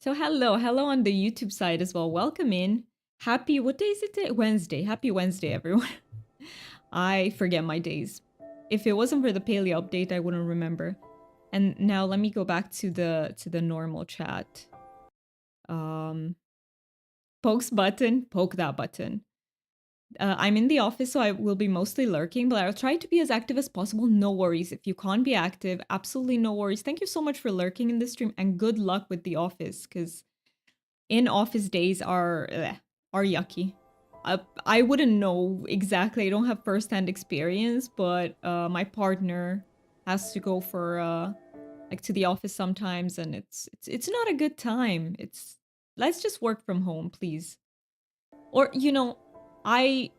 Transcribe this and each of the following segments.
So hello on the YouTube side as well. Welcome in. Happy, what day is it today? Wednesday. Happy Wednesday, everyone. I forget my days. If it wasn't for the paleo update, I wouldn't remember. And now let me go back to the normal chat. Pokes button, poke that button. I'm in the office, so I will be mostly lurking, but I'll try to be as active as possible. No worries. If you can't be active, absolutely no worries. Thank you so much for lurking in this stream, and good luck with the office, because in-office days are yucky. I wouldn't know exactly. I don't have first-hand experience, but my partner has to go for like to the office sometimes, and it's not a good time. It's let's just work from home, please. Or I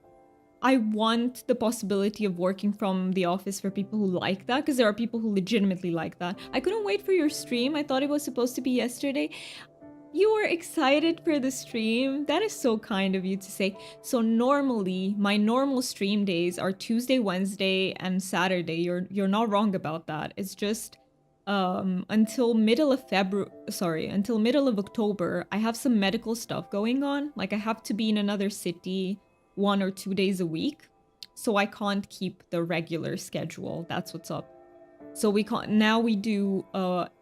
I want the possibility of working from the office for people who like that, because there are people who legitimately like that. I couldn't wait for your stream. I thought it was supposed to be yesterday. You were excited for the stream. That is so kind of you to say. So normally, my normal stream days are Tuesday, Wednesday, and Saturday. You're not wrong about that. It's just until middle of until middle of October, I have some medical stuff going on. Like I have to be in another city 1 or 2 days a week. So I can't keep the regular schedule. That's what's up. So we can't now we do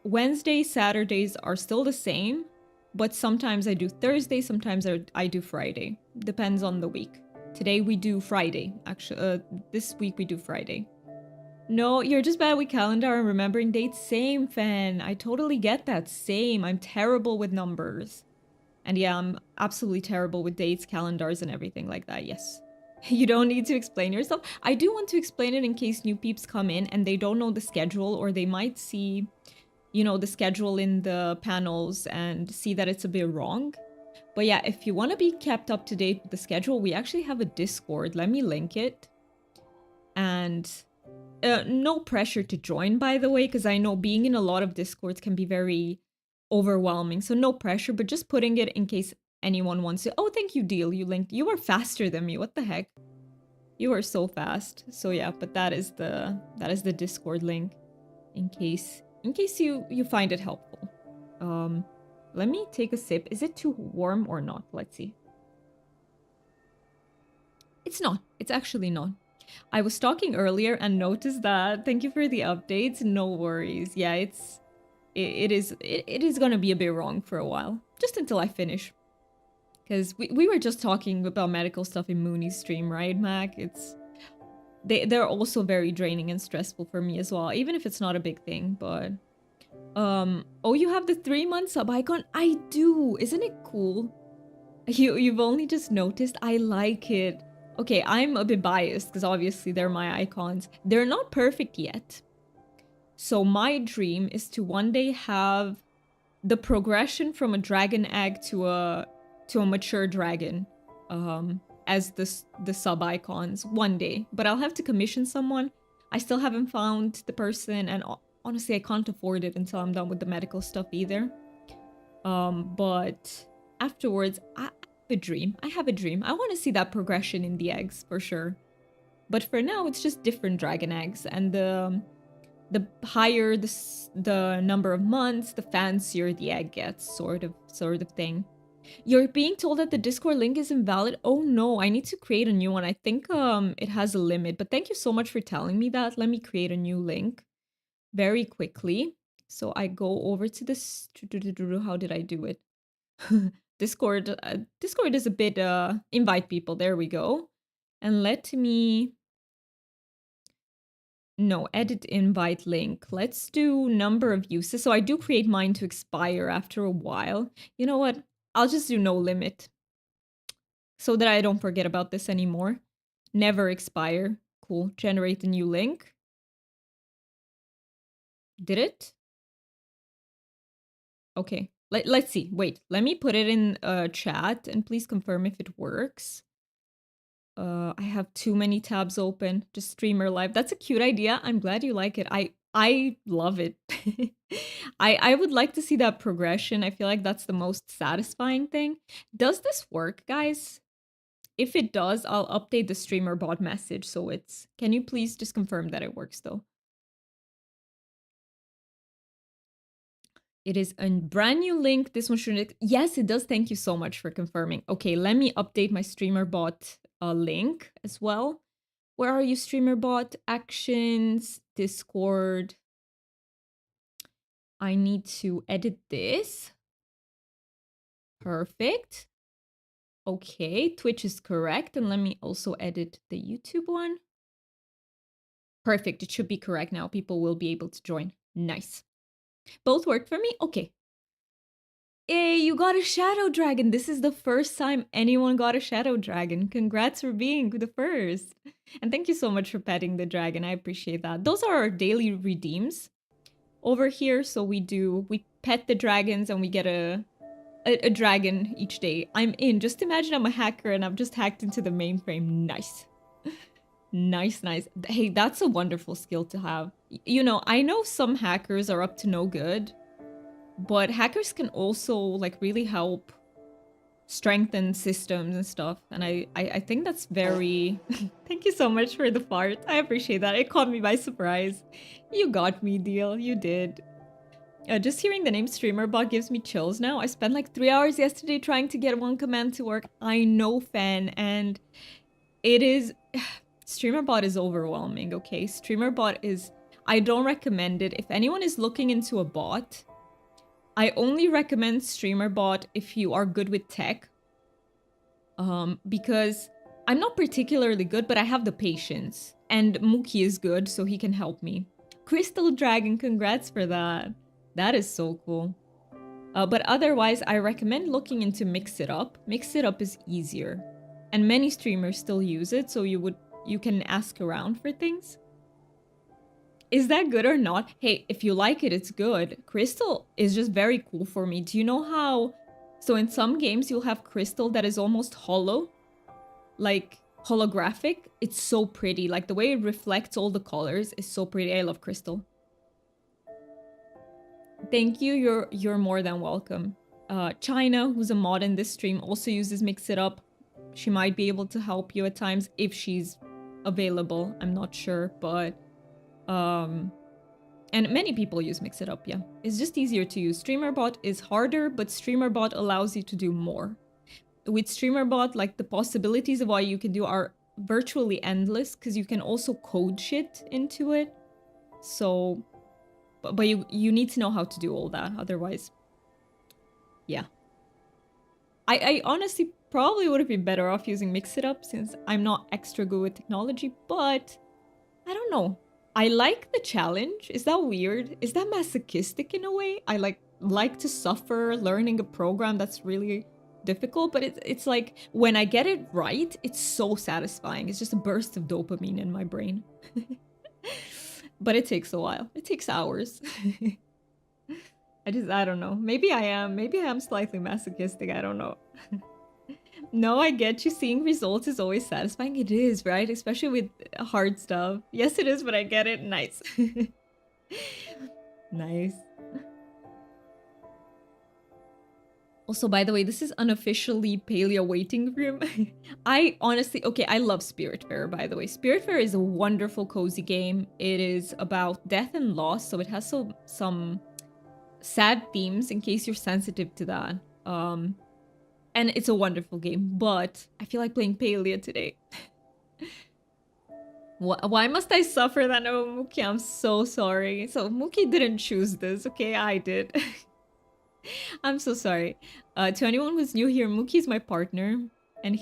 Wednesday, Saturdays are still the same, but sometimes I do Thursday, sometimes I do Friday. Depends on the week. Today we do Friday. Actually, this week we do Friday. No, you're just bad with calendar and remembering dates. Same, fan. I totally get that. Same. I'm terrible with numbers. And yeah, I'm absolutely terrible with dates, calendars, and everything like that. Yes. You don't need to explain yourself. I do want to explain it in case new peeps come in and they don't know the schedule, or they might see, the schedule in the panels and see that it's a bit wrong. But yeah, if you want to be kept up to date with the schedule, we actually have a Discord. Let me link it. And no pressure to join, by the way, because I know being in a lot of Discords can be very overwhelming. So no pressure, but just putting it in case anyone wants to. Oh, thank you, Deal. You linked. You are faster than me. What the heck? You are so fast. So yeah, but that is the Discord link in case you find it helpful. Let me take a sip. Is it too warm or not? Let's see. It's not. It's actually not. I was talking earlier and noticed that. Thank you for the updates. No worries. Yeah, it is gonna be a bit wrong for a while. Just until I finish. Because we were just talking about medical stuff in Mooney's stream, right, Mac? They're also very draining and stressful for me as well, even if it's not a big thing, but oh, you have the 3-month sub icon? I do. Isn't it cool? You've only just noticed. I like it. Okay, I'm a bit biased because obviously they're my icons. They're not perfect yet. So my dream is to one day have the progression from a dragon egg to a mature dragon as the sub icons one day. But I'll have to commission someone. I still haven't found the person, and honestly I can't afford it until I'm done with the medical stuff either. But afterwards, I have a dream. I want to see that progression in the eggs for sure. But for now, it's just different dragon eggs, and the higher the number of months, the fancier the egg gets, sort of thing. You're being told that the Discord link is invalid. Oh no, I need to create a new one. I think it has a limit, but thank you so much for telling me that. Let me create a new link very quickly. So I go over to this. How did I do it? Discord. Discord is a bit invite people. There we go. And let me no, edit invite link. Let's do number of uses. So I do create mine to expire after a while. You know what? I'll just do no limit so that I don't forget about this anymore. Never expire. Cool. Generate a new link. Did it? Okay. Let's see. Wait, let me put it in chat and please confirm if it works. I have too many tabs open. Just streamer live. That's a cute idea. I'm glad you like it. I love it. I would like to see that progression. I feel like that's the most satisfying thing. Does this work, guys? If it does, I'll update the streamer bot message so it's... Can you please just confirm that it works though? It is a brand new link. This one shouldn't. Yes, it does. Thank you so much for confirming. Okay, let me update my streamer bot link as well. Where are you, streamer bot? Actions, Discord. I need to edit this. Perfect. Okay, Twitch is correct. And let me also edit the YouTube one. Perfect. It should be correct now. People will be able to join. Nice. Both worked for me? Okay. Hey, you got a shadow dragon. This is the first time anyone got a shadow dragon. Congrats for being the first. And thank you so much for petting the dragon. I appreciate that. Those are our daily redeems over here. So we pet the dragons and we get a dragon each day. I'm in. Just imagine I'm a hacker and I've just hacked into the mainframe. Nice. Nice, nice. Hey, that's a wonderful skill to have. You know, I know some hackers are up to no good. But hackers can also like really help strengthen systems and stuff. And I think that's very... Thank you so much for the fart. I appreciate that. It caught me by surprise. You got me, deal. You did. Just hearing the name StreamerBot gives me chills now. I spent like 3 hours yesterday trying to get one command to work. I know, fan, and it is... StreamerBot is overwhelming, okay? StreamerBot is... I don't recommend it. If anyone is looking into a bot... I only recommend StreamerBot if you are good with tech. Because I'm not particularly good, but I have the patience. And Mookie is good, so he can help me. Crystal Dragon, congrats for that. That is so cool. But otherwise, I recommend looking into Mix It Up. Mix It Up is easier. And many streamers still use it, so you can ask around for things. Is that good or not? Hey, if you like it, it's good. Crystal is just very cool for me. Do you know how... So in some games, you'll have crystal that is almost hollow. Like, holographic. It's so pretty. Like, the way it reflects all the colors is so pretty. I love crystal. Thank you. You're more than welcome. China, who's a mod in this stream, also uses Mix It Up. She might be able to help you at times if she's available. I'm not sure, but... And many people use Mix It Up, yeah. It's just easier to use. StreamerBot is harder, but StreamerBot allows you to do more. With StreamerBot, like, the possibilities of what you can do are virtually endless, because you can also code shit into it. So, but you need to know how to do all that, otherwise. Yeah. I honestly probably would have been better off using Mix It Up, since I'm not extra good with technology, but I don't know. I like the challenge. Is that weird? Is that masochistic in a way? I like to suffer learning a program that's really difficult, but it's like when I get it right, it's so satisfying. It's just a burst of dopamine in my brain. But it takes a while. It takes hours. I don't know. Maybe I am slightly masochistic. I don't know. No, I get you. Seeing results is always satisfying. It is, right? Especially with hard stuff. Yes, it is, but I get it. Nice. Nice. Also, by the way, this is unofficially Paleo waiting room. I honestly... Okay, I love Spiritfarer, by the way. Spiritfarer is a wonderful, cozy game. It is about death and loss, so it has some sad themes in case you're sensitive to that. And it's a wonderful game, but I feel like playing Paleo today. Why must I suffer that? No, Mookie, I'm so sorry. So Mookie didn't choose this, okay? I did. I'm so sorry. To anyone who's new here, Mookie is my partner. And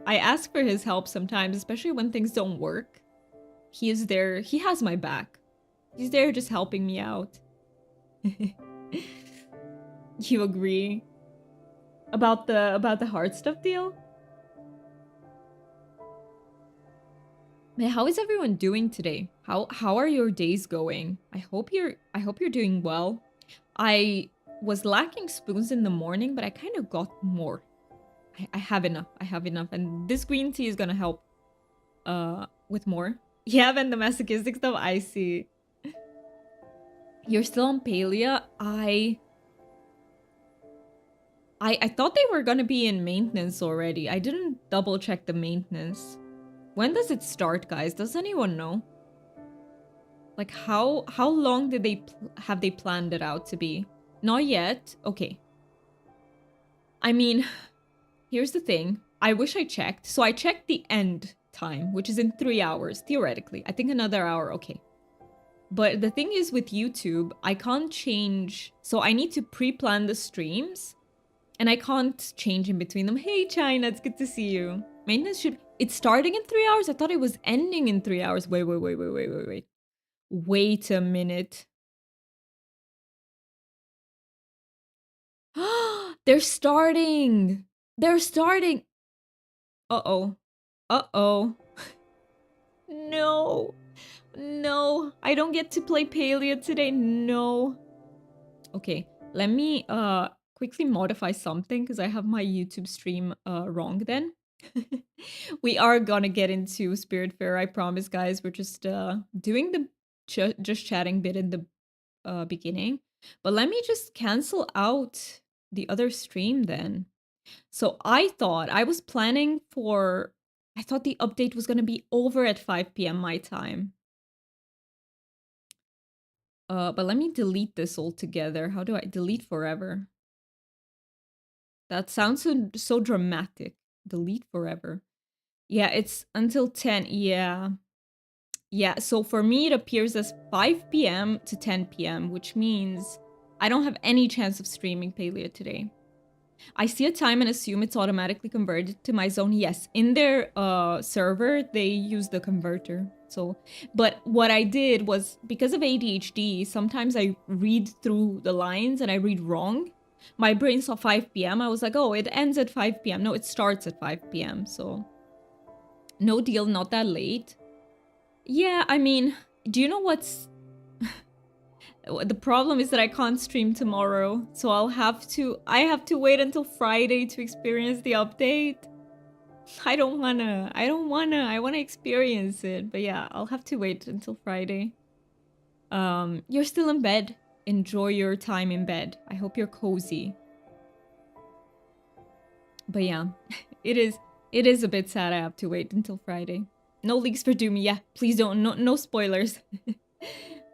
I ask for his help sometimes, especially when things don't work. He is there. He has my back. He's there just helping me out. You agree? About the hard stuff deal? Man, how is everyone doing today? How are your days going? I hope you're doing well. I was lacking spoons in the morning, but I kind of got more. I have enough. I have enough, and this green tea is gonna help with more. Yeah, and the masochistic stuff, I see. You're still on Palea? I thought they were gonna be in maintenance already. I didn't double check the maintenance. When does it start, guys? Does anyone know? Like, how long did have they planned it out to be? Not yet. Okay. I mean, here's the thing. I wish I checked. So I checked the end time, which is in 3 hours, theoretically. I think another hour, okay. But the thing is with YouTube, I can't change. So I need to pre-plan the streams. And I can't change in between them. Hey, China, it's good to see you. Maintenance should... It's starting in 3 hours? I thought it was ending in 3 hours. Wait. Wait a minute. They're starting. They're starting. Uh-oh. Uh-oh. No. No. I don't get to play Paleo today. No. Okay. Let me quickly modify something because I have my YouTube stream wrong then. We are gonna get into Spiritfarer, I promise, guys. We're just doing the just chatting bit in the beginning. But let me just cancel out the other stream then. So I thought I was planning for... I thought the update was gonna be over at 5 p.m. my time. But let me delete this altogether. How do I delete forever? That sounds so dramatic. Delete forever. Yeah, it's until 10. Yeah. Yeah, so for me, it appears as 5 p.m. to 10 p.m., which means I don't have any chance of streaming Paleo today. I see a time and assume it's automatically converted to my zone. Yes, in their server, they use the converter. So, but what I did was, because of ADHD, sometimes I read through the lines and I read wrong. My brain saw 5 p.m. I was like, oh, it ends at 5 p.m. No, it starts at 5 p.m. So, no deal, not that late. Yeah, I mean, do you know what's... The problem is that I can't stream tomorrow, so I have to wait until Friday to experience the update. I wanna experience it, but yeah, I'll have to wait until Friday. You're still in bed. Enjoy your time in bed. I hope you're cozy. But yeah, it is a bit sad I have to wait until Friday. No leaks for Doomy. Yeah, please don't. No spoilers.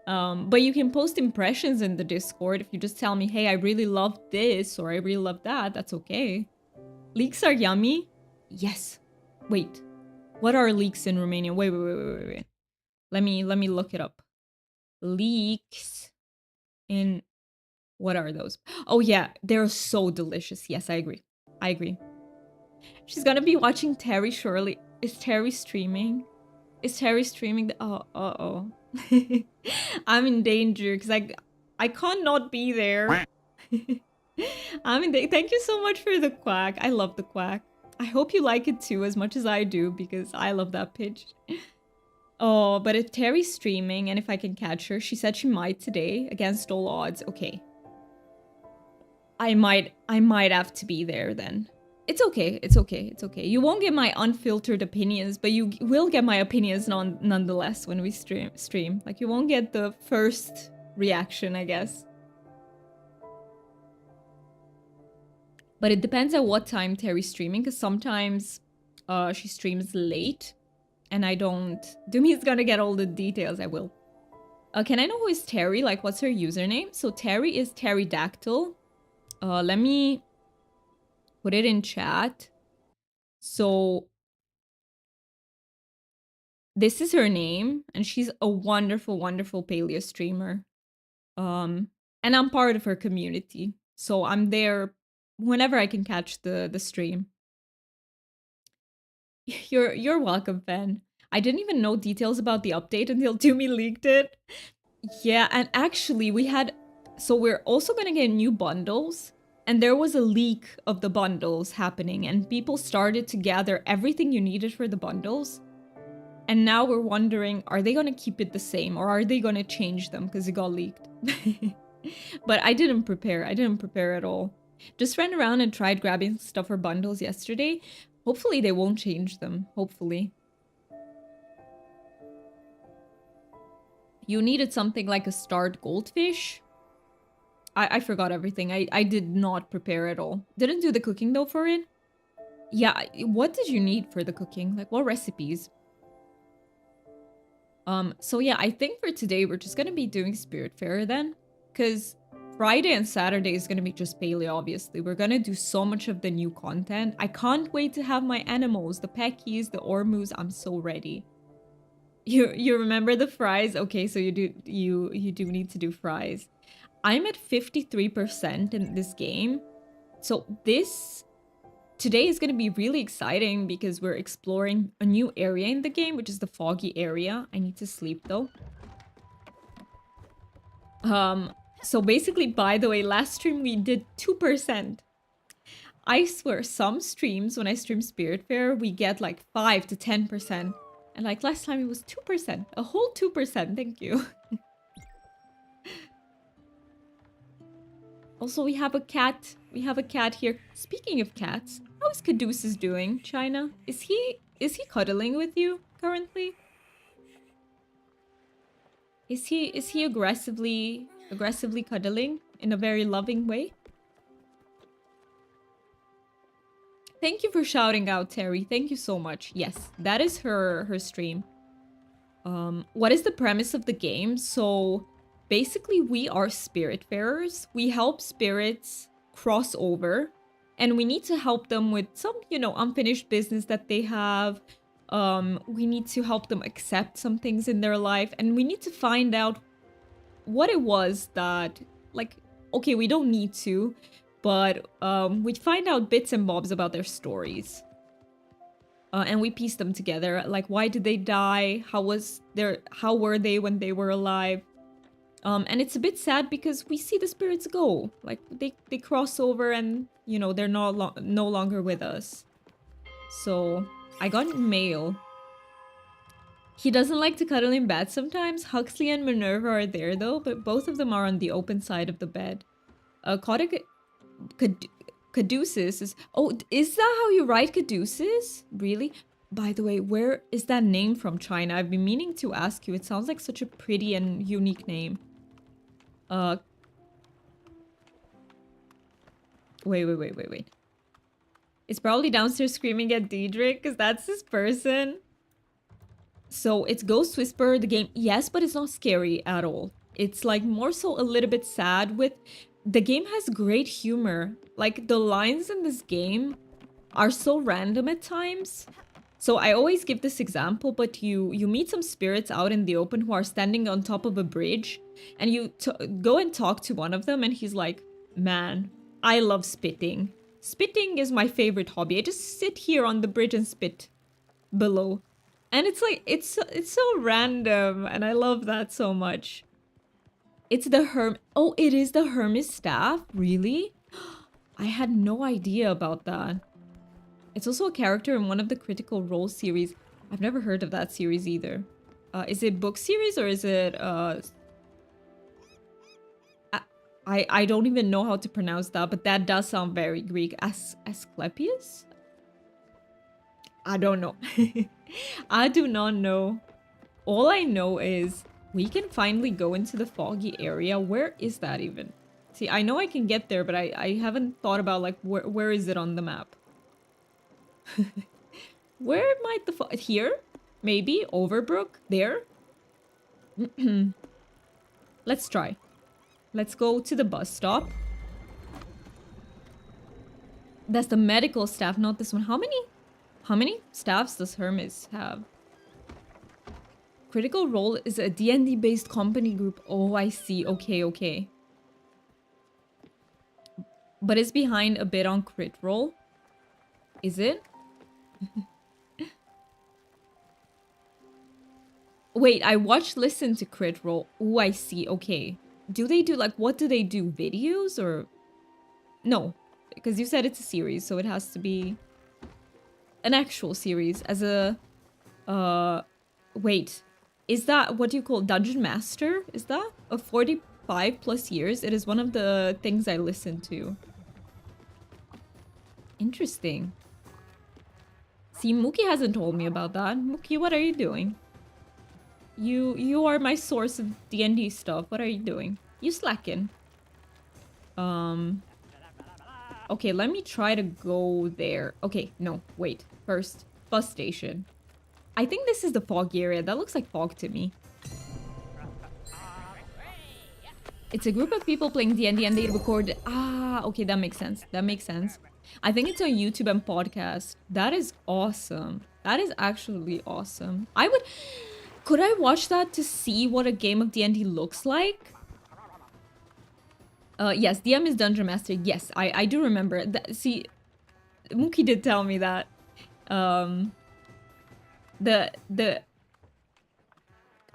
But you can post impressions in the Discord if you just tell me, hey, I really love this or I really love that. That's okay. Leeks are yummy. Yes. Wait. What are leeks in Romania? Wait. Let me look it up. Leeks in... What are those? Oh yeah, they're so delicious. Yes, I agree. She's gonna be watching Terry surely. Is Terry streaming? Is Terry streaming? Uh-oh. I'm in danger because I can't not be there. I'm in danger. Thank you so much for the quack. I love the quack. I hope you like it too as much as I do because I love that pitch. Oh, but if Terry's streaming and if I can catch her, she said she might today against all odds. Okay. I might have to be there then. It's okay. You won't get my unfiltered opinions, but you will get my opinions nonetheless when we stream. Like, you won't get the first reaction, I guess. But it depends at what time Terry's streaming, because sometimes she streams late, and I don't... Doomy's gonna get all the details, I will. Can I know who is Terry? Like, what's her username? So Terry is Terrydactyl. Let me... put it in chat. So this is her name, and she's a wonderful, wonderful paleo streamer. And I'm part of her community, so I'm there whenever I can catch the stream. You're welcome, fan. I didn't even know details about the update until Tumi leaked it. Yeah, and actually we had... So we're also gonna get new bundles. And there was a leak of the bundles happening, and people started to gather everything you needed for the bundles. And now we're wondering, are they gonna keep it the same or are they gonna change them because it got leaked? But I didn't prepare at all. Just ran around and tried grabbing stuff for bundles yesterday. Hopefully they won't change them, hopefully. You needed something like a starred goldfish? I forgot everything. I did not prepare at all. Didn't do the cooking though for it. Yeah, what did you need for the cooking? Like, what recipes? So yeah, I think for today we're just gonna be doing Spiritfarer then, because Friday and Saturday is gonna be just paleo, obviously. We're gonna do so much of the new content. I can't wait to have my animals, the peckies, the ormus. I'm so ready. You remember the fries? Okay, so you do need to do fries. I'm at 53% in this game. So this today is going to be really exciting because we're exploring a new area in the game, which is the foggy area. I need to sleep though. So basically, by the way, last stream we did 2%. I swear, some streams when I stream Spiritfarer, we get like 5 to 10%. And like last time it was 2%. A whole 2%, thank you. Also, we have a cat. We have a cat here. Speaking of cats, how is Caduceus doing, China? Is he cuddling with you currently? Is he aggressively cuddling in a very loving way? Thank you for shouting out, Terry. Thank you so much. Yes, that is her stream. What is the premise of the game? So basically we are Spiritfarers. We help spirits cross over, and we need to help them with some, unfinished business that they have. We need to help them accept some things in their life, and we need to find out what it was that, like, okay, we don't need to, but we find out bits and bobs about their stories. And we piece them together. Like, why did they die? How were they when they were alive? And it's a bit sad because we see the spirits go. Like, they cross over and, they're no longer with us. So, I got mail. He doesn't like to cuddle in bed sometimes. Huxley and Minerva are there, though, but both of them are on the open side of the bed. Caduceus is... Oh, is that how you write Caduceus? Really? By the way, where is that name from, China? I've been meaning to ask you. It sounds like such a pretty and unique name. Wait. It's probably downstairs screaming at Diedrich, because that's his person. So it's Ghost Whisperer, the game. Yes, but it's not scary at all. It's like more so a little bit sad with... The game has great humor. Like, the lines in this game are so random at times. So I always give this example, but you meet some spirits out in the open who are standing on top of a bridge, and you go and talk to one of them, and he's like, man, I love spitting. Spitting is my favorite hobby. I just sit here on the bridge and spit below. And it's like, it's so random, and I love that so much. It's the Oh, it is the Hermes staff? Really? I had no idea about that. It's also a character in one of the Critical Role series. I've never heard of that series either. Is it book series or is it... I don't even know how to pronounce that, but that does sound very Greek. Asclepius? I don't know. I do not know. All I know is we can finally go into the foggy area. Where is that even? See, I know I can get there, but I haven't thought about, like, where is it on the map? Where might the... Here? Maybe? Overbrook? There? Let's try. Let's go to the bus stop. That's the medical staff, not this one. How many staffs does Hermes have? Critical Role is a D&D based company group. Oh, I see. Okay. But it's behind a bit on Crit Roll. Is it? Wait, I listen to Crit Roll. Oh, I see. Okay. Do they do, like, what do they do? Videos or... No, because you said it's a series, so it has to be an actual series as a... Wait. Is that what you call Dungeon Master? Is that a 45 plus years? It is one of the things I listen to. Interesting. See, Mookie hasn't told me about that. Mookie, what are you doing? You are my source of D&D stuff. What are you doing? You slacking. Okay, let me try to go there. Okay, no, wait. First, bus station. I think this is the foggy area. That looks like fog to me. It's a group of people playing D&D and they record. Ah, okay, that makes sense. That makes sense. I think it's on YouTube and podcast. That is awesome. That is actually awesome. I would... Could I watch that to see what a game of D&D looks like? Yes, DM is Dungeon Master. Yes, I do remember. See, Mookie did tell me that. The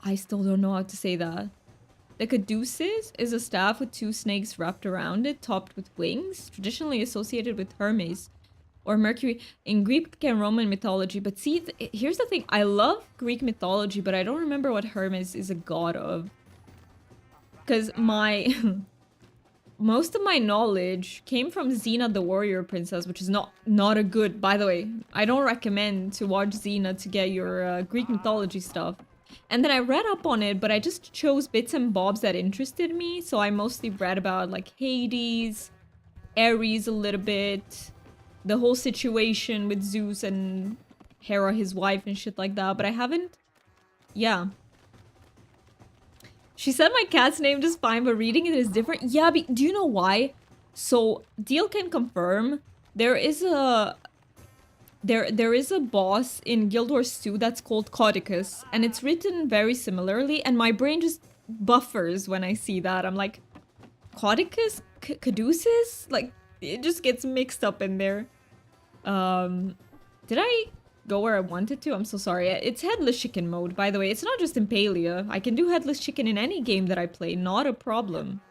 I still don't know how to say that. The caduceus is a staff with 2 snakes wrapped around it, topped with wings, traditionally associated with Hermes or Mercury in Greek and Roman mythology. But see, here's the thing. I love Greek mythology, but I don't remember what Hermes is a god of. Because my... most of my knowledge came from Xena the Warrior Princess, which is not a good... By the way, I don't recommend to watch Xena to get your Greek mythology stuff. And then I read up on it, but I just chose bits and bobs that interested me. So I mostly read about like Hades, Ares a little bit, the whole situation with Zeus and Hera, his wife, and shit like that. But I haven't... Yeah. She said my cat's name just fine, but reading it is different. Yeah, do you know why? So, Deal can confirm, there is a boss in Guild Wars 2 that's called Caudicus, and it's written very similarly, and my brain just buffers when I see that. I'm like, Caudicus? Caduceus? Like, it just gets mixed up in there. Did I go where I wanted to? I'm so sorry. It's headless chicken mode, by the way. It's not just in Palia. I can do headless chicken in any game that I play. Not a problem.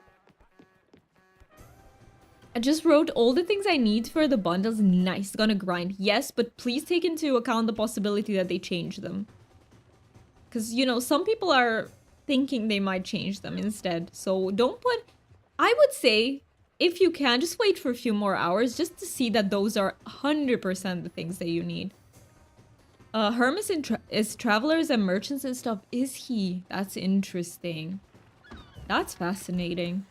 I just wrote all the things I need for the bundles. Nice. Gonna grind. Yes, but please take into account the possibility that they change them. Because, you know, some people are thinking they might change them instead. So don't put... I would say, if you can, just wait for a few more hours just to see that those are 100% the things that you need. Hermes is travelers and merchants and stuff. Is he? That's interesting. That's fascinating.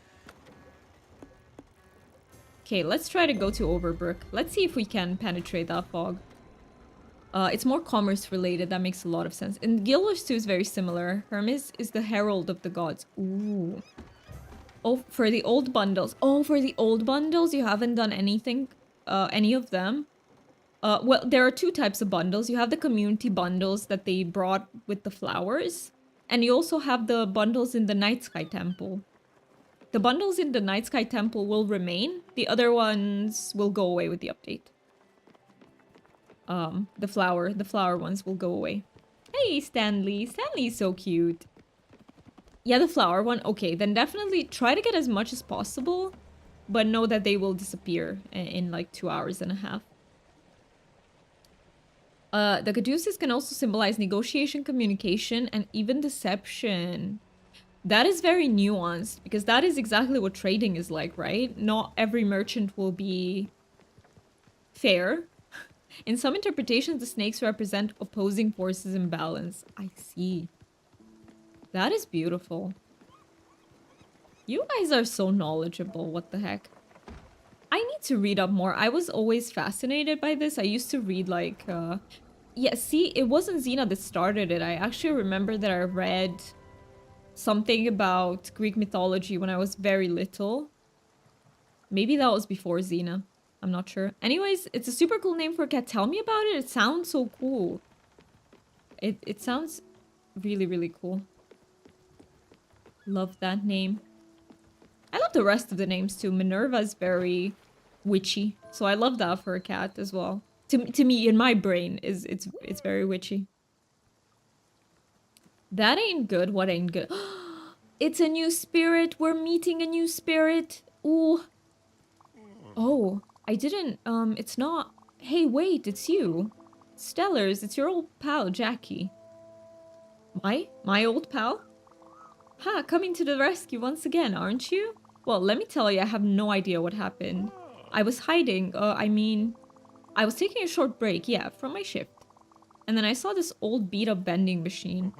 Okay, let's try to go to Overbrook. Let's see if we can penetrate that fog. It's more commerce related. That makes a lot of sense. And Guild Wars 2 is very similar. Hermes is the herald of the gods. Ooh. Oh, for the old bundles. Oh, for the old bundles, you haven't done anything, any of them. Well, there are 2 types of bundles. You have the community bundles that they brought with the flowers. And you also have the bundles in the Night Sky Temple. The bundles in the Night Sky Temple will remain. The other ones will go away with the update. The flower ones will go away. Hey, Stanley. Stanley's so cute. Yeah, the flower one. Okay, then definitely try to get as much as possible. But know that they will disappear in like 2 hours and a half. The caduceus can also symbolize negotiation, communication, and even deception. That is very nuanced, because that is exactly what trading is like, right? Not every merchant will be fair. In some interpretations, the snakes represent opposing forces in balance. I see. That is beautiful. You guys are so knowledgeable, what the heck? I need to read up more. I was always fascinated by this. I used to read like... Yeah, see, it wasn't Xena that started it. I actually remember that I read something about Greek mythology when I was very little. Maybe that was before Xena. I'm not sure. Anyways, it's a super cool name for a cat. Tell me about it. It sounds so cool. It sounds really, really cool. Love that name. I love the rest of the names too. Minerva's very witchy. So I love that for a cat as well. To me, in my brain, it's very witchy. That ain't good. What ain't good? It's a new spirit. We're meeting a new spirit. Ooh. Oh, I didn't... it's not... Hey, wait, it's you. Stellars, it's your old pal, Jackie. My old pal? Ha, coming to the rescue once again, aren't you? Well, let me tell you, I have no idea what happened. I was hiding, I was taking a short break, yeah, from my shift. And then I saw this old beat-up vending machine.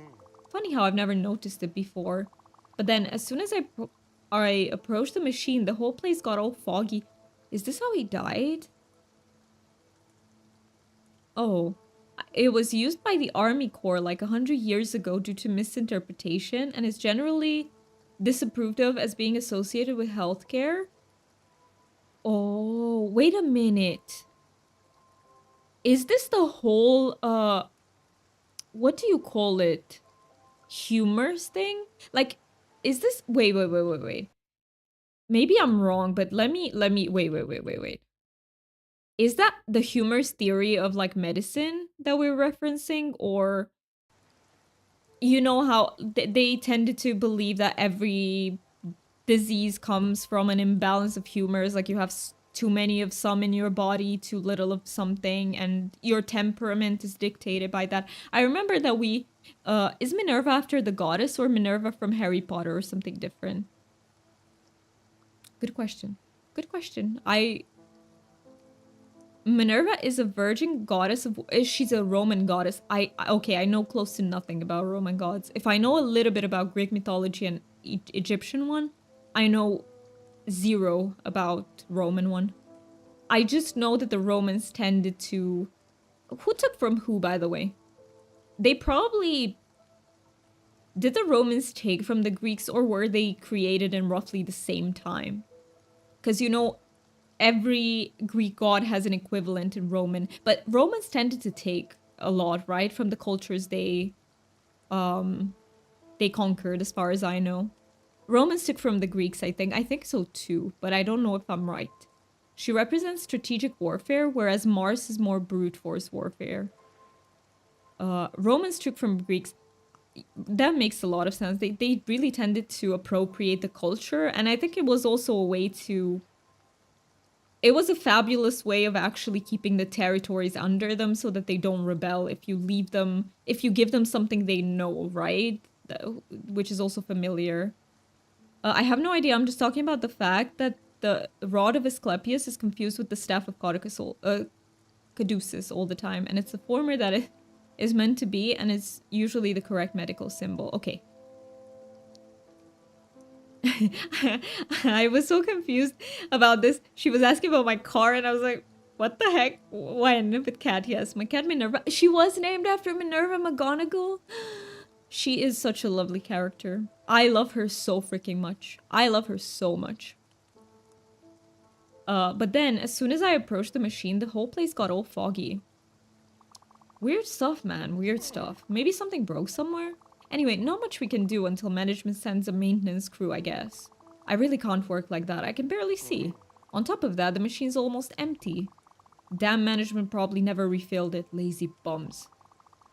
Funny how I've never noticed it before. But then, as soon as I approached the machine, the whole place got all foggy. Is this how he died? Oh. It was used by the Army Corps like 100 years ago due to misinterpretation, and is generally disapproved of as being associated with healthcare. Oh, wait a minute. Is this the whole what do you call it? Humors thing? Like, is this wait. Maybe I'm wrong, but let me wait. Is that the humor's theory of like medicine that we're referencing, or you know how they tended to believe that every disease comes from an imbalance of humors, like you have too many of some in your body, too little of something, and your temperament is dictated by that. I remember that we is Minerva after the goddess or Minerva from Harry Potter or something different? Good question. Good question. Minerva is a virgin goddess of she's a Roman goddess. Okay, I know close to nothing about Roman gods. If I know a little bit about Greek mythology and Egyptian one, I know zero about Roman one. I just know that the Romans tended to... Who took from who, by the way? They probably... Did the Romans take from the Greeks, or were they created in roughly the same time? Because, you know, every Greek god has an equivalent in Roman, but Romans tended to take a lot, right, from the cultures they conquered, as far as I know. Romans took from the Greeks, I think. I think so too, but I don't know if I'm right. She represents strategic warfare, whereas Mars is more brute force warfare. Romans took from Greeks. That makes a lot of sense. They really tended to appropriate the culture, and I think it was also a way to... It was a fabulous way of actually keeping the territories under them so that they don't rebel if you leave them, if you give them something they know, right? Which is also familiar. I have no idea. I'm just talking about the fact that the rod of Asclepius is confused with the staff of Caduceus all the time, and it's the former that it is meant to be, and it's usually the correct medical symbol. Okay. I was so confused about this. She was asking about my car, and I was like, what the heck? When? With cat, yes. My cat Minerva. She was named after Minerva McGonagall. She is such a lovely character. I love her so freaking much. I love her so much. But then, as soon as I approached the machine, the whole place got all foggy. Weird stuff, man. Weird stuff. Maybe something broke somewhere? Anyway, not much we can do until management sends a maintenance crew, I guess. I really can't work like that. I can barely see. On top of that, the machine's almost empty. Damn, management probably never refilled it. Lazy bums.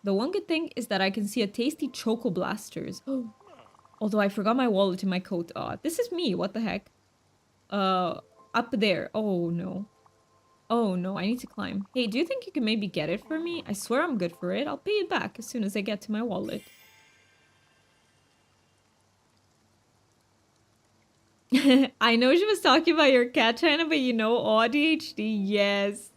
The one good thing is that I can see a tasty Choco Blasters. Although I forgot my wallet in my coat. This is me. What the heck? Up there. Oh, no. Oh, no. I need to climb. Hey, do you think you can maybe get it for me? I swear I'm good for it. I'll pay it back as soon as I get to my wallet. I know she was talking about your cat, China, but you know, ADHD, yes.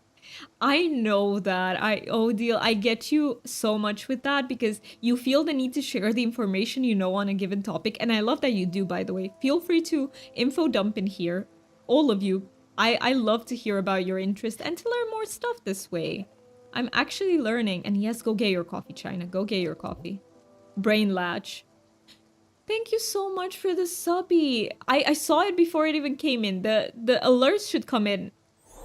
I know that. Deal, I get you so much with that because you feel the need to share the information you know on a given topic. And I love that you do, by the way. Feel free to info dump in here. All of you. I love to hear about your interest and to learn more stuff this way. I'm actually learning. And yes, go get your coffee, China. Go get your coffee. Brain latch. Thank you so much for the subby. I saw it before it even came in. The alerts should come in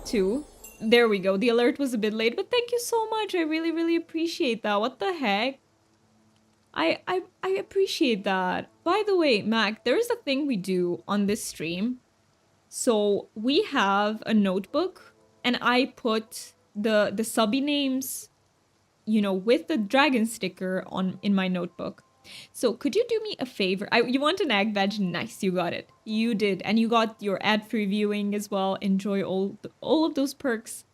too. There we go. The alert was a bit late, but thank you so much. I really, really appreciate that. What the heck? I appreciate that. By the way, Mac, there is a thing we do on this stream. So we have a notebook, and I put the subby names, you know, with the dragon sticker in my notebook. So could you do me a favor? You want an ag badge? Nice, you got it. You did. And you got your ad-free viewing as well. Enjoy all of those perks.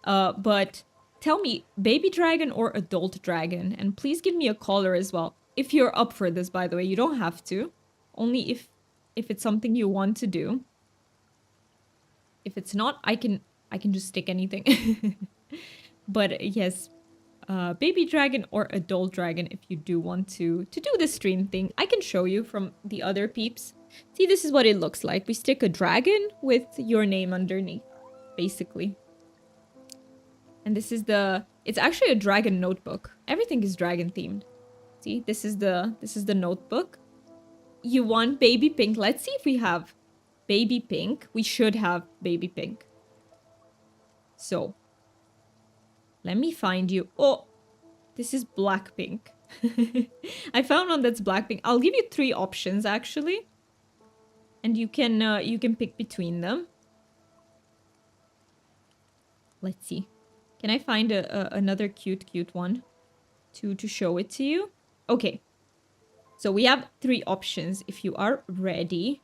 But tell me, baby dragon or adult dragon? And please give me a color as well. If you're up for this, by the way. You don't have to. Only if it's something you want to do. If it's not, I can just stick anything. But yes, baby dragon or adult dragon, if you do want to do the stream thing. I can show you from the other peeps. See, this is what it looks like. We stick a dragon with your name underneath, basically. And this is it's actually a dragon notebook. Everything is dragon themed. See, this is the notebook. You want baby pink? Let's see if we have baby pink. We should have baby pink. So, let me find you. Oh, this is black pink. I found one that's black pink. I'll give you 3 options actually. And you can pick between them. Let's see. Can I find another cute one to show it to you? Okay. So we have 3 options if you are ready.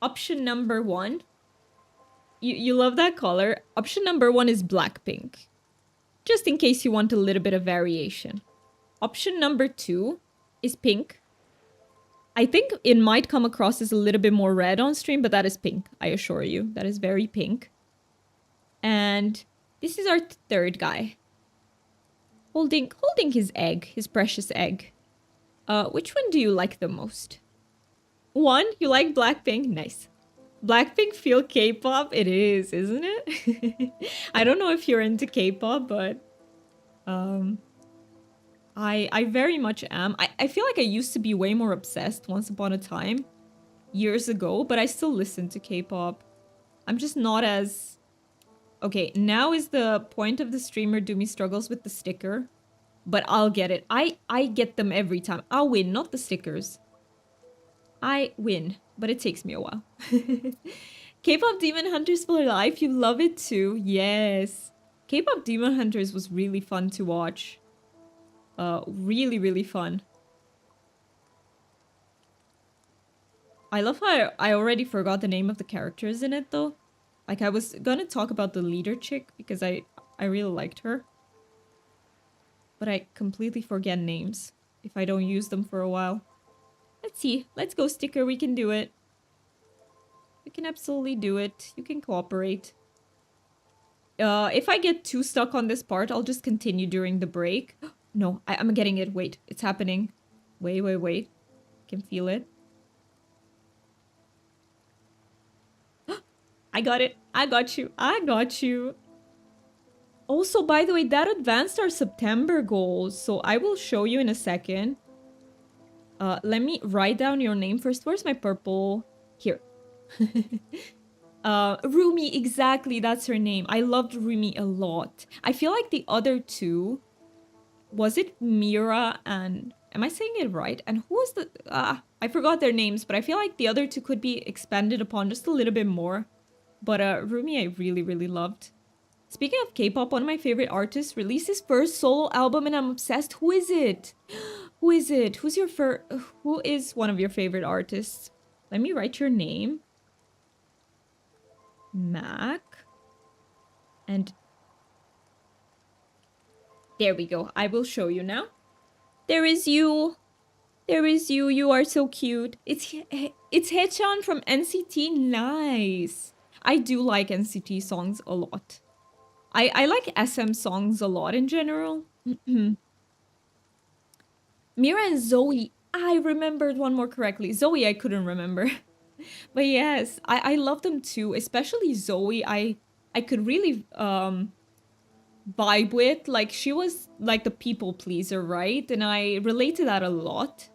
Option number 1. You love that color. Option number 1 is black pink. Just in case you want a little bit of variation. Option number 2 is pink. I think it might come across as a little bit more red on stream, but that is pink, I assure you. That is very pink. And this is our 3rd guy. Holding his egg, his precious egg. Which one do you like the most? 1, you like Blackpink? Nice. Blackpink feel K-pop? It is, isn't it? I don't know if you're into K-pop, but I very much am. I feel like I used to be way more obsessed once upon a time, years ago, but I still listen to K-pop. I'm just not as... Okay, now is the point of the streamer Doomy struggles with the sticker, but I'll get it. I get them every time. I'll win, not the stickers. I win, but it takes me a while. K-pop Demon Hunters for life, you love it too. Yes. K-pop Demon Hunters was really fun to watch. Really, really fun. I love how I already forgot the name of the characters in it though. Like I was gonna talk about the leader chick because I really liked her. But I completely forget names if I don't use them for a while. Let's see. Let's go, sticker. We can do it. We can absolutely do it. You can cooperate. If I get too stuck on this part, I'll just continue during the break. No, I'm getting it. Wait, it's happening. Wait. I can feel it. I got it. I got you. Also, by the way, that advanced our September goals. So I will show you in a second. Let me write down your name first. Where's my purple? Here. Rumi, exactly. That's her name. I loved Rumi a lot. I feel like the other 2... Was it Mira and... Am I saying it right? And who was the... I forgot their names, but I feel like the other 2 could be expanded upon just a little bit more. But Rumi I really, really loved. Speaking of K-pop, one of my favorite artists released his first solo album and I'm obsessed. Who is it? Who is it? Who is one of your favorite artists? Let me write your name. Mac. And... There we go. I will show you now. There is you. There is you. You are so cute. It's Haechan from NCT. Nice. I do like NCT songs a lot. I like SM songs a lot in general. Mira and Zoe. I remembered one more correctly. Zoe I couldn't remember. But yes, I love them too. Especially Zoe. I could really vibe with. Like, she was like the people pleaser, right? And I relate to that a lot.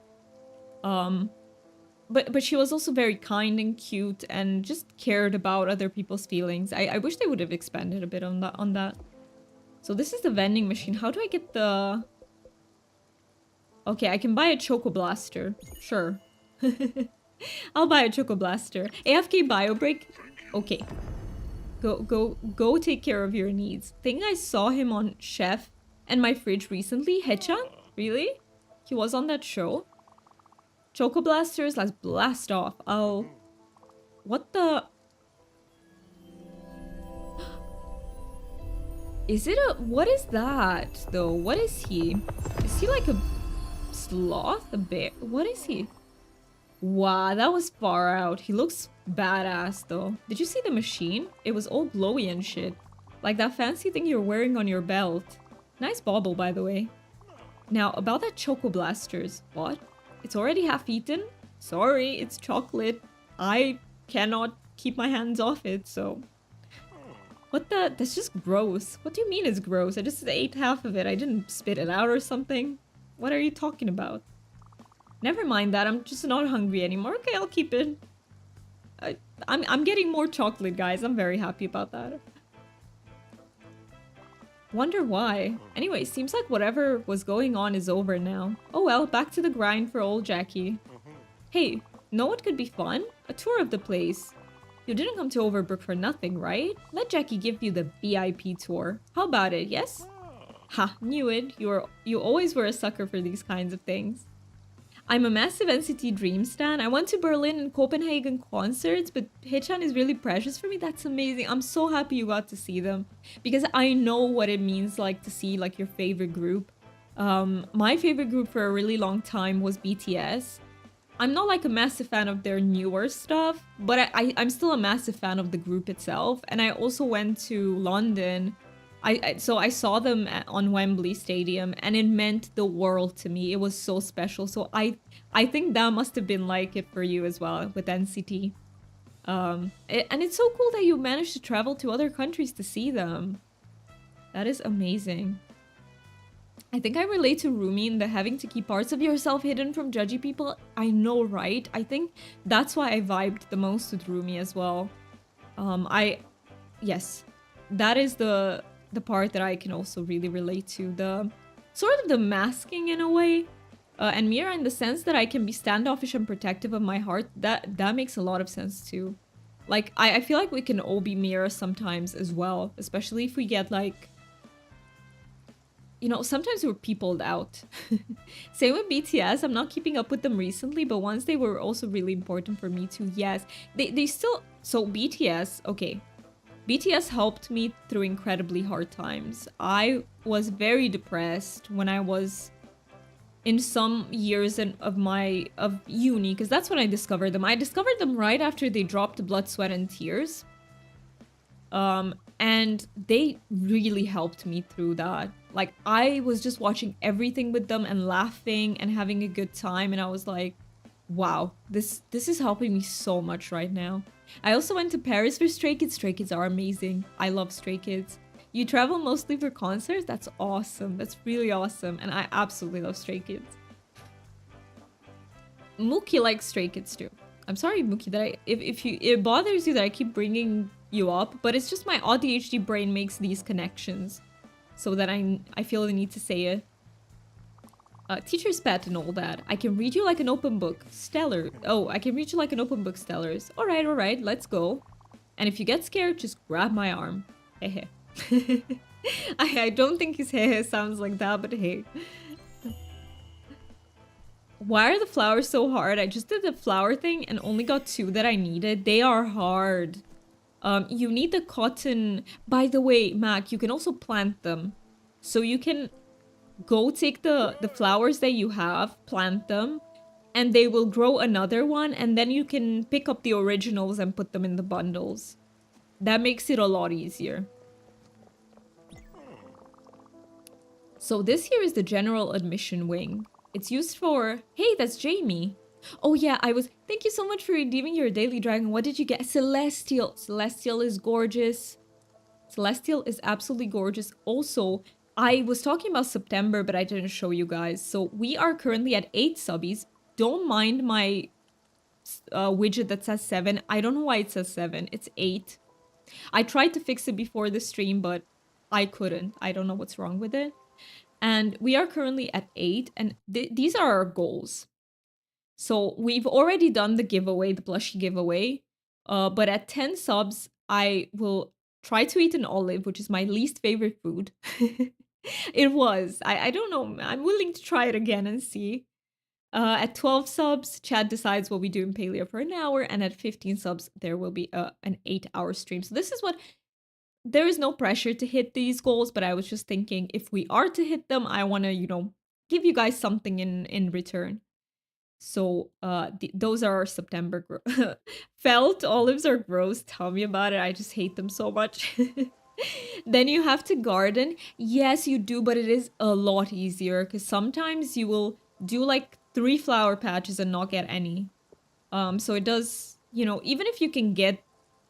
But she was also very kind and cute and just cared about other people's feelings. I wish they would have expanded a bit on that. So this is the vending machine. How do I get the... Okay, I can buy a Choco Blaster. Sure. I'll buy a Choco Blaster. AFK bio break. Okay. Go take care of your needs. Think I saw him on Chef and My Fridge recently. Haechan? Really? He was on that show? Choco Blasters, let's blast off. Oh. What the... Is it a... What is that, though? What is he? Is he like a sloth? A bear? What is he? Wow, that was far out. He looks badass, though. Did you see the machine? It was all glowy and shit. Like that fancy thing you're wearing on your belt. Nice bauble, by the way. Now, about that Choco Blasters. What? It's already half eaten? Sorry, it's chocolate. I cannot keep my hands off it, so... What the? That's just gross. What do you mean it's gross? I just ate half of it. I didn't spit it out or something. What are you talking about? Never mind that. I'm just not hungry anymore. Okay, I'll keep it. I, I'm getting more chocolate, guys. I'm very happy about that. Wonder why. Anyway, seems like whatever was going on is over now. Oh well, back to the grind for old Jackie. Hey, know what could be fun? A tour of the place. You didn't come to Overbrook for nothing, right? Let Jackie give you the VIP tour. How about it, yes? Ha, knew it. You always were a sucker for these kinds of things. I'm a massive NCT Dream stan. I went to Berlin and Copenhagen concerts, but Hichan is really precious for me. That's amazing. I'm so happy you got to see them because I know what it means like to see like your favorite group. My favorite group for a really long time was BTS. I'm not like a massive fan of their newer stuff, but I'm still a massive fan of the group itself. And I also went to London. So I saw them on Wembley Stadium, and it meant the world to me. It was so special. So I think that must have been like it for you as well with NCT. And it's so cool that you managed to travel to other countries to see them. That is amazing. I think I relate to Rumi in the having to keep parts of yourself hidden from judgy people. I know, right? I think that's why I vibed the most with Rumi as well. Yes, that is the part that I can also really relate to. The sort of the masking in a way. And Mira in the sense that I can be standoffish and protective of my heart. That makes a lot of sense too. Like, I feel like we can all be Mira sometimes as well. Especially if we get like... You know, sometimes we're peopled out. Same with BTS. I'm not keeping up with them recently, but once they were also really important for me too. Yes, they still... So BTS, okay. BTS helped me through incredibly hard times. I was very depressed when I was in some years of uni, because that's when I discovered them. I discovered them right after they dropped Blood, Sweat, and Tears. And they really helped me through that. Like, I was just watching everything with them and laughing and having a good time, and I was like, wow, this is helping me so much right now. I also went to Paris for Stray Kids. Stray Kids are amazing. I love Stray Kids. You travel mostly for concerts? That's awesome. That's really awesome. And I absolutely love Stray Kids. Mookie likes Stray Kids too. I'm sorry, Mookie, that if it bothers you that I keep bringing you up, but it's just my ADHD brain makes these connections so that I feel the need to say it. Teacher's pet and all that. I can read you like an open book. Stellar. Oh, I can read you like an open book, Stellars. Alright, let's go. And if you get scared, just grab my arm. Hehe. I don't think his hehe sounds like that, but hey. Why are the flowers so hard? I just did the flower thing and only got 2 that I needed. They are hard. You need the cotton. By the way, Mac, you can also plant them. So you can go take the flowers that you have, plant them, and they will grow another one, and then you can pick up the originals and put them in the bundles. That makes it a lot easier. So this here is the general admission wing. It's used for... Hey, that's Jamie. Oh yeah, Thank you so much for redeeming your daily dragon. What did you get? Celestial. Celestial is gorgeous. Celestial is absolutely gorgeous. Also, I was talking about September, but I didn't show you guys. So we are currently at 8 subbies. Don't mind my widget that says 7. I don't know why it says 7. It's 8. I tried to fix it before the stream, but I couldn't. I don't know what's wrong with it. And we are currently at 8, and these are our goals. So we've already done the giveaway, the plushie giveaway. But at 10 subs, I will try to eat an olive, which is my least favorite food. It was. I don't know. I'm willing to try it again and see. At 12 subs, Chad decides what we do in Paleo for an hour. And at 15 subs, there will be an 8-hour stream. So this is what... There is no pressure to hit these goals, but I was just thinking if we are to hit them, I want to, you know, give you guys something in return. So those are our September felt olives are gross. Tell me about it. I just hate them so much. Then you have to garden. Yes, you do, but it is a lot easier because sometimes you will do like 3 flower patches and not get any. So it does, you know, even if you can get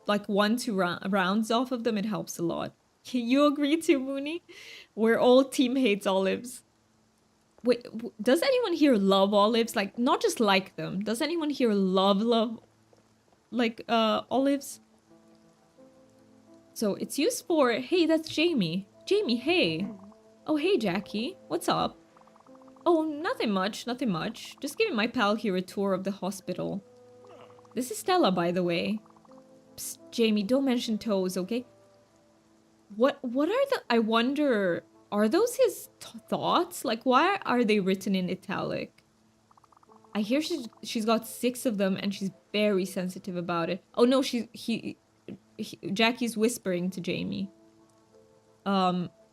like 1-2 rounds off of them, it helps a lot. You agree too, Mooney? We're all team hates olives. Wait, does anyone here love olives? Like, not just like them. Does anyone here love, like, olives? So it's used for, hey, that's Jamie. Jamie, hey. Oh, hey, Jackie. What's up? Oh, nothing much, nothing much. Just giving my pal here a tour of the hospital. This is Stella, by the way. Psst, Jamie, don't mention toes, okay? What are the... I wonder... Are those his thoughts? Like, why are they written in italic? I hear she's got 6 of them and she's very sensitive about it. Oh no, Jackie's whispering to Jamie.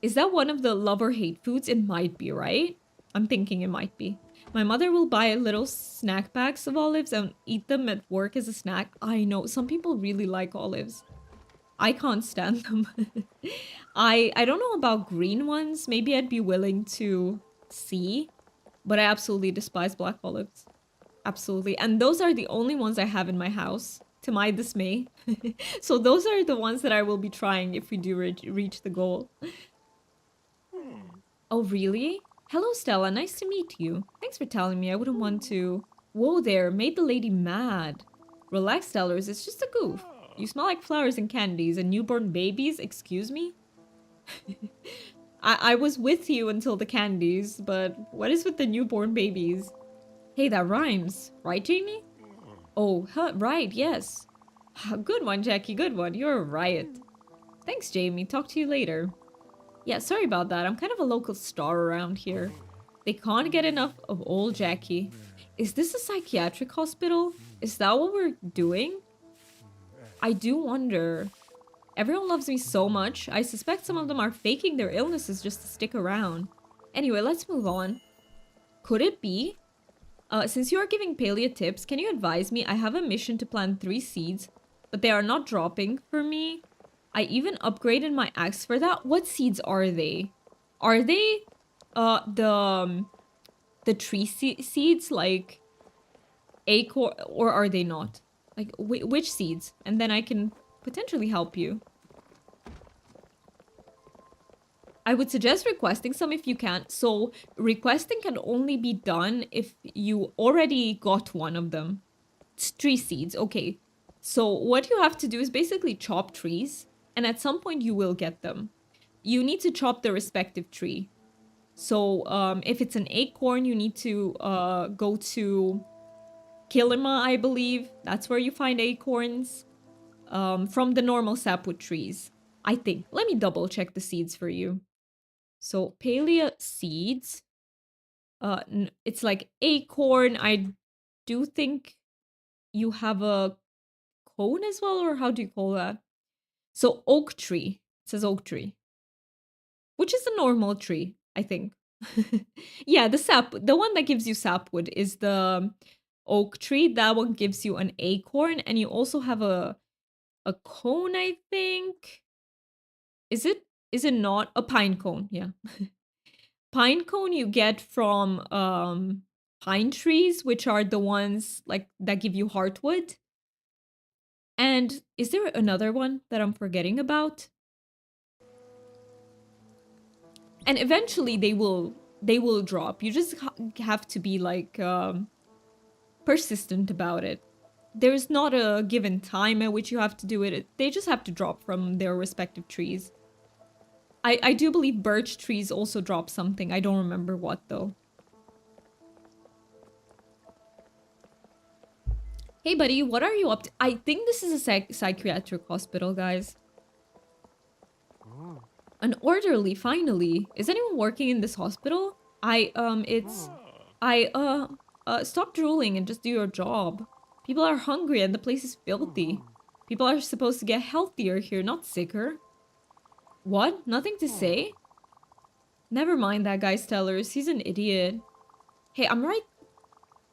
Is that one of the love or hate foods? It might be, right? I'm thinking it might be. My mother will buy little snack packs of olives and eat them at work as a snack. I know, some people really like olives. I can't stand them. I don't know about green ones. Maybe I'd be willing to see. But I absolutely despise black olives. Absolutely. And those are the only ones I have in my house, to my dismay. So those are the ones that I will be trying if we do reach the goal. Oh, really? Hello, Stella. Nice to meet you. Thanks for telling me. I wouldn't want to... Whoa there, made the lady mad. Relax, Stellars. It's just a goof. You smell like flowers and candies and newborn babies. Excuse me? I was with you until the candies, but what is with the newborn babies? Hey, that rhymes. Right, Jamie? Oh, huh, right, yes. Good one, Jackie, good one. You're a riot. Thanks, Jamie. Talk to you later. Yeah, sorry about that. I'm kind of a local star around here. They can't get enough of old Jackie. Is this a psychiatric hospital? Is that what we're doing? I do wonder. Everyone loves me so much. I suspect some of them are faking their illnesses just to stick around. Anyway, let's move on. Could it be? Since you are giving Palea tips, can you advise me? I have a mission to plant 3 seeds, but they are not dropping for me. I even upgraded my axe for that. What seeds are they? Are they the tree seeds, like acorn, or are they not? Like which seeds? And then I can potentially help you. I would suggest requesting some if you can. So requesting can only be done if you already got one of them. It's 3 seeds, okay. So what you have to do is basically chop trees, and at some point you will get them. You need to chop the respective tree. So if it's an acorn, you need to go to Kilima, I believe. That's where you find acorns from the normal sapwood trees, I think. Let me double check the seeds for you. So Palea seeds, it's like acorn. I do think you have a cone as well, or how do you call that? So oak tree. It says oak tree, which is a normal tree, I think. Yeah, the one that gives you sapwood is the oak tree. That one gives you an acorn, and you also have a cone, I think. Is it not a pine cone? Yeah. Pine cone you get from pine trees, which are the ones like that give you heartwood. And is there another one that I'm forgetting about? And eventually they will drop. You just have to be like persistent about it. There's not a given time at which you have to do it. They just have to drop from their respective trees. I do believe birch trees also drop something. I don't remember what though. Hey buddy, what are you up to? I think this is a psychiatric hospital, guys. An orderly, finally. Is anyone working in this hospital? Stop drooling and just do your job. People are hungry and the place is filthy. People are supposed to get healthier here, not sicker. What? Nothing to say? Never mind that guy, Stellars. He's an idiot. Hey, I'm right.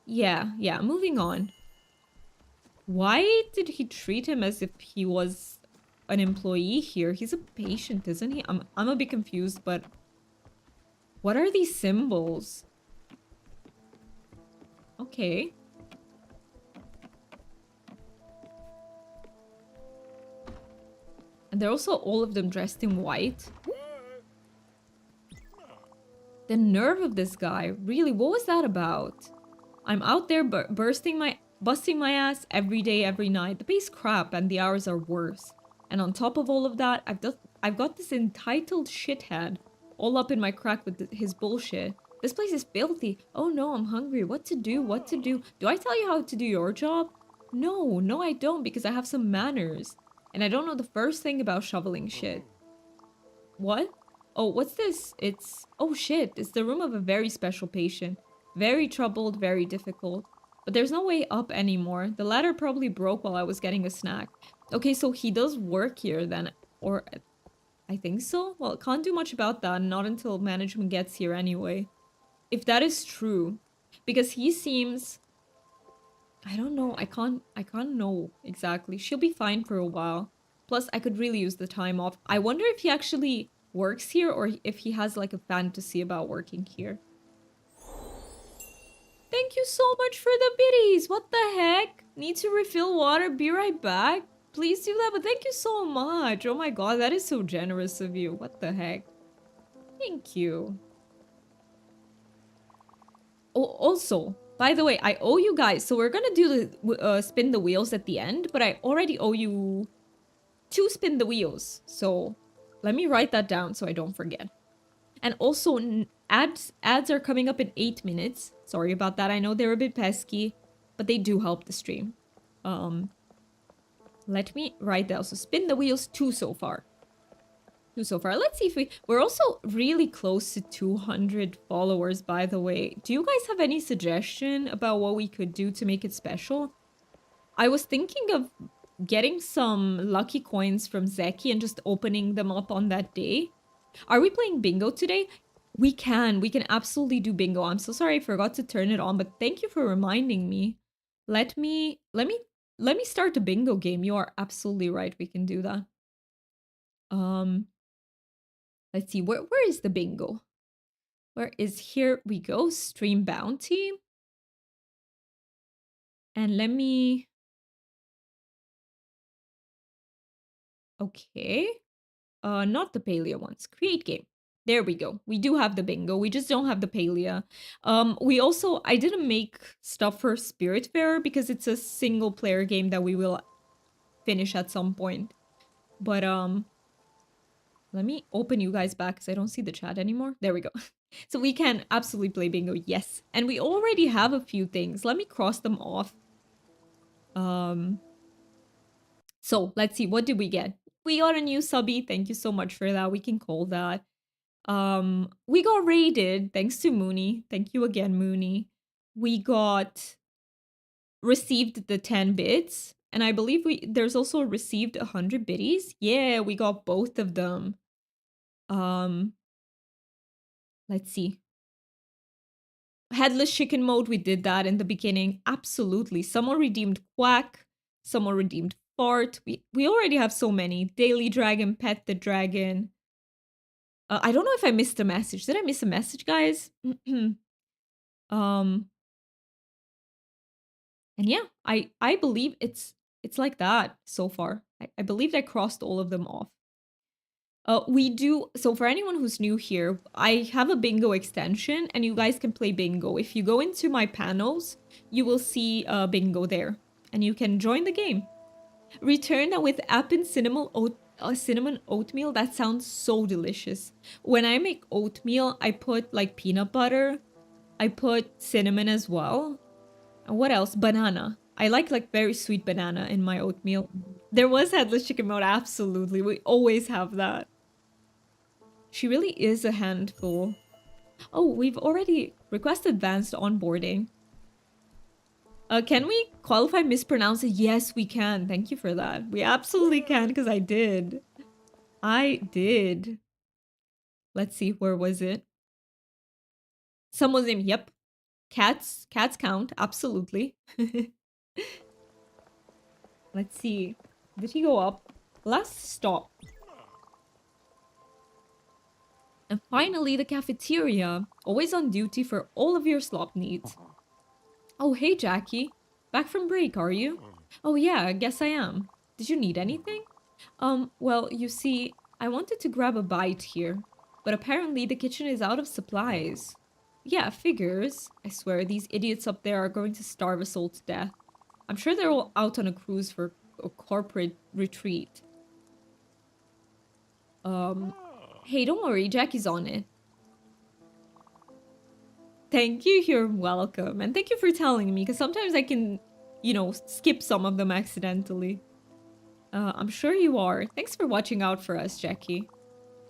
Yeah, moving on. Why did he treat him as if he was an employee here? He's a patient, isn't he? I'm a bit confused, but what are these symbols? Okay. And they're also all of them dressed in white. The nerve of this guy. Really, what was that about? I'm out there busting my ass every day, every night. The pay's crap and the hours are worse. And on top of all of that, I've got this entitled shithead all up in my crack with his bullshit. This place is filthy. Oh no, I'm hungry. What to do? What to do? Do I tell you how to do your job? No, no I don't, because I have some manners. And I don't know the first thing about shoveling shit. What? Oh, what's this? It's... Oh shit, it's the room of a very special patient. Very troubled, very difficult. But there's no way up anymore. The ladder probably broke while I was getting a snack. Okay, so he does work here then. Or... I think so? Well, can't do much about that. Not until management gets here anyway. If that is true. Because he seems... I don't know. I can't know exactly. She'll be fine for a while. Plus, I could really use the time off. I wonder if he actually works here or if he has like a fantasy about working here. Thank you so much for the biddies. What the heck? Need to refill water. Be right back. Please do that, but thank you so much. Oh my god, that is so generous of you. What the heck? Thank you. Oh, also, by the way, I owe you guys. So we're gonna do the spin the wheels at the end, but I already owe you 2 spin the wheels. So let me write that down so I don't forget. And also, ads are coming up in 8 minutes. Sorry about that. I know they're a bit pesky, but they do help the stream. Let me write down. So spin the wheels 2 so far. 2 so far. Let's see if we're also really close to 200 followers, by the way. Do you guys have any suggestion about what we could do to make it special? I was thinking of getting some lucky coins from Zeki and just opening them up on that day. Are we playing bingo today? We can absolutely do bingo. I'm so sorry I forgot to turn it on, but thank you for reminding me. Let me start a bingo game. You are absolutely right. We can do that. Let's see. Where is the bingo? Where is... Here we go. Stream bounty. And let me... Okay. Not the Palea ones. Create game. There we go. We do have the bingo. We just don't have the Palea. We also... I didn't make stuff for Spiritfarer because it's a single player game that we will finish at some point. But, let me open you guys back because I don't see the chat anymore. There we go. So we can absolutely play bingo. Yes. And we already have a few things. Let me cross them off. So let's see. What did we get? We got a new subby. Thank you so much for that. We can call that. We got raided. Thanks to Mooney. Thank you again, Mooney. We got received the 10 bits. And I believe there's also received 100 biddies. Yeah, we got both of them. Let's see. Headless chicken mode, we did that in the beginning. Absolutely. Someone redeemed quack. Someone redeemed fart. We already have so many. Daily dragon, pet the dragon. I don't know if I missed a message. Did I miss a message, guys? And yeah, I believe it's like that so far. I believe I crossed all of them off. We do... So for anyone who's new here, I have a bingo extension and you guys can play bingo. If you go into my panels, you will see bingo there and you can join the game. Return that with apple cinnamon oatmeal. That sounds so delicious. When I make oatmeal, I put like peanut butter. I put cinnamon as well. And what else? Banana. I like very sweet banana in my oatmeal. There was headless chicken mode. Absolutely. We always have that. She really is a handful. Oh, we've already requested advanced onboarding. Can we qualify mispronounce it? Yes, we can. Thank you for that. We absolutely can because I did. Let's see. Where was it? Someone's name. Yep. Cats count. Absolutely. Let's see. Did he go up? Last stop. And finally, the cafeteria. Always on duty for all of your slop needs. Oh, hey, Jackie. Back from break, are you? Oh, yeah, I guess I am. Did you need anything? Well, you see, I wanted to grab a bite here. But apparently the kitchen is out of supplies. Yeah, figures. I swear, these idiots up there are going to starve us all to death. I'm sure they're all out on a cruise for a corporate retreat. Hey, don't worry, Jackie's on it. Thank you, you're welcome. And thank you for telling me, because sometimes I can, you know, skip some of them accidentally. I'm sure you are. Thanks for watching out for us, Jackie.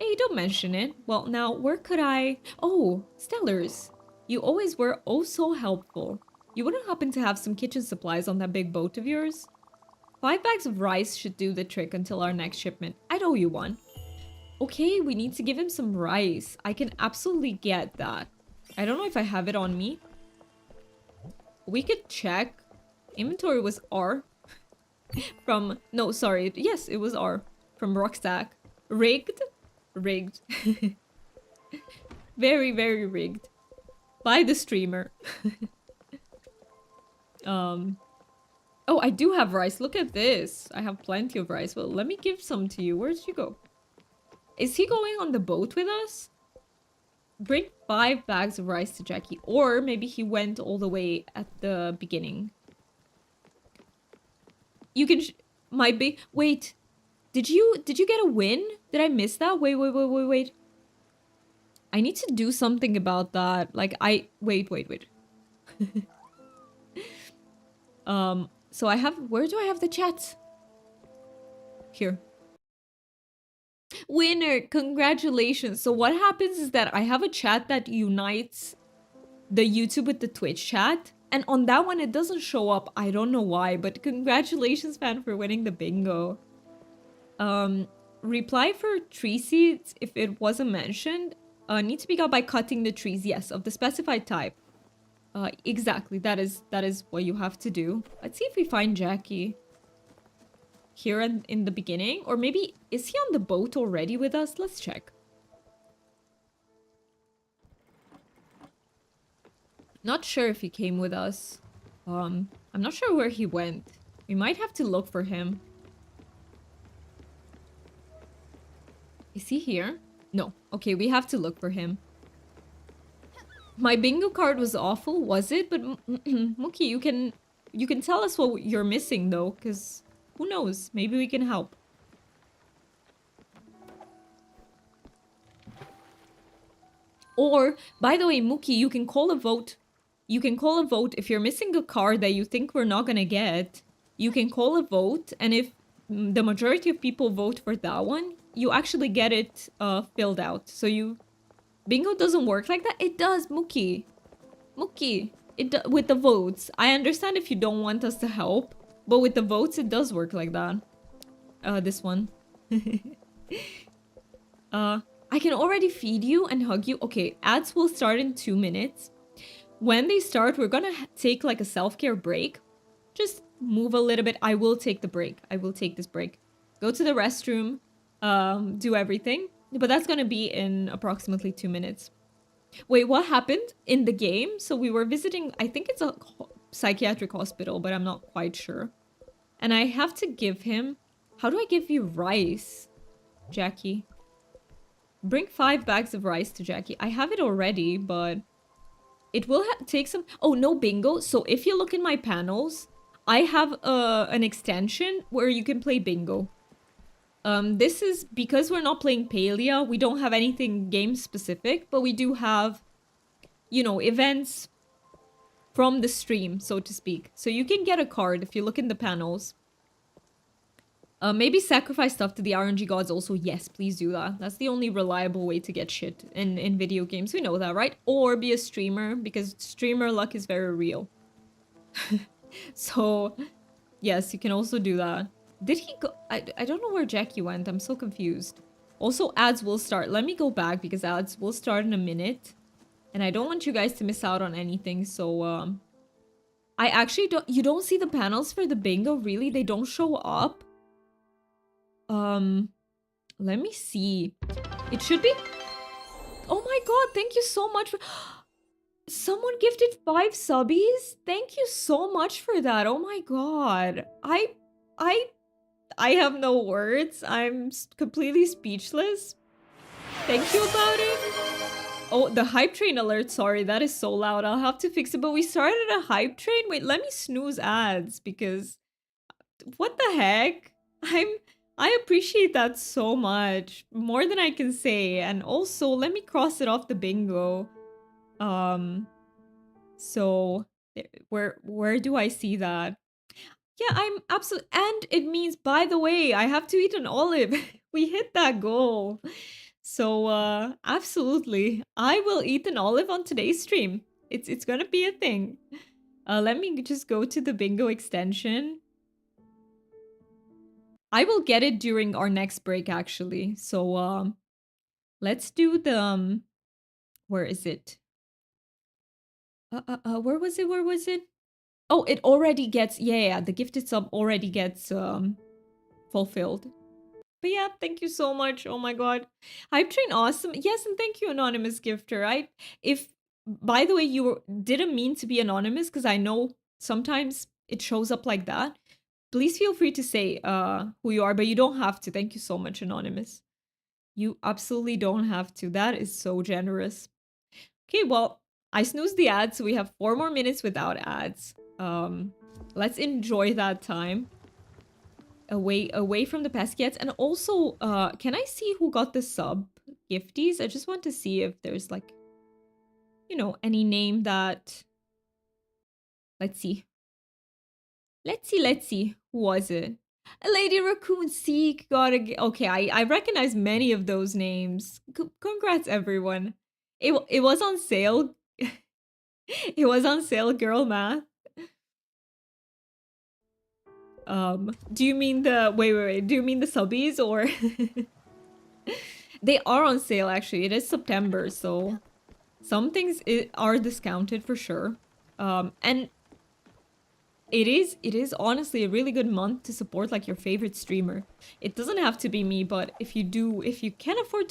Hey, don't mention it. Well, now, where could I... Oh, Stellars. You always were oh so helpful. You wouldn't happen to have some kitchen supplies on that big boat of yours? 5 bags of rice should do the trick until our next shipment. I'd owe you one. Okay, we need to give him some rice. I can absolutely get that. I don't know if I have it on me. We could check. Inventory was R. From... No, sorry. Yes, it was R. From Rockstack. Rigged? Rigged. Very, very rigged. By the streamer. Oh, I do have rice. Look at this. I have plenty of rice. Well, let me give some to you. Where'd you go? Is he going on the boat with us? Bring 5 bags of rice to Jackie. Or maybe he went all the way at the beginning. You can... Wait. Did you get a win? Did I miss that? Wait. I need to do something about that. Like, Wait. So I have... Where do I have the chat? Here. Winner! Congratulations! So what happens is that I have a chat that unites the YouTube with the Twitch chat. And on that one, it doesn't show up. I don't know why, but congratulations, fan, for winning the bingo. Reply for tree seeds if it wasn't mentioned. Need to be got by cutting the trees. Yes, of the specified type. Exactly. That is what you have to do. Let's see if we find Jackie. Here in the beginning. Or maybe, is he on the boat already with us? Let's check. Not sure if he came with us. I'm not sure where he went. We might have to look for him. Is he here? No. Okay, we have to look for him. My bingo card was awful, was it? But Mookie, you can tell us what you're missing though, because who knows? Maybe we can help. Or, by the way, Mookie, you can call a vote. You can call a vote if you're missing a card that you think we're not gonna get. You can call a vote, and if the majority of people vote for that one, you actually get it filled out. So you... Bingo doesn't work like that? It does, Mookie. Mookie, with the votes. I understand if you don't want us to help, but with the votes, it does work like that. This one. I can already feed you and hug you. Okay, ads will start in 2 minutes. When they start, we're gonna take like a self-care break. Just move a little bit. I will take the break. I will take this break. Go to the restroom. Do everything. But that's gonna be in approximately 2 minutes. Wait, what happened in the game? So we were visiting, I think it's a psychiatric hospital, but I'm not quite sure. And I have to give him... How do I give you rice, Jackie? Bring 5 bags of rice to Jackie. I have it already, but... It will take some... Oh, no bingo. So if you look in my panels, I have an extension where you can play bingo. This is because we're not playing Palia. We don't have anything game specific, but we do have, you know, events from the stream, so to speak. So you can get a card if you look in the panels. Maybe sacrifice stuff to the RNG gods also. Yes, please do that. That's the only reliable way to get shit in video games. We know that, right? Or be a streamer, because streamer luck is very real. So, yes, you can also do that. Did he go? I don't know where Jackie went. I'm so confused. Also, ads will start. Let me go back because ads will start in a minute. And I don't want you guys to miss out on anything. So, I actually don't... You don't see the panels for the bingo? Really? They don't show up? Let me see. It should be... Oh my god, thank you so much for... Someone gifted 5 subbies? Thank you so much for that. Oh my god. I have no words. I'm completely speechless. Thank you about it. Oh, the hype train alert. Sorry, that is so loud. I'll have to fix it. But we started a hype train. Wait, let me snooze ads because what the heck? I appreciate that so much. More than I can say. And also, let me cross it off the bingo. So where do I see that? Yeah, I'm absolutely, and it means, by the way, I have to eat an olive. We hit that goal. So absolutely, I will eat an olive on today's stream. It's gonna be a thing. Let me just go to the bingo extension. I will get it during our next break, actually. So let's do the where is it? Where was it? Where was it? Oh, it already gets, yeah, the gifted sub already gets fulfilled. But yeah, thank you so much. Oh my god. Hype train awesome. Yes, and thank you, anonymous gifter. If by the way you didn't mean to be anonymous, because I know sometimes it shows up like that, please feel free to say who you are, but you don't have to. Thank you so much, anonymous. You absolutely don't have to. That is so generous. Okay, well, I snoozed the ads, so we have 4 more minutes without ads. Let's enjoy that time. Away from the pesky ads. And also, can I see who got the sub gifties? I just want to see if there's like, you know, any name that... Let's see. Let's see. Who was it? Lady Raccoon Seek got a... Okay, I recognize many of those names. Congrats, everyone. It was on sale. It was on sale, girl math. Do you mean the... Wait. Do you mean the subbies or... They are on sale, actually. It is September, so... Some things are discounted for sure. And it is honestly a really good month to support like your favorite streamer. It doesn't have to be me, but if you can afford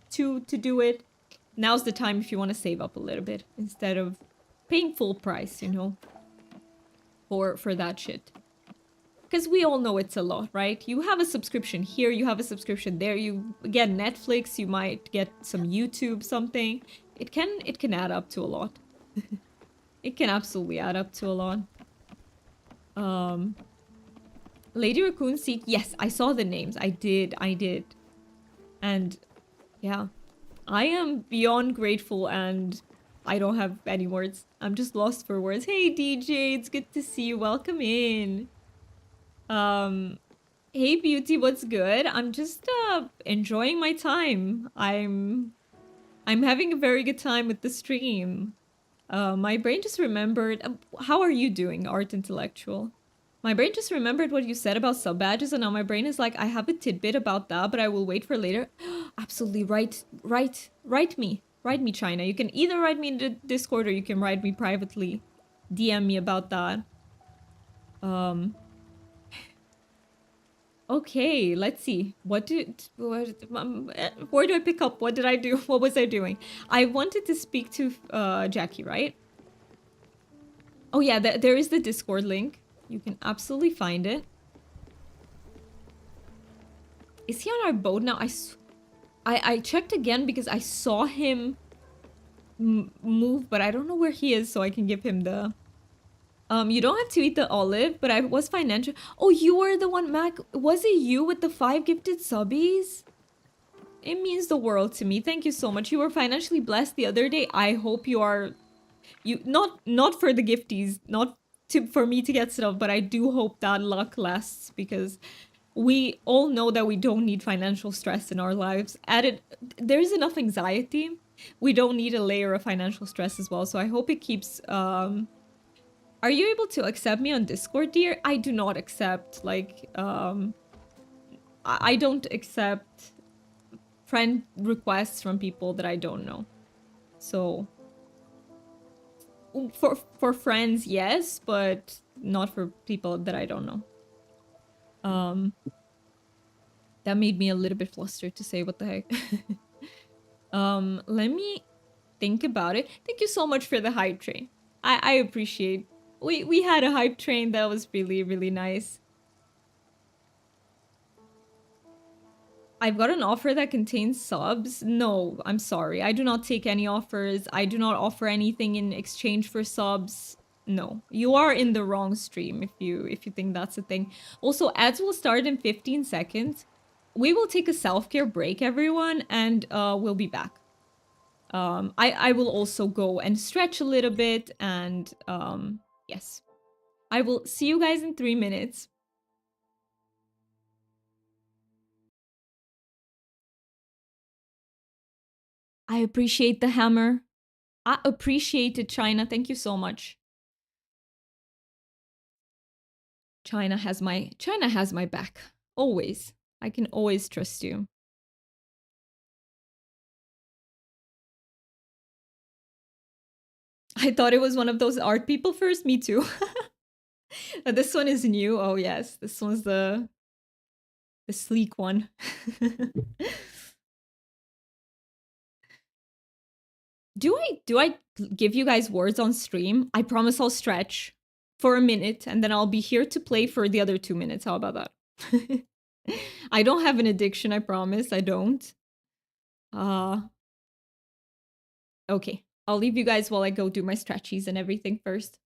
to do it, now's the time if you want to save up a little bit instead of paying full price, you know, for that shit. Because we all know it's a lot, right? You have a subscription here, you have a subscription there, you get Netflix, you might get some YouTube, something. It can add up to a lot. It can absolutely add up to a lot. Lady Raccoon Seek, yes, I saw the names. I did. And yeah, I am beyond grateful and I don't have any words. I'm just lost for words. Hey DJ, it's good to see you. Welcome in. Hey Beauty, what's good? I'm just enjoying my time. I'm having a very good time with the stream. My brain just remembered... how are you doing, Art Intellectual? My brain just remembered what you said about sub badges, and now my brain is like, I have a tidbit about that, but I will wait for later. Absolutely, write me, China. You can either write me in the Discord or you can write me privately. DM me about that. Okay, let's see. Where do I pick up? What did I do? What was I doing? I wanted to speak to Jackie, right? Oh yeah, there is the Discord link. You can absolutely find it. Is he on our boat now? I checked again because I saw him move, but I don't know where he is, so I can give him the... you don't have to eat the olive, but I was financial... Oh, you were the one, Mac. Was it you with the 5 gifted subbies? It means the world to me. Thank you so much. You were financially blessed the other day. I hope you are... Not for the gifties, not for me to get stuff, but I do hope that luck lasts because we all know that we don't need financial stress in our lives. There's enough anxiety. We don't need a layer of financial stress as well. So I hope it keeps... Are you able to accept me on Discord, dear? I do not accept, like, I don't accept friend requests from people that I don't know. So... For friends, yes, but not for people that I don't know. That made me a little bit flustered to say what the heck. Let me think about it. Thank you so much for the hype train. I appreciate. We had a hype train that was really, really nice. I've got an offer that contains subs. No, I'm sorry. I do not take any offers. I do not offer anything in exchange for subs. No. You are in the wrong stream if you think that's a thing. Also, ads will start in 15 seconds. We will take a self-care break, everyone, and we'll be back. I will also go and stretch a little bit and yes. I will see you guys in 3 minutes. I appreciate the hammer. I appreciate it, China. Thank you so much. China has my back. Always. I can always trust you. I thought it was one of those art people first. Me too. This one is new. Oh yes, this one's the sleek one. Do I give you guys words on stream? I promise I'll stretch for a minute and then I'll be here to play for the other 2 minutes. How about that? I don't have an addiction, I promise. I don't. Uh okay. I'll leave you guys while I go do my stretchies and everything first.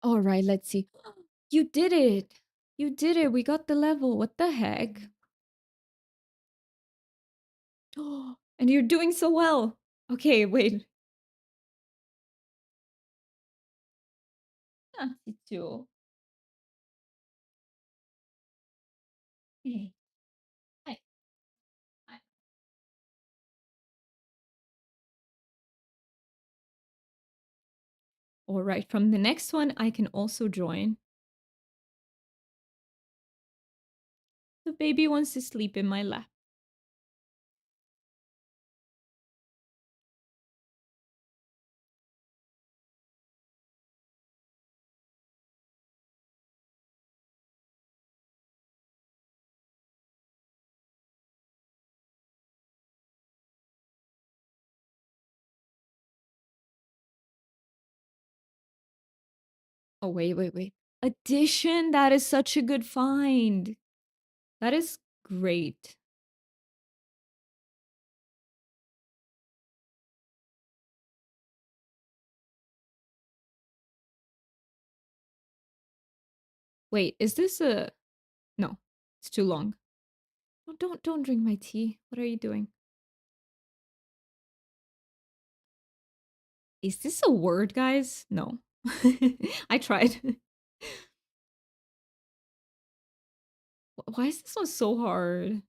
All right, let's see. You did it. You did it. We got the level. What the heck? And you're doing so well. Okay, wait. Ah, Tito. Hey. Hi. Hi. All right, from the next one, I can also join. The baby wants to sleep in my lap. Oh, wait. Addition, that is such a good find. That is great. Wait, is this a... No, it's too long. Oh, don't drink my tea. What are you doing? Is this a word, guys? No. I tried. Why is this one so hard?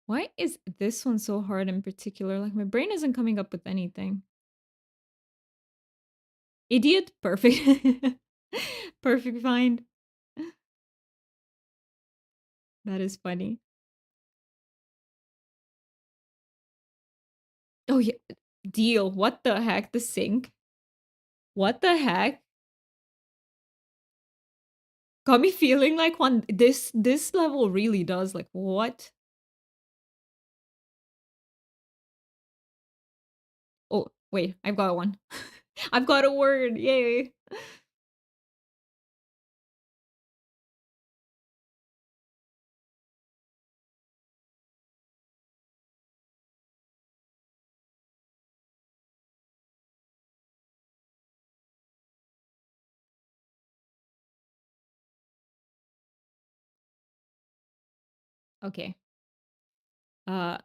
Why is this one so hard in particular? Like, my brain isn't coming up with anything. Idiot? Perfect. Perfect find. That is funny. Oh, yeah. Deal. What the heck? The sink? What the heck? Got me feeling like one this level really does like what? Oh, wait, I've got one. I've got a word. Yay. Okay. Uh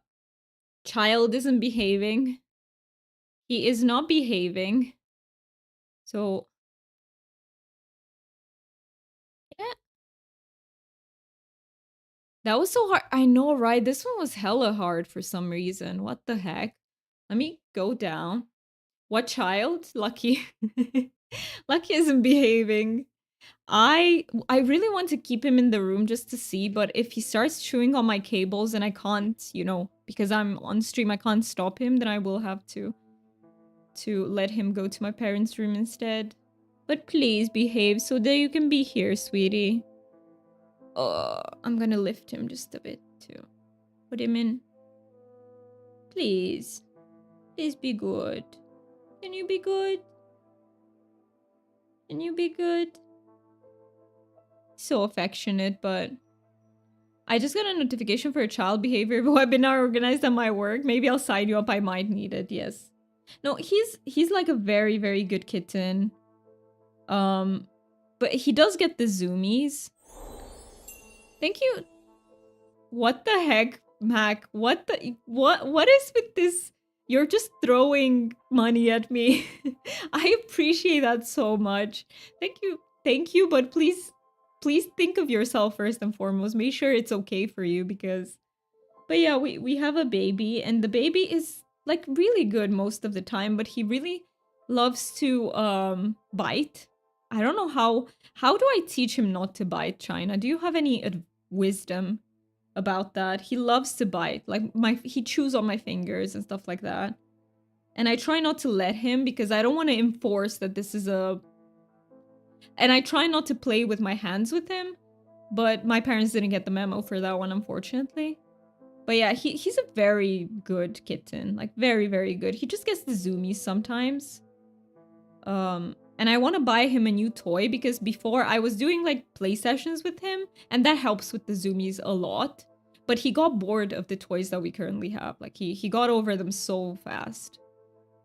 child isn't behaving. He is not behaving. So, yeah, that was so hard. I know, right? This one was hella hard for some reason. What the heck? Let me go down. What child? Lucky. Lucky isn't behaving. I really want to keep him in the room just to see, but if he starts chewing on my cables and I can't, because I'm on stream, I can't stop him, then I will have to let him go to my parents' room instead. But please behave so that you can be here, sweetie. I'm gonna lift him just a bit too. Put him in. Please. Please be good. Can you be good? Can you be good? So affectionate, but I just got a notification for a child behavior webinar organized at my work. Maybe I'll sign you up. I might need it. Yes. No, he's like a very, very good kitten. But he does get the zoomies. Thank you. What the heck, Mac? What is with this? You're just throwing money at me. I appreciate that so much. Thank you. Thank you, but please think of yourself first and foremost. Make sure it's okay for you because but yeah, we have a baby and the baby is like really good most of the time, but he really loves to bite. I don't know how do I teach him not to bite, China? Do you have any wisdom about that? He loves to bite. Like he chews on my fingers and stuff like that. And I try not to let him because I don't want to enforce that this is a and I try not to play with my hands with him, but my parents didn't get the memo for that one, unfortunately. But yeah, he's a very good kitten. Like, very, very good. He just gets the zoomies sometimes. And I want to buy him a new toy because before I was doing, like, play sessions with him, and that helps with the zoomies a lot. But he got bored of the toys that we currently have. Like, he got over them so fast.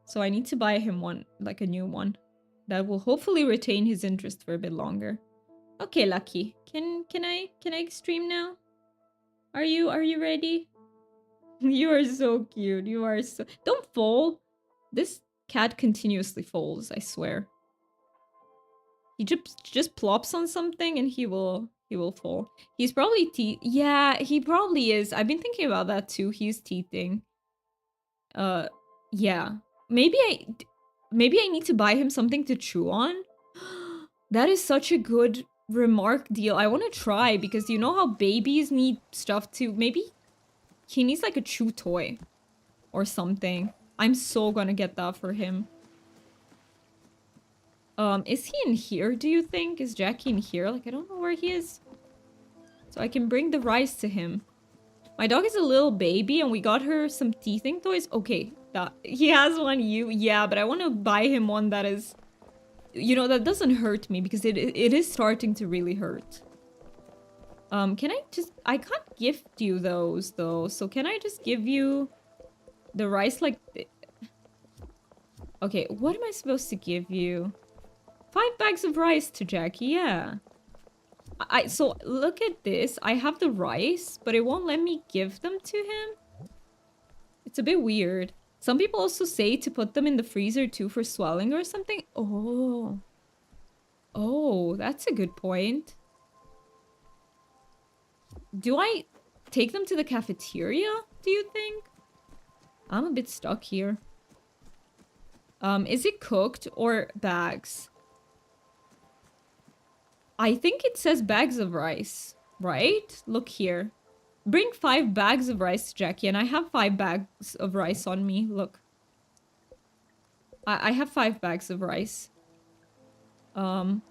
So I need to buy him one, like, a new one. That will hopefully retain his interest for a bit longer. Okay, Lucky. Can I stream now? Are you ready? You are so cute. You are so... Don't fall. This cat continuously falls, I swear. He just plops on something and he will fall. He's probably yeah, he probably is. I've been thinking about that too. He's teething. Yeah. Maybe I need to buy him something to chew on. That is such a good remark, Deal. I want to try because you know how babies need stuff to... Maybe he needs like a chew toy or something. I'm so gonna get that for him. Is he in here, do you think? Is Jackie in here? Like, I don't know where he is. So I can bring the rice to him. My dog is a little baby and we got her some teething toys. Okay, he has one, yeah, but I want to buy him one that is... that doesn't hurt me because it is starting to really hurt. Can I can't gift you those though, so can I just give you the rice like... Okay, what am I supposed to give you? 5 bags of rice to Jackie, yeah. So look at this, I have the rice, but it won't let me give them to him. It's a bit weird. Some people also say to put them in the freezer too for swelling or something. Oh, that's a good point. Do I take them to the cafeteria, do you think? I'm a bit stuck here. Is it cooked or bags? I think it says bags of rice, right? Look here. Bring 5 bags of rice to Jackie, and I have 5 bags of rice on me. Look. I have 5 bags of rice. So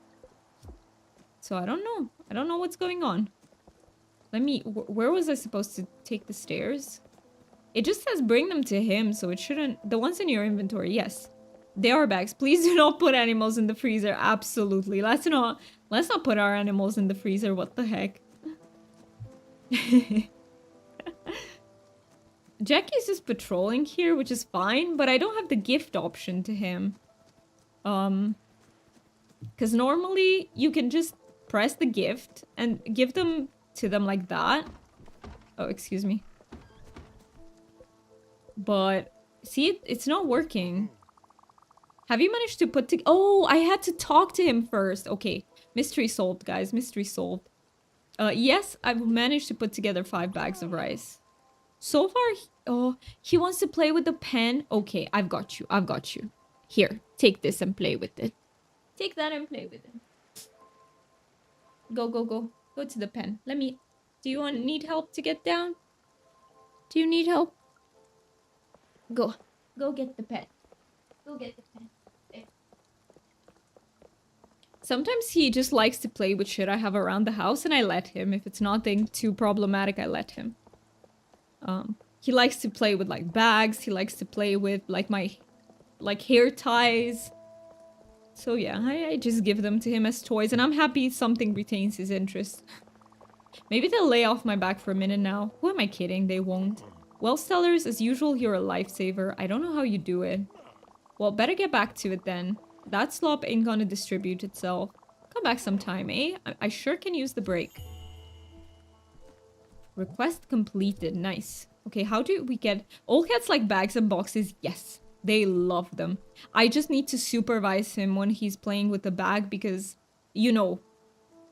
I don't know. I don't know what's going on. Let me... where was I supposed to take the stairs? It just says bring them to him, so it shouldn't... The ones in your inventory, yes. They are bags. Please do not put animals in the freezer. Absolutely. Let's not put our animals in the freezer. What the heck? Jackie's just patrolling here, which is fine, but I don't have the gift option to him. Because normally you can just press the gift and give them to them like that. Oh, excuse me. But see, it's not working. Have you managed to put oh, I had to talk to him first. Okay, mystery solved, guys. Mystery solved. Yes, I've managed to put together 5 bags of rice. So far, he wants to play with the pen. Okay, I've got you. I've got you. Here, take this and play with it. Take that and play with it. Go, go, go. Go to the pen. Let me... Do you need help to get down? Do you need help? Go. Go get the pen. Go get the pen. There. Sometimes he just likes to play with shit I have around the house, and I let him. If it's nothing too problematic, I let him. He likes to play with, like, bags. He likes to play with, like, my... like, hair ties. So yeah, I just give them to him as toys, and I'm happy something retains his interest. Maybe they'll lay off my back for a minute now. Who am I kidding? They won't. Well, Stellars, as usual, you're a lifesaver. I don't know how you do it. Well, better get back to it then. That slop ain't gonna distribute itself. Come back sometime, eh? I sure can use the break. Request completed. Nice. Okay, how do we get... All cats like bags and boxes? Yes. They love them. I just need to supervise him when he's playing with the bag because, you know,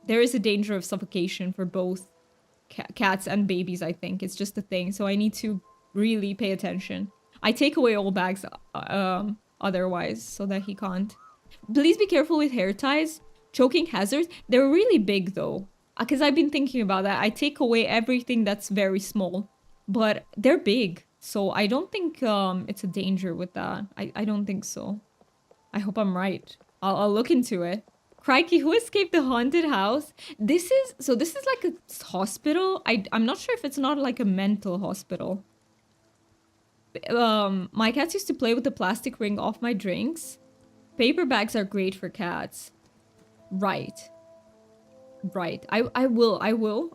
there is a danger of suffocation for both cats and babies, I think. It's just a thing. So I need to really pay attention. I take away all bags otherwise so that he can't. Please be careful with hair ties. Choking hazards. They're really big though. Because I've been thinking about that. I take away everything that's very small. But they're big. So I don't think it's a danger with that. I don't think so. I hope I'm right. I'll look into it. Crikey, who escaped the haunted house? This is like a hospital. I'm not sure if it's not like a mental hospital. My cats used to play with the plastic ring off my drinks. Paper bags are great for cats. Right. Right. I will.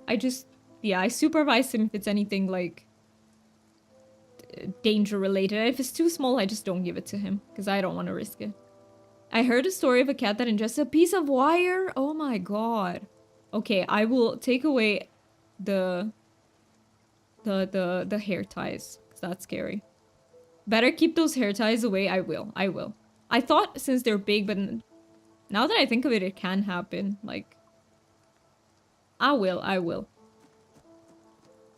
I just, yeah, I supervise him if it's anything like danger related. If it's too small, I just don't give it to him because I don't want to risk it. I heard a story of a cat that ingests a piece of wire. Oh my god. Okay, I will take away the hair ties because that's scary. Better keep those hair ties away. I will. I thought since they're big, but now that I think of it, it can happen. Like, I will.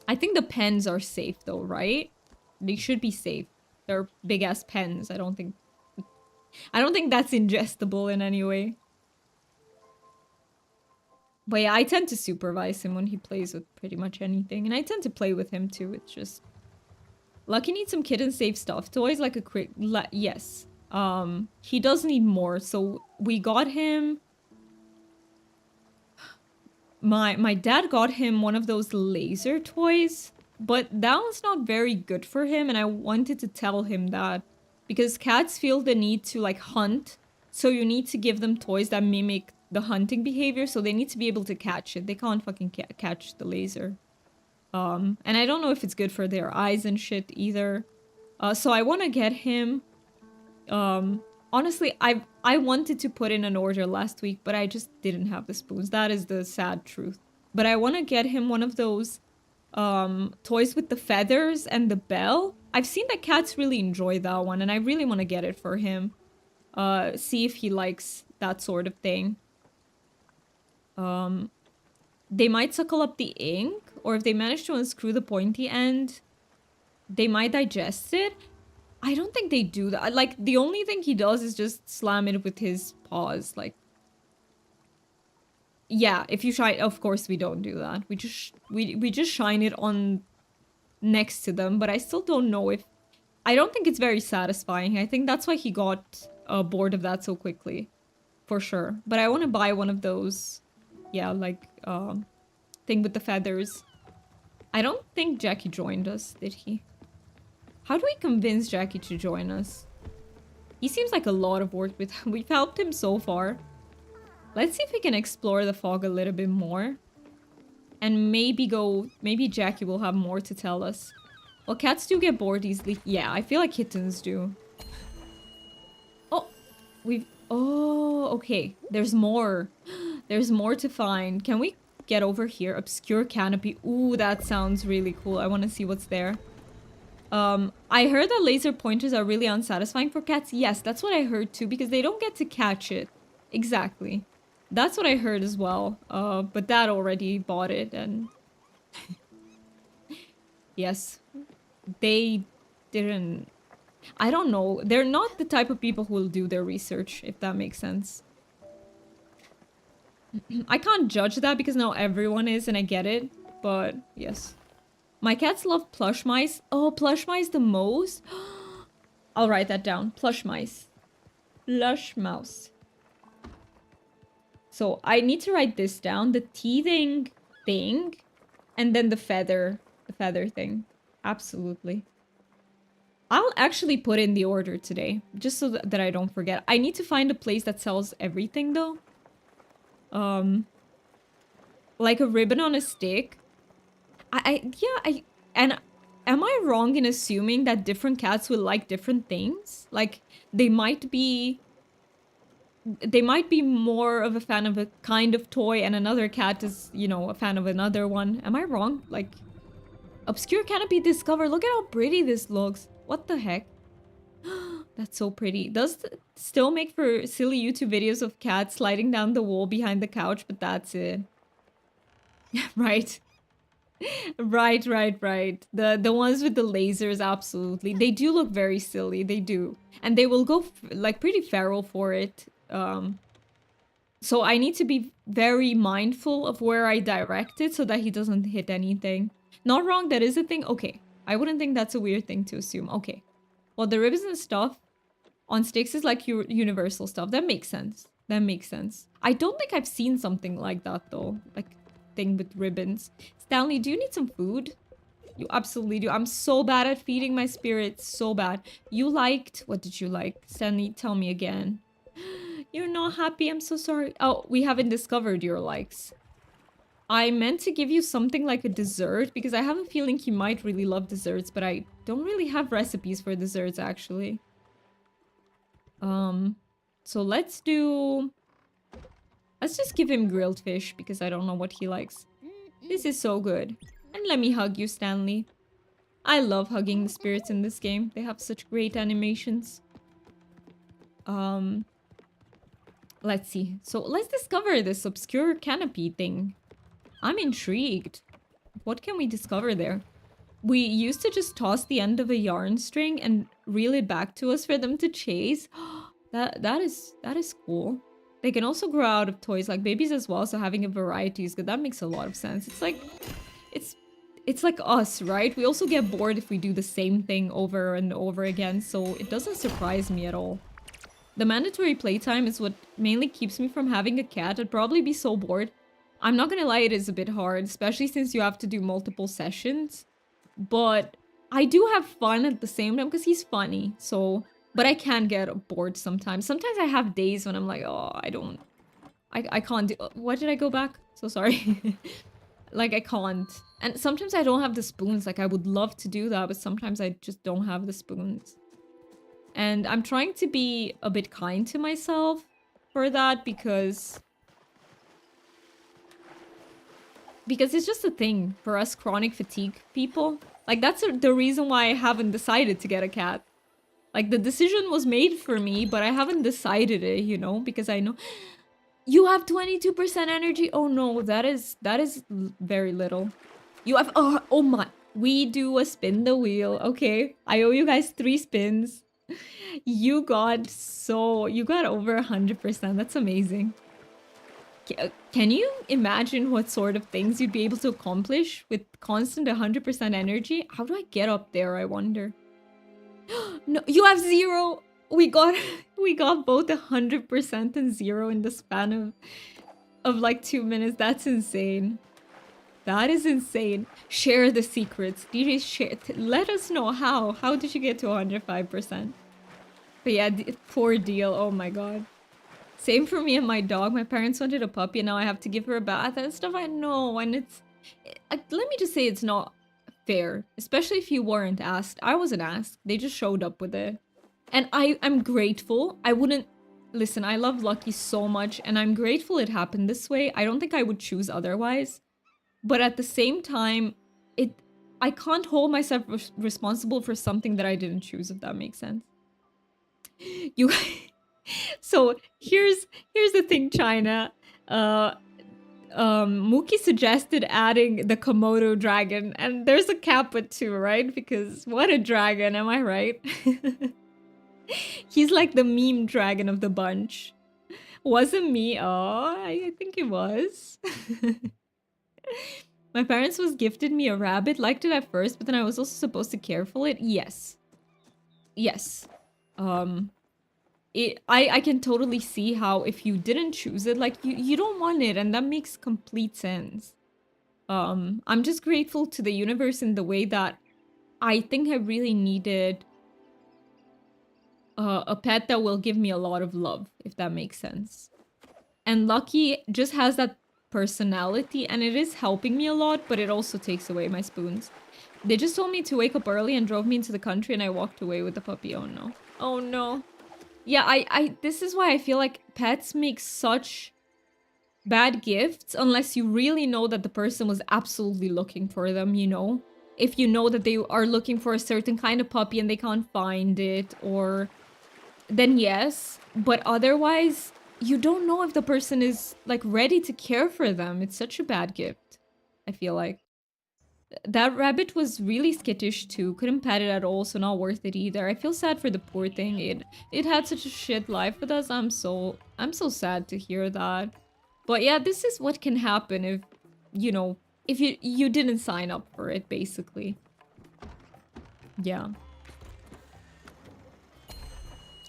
I think the pens are safe though, right? They should be safe. They're big ass pens. I don't think that's ingestible in any way. But yeah, I tend to supervise him when he plays with pretty much anything. And I tend to play with him too. It's just... Lucky needs some kitten safe stuff. Toys like a quick... Yes. He does need more. So we got him... My dad got him one of those laser toys. But that was not very good for him. And I wanted to tell him that. Because cats feel the need to, like, hunt. So you need to give them toys that mimic the hunting behavior. So they need to be able to catch it. They can't fucking catch the laser. And I don't know if it's good for their eyes and shit either. So I want to get him... honestly, I wanted to put in an order last week. But I just didn't have the spoons. That is the sad truth. But I want to get him one of those... toys with the feathers and the bell. I've seen that cats really enjoy that one, and I really want to get it for him. See if he likes that sort of thing. They might suckle up the ink, or if they manage to unscrew the pointy end, they might digest it. I don't think they do that. Like, the only thing he does is just slam it with his paws, like... Yeah, if you shine... Of course we don't do that. We just shine it on... next to them, but I still don't know if I don't think it's very satisfying. I think that's why he got bored of that so quickly. For sure. But I want to buy one of those. Yeah, like, thing with the feathers. I don't think Jackie joined us, did he? How do we convince Jackie to join us? He seems like a lot of work with... We've helped him so far. Let's see if we can explore the fog a little bit more. And maybe go... Maybe Jackie will have more to tell us. Well, cats do get bored easily. Yeah, I feel like kittens do. Oh, we've... Oh, okay. There's more. There's more to find. Can we get over here? Obscure canopy. Ooh, that sounds really cool. I want to see what's there. I heard that laser pointers are really unsatisfying for cats. Yes, that's what I heard too, because they don't get to catch it. Exactly. That's what I heard as well. But Dad already bought it and... Yes. They didn't... I don't know. They're not the type of people who will do their research, if that makes sense. I can't judge that because now everyone is and I get it. But yes. My cats love plush mice. Oh, plush mice the most? I'll write that down. Plush mice. Plush mouse. So I need to write this down. The teething thing. And then the feather. The feather thing. Absolutely. I'll actually put in the order today. Just so that I don't forget. I need to find a place that sells everything though. Like a ribbon on a stick. And am I wrong in assuming that different cats will like different things? Like, they might be more of a fan of a kind of toy and another cat is, you know, a fan of another one. Am I wrong? Like, obscure canopy discovered. Look at how pretty this looks. What the heck? That's so pretty. Does still make for silly YouTube videos of cats sliding down the wall behind the couch, but that's it. Right. Right. The ones with the lasers, absolutely. They do look very silly. They do. And they will go like pretty feral for it. So I need to be very mindful of where I direct it so that he doesn't hit anything. Not wrong, that is a thing. Okay. I wouldn't think that's a weird thing to assume. Okay. Well, the ribbons and stuff on sticks is like your universal stuff. That makes sense. That makes sense. I don't think I've seen something like that though. Like thing with ribbons. Stanley, do you need some food? You absolutely do. I'm so bad at feeding my spirits. So bad. You liked... What did you like? Stanley, tell me again. You're not happy. I'm so sorry. Oh, we haven't discovered your likes. I meant to give you something like a dessert because I have a feeling he might really love desserts, but I don't really have recipes for desserts actually. So let's just give him grilled fish because I don't know what he likes. This is so good. And let me hug you, Stanley. I love hugging the spirits in this game. They have such great animations. Let's see. So let's discover this obscure canopy thing. I'm intrigued. What can we discover there? We used to just toss the end of a yarn string and reel it back to us for them to chase. That is cool. They can also grow out of toys like babies as well, so having a variety is good. That makes a lot of sense. It's like it's like us, right? We also get bored if we do the same thing over and over again, so it doesn't surprise me at all. The mandatory playtime is what mainly keeps me from having a cat. I'd probably be so bored. I'm not gonna lie, it is a bit hard, especially since you have to do multiple sessions. But I do have fun at the same time because he's funny, so... But I can get bored sometimes. Sometimes I have days when I'm like, oh, I can't do... Why did I go back? So sorry. Like, I can't. And sometimes I don't have the spoons. Like, I would love to do that, but sometimes I just don't have the spoons. And I'm trying to be a bit kind to myself for that because it's just a thing for us chronic fatigue people. Like, that's the reason why I haven't decided to get a cat. Like, the decision was made for me, but I haven't decided it, you know? Because I know... You have 22% energy? Oh no, that is very little. You have... Oh my... We do a spin the wheel. Okay, I owe you guys 3 spins. You got over 100%. That's amazing. Can you imagine what sort of things you'd be able to accomplish with constant 100% energy? How do I get up there, I wonder? No, you have 0. We got we got both 100% and 0 in the span of like 2 minutes. That's insane. That is insane. Share the secrets. DJ, share. Let us know how. How did you get to 105%? But yeah, poor deal. Oh my god. Same for me and my dog. My parents wanted a puppy and now I have to give her a bath and stuff. I know. And it's... let me just say it's not fair. Especially if you weren't asked. I wasn't asked. They just showed up with it. And I'm grateful. I wouldn't... Listen, I love Lucky so much. And I'm grateful it happened this way. I don't think I would choose otherwise. But at the same time, I can't hold myself responsible for something that I didn't choose, if that makes sense. You... So here's the thing, China. Mookie suggested adding the Komodo dragon, and there's a Kappa too, right? Because what a dragon, am I right? He's like the meme dragon of the bunch. Wasn't me? Oh, I think it was. My parents was gifted me a rabbit, liked it at first, but then I was also supposed to care for it. Yes. Yes. I can totally see how if you didn't choose it, like you don't want it, and that makes complete sense. I'm just grateful to the universe in the way that I think I really needed a pet that will give me a lot of love, if that makes sense. And Lucky just has that personality, and it is helping me a lot, but it also takes away my spoons. They just told me to wake up early and drove me into the country, and I walked away with the puppy. Oh no. Oh no. Yeah, this is why I feel like pets make such bad gifts unless you really know that the person was absolutely looking for them, you know? If you know that they are looking for a certain kind of puppy and they can't find it, or... then yes. But otherwise, you don't know if the person is, like, ready to care for them. It's such a bad gift, I feel like. That rabbit was really skittish too. Couldn't pet it at all, so not worth it either. I feel sad for the poor thing. It had such a shit life with us. I'm so sad to hear that. But yeah, this is what can happen if, you know, if you didn't sign up for it, basically. Yeah.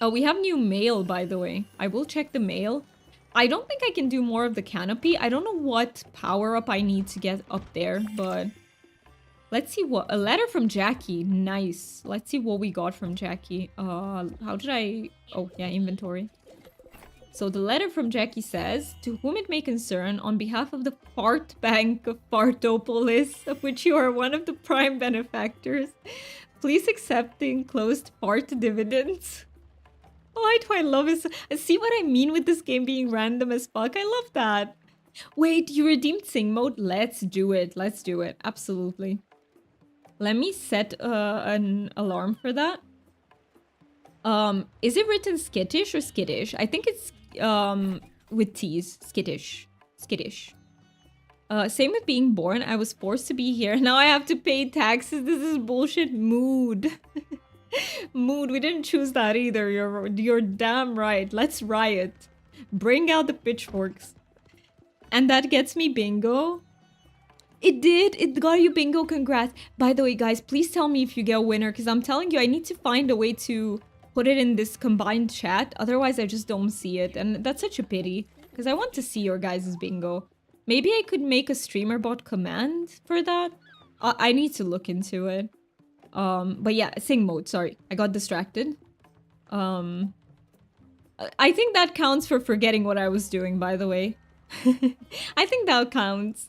Oh, we have new mail, by the way. I will check the mail. I don't think I can do more of the canopy. I don't know what power-up I need to get up there, but... let's see what... a letter from Jackie. Nice. Let's see what we got from Jackie. How did I... oh, yeah, inventory. So the letter from Jackie says, to whom it may concern, on behalf of the Fart Bank of Fartopolis, of which you are one of the prime benefactors, please accept the enclosed fart dividends. Why do I love it? See what I mean with this game being random as fuck? I love that. Wait, you redeemed Sing mode? Let's do it. Let's do it. Absolutely. Let me set an alarm for that. Is it written skittish or skittish? I think it's with T's. Skittish. Skittish. Same with being born. I was forced to be here. Now I have to pay taxes. This is bullshit. Mood. Mood. We didn't choose that either. You're damn right. Let's riot. Bring out the pitchforks. And that gets me bingo. It did. It got you bingo. Congrats. By the way, guys, please tell me if you get a winner, because I'm telling you, I need to find a way to put it in this combined chat. Otherwise, I just don't see it. And that's such a pity, because I want to see your guys' bingo. Maybe I could make a streamer bot command for that. I need to look into it. But yeah, sing mode. Sorry, I got distracted. I think that counts for forgetting what I was doing, by the way. I think that counts.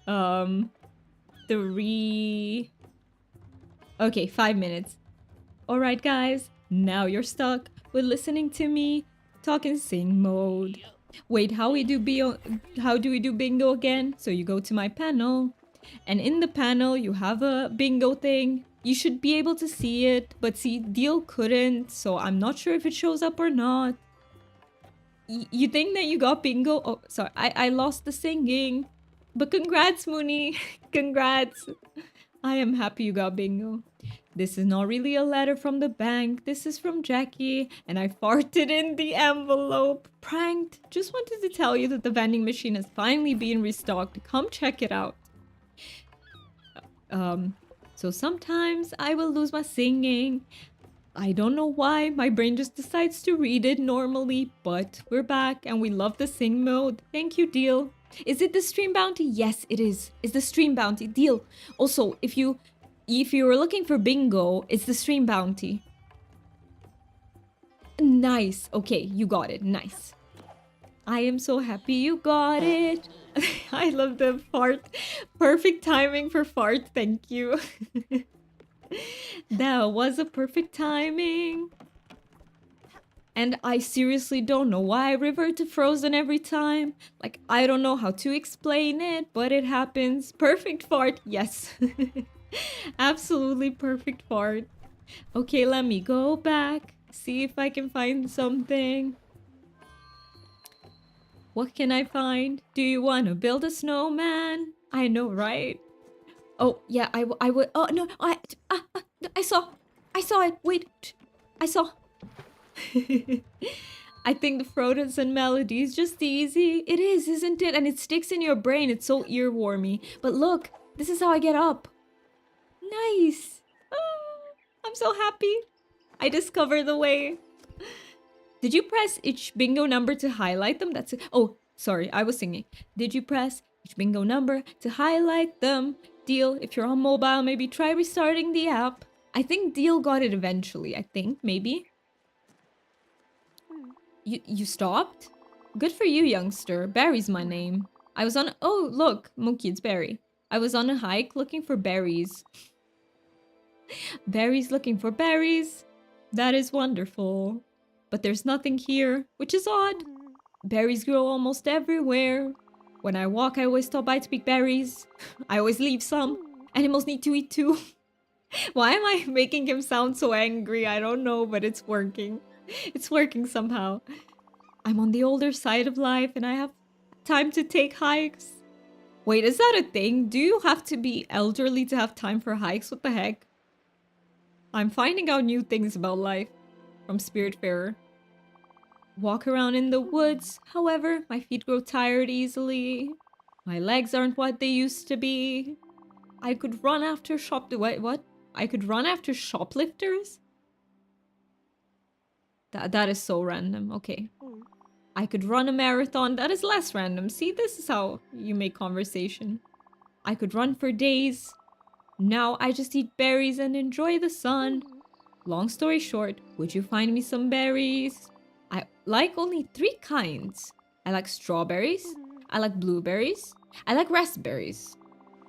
3... okay, 5 minutes. Alright, guys. Now you're stuck with listening to me talk in sing mode. Wait, how do we do bingo again? So you go to my panel, and in the panel you have a bingo thing. You should be able to see it, but see, Deal couldn't, so I'm not sure if it shows up or not. You think that you got bingo? Oh, sorry, I lost the singing. But congrats, Mooney. Congrats. I am happy you got bingo. This is not really a letter from the bank. This is from Jackie, and I farted in the envelope. Pranked. Just wanted to tell you that the vending machine has finally been restocked. Come check it out. So sometimes I will lose my singing. I don't know why, my brain just decides to read it normally, but we're back and we love the sing mode. Thank you, Deal. Is it the stream bounty? Yes, it is. It's the stream bounty. Deal. Also, if you were looking for bingo, it's the stream bounty. Nice. Okay, you got it. Nice. I am so happy you got it. I love the fart. Perfect timing for fart. Thank you. That was a perfect timing. And I seriously don't know why I revert to Frozen every time. Like, I don't know how to explain it, but it happens. Perfect fart. Yes. Absolutely perfect fart. Okay, let me go back. See if I can find something. What can I find? Do you want to build a snowman? I know, right? Oh, yeah, I would. Oh, no, I saw it. Wait, I saw. I think the Frozen melody is just easy. It is, isn't it? And it sticks in your brain. It's so earwormy. But look, this is how I get up. Nice. Oh, I'm so happy. I discovered the way. Did you press each bingo number to highlight them? That's it. Oh, sorry, I was singing. Did you press each bingo number to highlight them? Deal, if you're on mobile, maybe try restarting the app. I think Deal got it eventually, I think, maybe. You stopped? Good for you, youngster. Barry's my name. I was on... Oh, look, Mookie, it's Barry. I was on a hike looking for berries. Barry's looking for berries. That is wonderful. But there's nothing here, which is odd. Berries grow almost everywhere. When I walk, I always stop by to pick berries. I always leave some. Animals need to eat too. Why am I making him sound so angry? I don't know, but it's working. It's working somehow. I'm on the older side of life and I have time to take hikes. Wait, is that a thing? Do you have to be elderly to have time for hikes? What the heck? I'm finding out new things about life from Spiritfarer. Walk around in the woods. However, my feet grow tired easily. My legs aren't what they used to be. I could run after what? I could run after shoplifters? That is so random. Okay. I could run a marathon. That is less random. See, this is how you make conversation. I could run for days. Now I just eat berries and enjoy the sun. Long story short, would you find me some berries? I like only 3 kinds. I like strawberries. I like blueberries. I like raspberries.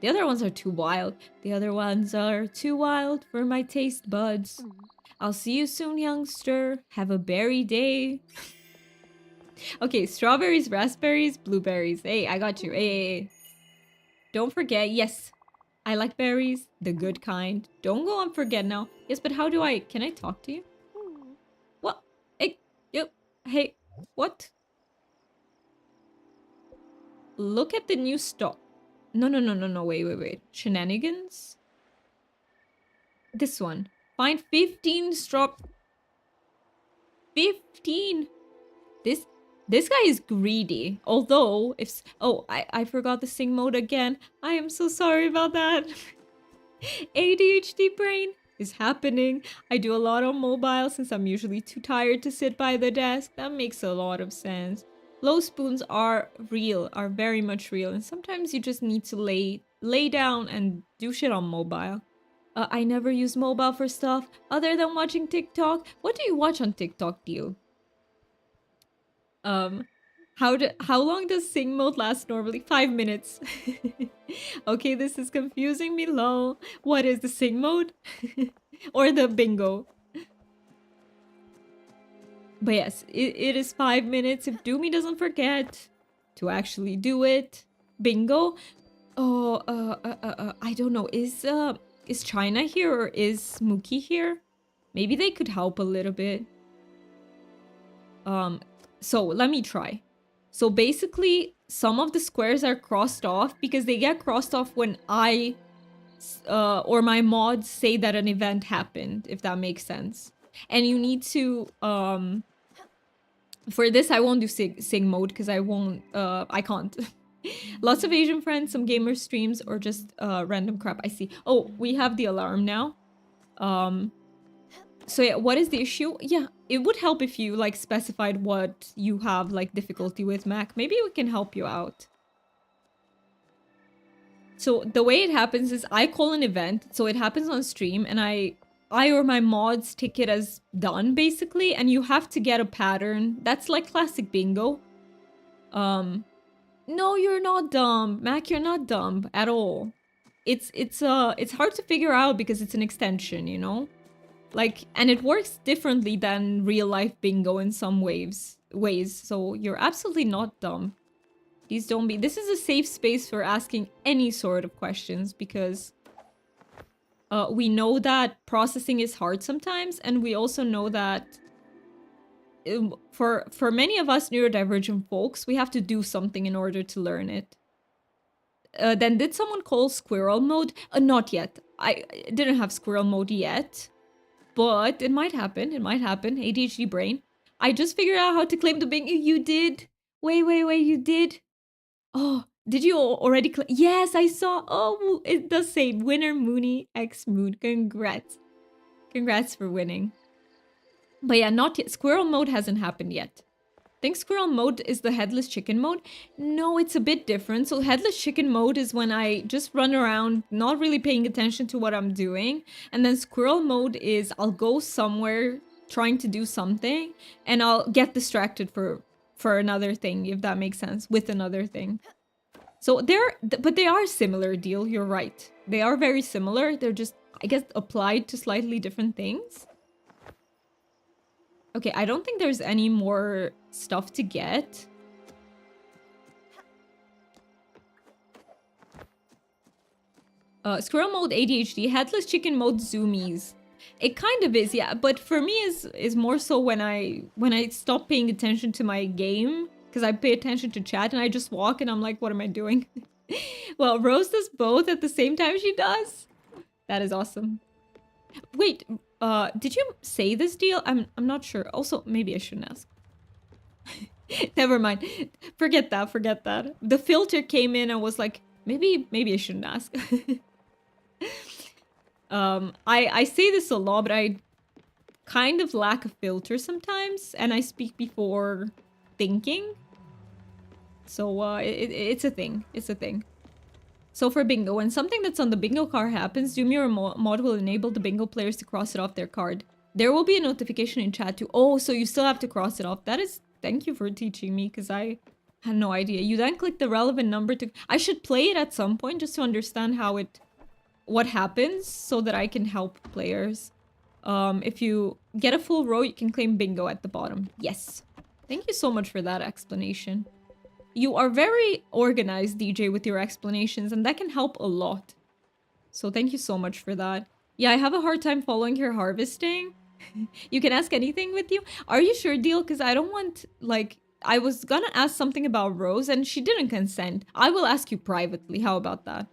The other ones are too wild. The other ones are too wild for my taste buds. I'll see you soon, youngster. Have a berry day. Okay, strawberries, raspberries, blueberries. Hey, I got you. Hey. Don't forget, yes, I like berries, the good kind. Don't go on forget now. Yes, but how do I... Can I talk to you? What? Hey, yep. Hey, what? Look at the new stock. No, wait. Shenanigans? This one. Find 15 straw... 15! This guy is greedy. Although, if... Oh, I forgot the sing mode again. I am so sorry about that. ADHD brain is happening. I do a lot on mobile since I'm usually too tired to sit by the desk. That makes a lot of sense. Low spoons are real, are very much real. And sometimes you just need to lay down and do shit on mobile. I never use mobile for stuff other than watching TikTok. What do you watch on TikTok, Deal? How long does sing mode last normally? 5 minutes. Okay, this is confusing me, lol. What is the sing mode? Or the bingo? But yes, it is 5 minutes if Doomy doesn't forget to actually do it. Bingo? Oh, I don't know. Is China here or is Mookie here? Maybe they could help a little bit. So let me try. So basically, some of the squares are crossed off because they get crossed off when I or my mods say that an event happened, if that makes sense. And you need to for this I won't do sing mode because I can't. Lots of Asian friends, some gamer streams, or just random crap. I see. Oh, we have the alarm now. So yeah, what is the issue? Yeah, it would help if you like specified what you have like difficulty with, Mac. Maybe we can help you out. So the way it happens is I call an event, so it happens on stream, and I or my mods take it as done basically, and you have to get a pattern. That's like classic bingo. No, you're not dumb, Mac. You're not dumb at all. It's hard to figure out because it's an extension, you know. Like, and it works differently than real life bingo in some ways. So you're absolutely not dumb. Please don't be. This is a safe space for asking any sort of questions because we know that processing is hard sometimes, and we also know that for many of us neurodivergent folks, we have to do something in order to learn it. Then did someone call squirrel mode? Not yet. I didn't have squirrel mode yet, but it might happen. It might happen. ADHD brain. I just figured out how to claim the bingo. You did? Wait, you did? Oh, did you already? Yes, I saw. Oh, it does say winner Mooney X Moon. Congrats. Congrats for winning. But yeah, not yet. Squirrel mode hasn't happened yet. I think squirrel mode is the headless chicken mode. No, it's a bit different. So headless chicken mode is when I just run around, not really paying attention to what I'm doing. And then squirrel mode is I'll go somewhere trying to do something and I'll get distracted for another thing, if that makes sense, with another thing. So but they are similar, Deal. You're right. They are very similar. They're just, I guess, applied to slightly different things. Okay, I don't think there's any more stuff to get. Squirrel mode ADHD, headless chicken mode zoomies. It kind of is, yeah, but for me is more so when I stop paying attention to my game, because I pay attention to chat and I just walk and I'm like, what am I doing? Well, Rose does both at the same time she does. That is awesome. Wait, did you say this, Deal? I'm not sure. Also, maybe I shouldn't ask. Never mind. Forget that. The filter came in and was like, maybe I shouldn't ask. I say this a lot, but I kind of lack a filter sometimes, and I speak before thinking. So it's a thing. It's a thing. So for bingo, when something that's on the bingo card happens, Zoom your mod will enable the bingo players to cross it off their card. There will be a notification in chat too. Oh, so you still have to cross it off. That is, thank you for teaching me, because I had no idea. You then click the relevant number to... I should play it at some point just to understand how what happens so that I can help players. If you get a full row, you can claim bingo at the bottom. Yes. Thank you so much for that explanation. You are very organized, DJ, with your explanations, and that can help a lot. So thank you so much for that. Yeah, I have a hard time following your harvesting. You can ask anything with you. Are you sure, Deal? Because I don't want, like... I was gonna ask something about Rose, and she didn't consent. I will ask you privately. How about that?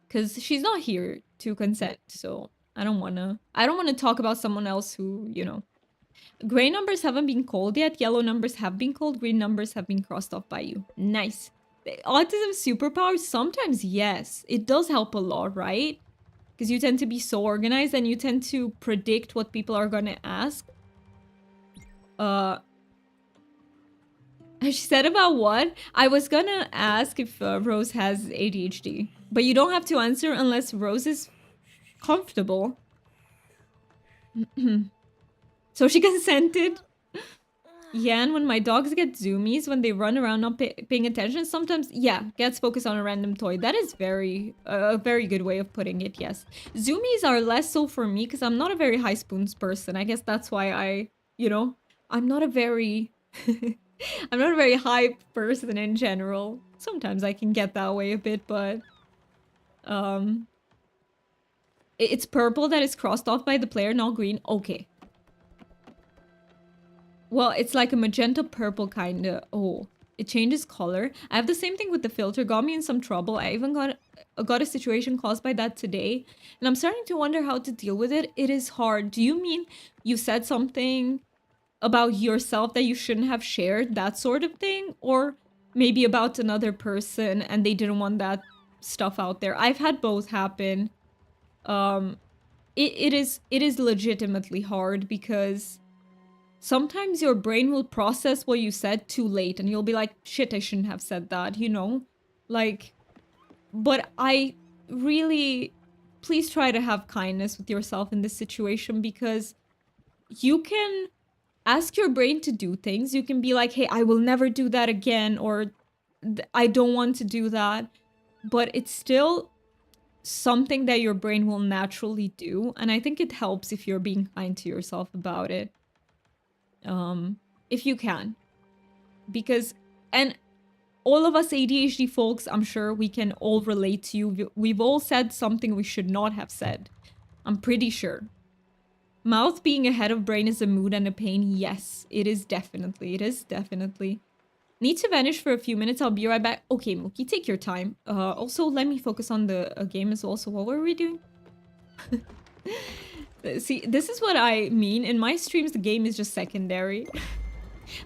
Because she's not here to consent, so I don't wanna talk about someone else who, you know. Gray numbers haven't been called yet. Yellow numbers have been called. Green numbers have been crossed off by you. Nice. Autism superpowers? Sometimes, yes. It does help a lot, right? Because you tend to be so organized and you tend to predict what people are gonna ask. She said about what? I was gonna ask if Rose has ADHD. But you don't have to answer unless Rose is comfortable. So she consented. Yeah, and when my dogs get zoomies, when they run around not paying attention, sometimes, yeah, gets focused on a random toy. That is a very good way of putting it, yes. Zoomies are less so for me, because I'm not a very high spoons person. I guess that's why I'm not a very... I'm not a very high person in general. Sometimes I can get that way a bit, but... It's purple that is crossed off by the player, not green. Okay. Well, it's like a magenta purple kind of... Oh, it changes color. I have the same thing with the filter. Got me in some trouble. I even got a situation caused by that today. And I'm starting to wonder how to deal with it. It is hard. Do you mean you said something about yourself that you shouldn't have shared? That sort of thing? Or maybe about another person and they didn't want that stuff out there? I've had both happen. it is legitimately hard because sometimes your brain will process what you said too late and you'll be like, shit, I shouldn't have said that, you know? Like, but I really, please try to have kindness with yourself in this situation because you can ask your brain to do things. You can be like, hey, I will never do that again, or I don't want to do that. But it's still something that your brain will naturally do. And I think it helps if you're being kind to yourself about it. If you can. Because, and all of us ADHD folks, I'm sure we can all relate to you. We've all said something we should not have said. I'm pretty sure. Mouth being ahead of brain is a mood and a pain. Yes, it is definitely. It is definitely. Need to vanish for a few minutes. I'll be right back. Okay, Mookie, take your time. Also, let me focus on the game as well. So what were we doing? See, this is what I mean. In my streams, the game is just secondary.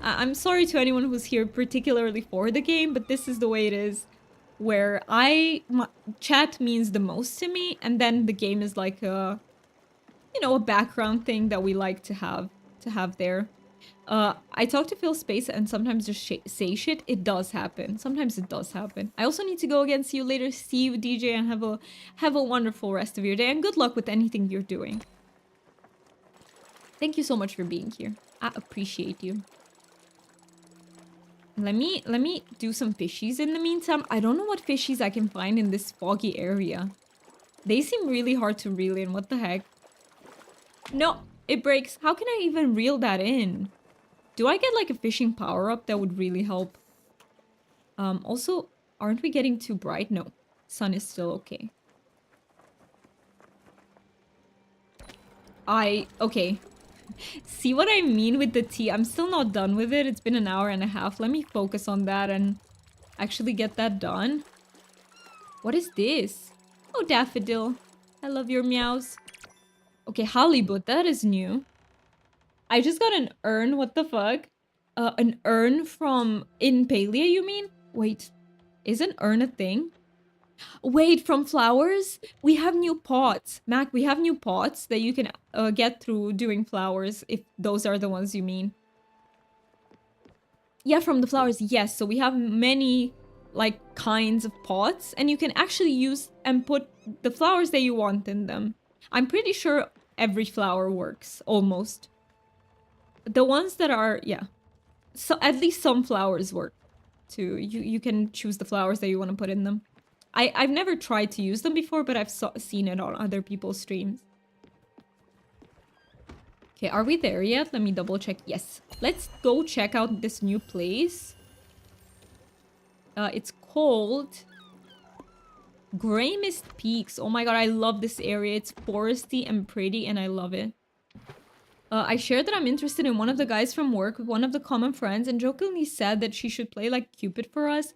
I'm sorry to anyone who's here particularly for the game, but this is the way it is. Where chat means the most to me, and then the game is like a, you know, a background thing that we like to have there. I talk to fill space and sometimes just say shit. It does happen. Sometimes it does happen. I also need to go again. See you later. See you, DJ, and have a wonderful rest of your day. And good luck with anything you're doing. Thank you so much for being here. I appreciate you. Let me do some fishies in the meantime. I don't know what fishies I can find in this foggy area. They seem really hard to reel in. What the heck? No, it breaks. How can I even reel that in? Do I get like a fishing power-up? That would really help. Also, aren't we getting too bright? No, sun is still okay. Okay. See what I mean with the tea? I'm still not done with it. It's been an hour and a half. Let me focus on that and actually get that done. What is this? Oh, daffodil. I love your meows. Okay, halibut. That is new. I just got an urn. What the fuck? An urn from Impalia, you mean? Wait, is an urn a thing? Wait, from flowers? We have new pots. Mac, we have new pots that you can get through doing flowers, if those are the ones you mean. Yeah, from the flowers, yes. So we have many, like, kinds of pots, and you can actually use and put the flowers that you want in them. I'm pretty sure every flower works, almost. The ones that are, yeah. So at least some flowers work, too. You can choose the flowers that you want to put in them. I've never tried to use them before, but I've seen it on other people's streams. Okay, are we there yet? Let me double check. Yes. Let's go check out this new place. It's called Grey Mist Peaks. Oh my god, I love this area. It's foresty and pretty, and I love it. I shared that I'm interested in one of the guys from work with one of the common friends, and jokingly said that she should play like Cupid for us.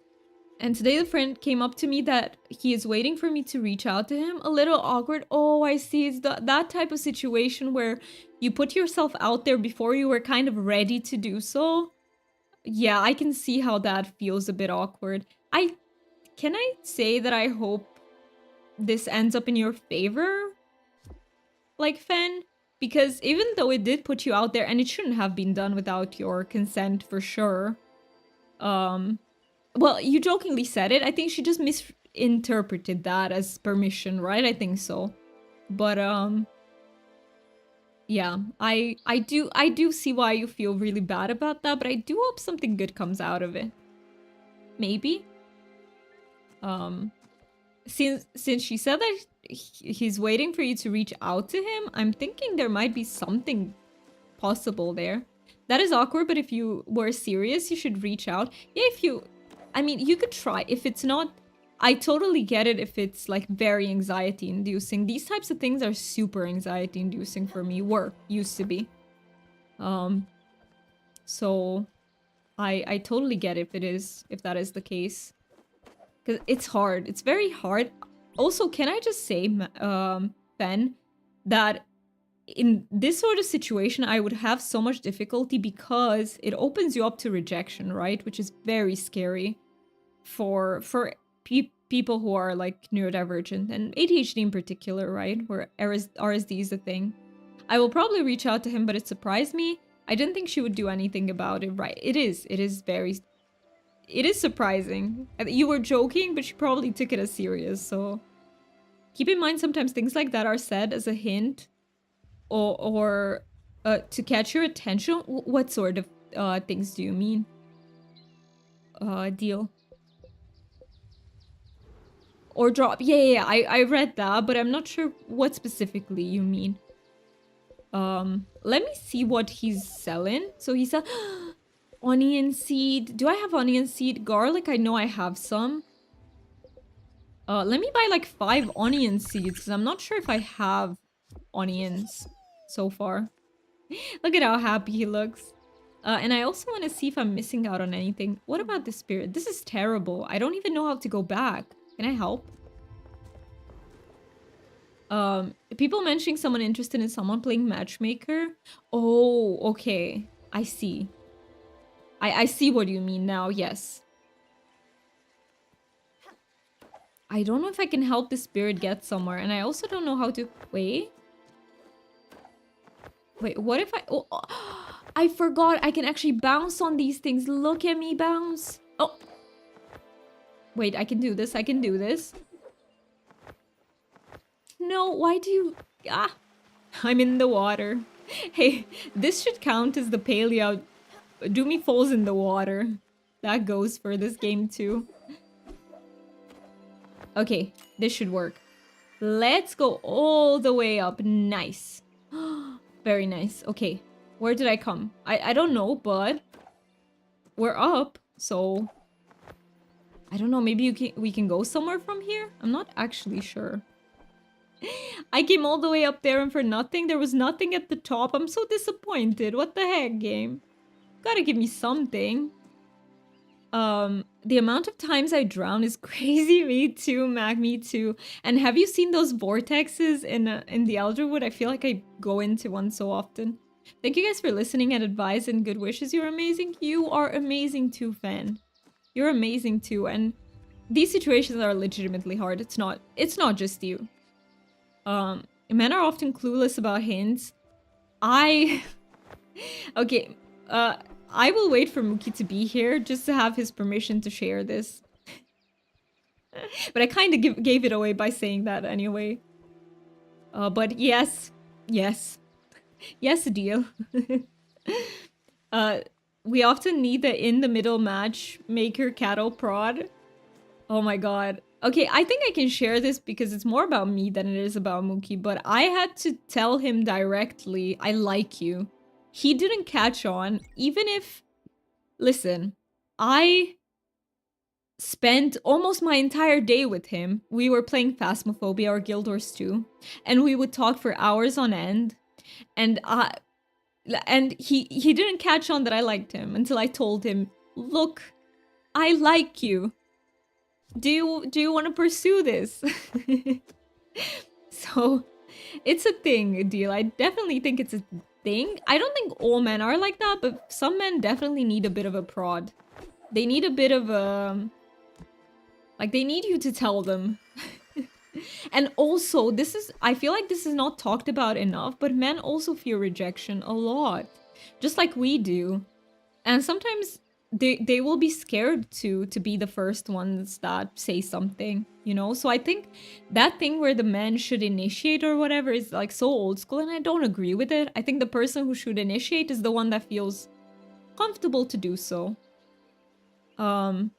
And today the friend came up to me that he is waiting for me to reach out to him. A little awkward. Oh, I see. It's that type of situation where you put yourself out there before you were kind of ready to do so. Yeah, I can see how that feels a bit awkward. Can I say that I hope this ends up in your favor? Like, Fen? Because even though it did put you out there, and it shouldn't have been done without your consent for sure. Well, you jokingly said it. I think she just misinterpreted that as permission, right? I think so. But, yeah, I do see why you feel really bad about that, but I do hope something good comes out of it. Maybe. Since she said that he's waiting for you to reach out to him, I'm thinking there might be something possible there. That is awkward, but if you were serious, you should reach out. Yeah, I mean, you could try. If it's not, I totally get it if it's like very anxiety inducing. These types of things are super anxiety inducing for me. Used to be. So I totally get it if that is the case. Because it's hard. It's very hard. Also, can I just say, Ben, that in this sort of situation, I would have so much difficulty because it opens you up to rejection, right? Which is very scary for people who are like neurodivergent and ADHD in particular, right? Where RSD is a thing. I will probably reach out to him, but it surprised me. I didn't think she would do anything about it, right? It is very, it is surprising. You were joking, but she probably took it as serious, so keep in mind sometimes things like that are said as a hint or to catch your attention. What sort of things do you mean? Deal. Or drop. Yeah, I read that, but I'm not sure what specifically you mean. Let me see what he's selling. So he said onion seed. Do I have onion seed? Garlic, I know I have some. Let me buy like 5 onion seeds, because I'm not sure if I have onions so far. Look at how happy he looks. And I also want to see if I'm missing out on anything. What about the spirit? This is terrible. I don't even know how to go back. Can I help? People mentioning someone interested in someone playing matchmaker. Oh, okay. I see. I see what you mean now, yes. I don't know if I can help the spirit get somewhere, and I also don't know how to... Wait, what if I... Oh, I forgot I can actually bounce on these things. Look at me bounce. Oh. Wait, I can do this. I can do this. No, why do you... Ah. I'm in the water. Hey, this should count as the paleo. Doomy falls in the water. That goes for this game too. Okay, this should work. Let's go all the way up. Nice. Very nice. Okay, where did I come? I don't know, but we're up, so I don't know. Maybe we can go somewhere from here? I'm not actually sure. I came all the way up there and for nothing. There was nothing at the top. I'm so disappointed. What the heck, game? Gotta give me something. The amount of times I drown is crazy. Me too, Mac, me too. And have you seen those vortexes in the Elderwood? I feel like I go into one so often. Thank you guys for listening and advice and good wishes. You're amazing. You are amazing too, fan. You're amazing too. And these situations are legitimately hard. It's not just you. Men are often clueless about hints. Okay, I will wait for Mookie to be here just to have his permission to share this. But I kind of gave it away by saying that anyway. But yes. Yes, deal. We often need the in-the-middle matchmaker cattle prod. Oh my god. Okay, I think I can share this because it's more about me than it is about Mookie, but I had to tell him directly, I like you. He didn't catch on, even if... Listen, I spent almost my entire day with him. We were playing Phasmophobia or Guild Wars 2, and we would talk for hours on end, and he didn't catch on that I liked him until I told him, look, I like you. Do you want to pursue this? So, it's a thing, deal. I definitely think it's a thing. I don't think all men are like that, but some men definitely need a bit of a prod. They need a bit of a... Like, they need you to tell them. And also, I feel like this is not talked about enough, but men also fear rejection a lot. Just like we do. And sometimes... They will be scared to be the first ones that say something, you know? So I think that thing where the man should initiate or whatever is like so old school, and I don't agree with it. I think the person who should initiate is the one that feels comfortable to do so. For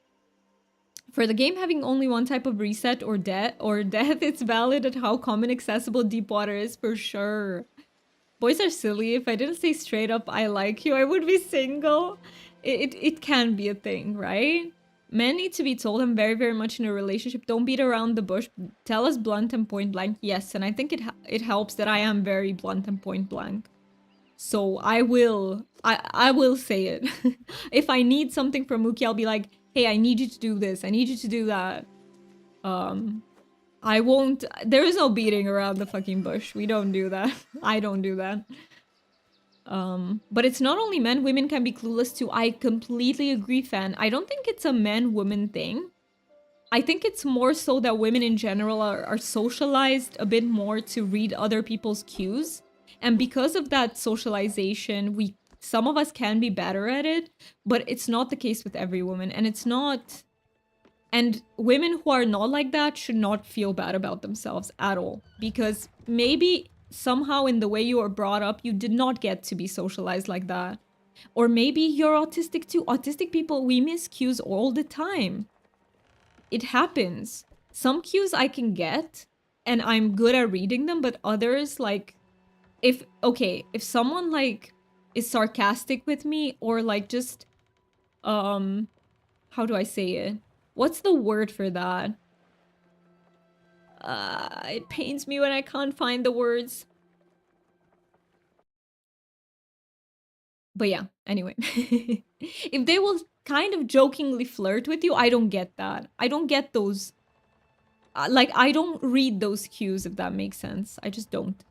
the game having only one type of reset or death, it's valid at how common accessible deep water is for sure. Boys are silly. If I didn't say straight up I like you, I would be single. It can be a thing, right? Men need to be told I'm very, very much in a relationship. Don't beat around the bush. Tell us blunt and point blank. Yes, and I think it helps that I am very blunt and point blank. So I will say it. If I need something from Mookie, I'll be like, hey, I need you to do this. I need you to do that. I won't... There is no beating around the fucking bush. We don't do that. I don't do that. But it's not only men, women can be clueless too. I completely agree, fan. I don't think it's a man-woman thing. I think it's more so that women in general are socialized a bit more to read other people's cues. And because of that socialization, some of us can be better at it, but it's not the case with every woman. And it's not, and women who are not like that should not feel bad about themselves at all. Because maybe somehow in the way you were brought up, you did not get to be socialized like that. Or maybe you're autistic too. Autistic people, we miss cues all the time. It happens. Some cues I can get and I'm good at reading them, but others, like, if someone like is sarcastic with me or like just how do I say it? What's the word for that? It pains me when I can't find the words. But yeah, anyway. If they will kind of jokingly flirt with you, I don't get that. I don't get those. Like, I don't read those cues, if that makes sense. I just don't.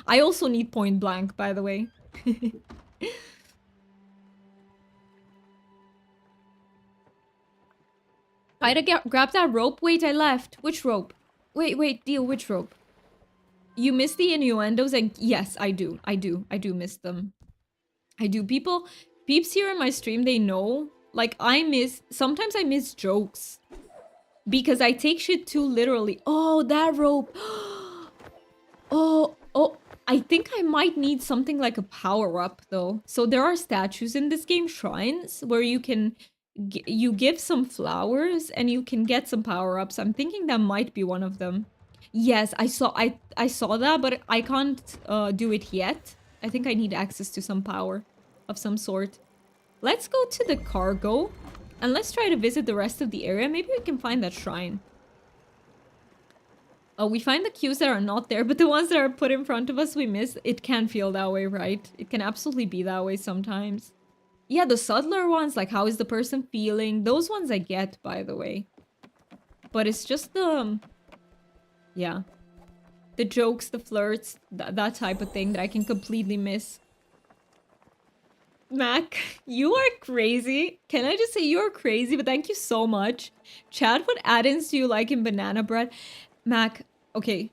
I also need point blank, by the way. Try to grab that rope. Wait, I left. Which rope? Wait, deal, which rope? You miss the innuendos, and yes, I do. I do miss them. I do. Peeps here in my stream, they know. Like, sometimes I miss jokes. Because I take shit too literally. Oh, that rope. Oh, I think I might need something like a power-up, though. So there are statues in this game, shrines, where you can... you give some flowers and you can get some power-ups. I'm thinking that might be one of them. Yes, I saw that, but I can't do it yet. I think I need access to some power of some sort. Let's go to the cargo and let's try to visit the rest of the area. Maybe we can find that shrine. We find the cues that are not there, but the ones that are put in front of us we miss. It can feel that way, right? It can absolutely be that way sometimes. Yeah, the subtler ones, like how is the person feeling? Those ones I get, by the way. But it's just the... yeah. The jokes, the flirts, that type of thing that I can completely miss. Mac, you are crazy. Can I just say you are crazy? But thank you so much. Chad, what add-ins do you like in banana bread? Mac, okay.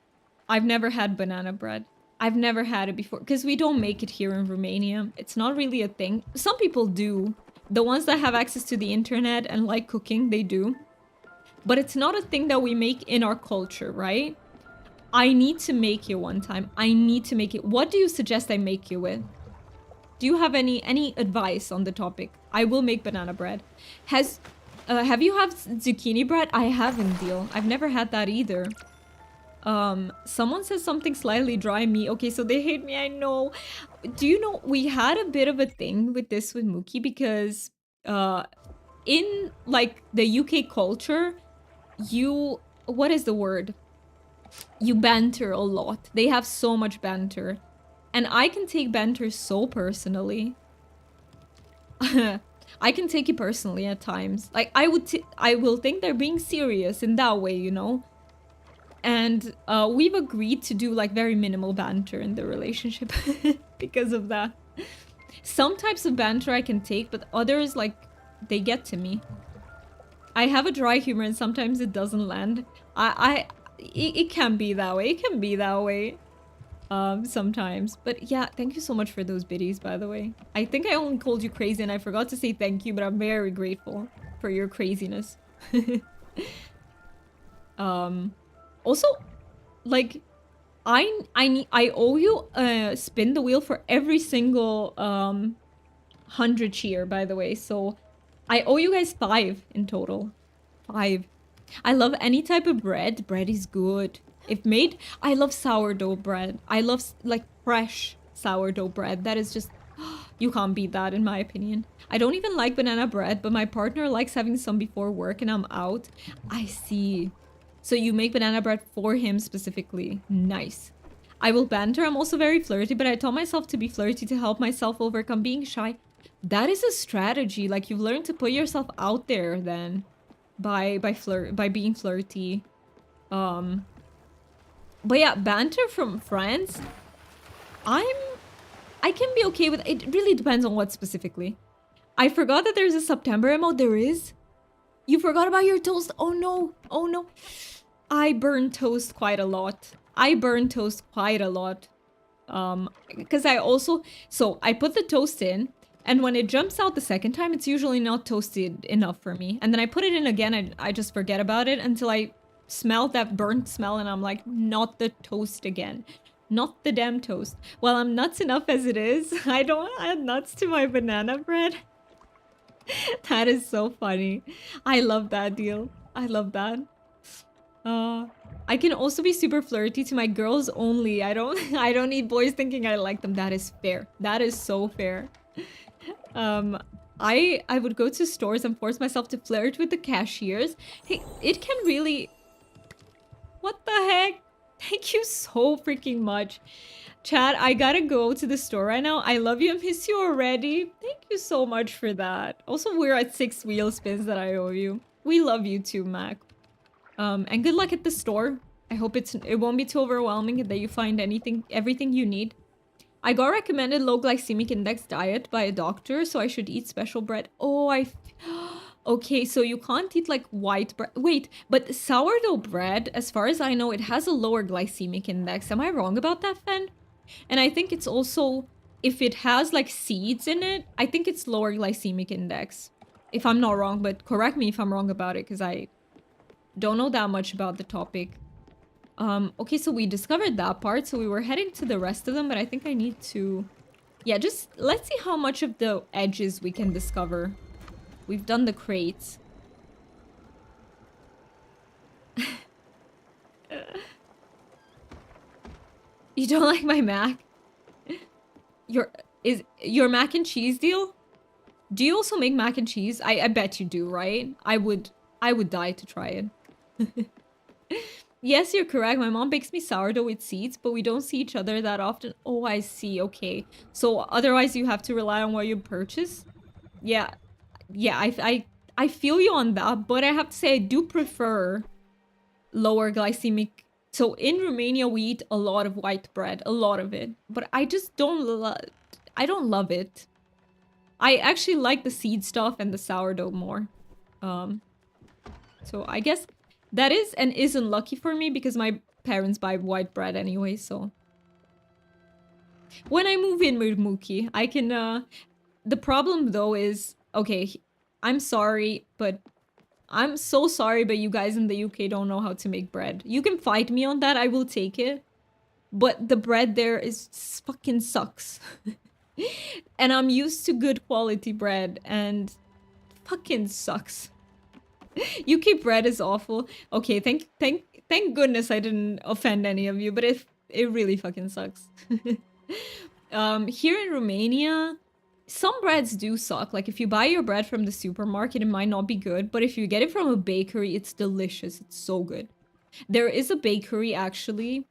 I've never had banana bread. I've never had it before. Because we don't make it here in Romania. It's not really a thing. Some people do. The ones that have access to the internet and like cooking, they do. But it's not a thing that we make in our culture, right? I need to make it one time. I need to make it. What do you suggest I make you with? Do you have any advice on the topic? I will make banana bread. Have you had zucchini bread? I haven't, deal. I've never had that either. Someone says something slightly dry me. Okay, so they hate me, I know. Do you know, we had a bit of a thing with this with Mookie because in like the UK culture, what is the word? You banter a lot. They have so much banter. And I can take banter so personally. I can take it personally at times. Like, I will think they're being serious in that way, you know? And we've agreed to do, like, very minimal banter in the relationship because of that. Some types of banter I can take, but others, like, they get to me. I have a dry humor and sometimes it doesn't land. It can be that way. It can be that way. Sometimes. But yeah, thank you so much for those biddies, by the way. I think I only called you crazy and I forgot to say thank you, but I'm very grateful for your craziness. Also, like, I owe you a spin the wheel for every single 100 cheer, by the way. So I owe you guys 5 in total. 5. I love any type of bread. Bread is good. If made, I love sourdough bread. I love, like, fresh sourdough bread. That is just, you can't beat that in my opinion. I don't even like banana bread, but my partner likes having some before work and I'm out. I see. So you make banana bread for him specifically. Nice. I will banter. I'm also very flirty, but I tell myself to be flirty to help myself overcome being shy. That is a strategy. Like, you've learned to put yourself out there then by being flirty. But yeah, banter from friends, I can be okay with it. Really depends on what specifically. I forgot that there's a September emote. There is? You forgot about your toast. Oh no. Oh no. I burn toast quite a lot. I burn toast quite a lot. Because I also... So, I put the toast in, and when it jumps out the second time, it's usually not toasted enough for me. And then I put it in again, and I just forget about it until I smell that burnt smell, and I'm like, not the toast again. Not the damn toast. Well, I'm nuts enough as it is. I don't add nuts to my banana bread. That is so funny. I love that deal. I love that. I can also be super flirty to my girls only. I don't need boys thinking I like them. That is fair. That is so fair. I would go to stores and force myself to flirt with the cashiers. Hey, it can really... What the heck? Thank you so freaking much. Chat, I gotta go to the store right now. I love you and miss you already. Thank you so much for that. Also, we're at 6 wheel spins that I owe you. We love you too, Mac. And good luck at the store. I hope it won't be too overwhelming and that you find everything you need. I got recommended low glycemic index diet by a doctor, so I should eat special bread. Oh, okay, so you can't eat like white bread. Wait, but sourdough bread, as far as I know, it has a lower glycemic index. Am I wrong about that, Fen? And I think it's also, if it has like seeds in it, I think it's lower glycemic index. If I'm not wrong, but correct me if I'm wrong about it, because I don't know that much about the topic. Okay, so we discovered that part, so we were heading to the rest of them, but I think I need to... Yeah, just let's see how much of the edges we can discover. We've done the crates. You don't like my mac? Your mac and cheese deal? Do you also make mac and cheese? I bet you do, right? I would die to try it. Yes, you're correct. My mom bakes me sourdough with seeds, but we don't see each other that often. Oh, I see. Okay. So otherwise you have to rely on what you purchase? Yeah. Yeah, I feel you on that, but I have to say I do prefer lower glycemic. So in Romania we eat a lot of white bread, a lot of it, but I just don't love it. I actually like the seed stuff and the sourdough more. So I guess that is and isn't lucky for me because my parents buy white bread anyway, so... When I move in with Mookie, I can, The problem, though, is... Okay, I'm sorry, but... I'm so sorry, but you guys in the UK don't know how to make bread. You can fight me on that, I will take it. But the bread there is fucking sucks. And I'm used to good quality bread, and... Fucking sucks. UK bread is awful. Okay, thank goodness I didn't offend any of you, but it really fucking sucks. Here in Romania, some breads do suck. Like if you buy your bread from the supermarket, it might not be good, but if you get it from a bakery, it's delicious. It's so good. There is a bakery actually,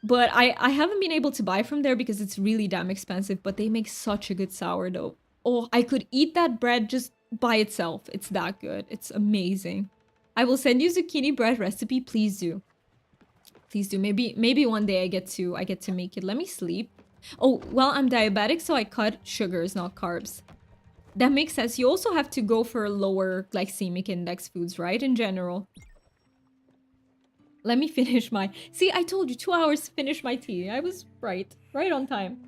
but I haven't been able to buy from there because it's really damn expensive, but they make such a good sourdough. Oh, I could eat that bread just by itself. It's that good. It's amazing. I will send you zucchini bread recipe. Please do. Please do. Maybe one day I get to make it. Let me sleep. Oh, well, I'm diabetic, so I cut sugars, not carbs. That makes sense. You also have to go for lower glycemic index foods, right? In general. Let me finish my... See, I told you 2 hours to finish my tea. I was right. Right on time.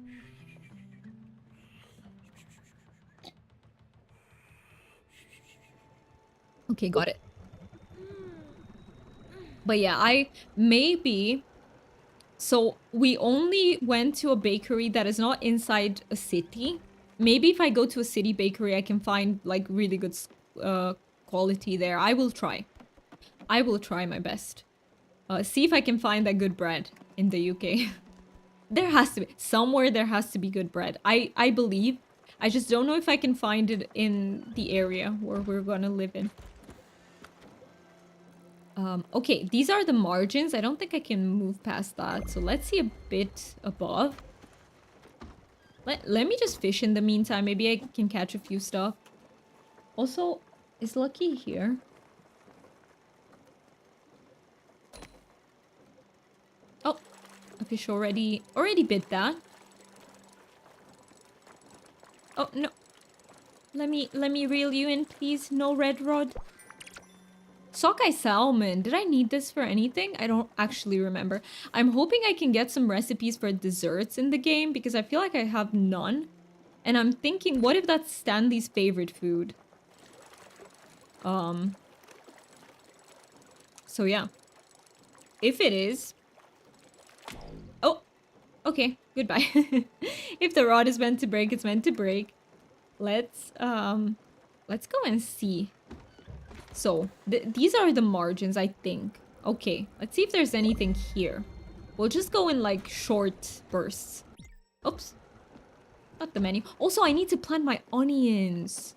Okay, got it. But yeah, maybe... So, we only went to a bakery that is not inside a city. Maybe if I go to a city bakery, I can find, like, really good quality there. I will try. I will try my best. See if I can find that good bread in the UK. There has to be. Somewhere there has to be good bread. I believe. I just don't know if I can find it in the area where we're gonna live in. Okay, these are the margins. I don't think I can move past that. So let's see a bit above. Let me just fish in the meantime. Maybe I can catch a few stuff. Also, is Lucky here? Oh, a fish already bit that. Oh, no. Let me reel you in, please. No red rod. Sockeye salmon. Did I need this for anything? I don't actually remember. I'm hoping I can get some recipes for desserts in the game because I feel like I have none. And I'm thinking, what if that's Stanley's favorite food? So yeah. If it is... Oh! Okay, goodbye. If the rod is meant to break, it's meant to break. Let's go and see. So, these are the margins, I think. Okay, let's see if there's anything here. We'll just go in, like, short bursts. Oops. Not the menu. Also, I need to plant my onions.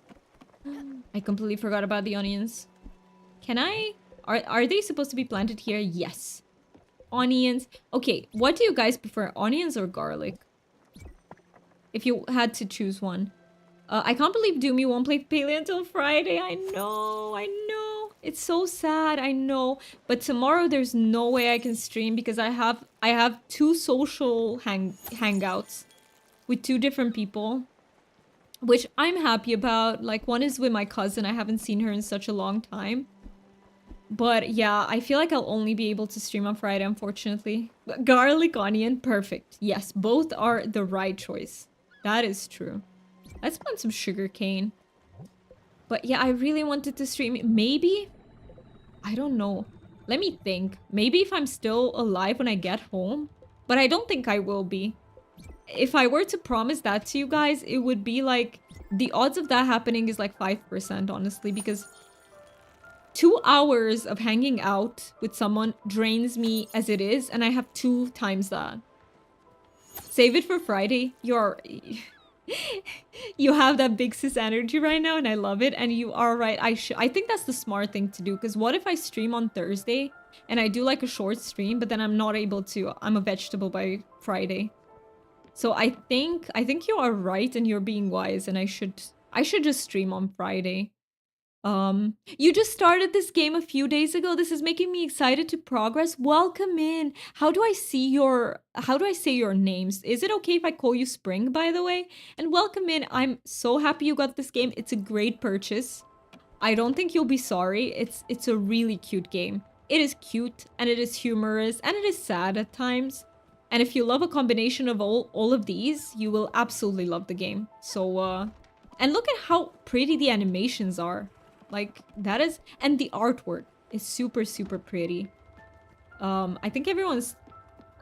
I completely forgot about the onions. Can I... Are they supposed to be planted here? Yes. Onions. Okay, what do you guys prefer? Onions or garlic? If you had to choose one. I can't believe Doomy won't play Paleo until Friday. I know, I know. It's so sad, I know. But tomorrow there's no way I can stream because I have two social hangouts with two different people, which I'm happy about. Like, one is with my cousin. I haven't seen her in such a long time. But yeah, I feel like I'll only be able to stream on Friday, unfortunately. But garlic, onion, perfect. Yes, both are the right choice. That is true. Let's plant some sugar cane. But yeah, I really wanted to stream. Maybe? I don't know. Let me think. Maybe if I'm still alive when I get home. But I don't think I will be. If I were to promise that to you guys, it would be like... The odds of that happening is like 5%, honestly. Because 2 hours of hanging out with someone drains me as it is. And I have 2 times that. Save it for Friday. You have that big sis energy right now and I love it, and you are right. I think that's the smart thing to do, because what if I stream on Thursday and I do like a short stream, but then I'm not able to. I'm a vegetable by Friday. So I think you are right and you're being wise, and I should just stream on Friday. You just started this game a few days ago. This is making me excited to progress. Welcome in. How do I say your names? Is it okay if I call you Spring, by the way? And welcome in. I'm so happy you got this game. It's a great purchase. I don't think you'll be sorry. It's a really cute game. It is cute and it is humorous and it is sad at times. And if you love a combination of all of these, you will absolutely love the game. So and look at how pretty the animations are. Like, that is... And the artwork is super, super pretty. I think everyone's...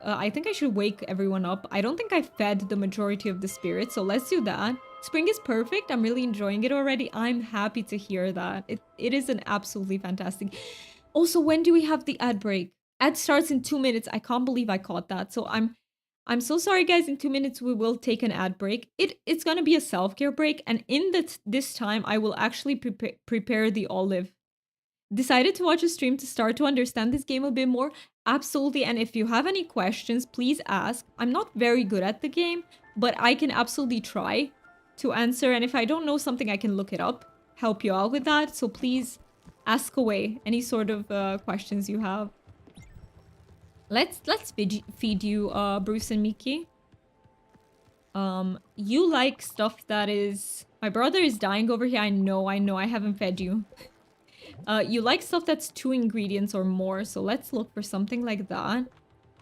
I think I should wake everyone up. I don't think I fed the majority of the spirits, so let's do that. Spring is perfect. I'm really enjoying it already. I'm happy to hear that. It is an absolutely fantastic... Also, when do we have the ad break? Ad starts in 2 minutes. I can't believe I caught that. So I'm so sorry, guys. In 2 minutes, we will take an ad break. It's gonna be a self-care break, and in this time, I will actually prepare the olive. Decided to watch a stream to start to understand this game a bit more? Absolutely, and if you have any questions, please ask. I'm not very good at the game, but I can absolutely try to answer, and if I don't know something, I can look it up, help you out with that, so please ask away any sort of questions you have. Let's feed you, Bruce and Mickey. You like stuff that is... My brother is dying over here. I know, I haven't fed you. You like stuff that's 2 ingredients or more, so let's look for something like that.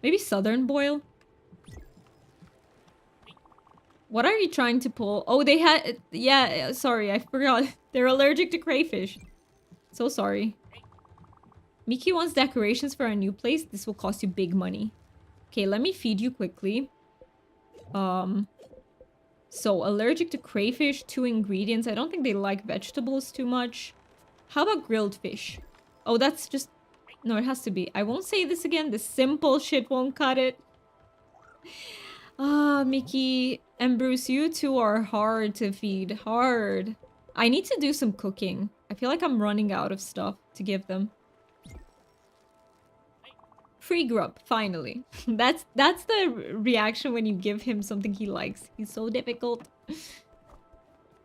Maybe southern boil? What are you trying to pull? Oh, they had... Yeah, sorry, I forgot. They're allergic to crayfish. So sorry. Mickey wants decorations for our new place. This will cost you big money. Okay, let me feed you quickly. So, allergic to crayfish, 2 ingredients. I don't think they like vegetables too much. How about grilled fish? Oh, that's just... No, it has to be. I won't say this again. The simple shit won't cut it. Mickey and Bruce, you two are hard to feed. Hard. I need to do some cooking. I feel like I'm running out of stuff to give them. Free grub, finally. That's the reaction when you give him something he likes. He's so difficult.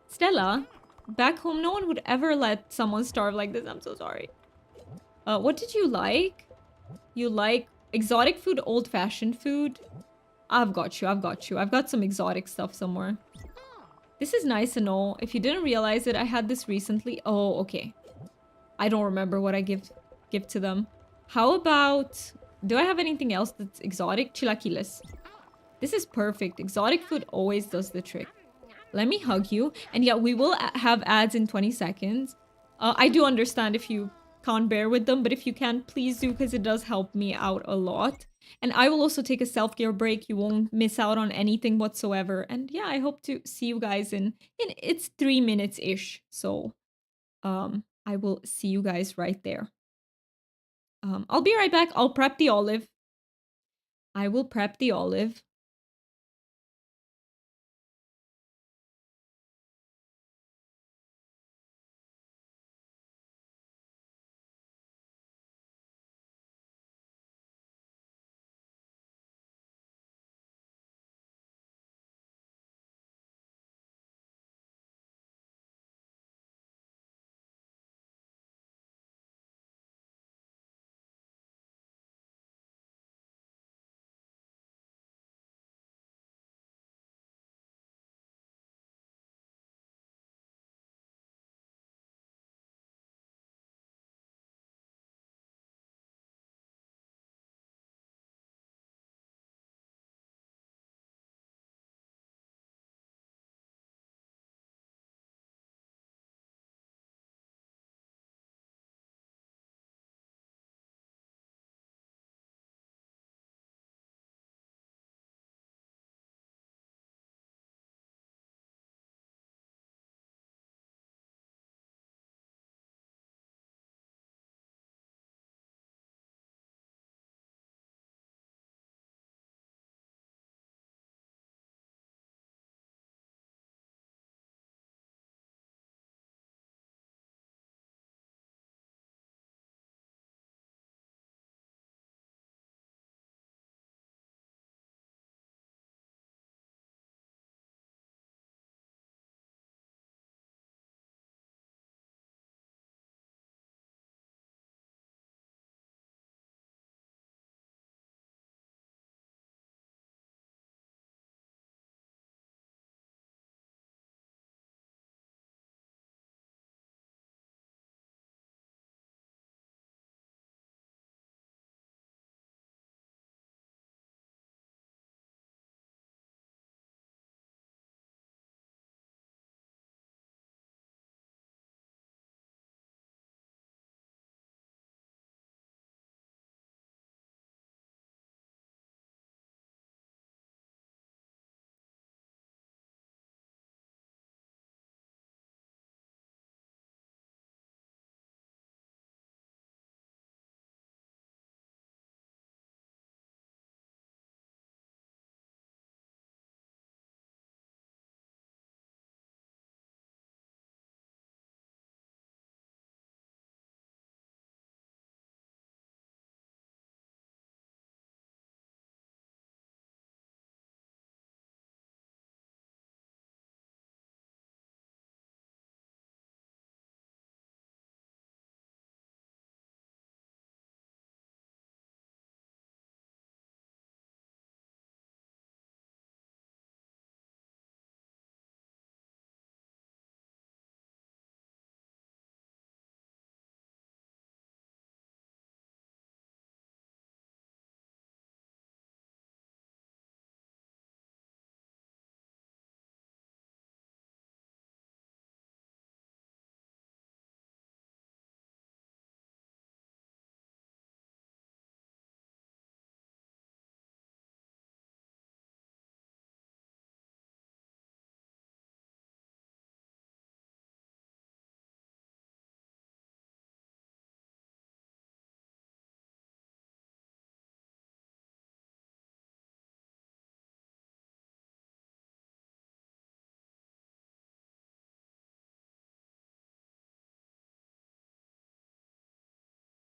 Stella, back home, no one would ever let someone starve like this. I'm so sorry. What did you like? You like exotic food, old-fashioned food? I've got you, I've got you. I've got some exotic stuff somewhere. This is nice to know. If you didn't realize it, I had this recently. Oh, okay. I don't remember what I give to them. How about... Do I have anything else that's exotic? Chilaquiles. This is perfect. Exotic food always does the trick. Let me hug you. And yeah, we will have ads in 20 seconds. I do understand if you can't bear with them, but if you can, please do, because it does help me out a lot. And I will also take a self-care break. You won't miss out on anything whatsoever. And yeah, I hope to see you guys in it's 3 minutes-ish. So I will see you guys right there. I'll be right back. I'll prep the olive. I will prep the olive.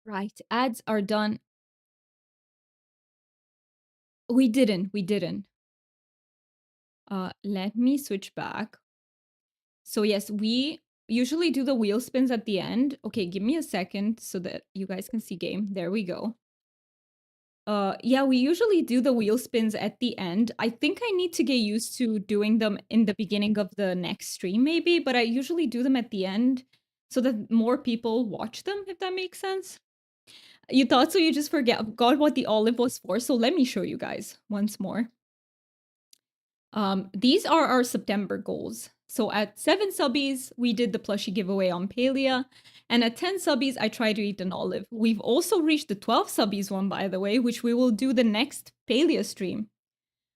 Right. Ads are done. We didn't. We didn't. Let me switch back. So yes, we usually do the wheel spins at the end. Okay, give me a second so that you guys can see game. There we go. Yeah, we usually do the wheel spins at the end. I think I need to get used to doing them in the beginning of the next stream, maybe, but I usually do them at the end so that more people watch them, if that makes sense. You thought so, you just forgot what the olive was for. So let me show you guys once more. These are our September goals. So at 7 subbies, we did the plushie giveaway on Palia. And at 10 subbies, I tried to eat an olive. We've also reached the 12 subbies one, by the way, which we will do the next Palia stream.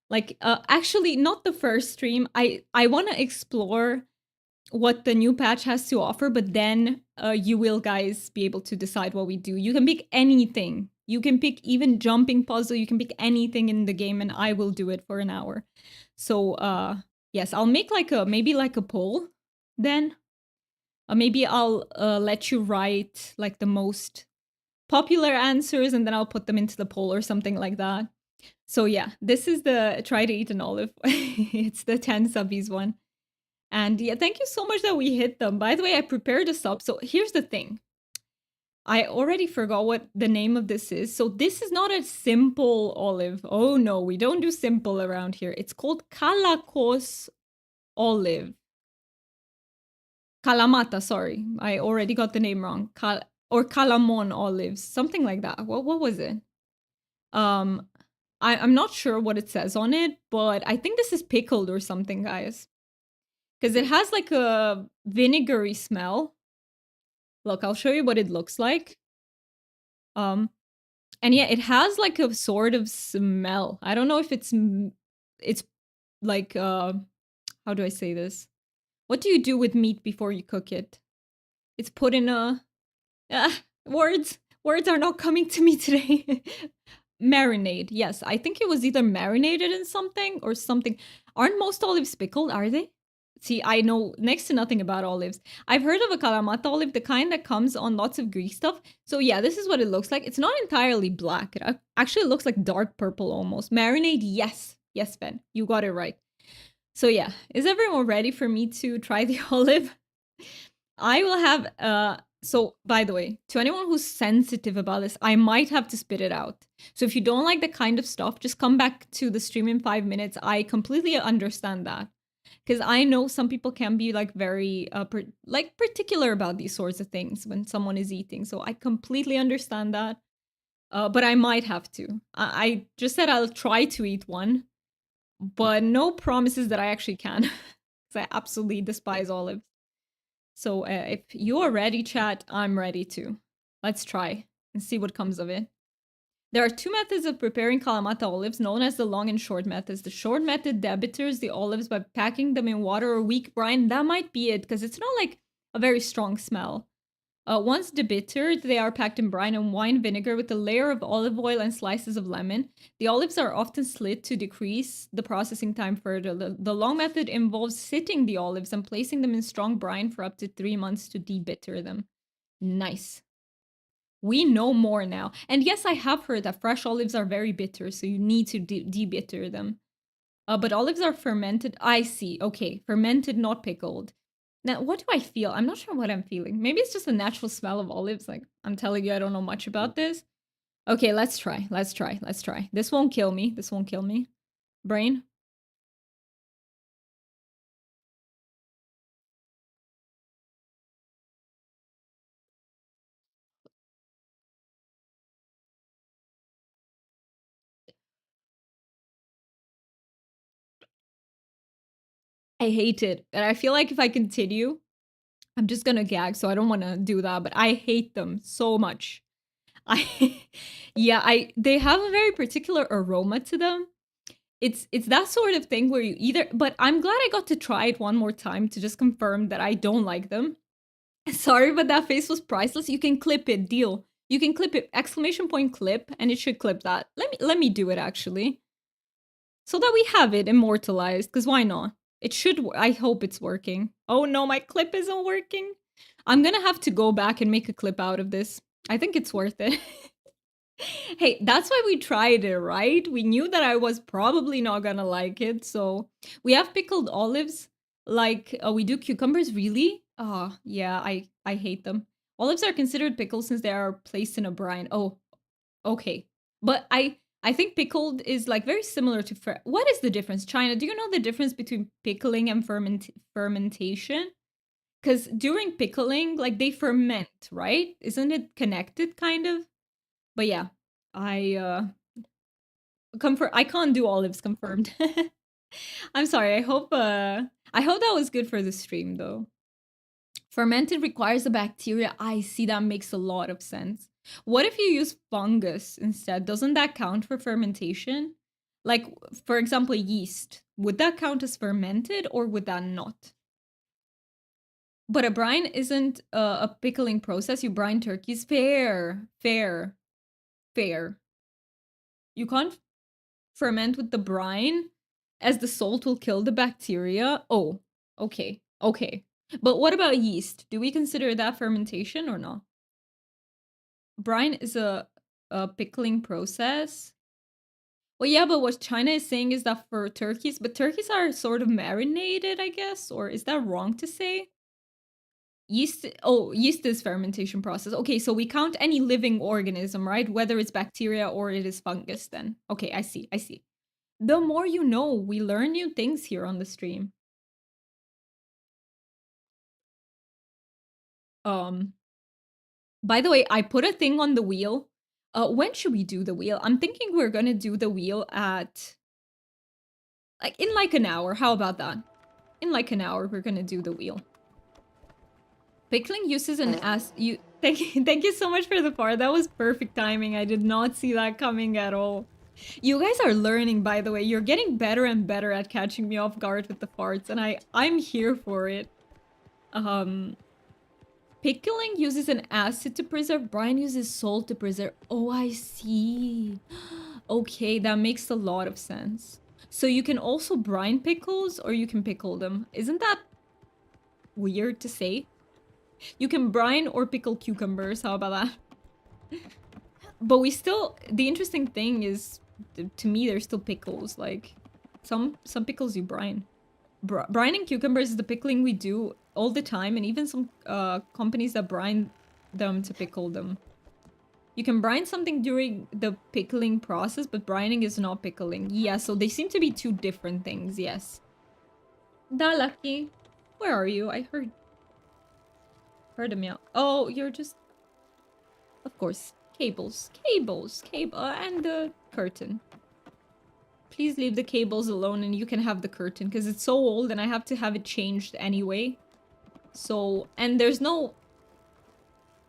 Like, actually, not the first stream. I want to explore what the new patch has to offer, but then you will guys be able to decide what we do. You can pick anything. You can pick even jumping puzzle. You can pick anything in the game, and I will do it for an hour. So yes, I'll make like maybe like a poll then. Maybe I'll let you write like the most popular answers, and then I'll put them into the poll or something like that. So yeah, this is the try to eat an olive. It's the 10 subbies one. And yeah, thank you so much that we hit them. By the way, I prepared a sub. So here's the thing. I already forgot what the name of this is. So this is not a simple olive. Oh no, we don't do simple around here. It's called Kalakos olive. Kalamata, sorry. I already got the name wrong. Or Kalamon olives, something like that. What was it? I'm not sure what it says on it, but I think this is pickled or something, guys. Because it has like a vinegary smell. Look, I'll show you what it looks like. And yeah, it has like a sort of smell. I don't know if it's like how do I say this? What do you do with meat before you cook it? It's put in a words are not coming to me today. Marinade. Yes, I think it was either marinated in something or something. Aren't most olives pickled, are they? See, I know next to nothing about olives. I've heard of a Kalamata olive, the kind that comes on lots of Greek stuff. So yeah, this is what it looks like. It's not entirely black. It actually looks like dark purple almost. Marinade, yes. Yes, Ben, you got it right. So yeah, is everyone ready for me to try the olive? I will have, so by the way, to anyone who's sensitive about this, I might have to spit it out. So if you don't like the kind of stuff, just come back to the stream in 5 minutes. I completely understand that. Because I know some people can be like very particular about these sorts of things when someone is eating. So I completely understand that. But I might have to. I just said I'll try to eat one, but no promises that I actually can. Because I absolutely despise olives. So if you are ready, chat, I'm ready too. Let's try and see what comes of it. There are two methods of preparing Kalamata olives, known as the long and short methods. The short method debitters the olives by packing them in water or weak brine. That might be it, because it's not like a very strong smell. Once debittered, they are packed in brine and wine vinegar with a layer of olive oil and slices of lemon. The olives are often slit to decrease the processing time further. The long method involves sitting the olives and placing them in strong brine for up to 3 months to debitter them. Nice. We know more now. And yes, I have heard that fresh olives are very bitter, so you need to debitter them. But olives are fermented. I see. Okay, fermented, not pickled. Now, what do I feel? I'm not sure what I'm feeling. Maybe it's just the natural smell of olives. Like, I'm telling you, I don't know much about this. Okay, let's try. Let's try. Let's try. This won't kill me. This won't kill me. Brain. I hate it. And I feel like if I continue, I'm just gonna gag, so I don't want to do that. But I hate them so much. They have a very particular aroma to them. It's that sort of thing where you either, but I'm glad I got to try it one more time to just confirm that I don't like them. Sorry, but that face was priceless. You can clip it, deal. You can clip it, exclamation point clip, and it should clip that. Let me do it actually. So that we have it immortalized, because why not? It should, I hope it's working. Oh no, my clip isn't working. I'm gonna have to go back and make a clip out of this. I think it's worth it. Hey, that's why we tried it, right? We knew that I was probably not gonna like it, so we have pickled olives. Like we do cucumbers, really? Oh, yeah, I hate them. Olives are considered pickles since they are placed in a brine. Oh, okay. But I think pickled is like very similar to what is the difference? China, do you know the difference between pickling and fermentation? Because during pickling, like they ferment, right? Isn't it connected kind of? But yeah, I confirm I can't do olives confirmed. I'm sorry. I hope that was good for the stream though. Fermented requires a bacteria. I see, that makes a lot of sense. What if you use fungus instead? Doesn't that count for fermentation? Like, for example, yeast. Would that count as fermented or would that not? But a brine isn't a pickling process. You brine turkeys. Fair, fair, fair. You can't ferment with the brine as the salt will kill the bacteria. Oh, okay, okay. But what about yeast? Do we consider that fermentation or not? Brine is a pickling process. Well, yeah, but what China is saying is that for turkeys, but turkeys are sort of marinated, I guess, or is that wrong to say? Yeast is fermentation process. Okay, so we count any living organism, right? Whether it's bacteria or it is fungus then. Okay, I see, I see. The more you know, we learn new things here on the stream. Um, by the way, I put a thing on the wheel. When should we do the wheel? I'm thinking we're gonna do the wheel at like in like an hour. How about that? In like an hour, we're gonna do the wheel. Pickling uses an thank you so much for the part. That was perfect timing. I did not see that coming at all. You guys are learning, by the way. You're getting better and better at catching me off guard with the farts, and I'm here for it. Pickling uses an acid to preserve. Brine uses salt to preserve. Oh, I see. Okay, that makes a lot of sense. So you can also brine pickles or you can pickle them. Isn't that weird to say? You can brine or pickle cucumbers. How about that? But the interesting thing is, to me, they're still pickles. Like, some pickles you brine. Brining cucumbers is the pickling we do all the time, and even some companies that brine them to pickle them. You can brine something during the pickling process, but brining is not pickling. Yeah, so they seem to be two different things, yes. Da Lucky, where are you? I heard him out. Oh, you're just... Of course. Cables. And the curtain. Please leave the cables alone and you can have the curtain, because it's so old and I have to have it changed anyway. So, and there's no...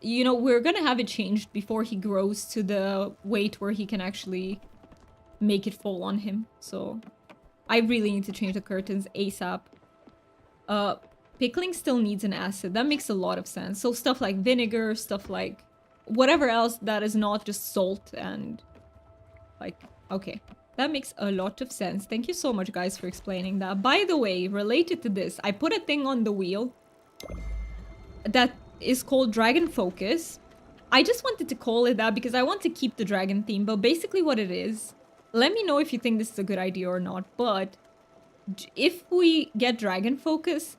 You know, we're gonna have it changed before he grows to the weight where he can actually make it fall on him. So, I really need to change the curtains ASAP. Pickling still needs an acid. That makes a lot of sense. So stuff like vinegar, stuff like... Whatever else that is not just salt and... Like, okay. That makes a lot of sense. Thank you so much, guys, for explaining that. By the way, related to this, I put a thing on the wheel that is called Dragon Focus. I just wanted to call it that because I want to keep the dragon theme, but basically what it is, let me know if you think this is a good idea or not, but if we get Dragon Focus,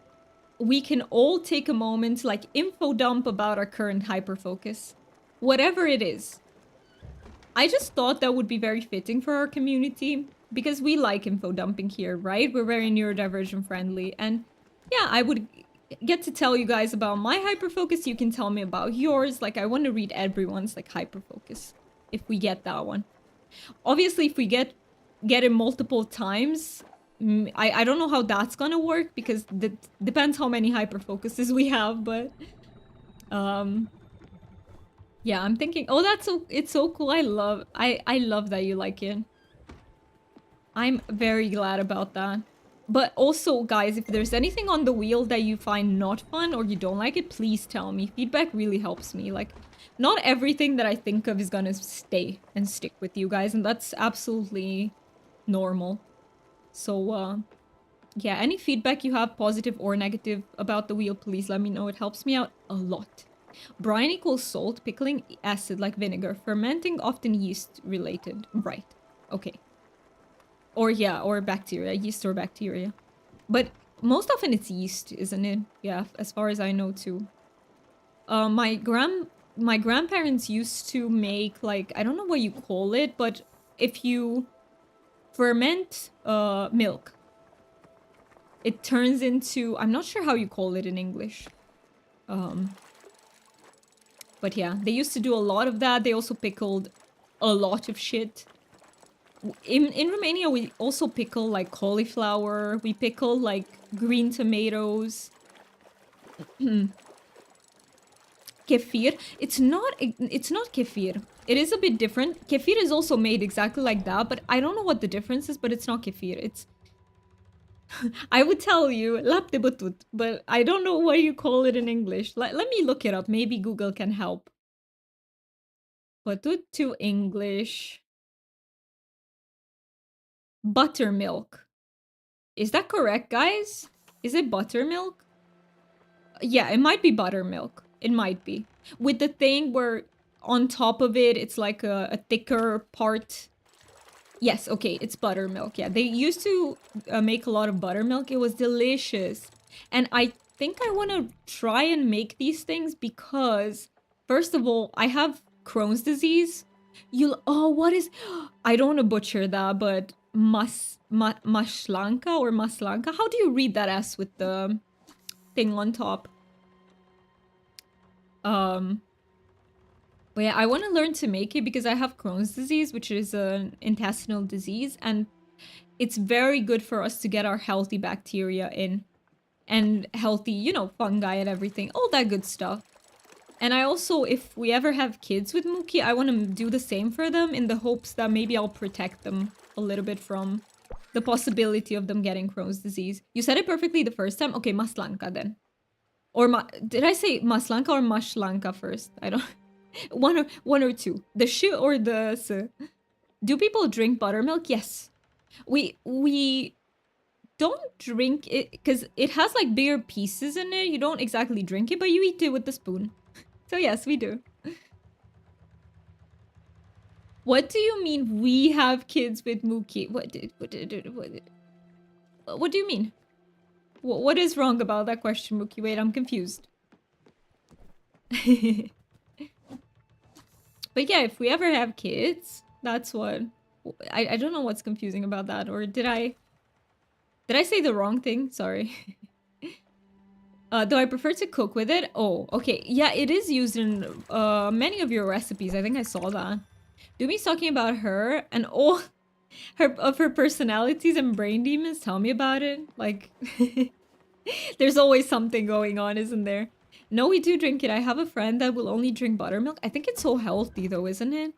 we can all take a moment to like info dump about our current hyperfocus. Whatever it is. I just thought that would be very fitting for our community because we like info dumping here, right? We're very neurodivergent friendly. And yeah, I would get to tell you guys about my hyperfocus. You can tell me about yours. Like, I want to read everyone's like hyperfocus if we get that one. Obviously, if we get it multiple times, I don't know how that's gonna work because that depends how many hyperfocuses we have, but yeah, I'm thinking, oh, it's so cool. I love that you like it. I'm very glad about that. But also, guys, if there's anything on the wheel that you find not fun or you don't like it, please tell me. Feedback really helps me. Like, not everything that I think of is gonna stay and stick with you guys, and that's absolutely normal. So, yeah, any feedback you have, positive or negative, about the wheel, please let me know. It helps me out a lot. Brine equals salt, pickling acid like vinegar, fermenting often yeast related. Right. Okay. Or yeah, or bacteria, yeast or bacteria. But most often it's yeast, isn't it? Yeah, as far as I know too. My my grandparents used to make, like, I don't know what you call it, but if you ferment milk, it turns into, I'm not sure how you call it in English. But yeah, they used to do a lot of that. They also pickled a lot of shit. In Romania, we also pickle like cauliflower. We pickle like green tomatoes. Kefir. It's not kefir. It is a bit different. Kefir is also made exactly like that, but I don't know what the difference is, but it's not kefir. It's I would tell you lapte batut, but I don't know what you call it in English. Let me look it up. Maybe Google can help. Batut to English. Buttermilk. Is that correct, guys? Is it buttermilk? Yeah, it might be buttermilk. It might be. With the thing where on top of it, it's like a thicker part. Yes, okay, it's buttermilk. Yeah, they used to make a lot of buttermilk. It was delicious. And I think I want to try and make these things because, first of all, I have Crohn's disease. Oh, what is, I don't want to butcher that, but maslanka or maslanka? How do you read that S with the thing on top? But yeah, I want to learn to make it because I have Crohn's disease, which is an intestinal disease, and it's very good for us to get our healthy bacteria in and healthy, fungi and everything, all that good stuff. And I also, if we ever have kids with Mookie, I want to do the same for them in the hopes that maybe I'll protect them a little bit from the possibility of them getting Crohn's disease. You said it perfectly the first time. Okay, maslanka then. Or did I say maslanka or mashlanka first? I don't... one or two. The sh or the s. Do people drink buttermilk? Yes. We don't drink it because it has like bigger pieces in it. You don't exactly drink it, but you eat it with the spoon. So yes, we do. What do you mean we have kids with Mookie? What do you mean? What is wrong about that question, Mookie? Wait, I'm confused. But yeah, if we ever have kids, that's what... I don't know what's confusing about that. Or did I say the wrong thing? Sorry. Do I prefer to cook with it? Oh, okay. Yeah, it is used in many of your recipes. I think I saw that. Dumi's talking about her and all her personalities and brain demons. Tell me about it. Like, there's always something going on, isn't there? No, we do drink it. I have a friend that will only drink buttermilk. I think it's so healthy though, isn't it?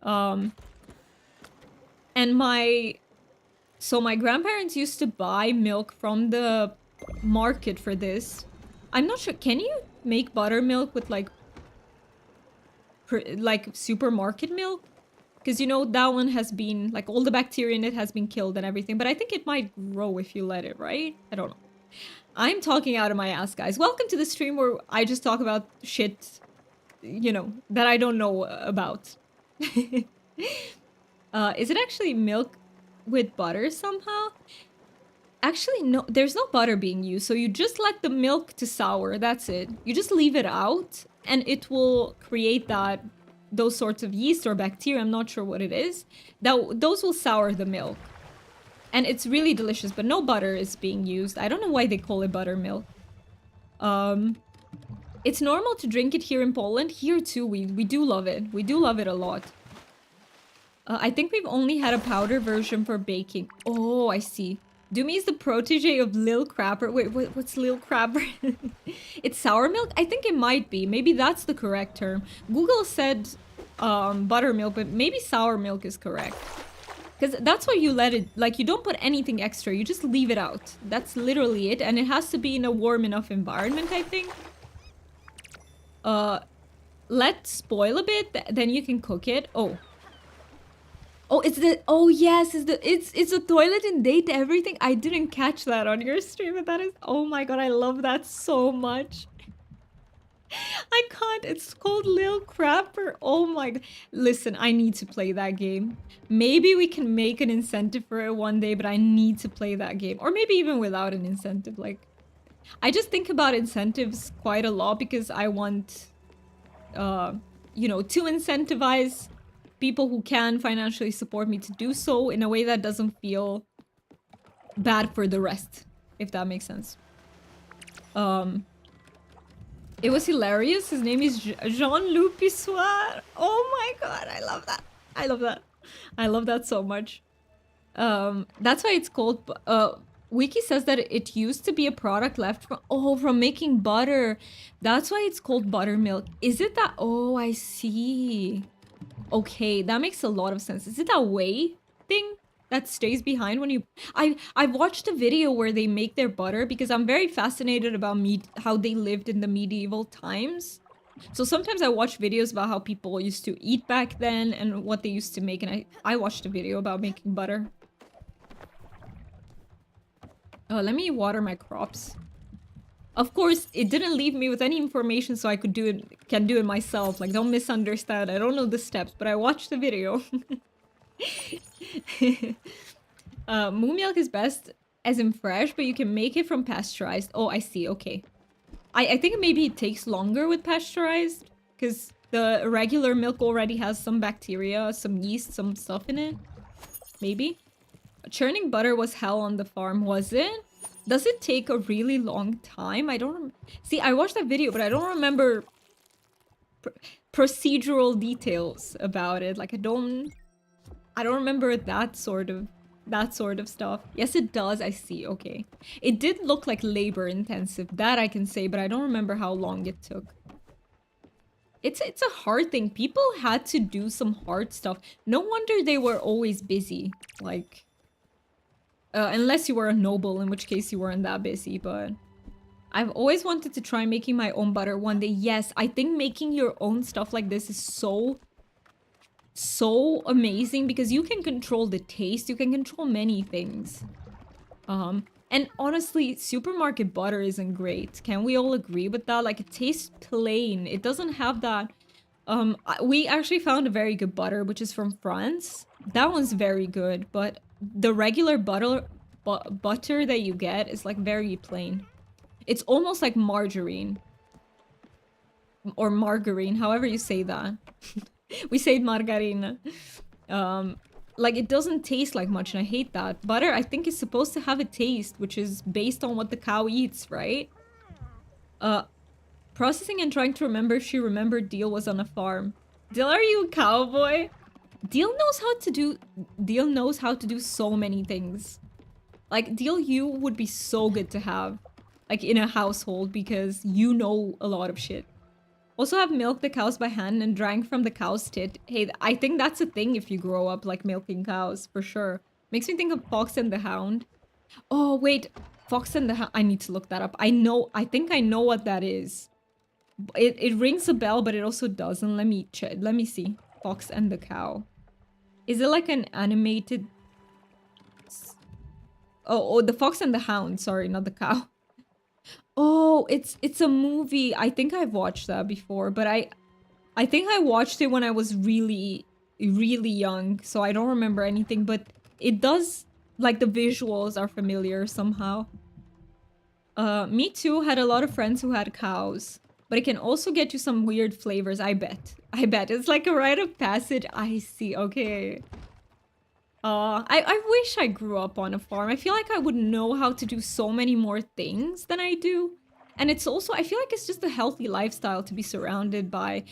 And my grandparents used to buy milk from the market for this. I'm not sure. Can you make buttermilk with like supermarket milk? Because that one has been like all the bacteria in it has been killed and everything. But I think it might grow if you let it, right? I don't know. I'm talking out of my ass, guys. Welcome to the stream where I just talk about shit, that I don't know about. Is it actually milk with butter somehow? Actually, no, there's no butter being used. So you just let the milk to sour. That's it. You just leave it out and it will create those sorts of yeast or bacteria. I'm not sure what it is. Those will sour the milk. And it's really delicious, but no butter is being used. I don't know why they call it buttermilk. It's normal to drink it here in Poland. Here too, we do love it. We do love it a lot. I think we've only had a powder version for baking. Oh, I see. Dumi is the protege of Lil Crapper. Wait, what's Lil Crapper? It's sour milk? I think it might be. Maybe that's the correct term. Google said buttermilk, but maybe sour milk is correct. Because that's why you let it, like, you don't put anything extra. You just leave it out. That's literally it. And it has to be in a warm enough environment, I think. Let spoil a bit, then you can cook it. Oh, it's the... Oh, yes, it's a toilet in Date Everything. I didn't catch that on your stream, but that is... Oh my god, I love that so much. I can't. It's called Lil Crapper. Oh my god. Listen, I need to play that game. Maybe we can make an incentive for it one day, but I need to play that game. Or maybe even without an incentive. Like, I just think about incentives quite a lot because I want you know, to incentivize people who can financially support me to do so in a way that doesn't feel bad for the rest, if that makes sense. It was hilarious. His name is Jean-Luc Pissoir. Oh my god, I love that. I love that. I love that so much. That's why it's called... Wiki says that it used to be a product left from making butter. That's why it's called buttermilk. Is it that... Oh, I see. Okay, that makes a lot of sense. Is it that whey thing that stays behind when you... I watched a video where they make their butter because I'm very fascinated about how they lived in the medieval times. So sometimes I watch videos about how people used to eat back then and what they used to make, and I watched a video about making butter. Let me water my crops. Of course, it didn't leave me with any information, so I can do it myself. Like, don't misunderstand. I don't know the steps, but I watched the video. Moo milk is best as in fresh, but you can make it from pasteurized. Oh, I see. Okay. I think maybe it takes longer with pasteurized, because the regular milk already has some bacteria, some yeast, some stuff in it. Maybe. Churning butter was hell on the farm, was it? Does it take a really long time? I don't... See, I watched that video, but I don't remember procedural details about it. Like, I don't remember that sort of stuff. Yes, it does. I see. Okay. It did look like labor intensive. That I can say, but I don't remember how long it took. It's a hard thing. People had to do some hard stuff. No wonder they were always busy. Like... unless you were a noble, in which case you weren't that busy, but... I've always wanted to try making my own butter one day. Yes, I think making your own stuff like this is so amazing because you can control the taste, you can control many things. And honestly, supermarket butter isn't great. Can we all agree with that? Like, it tastes plain. It doesn't have that... we actually found a very good butter, which is from France. That one's very good, but... The regular butter that you get is like very plain. It's almost like margarine. Or margarine, however you say that. We say margarine. Like it doesn't taste like much and I hate that. Butter, I think, is supposed to have a taste, which is based on what the cow eats, right? Processing and trying to remember if she remembered Deal was on a farm. Deal, are you a cowboy? Deal knows how to do so many things. Like, Deal, you would be so good to have, like, in a household because you know a lot of shit. Also have milked the cows by hand and drank from the cow's tit. Hey, I think that's a thing if you grow up, like, milking cows, for sure. Makes me think of Fox and the Hound. Oh, wait. Fox and the Hound. I need to look that up. I think I know what that is. It rings a bell, but it also doesn't. Let me check. Let me see. Fox and the Cow. Is it like an animated... Oh, the Fox and the Hound. Sorry, not the cow. Oh, it's a movie. I think I've watched that before, but I think I watched it when I was really, really young, so I don't remember anything, but it does... Like, the visuals are familiar somehow. Me too. Had a lot of friends who had cows. But it can also get you some weird flavors, I bet. I bet. It's like a rite of passage. I see. Okay. I wish I grew up on a farm. I feel like I would know how to do so many more things than I do. And it's also, I feel like it's just a healthy lifestyle to be surrounded by...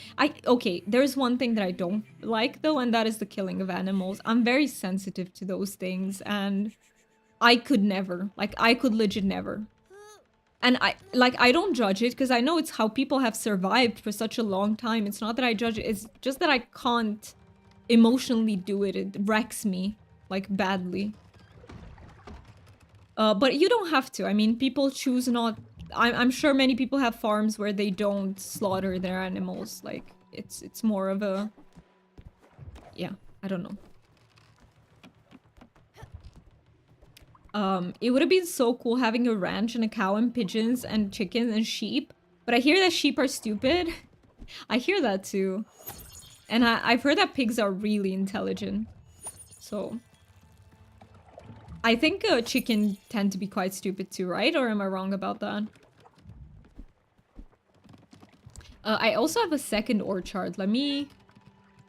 Okay, there's one thing that I don't like, though, and that is the killing of animals. I'm very sensitive to those things, and I could never. Like, I could legit never. And I don't judge it, because I know it's how people have survived for such a long time. It's not that I judge it, it's just that I can't emotionally do it. It wrecks me, like, badly. But you don't have to. I mean, people choose not... I'm sure many people have farms where they don't slaughter their animals. Like, it's more of a... Yeah, I don't know. It would have been so cool having a ranch and a cow and pigeons and chickens and sheep. But I hear that sheep are stupid. I hear that too. And I've heard that pigs are really intelligent. So... I think chicken tend to be quite stupid too, right? Or am I wrong about that? I also have a second orchard. Let me...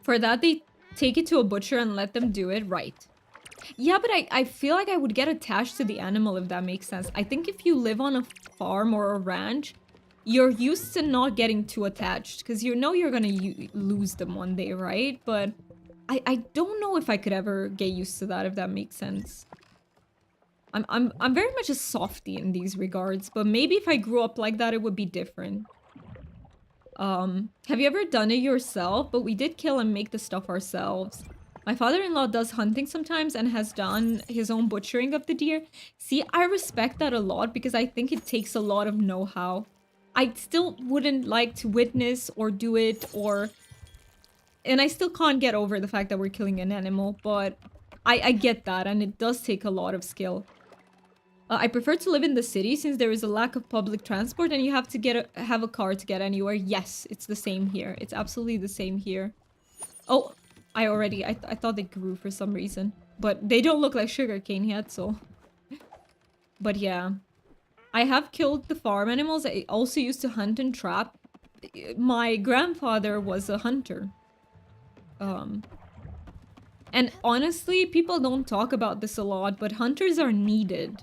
For that, they take it to a butcher and let them do it right. Yeah, but I feel like I would get attached to the animal if that makes sense. I think if you live on a farm or a ranch, you're used to not getting too attached because you know you're gonna lose them one day, right? But I don't know if I could ever get used to that if that makes sense. I'm very much a softie in these regards, but maybe if I grew up like that, it would be different. Have you ever done it yourself? But we did kill and make the stuff ourselves. My father-in-law does hunting sometimes and has done his own butchering of the deer. See, I respect that a lot because I think it takes a lot of know-how. I still wouldn't like to witness or do it or... And I still can't get over the fact that we're killing an animal, but I get that and it does take a lot of skill. I prefer to live in the city since there is a lack of public transport and you have to have a car to get anywhere. Yes, it's the same here. It's absolutely the same here. Oh, I thought they grew for some reason. But they don't look like sugarcane yet, so... But yeah. I have killed the farm animals. I also used to hunt and trap. My grandfather was a hunter. And honestly, people don't talk about this a lot, but hunters are needed.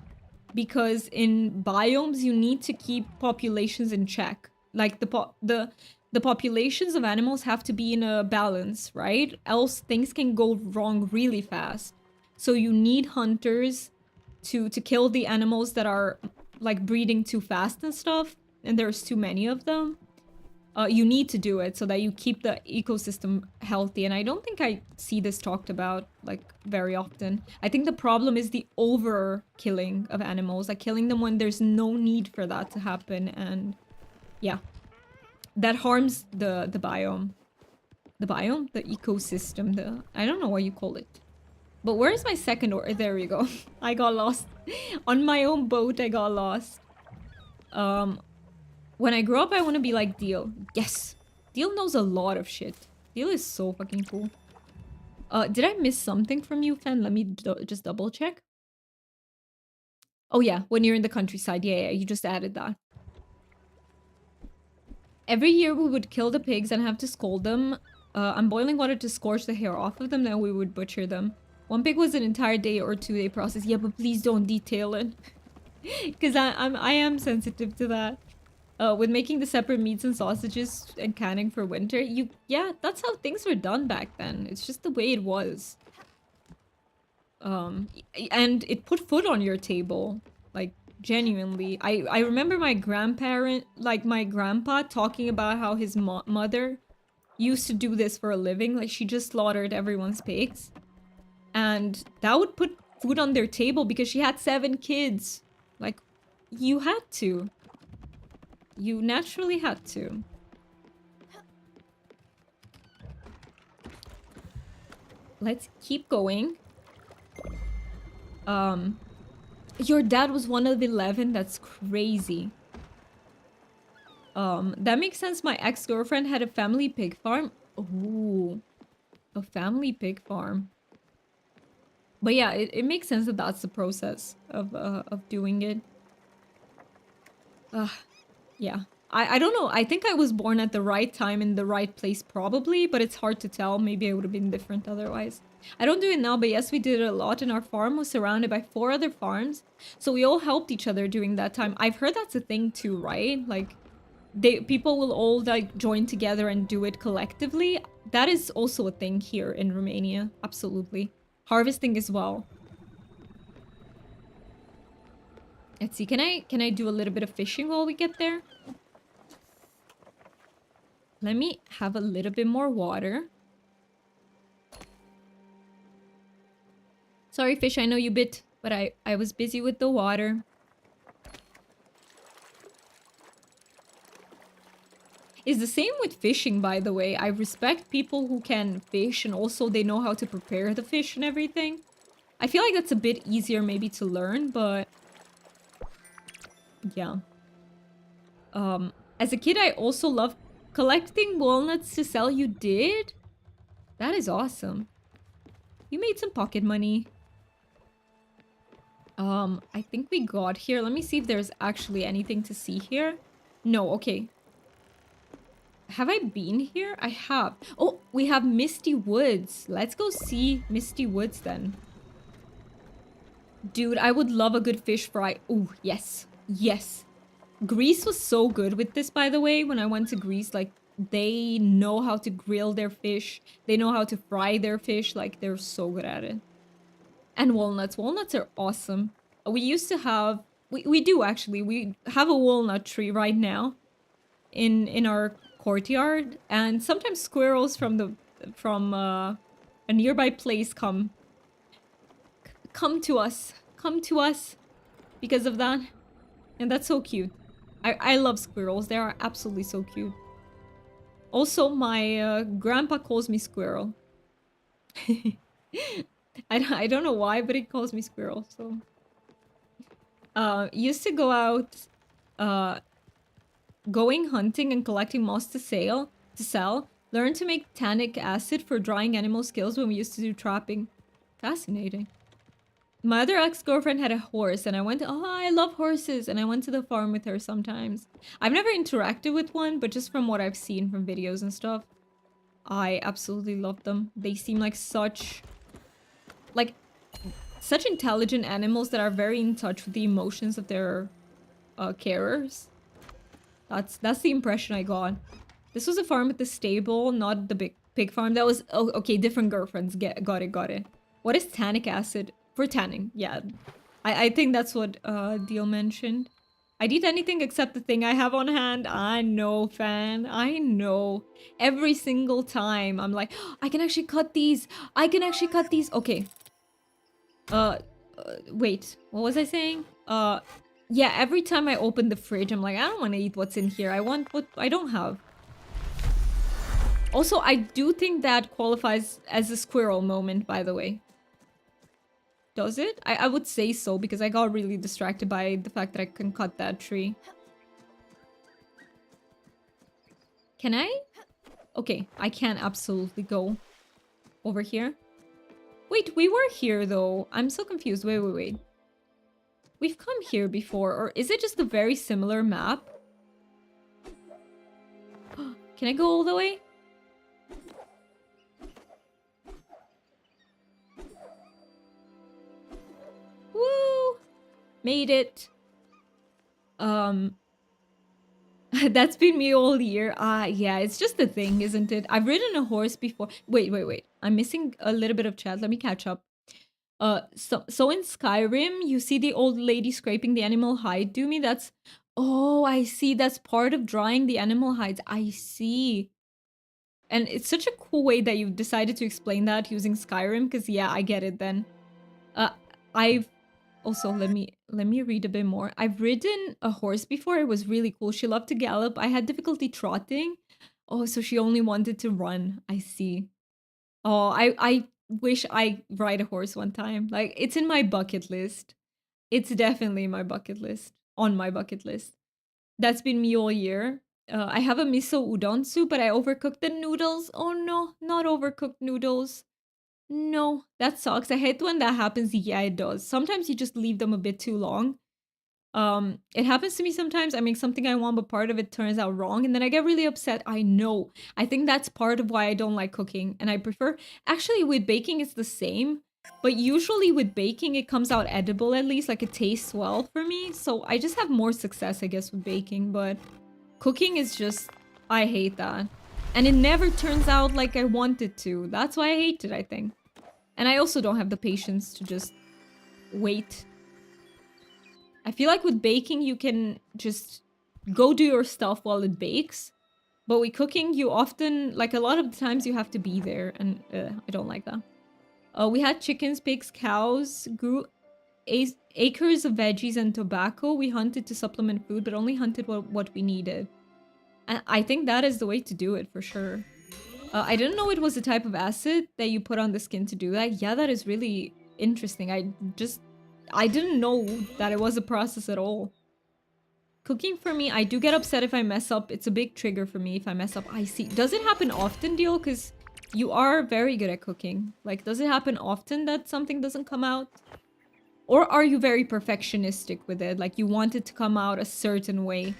Because in biomes, you need to keep populations in check. Like the populations of animals have to be in a balance, right? Else things can go wrong really fast. So you need hunters to kill the animals that are like breeding too fast and stuff. And there's too many of them. You need to do it so that you keep the ecosystem healthy. And I don't think I see this talked about like very often. I think the problem is the over killing of animals, like killing them when there's no need for that to happen. And yeah, that harms the biome. The biome? The ecosystem. I don't know what you call it. But where's my second or there we go. I got lost. On my own boat, I got lost. When I grow up, I want to be like Deal. Yes! Deal knows a lot of shit. Deal is so fucking cool. Did I miss something from you, Fen? Let me just double check. Oh yeah, when you're in the countryside. Yeah, you just added that. Every year we would kill the pigs and have to scold them. I'm boiling water to scorch the hair off of them, then we would butcher them. One pig was an entire day or 2-day process. Yeah, but please don't detail it. Because I am sensitive to that. With making the separate meats and sausages and canning for winter, yeah, that's how things were done back then. It's just the way it was. And it put food on your table, like genuinely. I remember my my grandpa talking about how his mother used to do this for a living. Like she just slaughtered everyone's pigs, and that would put food on their table because she had 7 kids. Like, you had to. You naturally had to. Let's keep going. Your dad was one of 11? That's crazy. That makes sense. My ex-girlfriend had a family pig farm. Ooh. A family pig farm. But yeah, it makes sense that that's the process of doing it. Yeah. I don't know. I think I was born at the right time in the right place probably, but it's hard to tell. Maybe I would have been different otherwise. I don't do it now, but yes, we did it a lot, and our farm was surrounded by 4 other farms. So we all helped each other during that time. I've heard that's a thing too, right? Like, people will all like join together and do it collectively. That is also a thing here in Romania. Absolutely. Harvesting as well. Let's see, can I do a little bit of fishing while we get there? Let me have a little bit more water. Sorry, fish, I know you bit, but I was busy with the water. It's the same with fishing, by the way. I respect people who can fish and also they know how to prepare the fish and everything. I feel like that's a bit easier maybe to learn, but... yeah. As a kid, I also loved collecting walnuts to sell. You did? That is awesome. You made some pocket money. I think we got here. Let me see if there's actually anything to see here. No, okay. Have I been here? I have. Oh, we have Misty Woods. Let's go see Misty Woods then. Dude, I would love a good fish fry. Oh, yes. Yes. Greece was so good with this, by the way. When I went to Greece, like, they know how to grill their fish. They know how to fry their fish. Like, they're so good at it. And walnuts. Walnuts are awesome. We used to have... We do, actually. We have a walnut tree right now in our courtyard. And sometimes squirrels from a nearby place come to us. Come to us because of that. And that's so cute. I love squirrels. They are absolutely so cute. Also, my grandpa calls me Squirrel. I don't know why, but he calls me Squirrel, so... Used to go out... going hunting and collecting moss to sell. Learned to make tannic acid for drying animal skills when we used to do trapping. Fascinating. My other ex-girlfriend had a horse, and I went to... Oh, I love horses! And I went to the farm with her sometimes. I've never interacted with one, but just from what I've seen from videos and stuff, I absolutely love them. They seem like such... Like, such intelligent animals that are very in touch with the emotions of their carers. That's the impression I got. This was a farm at the stable, not the big pig farm. That was... Oh, okay, different girlfriends. Got it. What is tannic acid? For tanning, yeah. I think that's what Deal mentioned. I'd eat anything except the thing I have on hand. I know, fan. I know. Every single time, I'm like, oh, I can actually cut these. I can actually cut these. Okay. Wait. What was I saying? Yeah, every time I open the fridge, I'm like, I don't want to eat what's in here. I want what I don't have. Also, I do think that qualifies as a squirrel moment, by the way. Does it? I would say so, because I got really distracted by the fact that I can cut that tree. Can I? Okay, I can absolutely go over here. Wait, we were here though. I'm so confused. Wait. We've come here before, or is it just a very similar map? Can I go all the way? Woo! Made it. That's been me all year. Yeah, it's just a thing, isn't it? I've ridden a horse before. Wait. I'm missing a little bit of chat. Let me catch up. So in Skyrim, you see the old lady scraping the animal hide. Do me, that's... Oh, I see. That's part of drying the animal hides. I see. And it's such a cool way that you've decided to explain that using Skyrim, because yeah, I get it then. I've... Also, let me read a bit more. I've ridden a horse before. It was really cool. She loved to gallop. I had difficulty trotting. Oh, so she only wanted to run. I see. Oh, I wish I ride a horse one time. Like, it's in my bucket list. It's definitely my bucket list. On my bucket list. That's been me all year. I have a miso udon soup, but I overcooked the noodles. Oh no, not overcooked noodles. No, that sucks. I hate when that happens. Yeah, it does. Sometimes you just leave them a bit too long. It happens to me sometimes. I make something I want, but part of it turns out wrong, and then I get really upset. I know. I think that's part of why I don't like cooking, and I prefer... Actually, with baking, it's the same. But usually with baking, it comes out edible at least. Like, it tastes well for me. So I just have more success, I guess, with baking. But cooking is just... I hate that. And it never turns out like I want it to. That's why I hate it, I think. And I also don't have the patience to just wait. I feel like with baking, you can just go do your stuff while it bakes. But with cooking, you often... Like, a lot of the times you have to be there. And I don't like that. We had chickens, pigs, cows, grew acres of veggies and tobacco. We hunted to supplement food, but only hunted what we needed. And I think that is the way to do it, for sure. I didn't know it was a type of acid that you put on the skin to do that. Yeah, that is really interesting. I didn't know that it was a process at all. Cooking for me, I do get upset if I mess up. It's a big trigger for me if I mess up. I see. Does it happen often, Deal? Because you are very good at cooking. Like, does it happen often that something doesn't come out? Or are you very perfectionistic with it? Like, you want it to come out a certain way?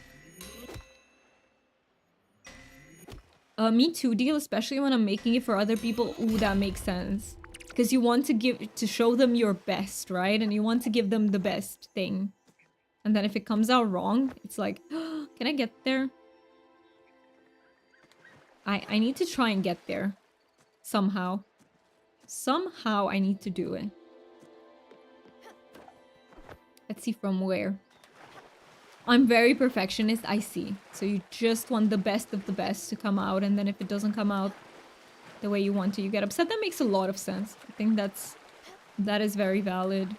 Me too, deal, especially when I'm making it for other people. Ooh, that makes sense. Because you want to show them your best, right? And you want to give them the best thing. And then if it comes out wrong, it's like, can I get there? I need to try and get there. Somehow. Somehow I need to do it. Let's see from where. I'm very perfectionist, I see. So you just want the best of the best to come out, and then if it doesn't come out the way you want to, you get upset. That makes a lot of sense. I think that is very valid.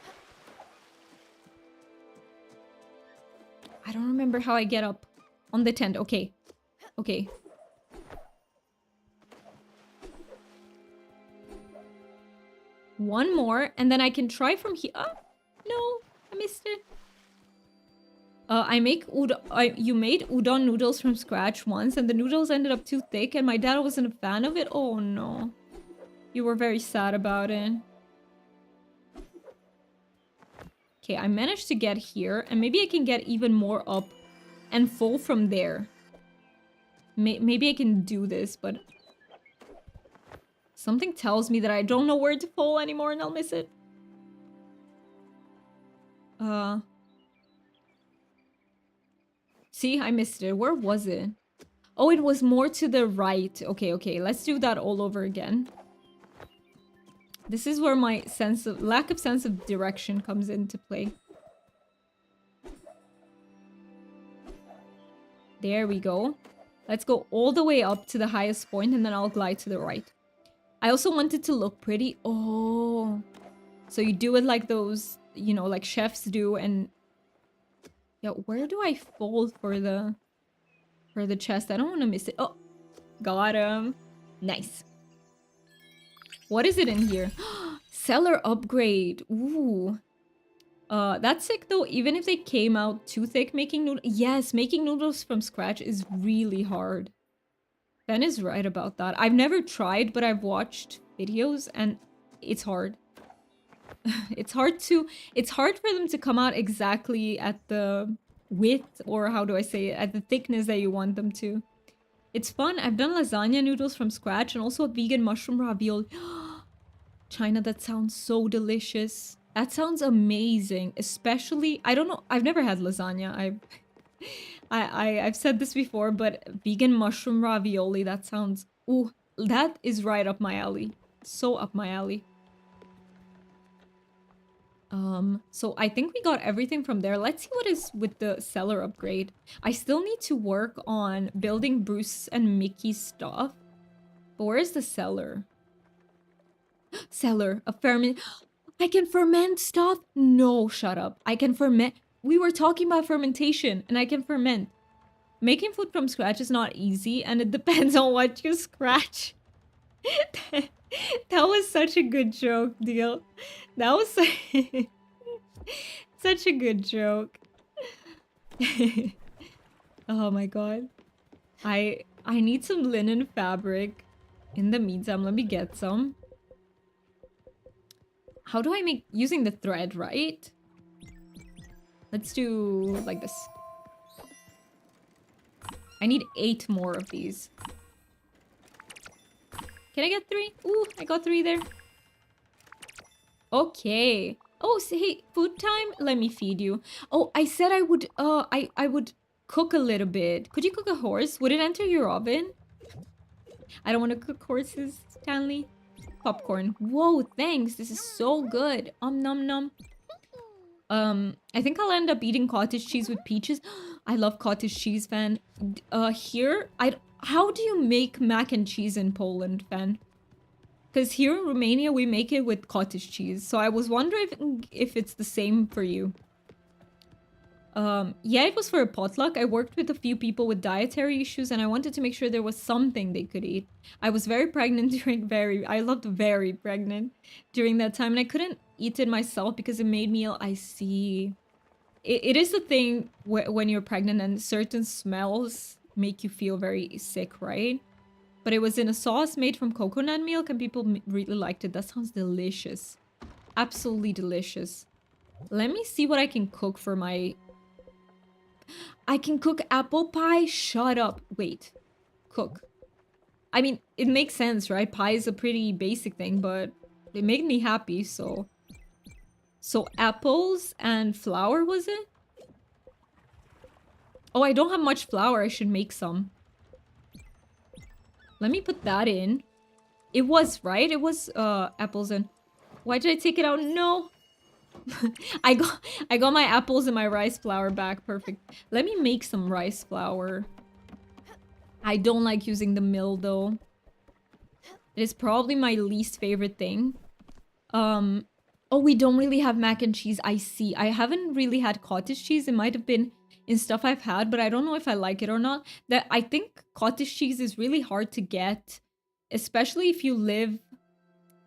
I don't remember how I get up on the tent. Okay. Okay. One more, and then I can try from here. Oh, no, I missed it. You made udon noodles from scratch once, and the noodles ended up too thick, and my dad wasn't a fan of it. Oh no. You were very sad about it. Okay, I managed to get here, and maybe I can get even more up and fall from there. Maybe I can do this, but something tells me that I don't know where to fall anymore and I'll miss it. See, I missed it. Where was it? Oh, it was more to the right. Okay, okay. Let's do that all over again. This is where my lack of sense of direction comes into play. There we go. Let's go all the way up to the highest point and then I'll glide to the right. I also want it to look pretty. Oh. So you do it like those, you know, like chefs do, and yeah, where do I fall for the chest? I don't want to miss it. Oh, got him. Nice. What is it in here? Cellar upgrade. Ooh. That's sick though. Even if they came out too thick, making noodles. Yes, making noodles from scratch is really hard. Ben is right about that. I've never tried, but I've watched videos and it's hard. It's hard for them to come out exactly at the width, or how do I say it, at the thickness that you want them to. It's fun. I've done lasagna noodles from scratch and also a vegan mushroom ravioli. China, that sounds so delicious. That sounds amazing. Especially, I don't know, I've never had lasagna. I've said this before, but vegan mushroom ravioli, that sounds, ooh, that is right up my alley. So up my alley. So I think we got everything from there. Let's see what is with the cellar upgrade. I still need to work on building Bruce and Mickey's stuff. But where is the cellar? Cellar, a ferment. I can ferment stuff? No, shut up. I can ferment. We were talking about fermentation and I can ferment. Making food from scratch is not easy and it depends on what you scratch. That was such a good joke, Deal. That was such a good joke. Oh my god. I need some linen fabric. In the meantime, let me get some. How do I make... using the thread, right? Let's do like this. I need 8 more of these. Can I get 3? Ooh, I got 3 there. Okay. Oh, hey, food time? Let me feed you. Oh, I said I would, I would cook a little bit. Could you cook a horse? Would it enter your oven? I don't want to cook horses, Stanley. Popcorn. Whoa, thanks. This is so good. Nom nom. I think I'll end up eating cottage cheese with peaches. I love cottage cheese, Fan. How do you make mac and cheese in Poland, Fan? Because here in Romania, we make it with cottage cheese. So I was wondering if it's the same for you. Yeah, it was for a potluck. I worked with a few people with dietary issues and I wanted to make sure there was something they could eat. I was very pregnant I loved very pregnant during that time and I couldn't eat it myself because it made me ill. I see. It is the thing when you're pregnant and certain smells make you feel very sick, right? But it was in a sauce made from coconut milk and people really liked it. That sounds delicious. Absolutely delicious. Let me see what I can cook for my... I can cook apple pie? Shut up. Wait. Cook. I mean, it makes sense, right? Pie is a pretty basic thing, but they make me happy, so... So apples and flour, was it? Oh, I don't have much flour. I should make some. Let me put that in. It was, right? It was apples and... Why did I take it out? No! I got my apples and my rice flour back. Perfect. Let me make some rice flour. I don't like using the mill, though. It is probably my least favorite thing. Oh, we don't really have mac and cheese. I see. I haven't really had cottage cheese. It might have been in stuff I've had, but I don't know if I like it or not. That I think cottage cheese is really hard to get, especially if you live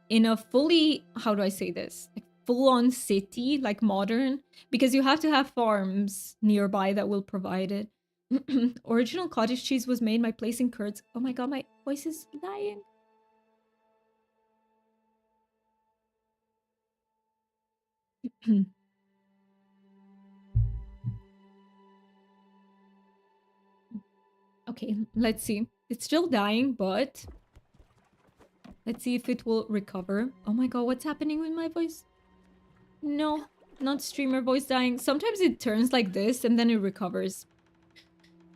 in a fully, how do I say this? Like full-on city, like modern, because you have to have farms nearby that will provide it. Original cottage cheese was made by placing curds. Oh my god, my voice is dying. Okay, let's see. It's still dying, but let's see if it will recover. Oh my god, what's happening with my voice? No, not streamer voice dying. Sometimes it turns like this and then it recovers.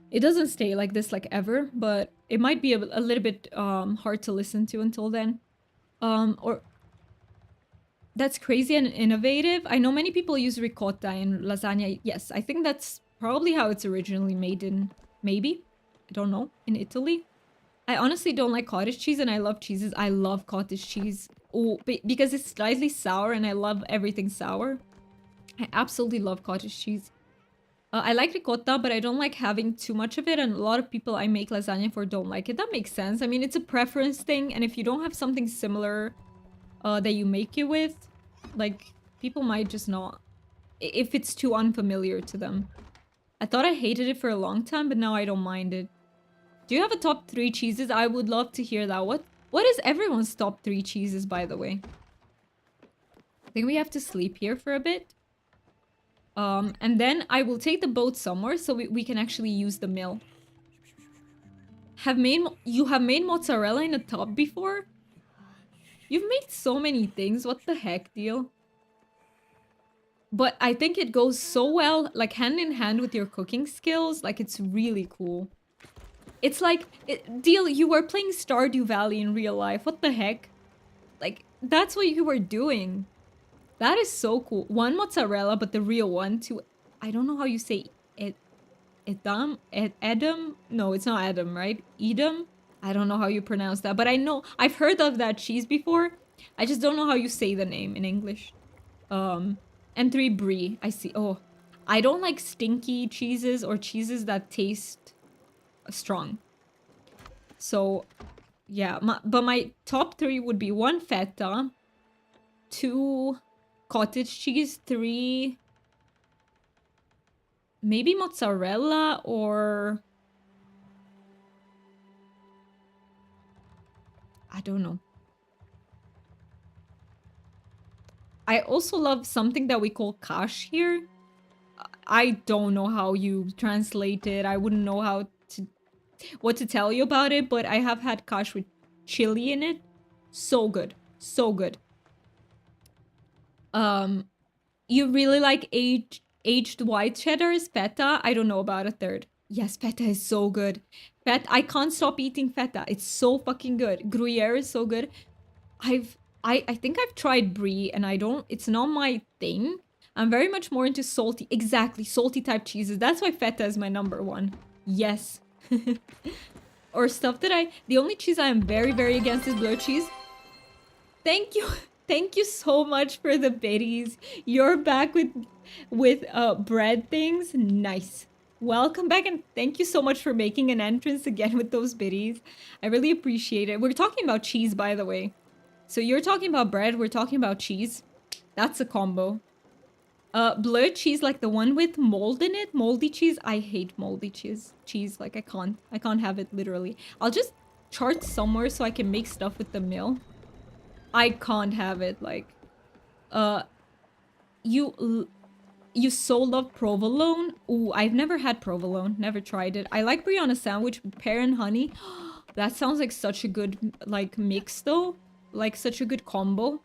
It doesn't stay like this like ever, but it might be a little bit hard to listen to until then. Or that's crazy and innovative. I know many people use ricotta in lasagna. Yes, I think that's probably how it's originally made in, maybe, I don't know, in Italy. I honestly don't like cottage cheese and I love cheeses. I love cottage cheese. Oh, because it's slightly sour and I love everything sour. I absolutely love cottage cheese. I like ricotta, but I don't like having too much of it. And a lot of people I make lasagna for don't like it. That makes sense. I mean, it's a preference thing. And if you don't have something similar that you make it with, like, people might just not... If it's too unfamiliar to them. I thought I hated it for a long time, but now I don't mind it. Do you have a top 3 cheeses? I would love to hear that. What is everyone's top 3 cheeses, by the way? I think we have to sleep here for a bit. And then I will take the boat somewhere so we can actually use the mill. You have made mozzarella in a tub before? You've made so many things. What the heck, deal? But I think it goes so well, like hand in hand with your cooking skills. Like, it's really cool. It's like, Deal, you were playing Stardew Valley in real life. What the heck? Like, that's what you were doing. That is so cool. One mozzarella, but the real one to... I don't know how you say it. Edam? No, it's not Edam, right? Edam? I don't know how you pronounce that, but I know... I've heard of that cheese before. I just don't know how you say the name in English. And 3 brie. I see. Oh, I don't like stinky cheeses or cheeses that taste strong. So, yeah. But my top 3 would be 1 feta, 2 cottage cheese, 3 maybe mozzarella or... I don't know. I also love something that we call cash here. I don't know how you translate it. I wouldn't know what to tell you about it, but I have had cash with chili in it. So good. So good. You really like aged white cheddars? Feta? I don't know about a third. Yes, feta is so good. I can't stop eating feta. It's so fucking good. Gruyere is so good. I think I've tried brie and it's not my thing. I'm very much more into salty, exactly, salty type cheeses. That's why feta is my number 1. Yes. Or stuff that the only cheese I am very, very against is blue cheese. Thank you. Thank you so much for the biddies. You're back with bread things. Nice. Welcome back and thank you so much for making an entrance again with those biddies. I really appreciate it. We're talking about cheese, by the way. So you're talking about bread, we're talking about cheese. That's a combo. Bleu cheese, like the one with mold in it. Moldy cheese. I hate moldy cheese. Like, I can't have it, literally. I'll just chart somewhere so I can make stuff with the mill. I can't have it, like... You so love provolone? Ooh, I've never had provolone. Never tried it. I like brie on a sandwich with pear and honey. That sounds like such a good, like, mix, though. Like, such a good combo.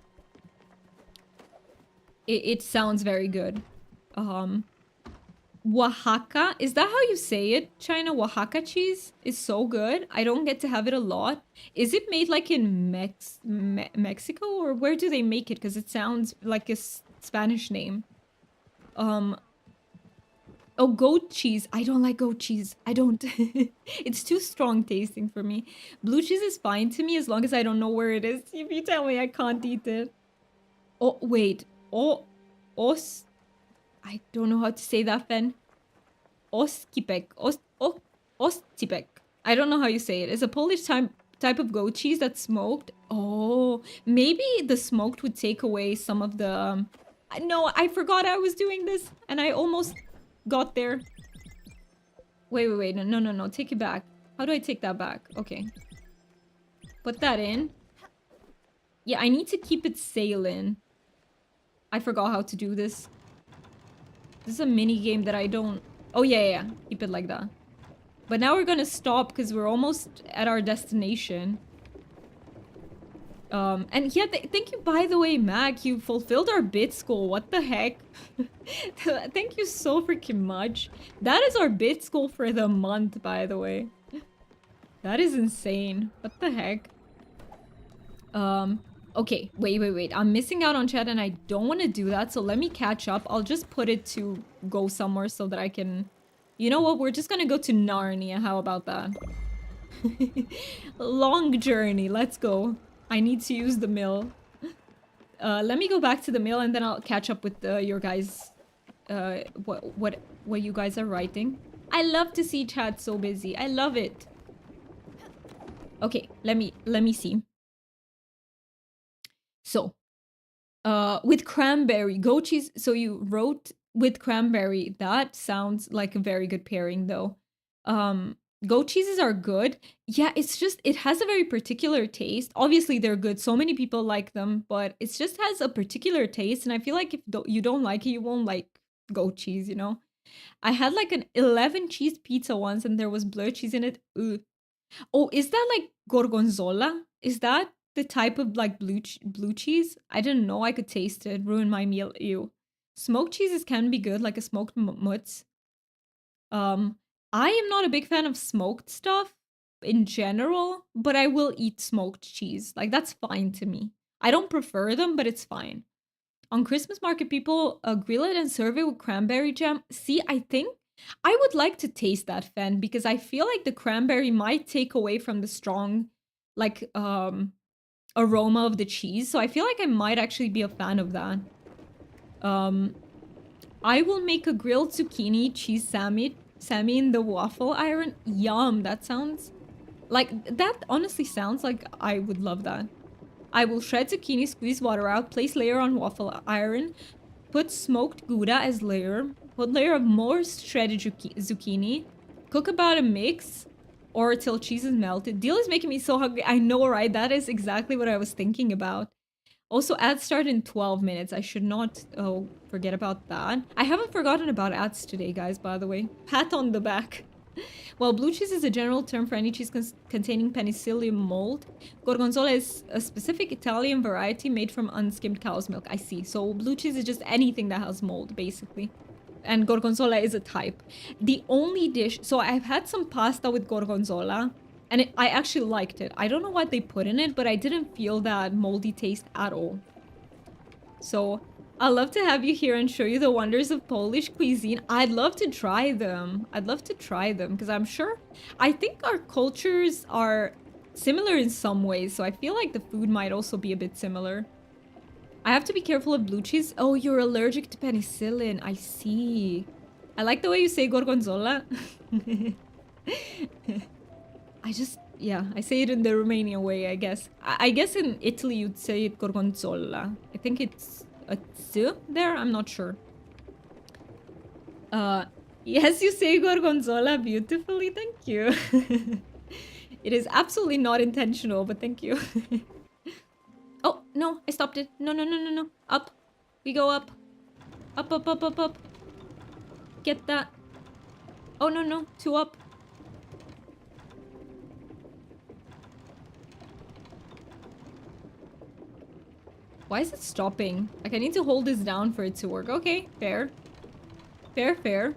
It sounds very good. Oaxaca, is that how you say it? China, Oaxaca cheese is so good. I don't get to have it a lot. Is it made like in Mexico, or where do they make it? Because it sounds like a Spanish name. Oh, goat cheese. I don't like goat cheese. I don't. It's too strong tasting for me. Blue cheese is fine to me as long as I don't know where it is. If you tell me I can't eat it. Oh, wait. Oh, os. I don't know how to say that, Fen. Oskipek. Ostipek. I don't know how you say it. It's a Polish type of goat cheese that's smoked. Oh, maybe the smoked would take away some of the... No, I forgot I was doing this, and I almost got there. Wait. No. Take it back. How do I take that back? Okay. Put that in. Yeah, I need to keep it sailing. I forgot how to do this. This is a mini game that I don't... Oh, yeah. Keep it like that. But now we're gonna stop because we're almost at our destination. And yeah, thank you, by the way, Mac. You fulfilled our bits goal. What the heck? Thank you so freaking much. That is our bits goal for the month, by the way. That is insane. What the heck? Okay, wait. I'm missing out on chat and I don't want to do that, so let me catch up. I'll just put it to go somewhere so that I can... You know what? We're just gonna go to Narnia. How about that? Long journey. Let's go. I need to use the mill. Let me go back to the mill and then I'll catch up with your guys. What you guys are writing. I love to see chat so busy. I love it. Okay, let me see. So, with cranberry, goat cheese. So you wrote with cranberry. That sounds like a very good pairing, though. Goat cheeses are good. Yeah, it's just, it has a very particular taste. Obviously, they're good. So many people like them, but it just has a particular taste. And I feel like if you don't like it, you won't like goat cheese, you know? I had like an 11 cheese pizza once and there was blur cheese in it. Ugh. Oh, is that like gorgonzola? Is that the type of like blue cheese? I didn't know I could taste it. Ruin my meal. Ew. Smoked cheeses can be good, like a smoked mutz. I am not a big fan of smoked stuff in general, but I will eat smoked cheese. Like, that's fine to me. I don't prefer them, but it's fine. On Christmas market, people grill it and serve it with cranberry jam. See, I think I would like to taste that, Fen, because I feel like the cranberry might take away from the strong, like, aroma of the cheese. So I feel like I might actually be a fan of that. I will make a grilled zucchini cheese sandwich in the waffle iron. Yum, that sounds like, that honestly sounds like I would love that. I will shred zucchini, squeeze water out, place layer on waffle iron, put smoked Gouda as layer, put layer of more shredded zucchini, cook about a mix or till cheese is melted. Deal is making me so hungry. I know, right? That is exactly what I was thinking about. Also, ads start in 12 minutes. I should not forget about that. I haven't forgotten about ads today, guys, by the way. Pat on the back. Well, blue cheese is a general term for any cheese containing penicillium mold. Gorgonzola is a specific Italian variety made from unskimmed cow's milk. I see. So blue cheese is just anything that has mold, basically. And gorgonzola is a type. The only dish... So I've had some pasta with gorgonzola. And I actually liked it. I don't know what they put in it, but I didn't feel that moldy taste at all. So, I'd love to have you here and show you the wonders of Polish cuisine. I'd love to try them. Because I'm sure... I think our cultures are similar in some ways, so I feel like the food might also be a bit similar. I have to be careful of blue cheese. Oh, you're allergic to penicillin. I see. I like the way you say gorgonzola. I say it in the Romanian way, I guess. I guess in Italy you'd say it gorgonzola. I think it's a z there, I'm not sure. Yes, you say gorgonzola beautifully, thank you. It is absolutely not intentional, but thank you. Oh, no, I stopped it. No. Up. We go up. Up. Get that. Oh, no. Two up. Why is it stopping? Like, I need to hold this down for it to work. Okay, fair. Fair, fair.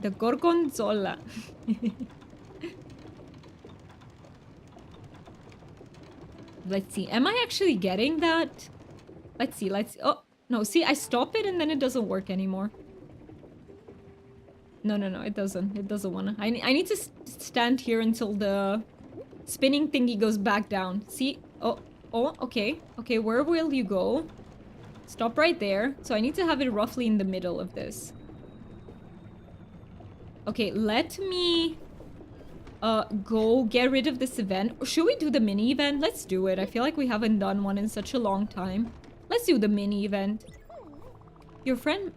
The gorgonzola. Let's see. Am I actually getting that? Let's see. Let's see. Oh, no. See, I stop it and then it doesn't work anymore. No, no, no. It doesn't. It doesn't wanna. I need to stand here until the spinning thingy goes back down. See? Oh, oh, okay. Okay, where will you go? Stop right there. So I need to have it roughly in the middle of this. Okay, let me go get rid of this event. Or should we do the mini event? Let's do it. I feel like we haven't done one in such a long time. Let's do the mini event. Your friend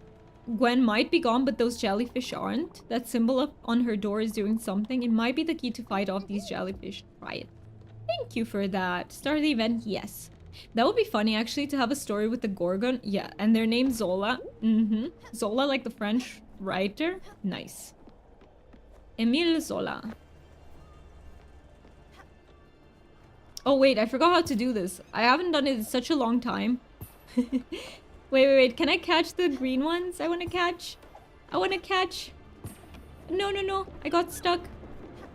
Gwen might be gone, but those jellyfish aren't. That symbol up on her door is doing something. It might be the key to fight off these jellyfish. Try it. Thank you for that. Start the event? Yes. That would be funny, actually, to have a story with the Gorgon. Yeah, and their name's Zola. Zola, like the French writer. Nice. Emile Zola. Oh, wait, I forgot how to do this. I haven't done it in such a long time. Wait. Can I catch the green ones? I want to catch. I want to catch. No, no, no. I got stuck.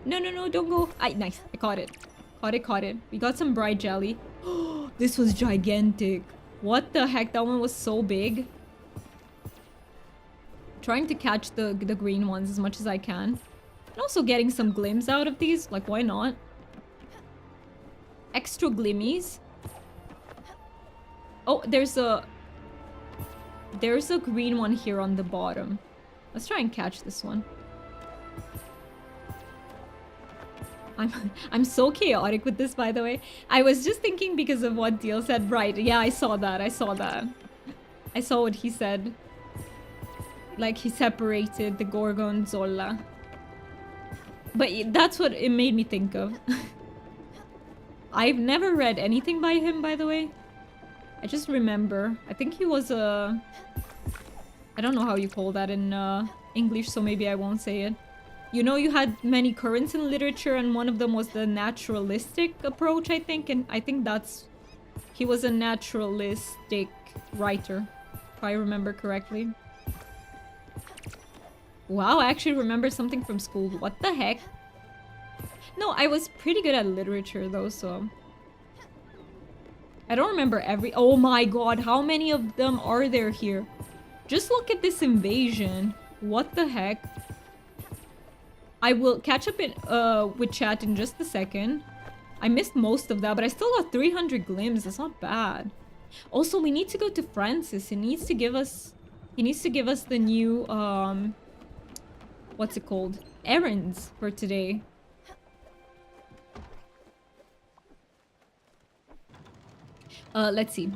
No, no, no. Don't go. Nice. I caught it. Caught it. We got some bright jelly. This was gigantic. What the heck? That one was so big. Trying to catch the green ones as much as I can. And also getting some glims out of these. Like, why not? Extra glimmies. Oh, there's a green one here on the bottom. Let's try and catch this one. I'm so chaotic with this, by the way. I was just thinking because of what Deal said. Right, yeah, I saw that. I saw what he said. Like, he separated the Gorgonzola. But that's what it made me think of. I've never read anything by him, by the way. I just remember. I think he was a... I don't know how you call that in English, so maybe I won't say it. You know, you had many currents in literature, and one of them was the naturalistic approach, I think. And I think that's... He was a naturalistic writer, if I remember correctly. Wow, I actually remember something from school. What the heck? No, I was pretty good at literature though, so... I don't remember every... Oh my god, how many of them are there here? Just look at this invasion. What the heck? I will catch up with chat in just a second. I missed most of that, but I still got 300 glims. That's not bad. Also, we need to go to Francis. He needs to give us... He needs to give us the new, what's it called? Errands for today. Let's see.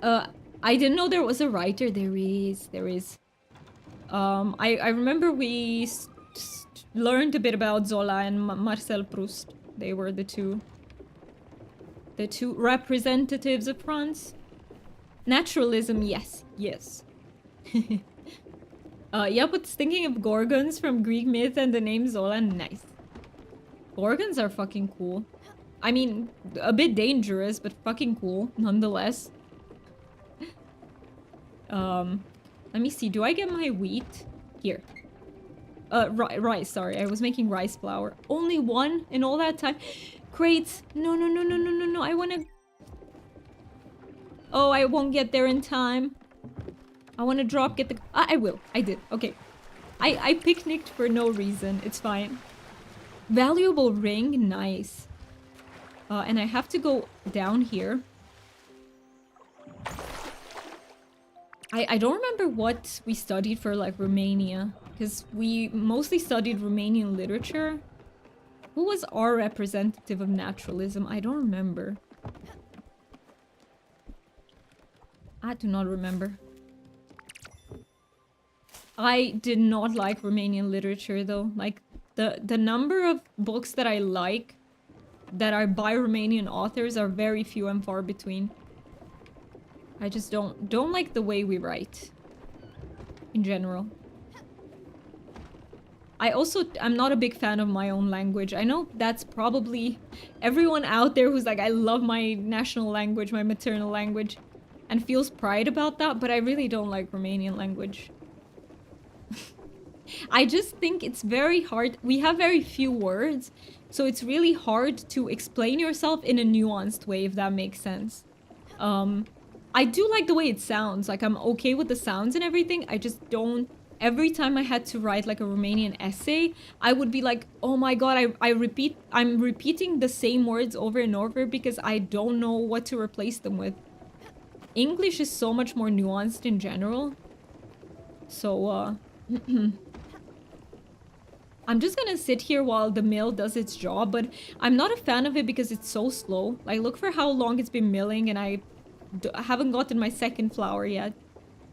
I didn't know there was a writer. There is. I remember we learned a bit about Zola and Marcel Proust. They were the two representatives of France. Naturalism, yes. Yeah, but thinking of Gorgons from Greek myth and the name Zola, nice. Gorgons are fucking cool. I mean, a bit dangerous, but fucking cool, nonetheless. Let me see. Do I get my wheat? Here. Rice, sorry. I was making rice flour. Only one in all that time? Crates. No. I wanna... Oh, I won't get there in time. I wanna get the... I will. I did. Okay. I picnicked for no reason. It's fine. Valuable ring. Nice. And I have to go down here. I don't remember what we studied for, like, Romania. Because we mostly studied Romanian literature. Who was our representative of naturalism? I don't remember. I do not remember. I did not like Romanian literature, though. Like, the number of books that I like that are by Romanian authors are very few and far between. I just don't like the way we write. In general. I'm not a big fan of my own language. I know that's probably everyone out there who's like, I love my national language, my maternal language, and feels pride about that, but I really don't like Romanian language. I just think it's very hard. We have very few words, so it's really hard to explain yourself in a nuanced way, if that makes sense. I do like the way it sounds. Like, I'm okay with the sounds and everything. I just don't... Every time I had to write like a Romanian essay, I would be like, oh my god, I'm repeating the same words over and over because I don't know what to replace them with. English is so much more nuanced in general. So, I'm just gonna sit here while the mill does its job, but I'm not a fan of it because it's so slow. Like, look for how long it's been milling, and I haven't gotten my second flour yet.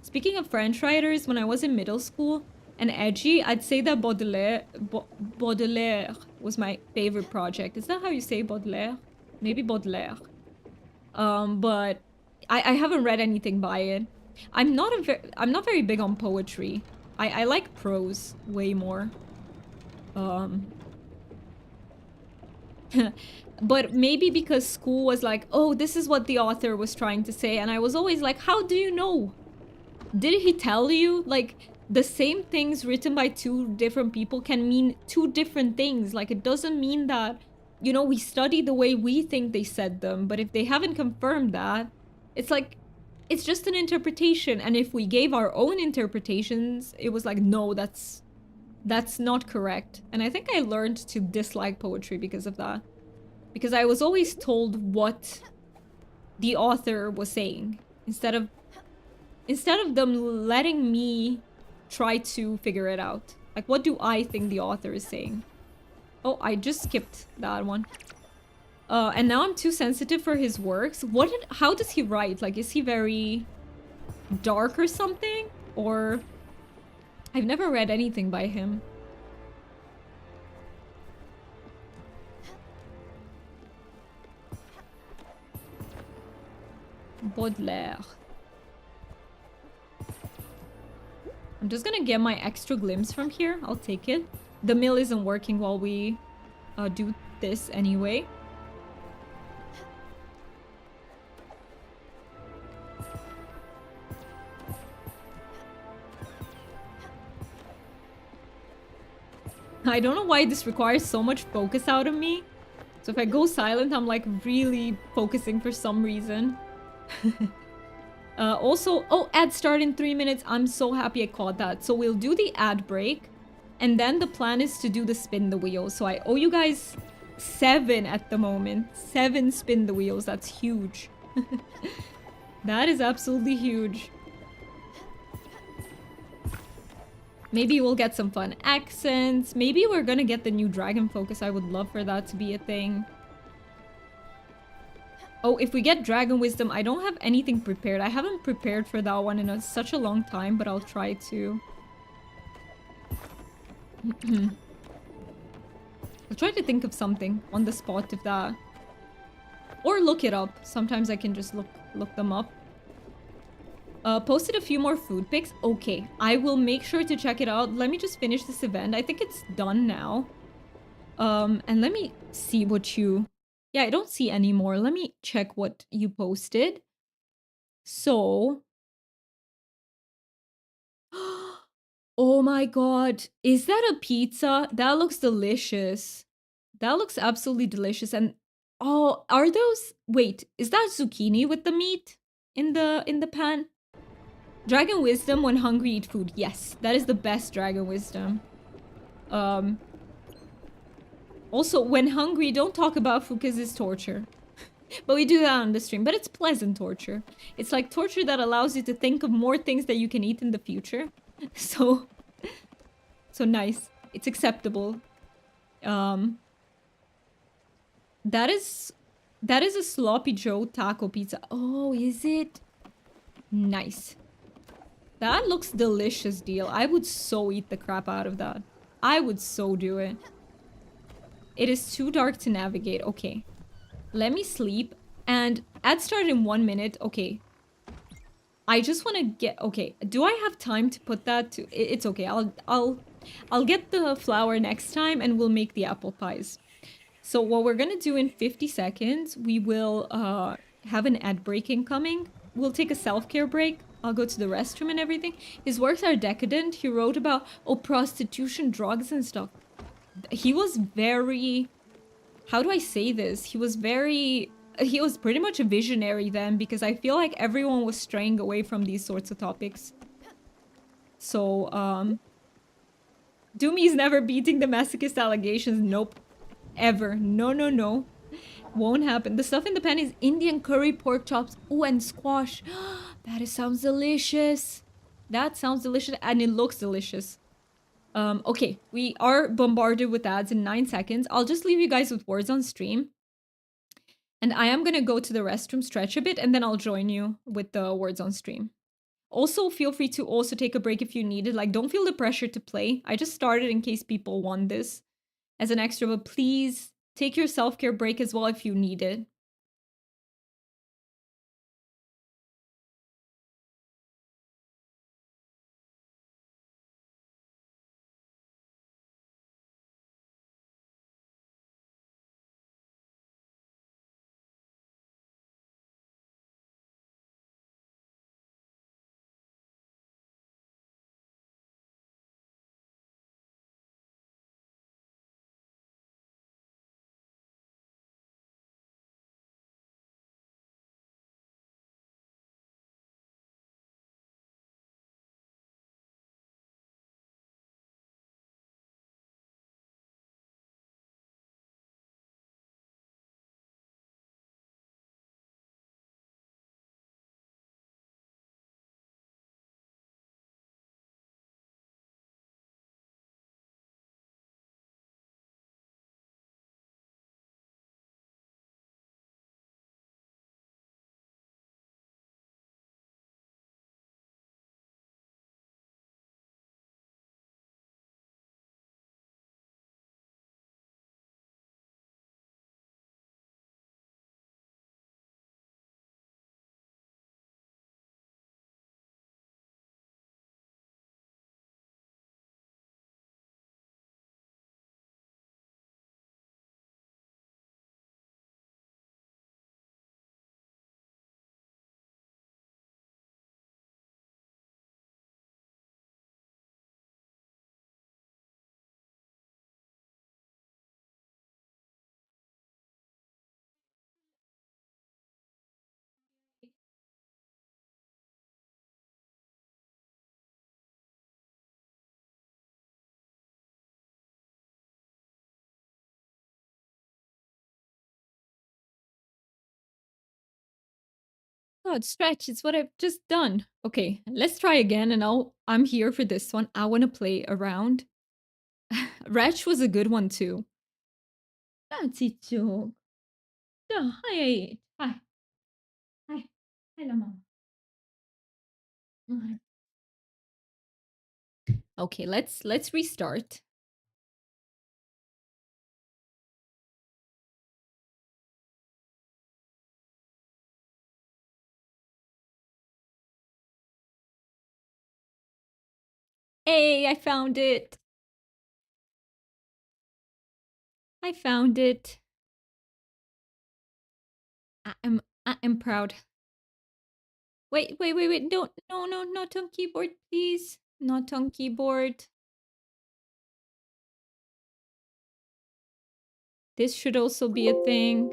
Speaking of French writers, when I was in middle school and edgy, I'd say that Baudelaire was my favorite project. Is that how you say Baudelaire? Maybe Baudelaire. But I haven't read anything by it. I'm not very big on poetry. I like prose way more. But maybe because school was like, oh, this is what the author was trying to say, and I was always like, how do you know? Did he tell you? Like, the same things written by two different people can mean two different things. Like, it doesn't mean that, you know, we study the way we think they said them, but if they haven't confirmed that, it's like, it's just an interpretation. And if we gave our own interpretations, it was like, no, that's not correct. And I think I learned to dislike poetry because of that. Because I was always told what the author was saying instead of them letting me try to figure it out. Like, what do I think the author is saying? Oh, I just skipped that one. And now I'm too sensitive for his works. How does he write? Like, is he very dark or something? Or... I've never read anything by him. Baudelaire. I'm just gonna get my extra glimpse from here. I'll take it. The mill isn't working while we do this anyway. I don't know why this requires so much focus out of me. So if I go silent, I'm like really focusing for some reason. Also, oh, ad start in 3 minutes. I'm so happy I caught that. So we'll do the ad break. And then the plan is to do the spin the wheel. So I owe you guys 7 at the moment. 7 spin the wheels. That's huge. That is absolutely huge. Maybe we'll get some fun accents. Maybe we're gonna get the new dragon focus. I would love for that to be a thing. Oh, if we get dragon wisdom, I don't have anything prepared. I haven't prepared for that one in such a long time, but I'll try to. I'll try to think of something on the spot if that... Or look it up. Sometimes I can just look them up. Posted a few more food pics. Okay, I will make sure to check it out. Let me just finish this event. I think it's done now. And let me see what you... Yeah, I don't see any more. Let me check what you posted. So... Oh my god. Is that a pizza? That looks delicious. That looks absolutely delicious. And... Oh, are those... Wait, is that zucchini with the meat in the pan? Dragon wisdom, when hungry eat food. Yes, that is the best dragon wisdom. Also, when hungry, don't talk about food because it's torture. But we do that on the stream. But it's pleasant torture. It's like torture that allows you to think of more things that you can eat in the future. So nice. It's acceptable. That is a Sloppy Joe taco pizza. Oh, is it? Nice. That looks delicious, deal. I would so eat the crap out of that. I would so do it. It is too dark to navigate. Okay. Let me sleep. And ad start in 1 minute. Okay. I just want to get... Okay. Do I have time to put that to... It's okay. I'll I'll get the flour next time and we'll make the apple pies. So what we're gonna do in 50 seconds, we will have an ad break incoming. We'll take a self-care break. I'll go to the restroom and everything. His works are decadent. He wrote about, oh, prostitution, drugs and stuff. He was very, how do I say this? He was pretty much a visionary then, because I feel like everyone was straying away from these sorts of topics. So, Doomy's never beating the masochist allegations. Nope. Ever. No, no, no. Won't happen. The stuff in the pan is Indian curry, pork chops, ooh, and squash. Sounds delicious. That sounds delicious, and it looks delicious. Okay, we are bombarded with ads in 9 seconds. I'll just leave you guys with words on stream. And I am gonna go to the restroom, stretch a bit, and then I'll join you with the words on stream. Also, feel free to also take a break if you need it. Like, don't feel the pressure to play. I just started in case people want this as an extra, but please take your self-care break as well if you need it. God, stretch, it's what I've just done. Okay, let's try again, and I'm here for this one. I want to play around. Wretch was a good one too. That's it, joke. Hi, hi, hi, hello, mom. Okay, let's restart. Hey, I found it. I found it. I am proud. Wait. Don't no, not on keyboard, please. Not on keyboard. This should also be a thing.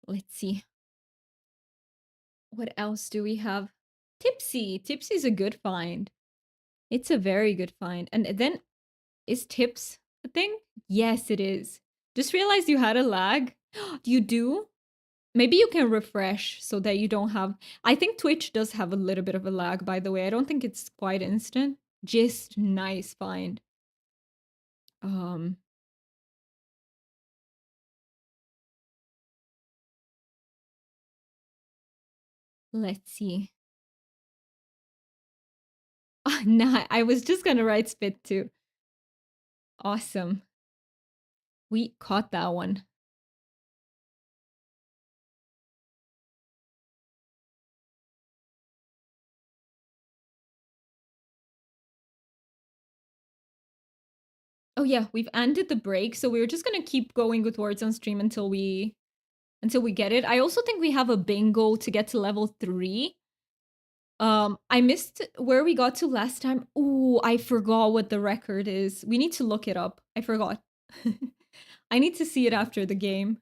Let's see. What else do we have? Tipsy. Tipsy's a good find. It's a very good find. And then, is tips a thing? Yes, it is. Just realized you had a lag. You do? Maybe you can refresh so that you don't have. I think Twitch does have a little bit of a lag, by the way. I don't think it's quite instant. Just nice find. Um, let's see. Nah, I was just gonna write spit too. Awesome. We caught that one. Oh yeah, we've ended the break, so we're just gonna keep going with words on stream until we get it. I also think we have a bingo to get to level 3. I missed where we got to last time. Ooh, I forgot what the record is. We need to look it up. I forgot. I need to see it after the game.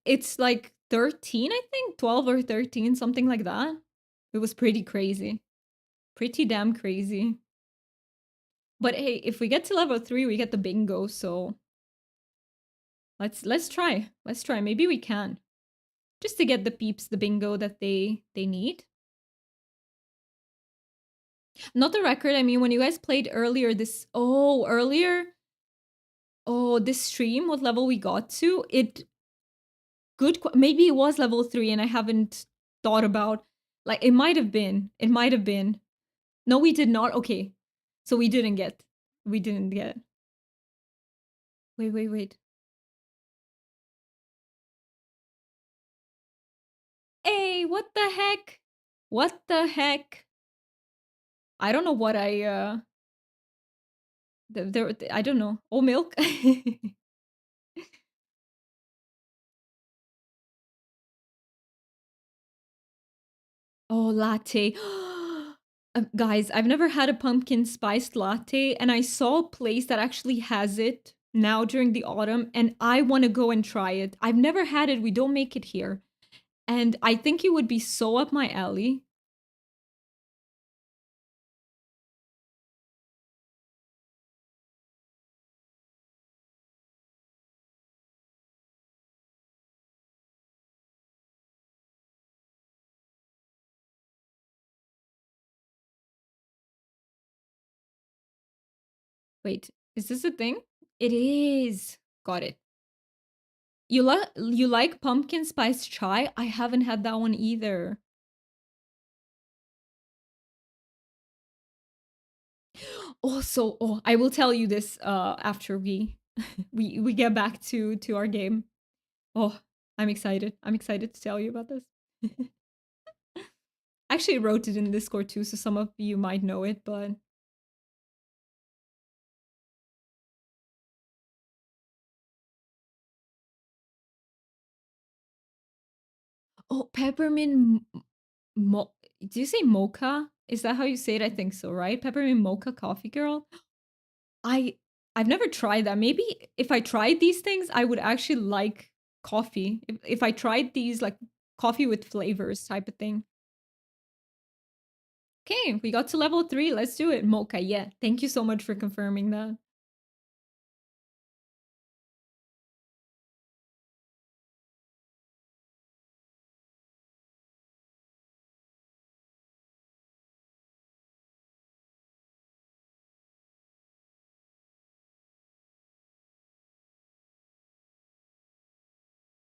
It's like 13, I think, 12 or 13, something like that. It was pretty crazy. Pretty damn crazy. But hey, if we get to level 3, we get the bingo, so let's try. Let's try. Maybe we can. Just to get the peeps the bingo that they need. Not the record. I mean, when you guys played earlier earlier, this stream, what level we got to, maybe it was level 3 and I haven't thought about, like, it might have been. No, we did not. Okay. So we didn't get. Wait. Hey, what the heck? What the heck? I don't know what I don't know. Oh, milk? Oh, latte. Guys, I've never had a pumpkin spiced latte, and I saw a place that actually has it now during the autumn, and I want to go and try it. I've never had it. We don't make it here. And I think it would be so up my alley. Wait, is this a thing? It is. Got it. You like pumpkin spice chai? I haven't had that one either. Also, I will tell you this after we get back to our game. Oh, I'm excited. I'm excited to tell you about this. Actually wrote it in Discord too, so some of you might know it, but oh, peppermint do you say mocha? Is that how you say it? I think so, right? Peppermint mocha coffee girl. I I've never tried that. Maybe if I tried these things, I would actually like coffee. If I tried these like coffee with flavors type of thing. Okay, we got to level 3. Let's do it. Mocha, yeah. Thank you so much for confirming that.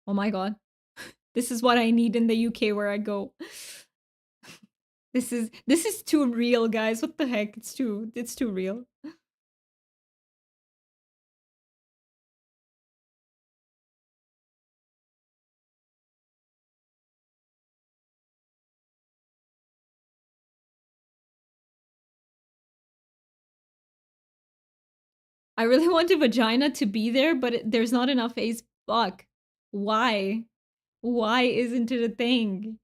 Oh my god. This is what I need in the UK where I go. This is too real, guys. What the heck? It's too real. I really want a vagina to be there, but there's not enough ace buck. Why? Why isn't it a thing?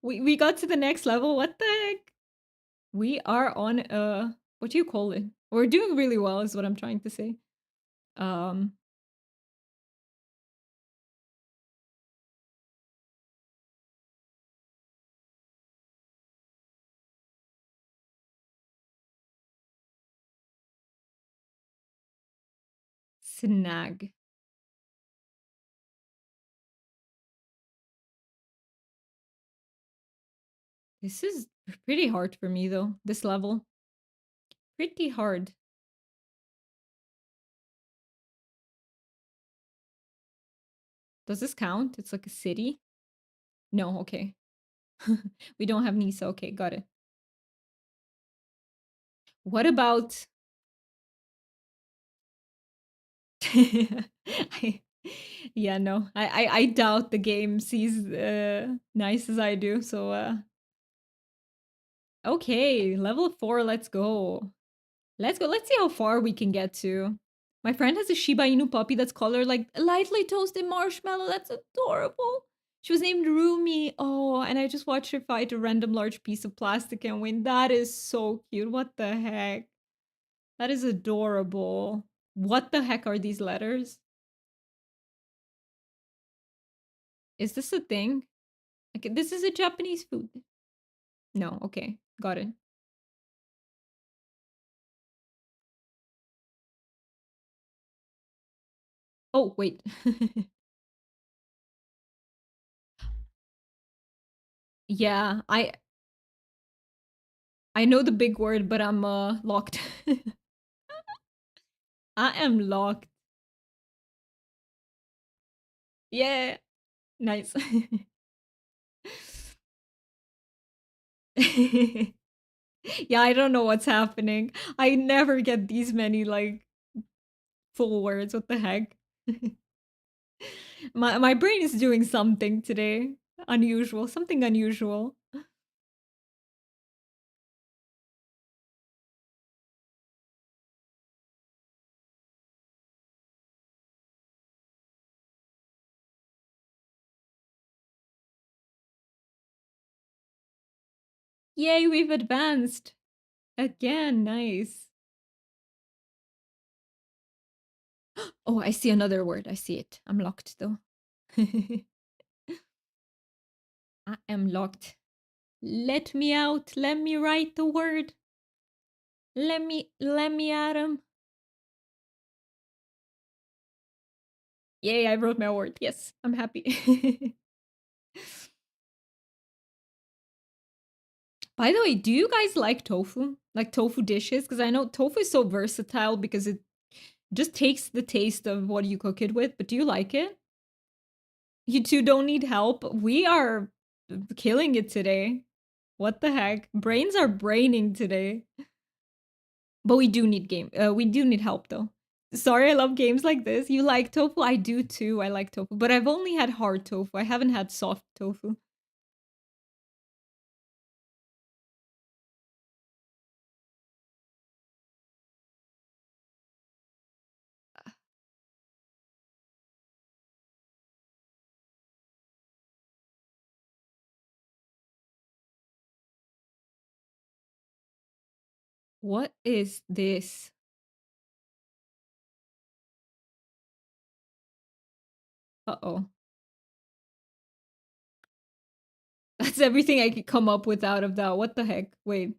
We got to the next level. What the heck? We are on what do you call it? We're doing really well is what I'm trying to say. Um Snag. This is pretty hard for me though, this level. Pretty hard. Does this count? It's like a city? No, okay. We don't have Nisa. Okay, got it. What about Yeah, no. I doubt the game sees nice as I do. So okay, level 4, let's go. Let's go. Let's see how far we can get to. My friend has a Shiba Inu puppy that's colored like lightly toasted marshmallow. That's adorable. She was named Rumi. Oh, and I just watched her fight a random large piece of plastic and win. That is so cute. What the heck? That is adorable. What the heck are these letters? Is this a thing? Okay, this is a Japanese food. No, okay. Got it. Oh, wait. Yeah, I know the big word, but I'm locked. I am locked. Yeah, nice. Yeah, I don't know what's happening. I never get these many like full words. What the heck? My brain is doing something today. Unusual, something unusual. Yay, we've advanced. Again, nice. Oh, I see another word. I see it. I'm locked though. I am locked. Let me out. Let me write the word. Let me at him. Yay, I wrote my word. Yes, I'm happy. By the way, do you guys like tofu? Like tofu dishes? Because I know tofu is so versatile because it just takes the taste of what you cook it with. But do you like it? You two don't need help. We are killing it today. What the heck? Brains are braining today. But we do need we do need help though. Sorry, I love games like this. You like tofu? I do too. I like tofu, but I've only had hard tofu. I haven't had soft tofu. What is this? Uh-oh. That's everything I could come up with out of that. What the heck? Wait.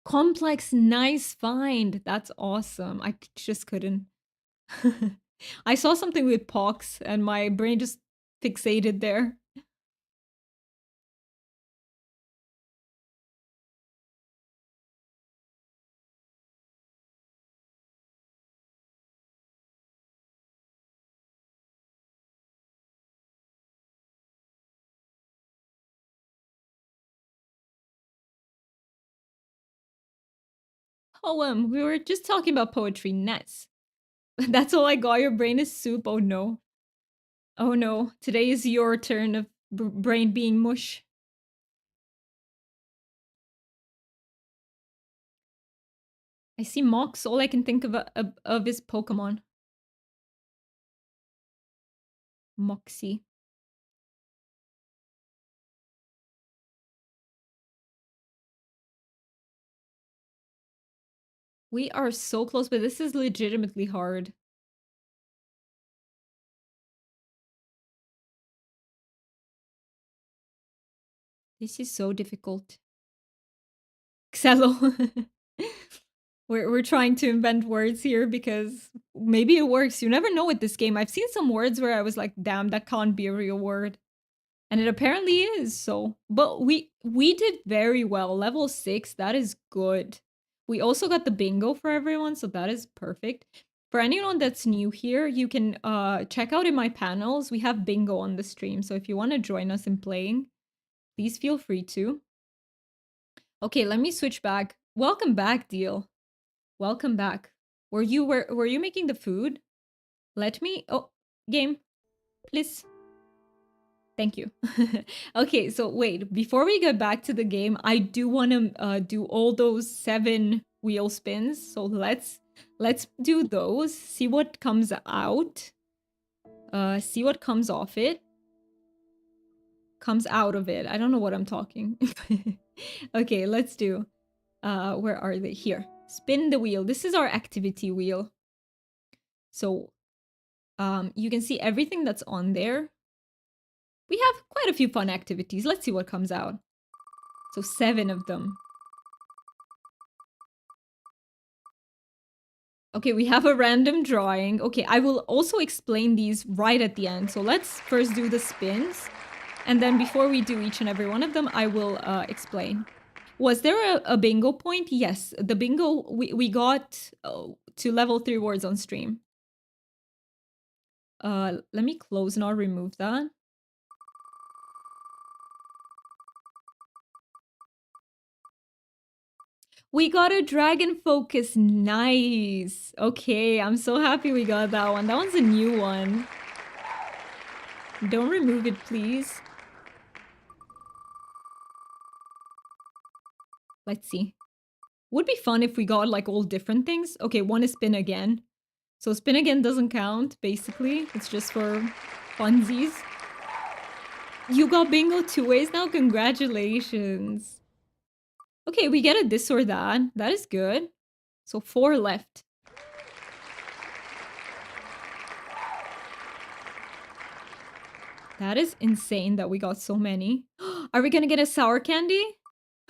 Complex, nice find. That's awesome. Just couldn't. I saw something with pox and my brain just fixated there. Poem. We were just talking about poetry. Nice. That's all I got. Your brain is soup. Oh no. Oh no. Today is your turn of brain being mush. I see Mox. All I can think of is Pokemon. Moxie. We are so close, but this is legitimately hard. This is so difficult. Xello. We're trying to invent words here because maybe it works. You never know with this game. I've seen some words where I was like, damn, that can't be a real word. And it apparently is, so. But we did very well. Level 6, that is good. We also got the bingo for everyone, so that is perfect. For anyone that's new here, you can check out in my panels. We have bingo on the stream, so if you want to join us in playing, please feel free to. Okay, let me switch back. Welcome back, Deal. Welcome back. Were you making the food? Let me. Oh, game, please. Thank you. Okay, so wait, before we get back to the game, I do want to do all those 7 wheel spins. So let's do those. See what comes out. See what comes off it. Comes out of it. I don't know what I'm talking. Okay, let's do. Where are they? Here. Spin the wheel. This is our activity wheel. So you can see everything that's on there. We have quite a few fun activities. Let's see what comes out. So 7 of them. Okay, we have a random drawing. Okay, I will also explain these right at the end. So let's first do the spins. And then before we do each and every one of them, I will explain. Was there a bingo point? Yes, the bingo, we got to level 3 words on stream. Let me close and I'll remove that. We got a dragon focus. Nice. Okay, I'm so happy we got that one. That one's a new one. Don't remove it, please. Let's see. Would be fun if we got like all different things. Okay, one is spin again. So spin again doesn't count, basically. It's just for funsies. You got bingo 2 ways now? Congratulations. Okay, we get a this or that. That is good. So 4 left. That is insane that we got so many. Are we gonna get a sour candy?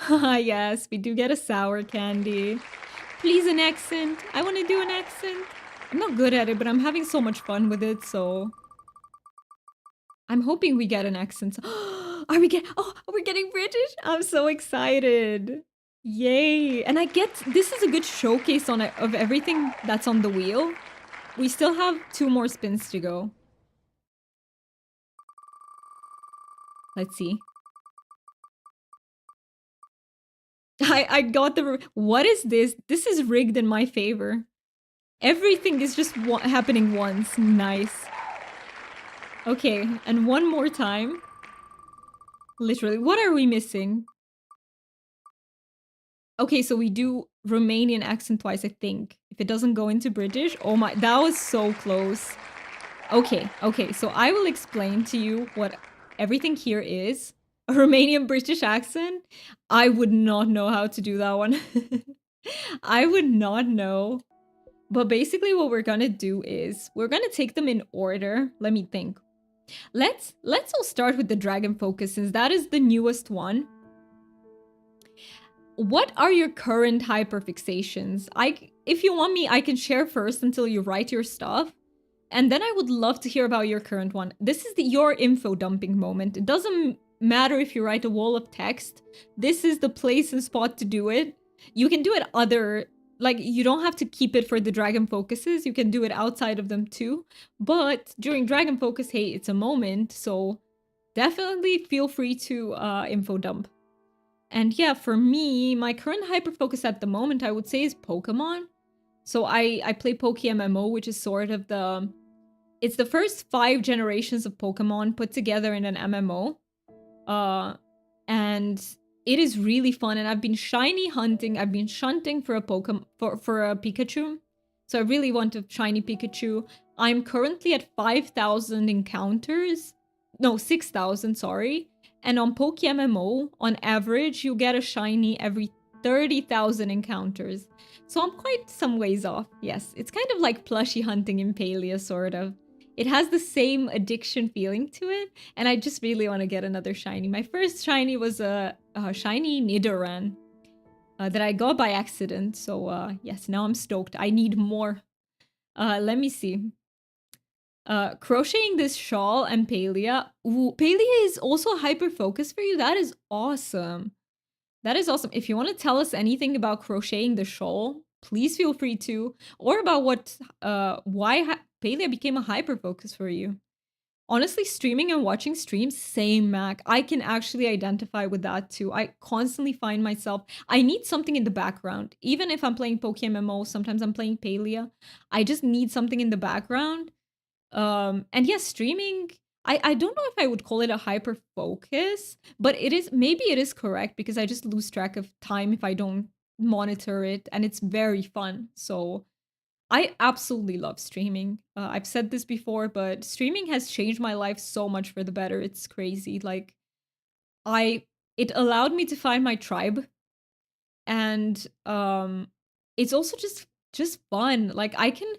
Yes, we do get a sour candy. Please, an accent. I want to do an accent. I'm not good at it, but I'm having so much fun with it, so... I'm hoping we get an accent. Are we get? Oh, we're getting British? I'm so excited. Yay. And I get... This is a good showcase on it, of everything that's on the wheel. We still have 2 more spins to go. Let's see. I got the... What is this? This is rigged in my favor. Everything is just happening once. Nice. Okay, and one more time. Literally, what are we missing? Okay, so we do Romanian accent twice, I think. If it doesn't go into British, oh my, that was so close. Okay, so I will explain to you what everything here is. A Romanian British accent? I would not know how to do that one. I would not know. But basically what we're gonna do is, we're gonna take them in order. Let me think. Let's all start with the dragon focus, since that is the newest one. What are your current hyperfixations? If you want me, I can share first until you write your stuff. And then I would love to hear about your current one. This is your info dumping moment. It doesn't matter if you write a wall of text. This is the place and spot to do it. You can do it like, you don't have to keep it for the dragon focuses. You can do it outside of them too. But during dragon focus, hey, it's a moment. So definitely feel free to info dump. And yeah, for me, my current hyperfocus at the moment, I would say, is Pokemon. So I play PokeMMO, which is sort of it's the first 5 generations of Pokemon put together in an MMO. And it is really fun, and I've been shiny hunting. I've been shunting for a Pikachu. So I really want a shiny Pikachu. I'm currently at 5,000 encounters. No, 6,000, sorry. And on PokeMMO, on average, you get a shiny every 30,000 encounters. So I'm quite some ways off. Yes, it's kind of like plushie hunting in Palia, sort of. It has the same addiction feeling to it, and I just really want to get another shiny. My first shiny was a shiny Nidoran that I got by accident. So yes, now I'm stoked. I need more. Let me see. Crocheting this shawl and Palia. Ooh, Palia is also hyper focused for you. That is awesome. That is awesome. If you want to tell us anything about crocheting the shawl, please feel free to, or about why Palia became a hyper focus for you. Honestly, streaming and watching streams, same, Mac. I can actually identify with that too. I constantly find myself, I need something in the background. Even if I'm playing PokeMMO, sometimes I'm playing Palia. I just need something in the background. And yes, streaming, I don't know if I would call it a hyper focus, but it is, maybe it is correct because I just lose track of time if I don't monitor it, and it's very fun. So I absolutely love streaming. I've said this before, but streaming has changed my life so much for the better. It's crazy. Like I it allowed me to find my tribe, and it's also just fun. Like I can,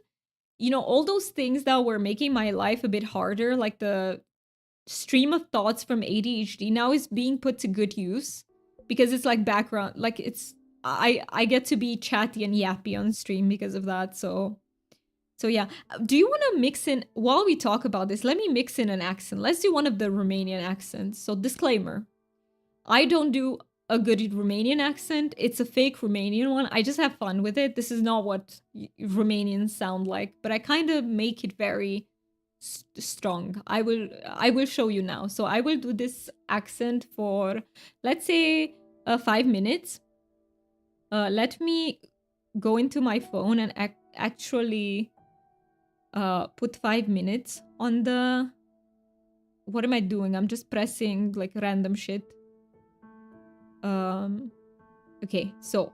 all those things that were making my life a bit harder, like the stream of thoughts from ADHD now is being put to good use because it's like background, like it's I get to be chatty and yappy on stream because of that. So yeah, do you want to mix in, while we talk about this, let me mix in an accent. Let's do one of the Romanian accents. So disclaimer, I don't do a good Romanian accent. It's a fake Romanian one. I just have fun with it. This is not what Romanians sound like, but I kind of make it very strong. I will show you now. So I will do this accent for, let's say, 5 minutes. Let me go into my phone and actually put 5 minutes on the, what am I doing? I'm just pressing like random shit. Okay, so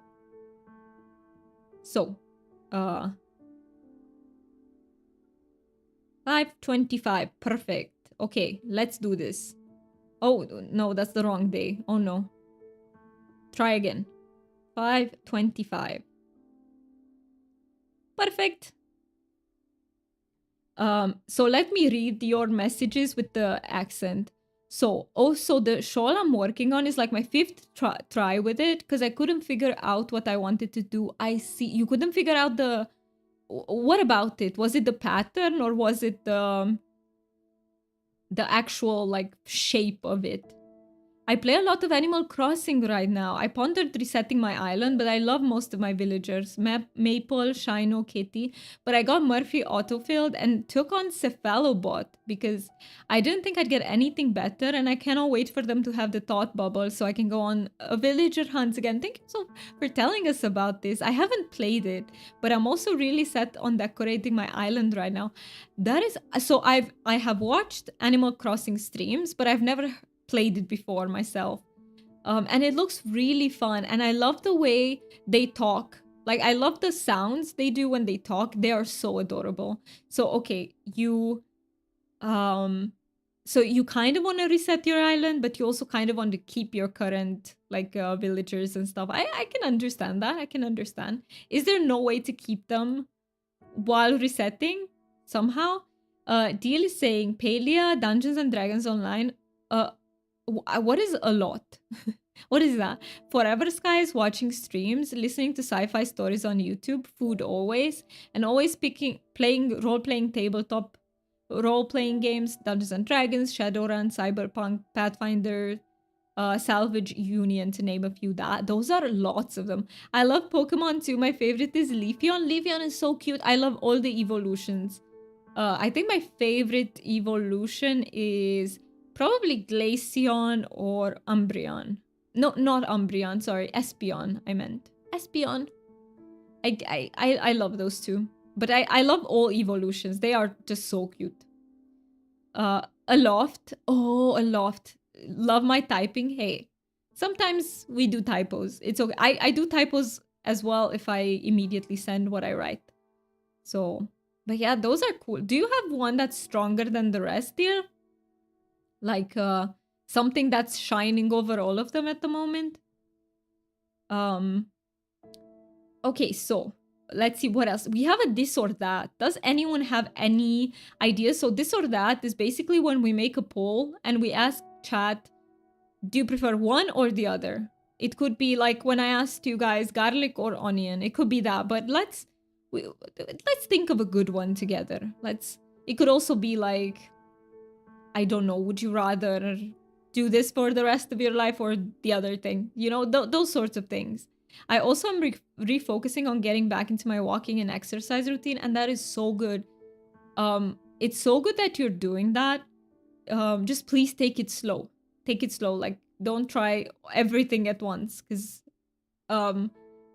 5:25, perfect. Okay, let's do this. Oh no, that's the wrong day. Oh no, try again. 5:25, perfect. So let me read your messages with the accent. So also the shawl I'm working on is like my fifth try with it because I couldn't figure out what I wanted to do. I see you couldn't figure out the, what about it? Was it the pattern or was it the actual like shape of it? I play a lot of Animal Crossing right now. I pondered resetting my island, but I love most of my villagers. Maple, Shino, Kitty. But I got Murphy autofilled and took on Cephalobot because I didn't think I'd get anything better, and I cannot wait for them to have the thought bubble so I can go on a villager hunt again. Thank you so for telling us about this. I haven't played it, but I'm also really set on decorating my island right now. That is so I have watched Animal Crossing streams, but I've never played it before myself. And it looks really fun, and I love the way they talk. Like I love the sounds they do when they talk. They are so adorable. So okay, you so you kind of want to reset your island, but you also kind of want to keep your current like villagers and stuff. I can understand that. I can understand. Is there no way to keep them while resetting somehow? Deal is saying Palia, Dungeons and Dragons Online. What is a lot? What is that? Forever Skies, watching streams, listening to sci-fi stories on YouTube, food always, and always playing role-playing tabletop role-playing games, Dungeons and Dragons, Shadowrun, Cyberpunk, Pathfinder, Salvage Union, to name a few. Those are lots of them. I love Pokemon too. My favorite is Leafeon. Leafeon is so cute. I love all the evolutions. I think my favorite evolution is probably Glaceon or Umbreon. No, not Umbreon, sorry. Espeon, I meant. Espeon. I love those two. But I love all evolutions. They are just so cute. Aloft. Oh, Aloft. Love my typing. Hey, sometimes we do typos. It's okay. I do typos as well if I immediately send what I write. So, but yeah, those are cool. Do you have one that's stronger than the rest, dear? Like something that's shining over all of them at the moment? Okay, so let's see what else. We have a this or that. Does anyone have any ideas? So this or that is basically when we make a poll and we ask chat, do you prefer one or the other? It could be like when I asked you guys garlic or onion. It could be that, but let's think of a good one together. It could also be like, I don't know, would you rather do this for the rest of your life or the other thing? You know, those sorts of things. I also am refocusing on getting back into my walking and exercise routine, and that is so good. It's so good that you're doing that. just please take it slow. Take it slow. Like, don't try everything at once, because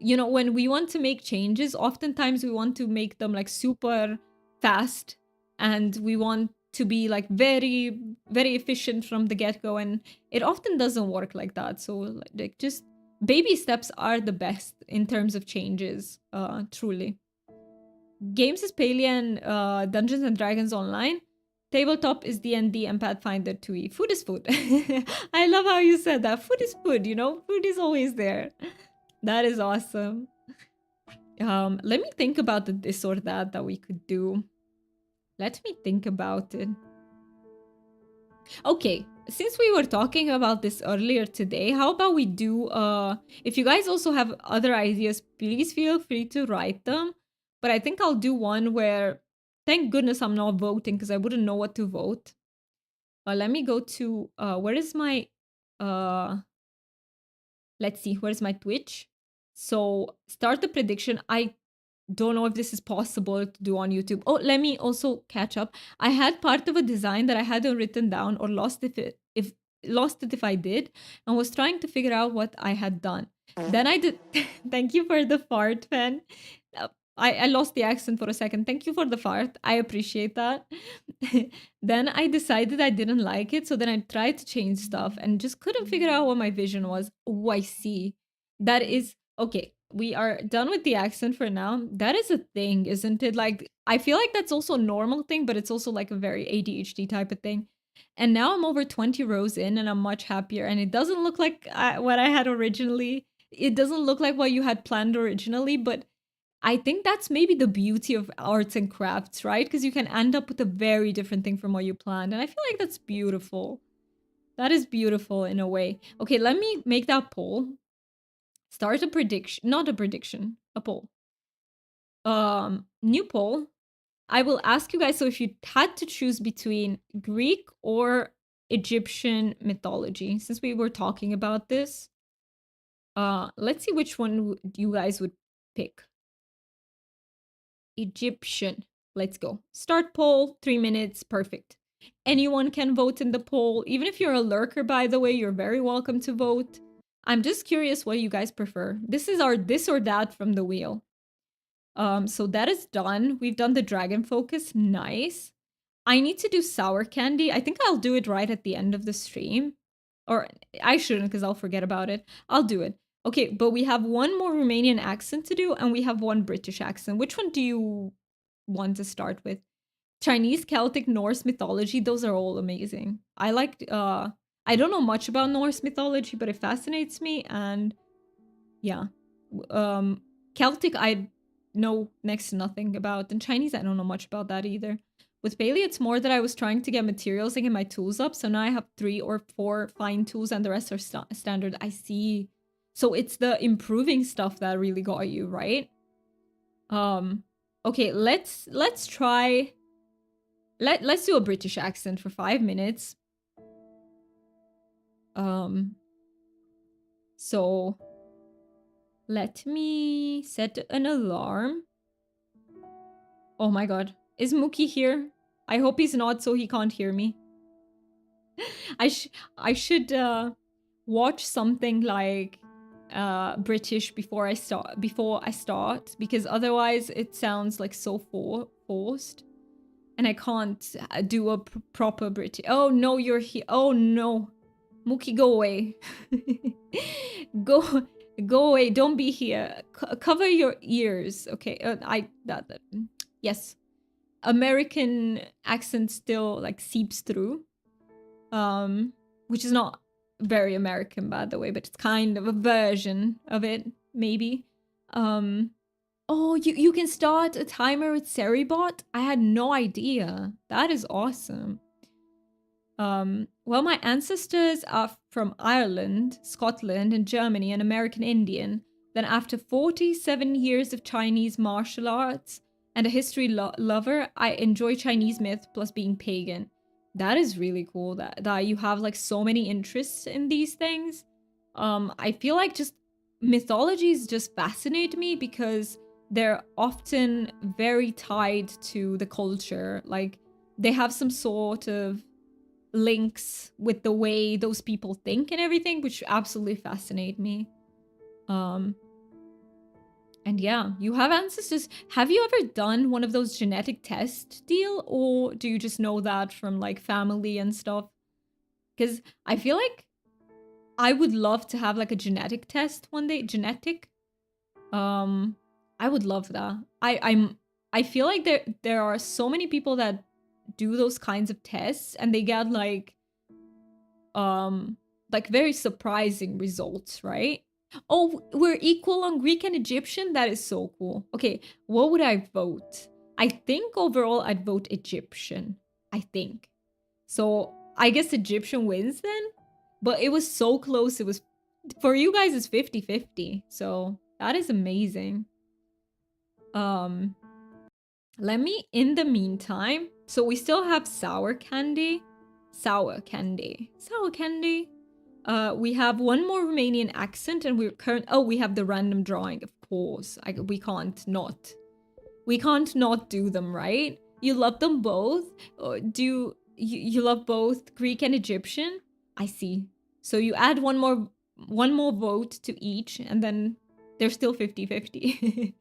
you know, when we want to make changes, oftentimes we want to make them like super fast, and we want to be like very, very efficient from the get-go, and it often doesn't work like that. So like, just baby steps are the best in terms of changes, truly. Games is Palea and Dungeons and Dragons Online. Tabletop is D&D and Pathfinder 2e. Food is food. I love how you said that. Food is food, you know? Food is always there. That is awesome. Let me think about the this or that we could do. Let me think about it. Okay, since we were talking about this earlier today, how about we do, if you guys also have other ideas, please feel free to write them. But I think I'll do one where, thank goodness I'm not voting, because I wouldn't know what to vote. Let me go to, where is my, let's see, where's my Twitch? So start the prediction. I don't know if this is possible to do on YouTube. Oh, let me also catch up. I had part of a design that I hadn't written down, or lost if lost it if I did, and was trying to figure out what I had done. Then I did. Thank you for the fart, fan. I lost the accent for a second. Thank you for the fart. I appreciate that. Then I decided I didn't like it, so then I tried to change stuff and just couldn't figure out what my vision was. Oh, I see. That is okay. We are done with the accent for now. That is a thing, isn't it? Like, I feel like that's also a normal thing, but it's also like a very ADHD type of thing. And now I'm over 20 rows in and I'm much happier. And it doesn't look like what I had originally. It doesn't look like what you had planned originally, but I think that's maybe the beauty of arts and crafts, right? Because you can end up with a very different thing from what you planned. And I feel like that's beautiful. That is beautiful in a way. Okay, let me make that poll. Start a prediction, not a prediction, a poll. New poll. I will ask you guys, so if you had to choose between Greek or Egyptian mythology, since we were talking about this, let's see which one you guys would pick. Egyptian. Let's go. Start poll, 3 minutes, perfect. Anyone can vote in the poll. Even if you're a lurker, by the way, you're very welcome to vote. I'm just curious what you guys prefer. This is our this or that from the wheel. So that is done. We've done the dragon focus. Nice. I need to do sour candy. I think I'll do it right at the end of the stream. Or I shouldn't, because I'll forget about it. I'll do it. Okay, but we have one more Romanian accent to do, and we have one British accent. Which one do you want to start with? Chinese, Celtic, Norse mythology, those are all amazing. I like, I don't know much about Norse mythology, but it fascinates me, and yeah. Celtic, I know next to nothing about, and Chinese, I don't know much about that either. With Bailey, it's more that I was trying to get materials and get my tools up, so now I have 3 or 4 fine tools, and the rest are standard. I see. So it's the improving stuff that really got you, right? Okay, let's try. Let's do a British accent for 5 minutes. So let me set an alarm. Oh my god. Is Mookie here? I hope he's not, so he can't hear me. I should watch something like British before I start, because otherwise it sounds like so forced, and I can't do a proper British. Oh no, you're here. Oh no, Mookie, go away. go away. Don't be here. Cover your ears. Okay. Yes. American accent still like seeps through, which is not very American, by the way, but it's kind of a version of it, maybe. Oh, you can start a timer with Seribot? I had no idea. That is awesome. Well, my ancestors are from Ireland, Scotland, and Germany, and American Indian. Then after 47 years of Chinese martial arts and a history lover, I enjoy Chinese myth plus being pagan. That is really cool that you have like so many interests in these things. I feel like just mythologies just fascinate me because they're often very tied to the culture. Like they have some sort of links with the way those people think and everything, which absolutely fascinate me. And yeah, you have ancestors. Have you ever done one of those genetic test deal, or do you just know that from like family and stuff? Because I feel like I would love to have like a genetic test one day. Genetic. I would love that. I feel like there are so many people that do those kinds of tests and they get like very surprising results, right? Oh, we're equal on Greek and Egyptian? That is so cool. Okay, what would I vote? I think overall I'd vote Egyptian. I think. So I guess Egyptian wins then? But it was so close. It was, for you guys, it's 50-50. So that is amazing. Um, Let me, in the meantime, so we still have sour candy. Sour candy. Sour candy. We have one more Romanian accent, and we're current. Oh, we have the random drawing, of course. We can't not. We can't not do them, right? You love them both. You love both Greek and Egyptian? I see. So you add one more vote to each, and then they're still 50-50.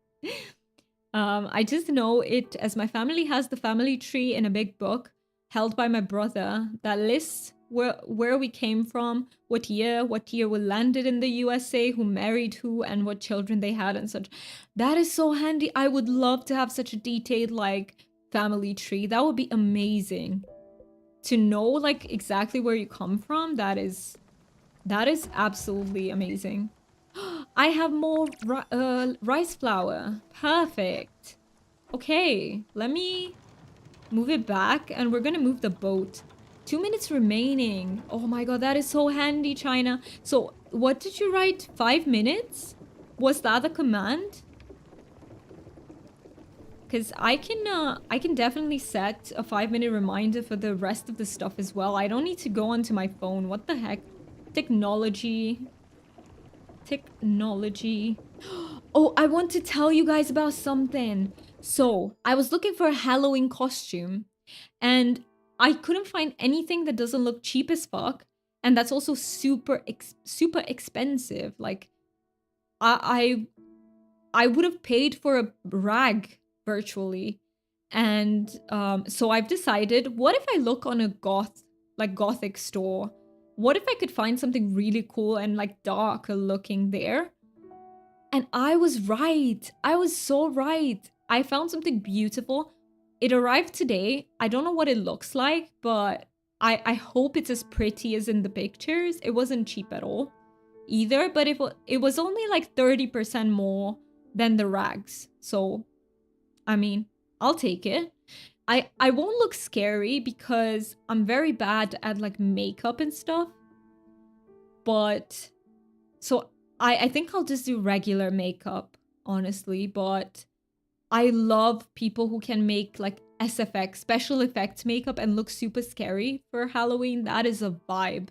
I just know it as my family has the family tree in a big book held by my brother that lists where we came from, what year we landed in the USA, who married who, and what children they had and such. That is so handy. I would love to have such a detailed like family tree. That would be amazing. To know like exactly where you come from, that is absolutely amazing. I have more rice flour. Perfect. Okay, let me move it back and we're gonna move the boat. 2 minutes remaining. Oh my god, that is so handy, China. So what did you write? 5 minutes? Was that the command? Because I can definitely set a 5-minute reminder for the rest of the stuff as well. I don't need to go onto my phone. What the heck? Technology. Oh, I want to tell you guys about something. So I was looking for a Halloween costume and I couldn't find anything that doesn't look cheap as fuck and that's also super expensive. Like I would have paid for a rag virtually. And so I've decided, what if I look on a gothic store? What if I could find something really cool and like darker looking there? And I was right. I was so right. I found something beautiful. It arrived today. I don't know what it looks like, but I hope it's as pretty as in the pictures. It wasn't cheap at all either, but it was only like 30% more than the rags. So, I mean, I'll take it. I won't look scary because I'm very bad at like makeup and stuff. But so I think I'll just do regular makeup, honestly, but I love people who can make like SFX, special effects makeup and look super scary for Halloween. That is a vibe.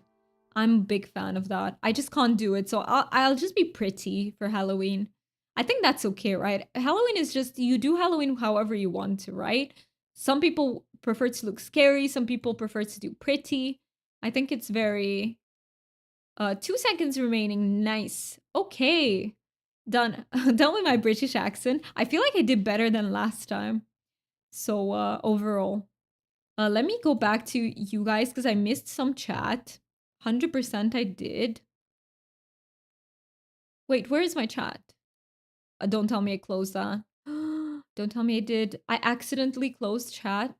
I'm a big fan of that. I just can't do it. So I'll just be pretty for Halloween. I think that's okay, right? Halloween is just, you do Halloween however you want to, right? Some people prefer to look scary. Some people prefer to do pretty. I think it's very 2 seconds remaining. Nice. Okay. Done. Done with my British accent. I feel like I did better than last time. So overall. Let me go back to you guys because I missed some chat. 100% I did. Wait, where is my chat? Don't tell me I closed that. Don't tell me I did. I accidentally closed chat.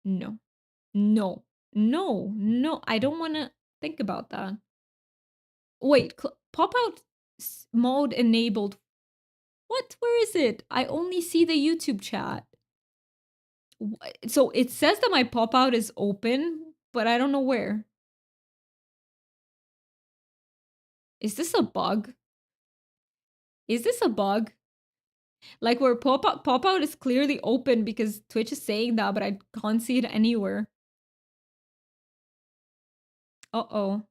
No. No. No. No. I don't want to think about that. Wait, pop out mode enabled. What? Where is it? I only see the YouTube chat. So it says that my pop out is open, but I don't know where. Is this a bug? Is this a bug? Like where pop out is clearly open because Twitch is saying that, but I can't see it anywhere. Uh-oh.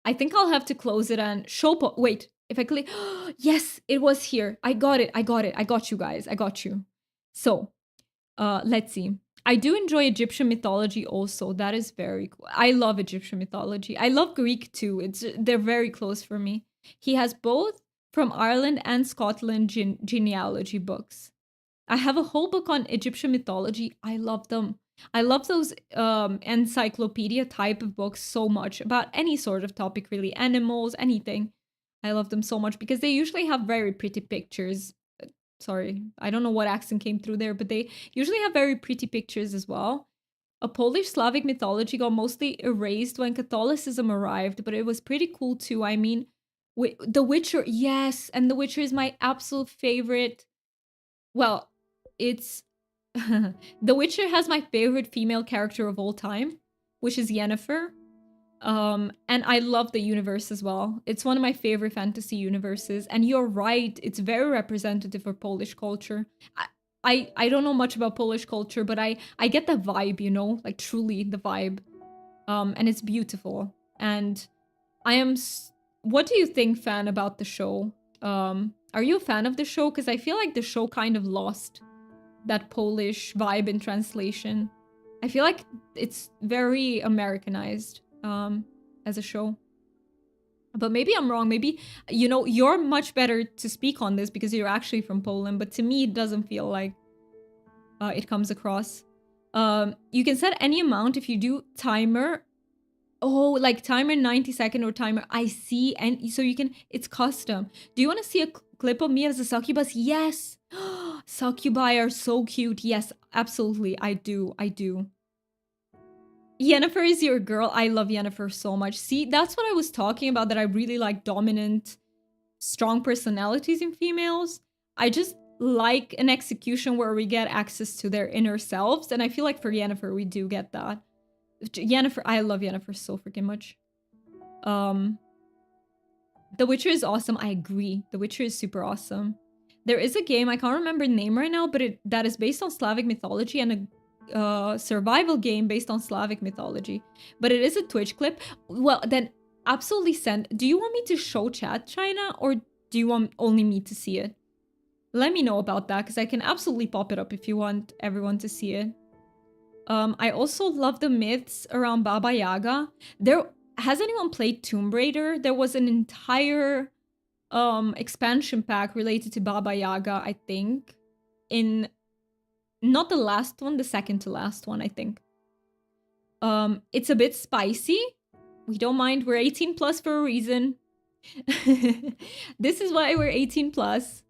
I think I'll have to close it and show wait, if I click yes, it was here. I got it. I got you guys. I got you. So, let's see. I do enjoy Egyptian mythology also. That is very cool. I love Egyptian mythology. I love Greek too. They're very close for me. He has both from Ireland and Scotland genealogy books. I have a whole book on Egyptian mythology. I love them. I love those encyclopedia type of books so much about any sort of topic, really, animals, anything. I love them so much because they usually have very pretty pictures. Sorry, I don't know what accent came through there, but they usually have very pretty pictures as well. A Polish Slavic mythology got mostly erased when Catholicism arrived, but it was pretty cool too. I mean, The Witcher, yes, and The Witcher is my absolute favorite. Well, it's The Witcher has my favorite female character of all time, which is Yennefer. And I love the universe as well. It's one of my favorite fantasy universes. And you're right, it's very representative for Polish culture. I don't know much about Polish culture, but I get the vibe, you know, like truly the vibe. And it's beautiful. And I am. What do you think, fan, about the show? Are you a fan of the show? Because I feel like the show kind of lost that Polish vibe in translation. I feel like it's very Americanized as a show. But maybe I'm wrong. Maybe, you know, you're much better to speak on this because you're actually from Poland. But to me, it doesn't feel like it comes across. You can set any amount if you do timer. Oh, like timer 90-second or timer. I see. And so you can, it's custom. Do you want to see a clip of me as a succubus? Yes. Succubi are so cute. Yes, absolutely. I do. I do. Yennefer is your girl. I love Yennefer so much. See, that's what I was talking about, that I really like dominant, strong personalities in females. I just like an execution where we get access to their inner selves. And I feel like for Yennefer, we do get that. Yennefer, I love Yennefer so freaking much. The Witcher is awesome. I agree. The Witcher is super awesome. There is a game, I can't remember the name right now, but that is based on Slavic mythology, and a survival game based on Slavic mythology. But it is a Twitch clip. Well, then absolutely send. Do you want me to show chat, China, or do you want only me to see it? Let me know about that, because I can absolutely pop it up if you want everyone to see it. I also love the myths around Baba Yaga. Has anyone played Tomb Raider? There was an entire expansion pack related to Baba Yaga, I think. In not the last one, the second to last one, I think. It's a bit spicy. We don't mind. We're 18 plus for a reason. This is why we're 18 plus.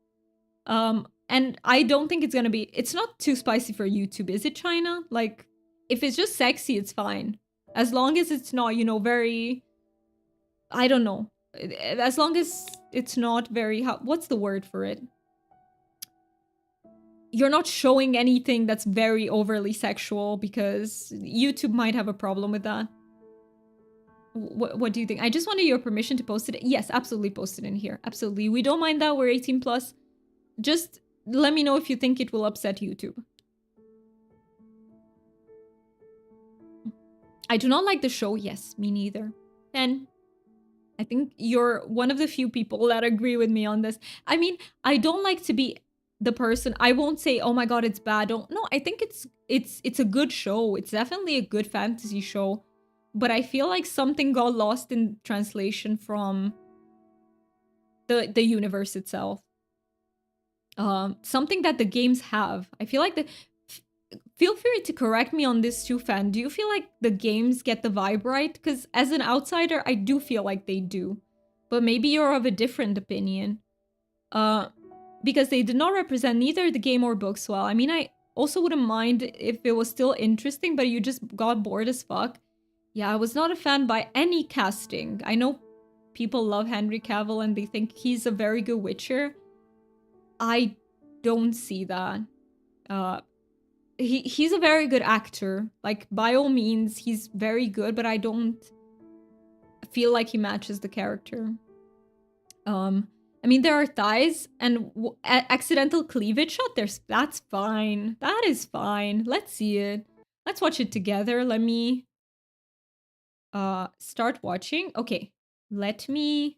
And I don't think it's gonna be, it's not too spicy for YouTube, is it, China? Like, if it's just sexy, it's fine. As long as it's not, you know, very, I don't know. As long as it's not very, what's the word for it? You're not showing anything that's very overly sexual, because YouTube might have a problem with that. What do you think? I just wanted your permission to post it. Yes, absolutely, post it in here. Absolutely. We don't mind that. We're 18 plus. Just let me know if you think it will upset YouTube. I do not like the show. Yes, me neither. And I think you're one of the few people that agree with me on this. I mean, I don't like to be the person. I won't say, oh my god, it's bad. No, I think it's a good show. It's definitely a good fantasy show. But I feel like something got lost in translation from the universe itself. Something that the games have. I feel like feel free to correct me on this too, fan. Do you feel like the games get the vibe right? Because as an outsider, I do feel like they do. But maybe you're of a different opinion. Because they did not represent neither the game or books well. I mean, I also wouldn't mind if it was still interesting, but you just got bored as fuck. Yeah, I was not a fan by any casting. I know people love Henry Cavill and they think he's a very good Witcher. I don't see that. He's a very good actor. Like, by all means, he's very good, but I don't feel like he matches the character. I mean, there are thighs and accidental cleavage shot. That's fine. That is fine. Let's see it. Let's watch it together. Let me start watching. Okay, let me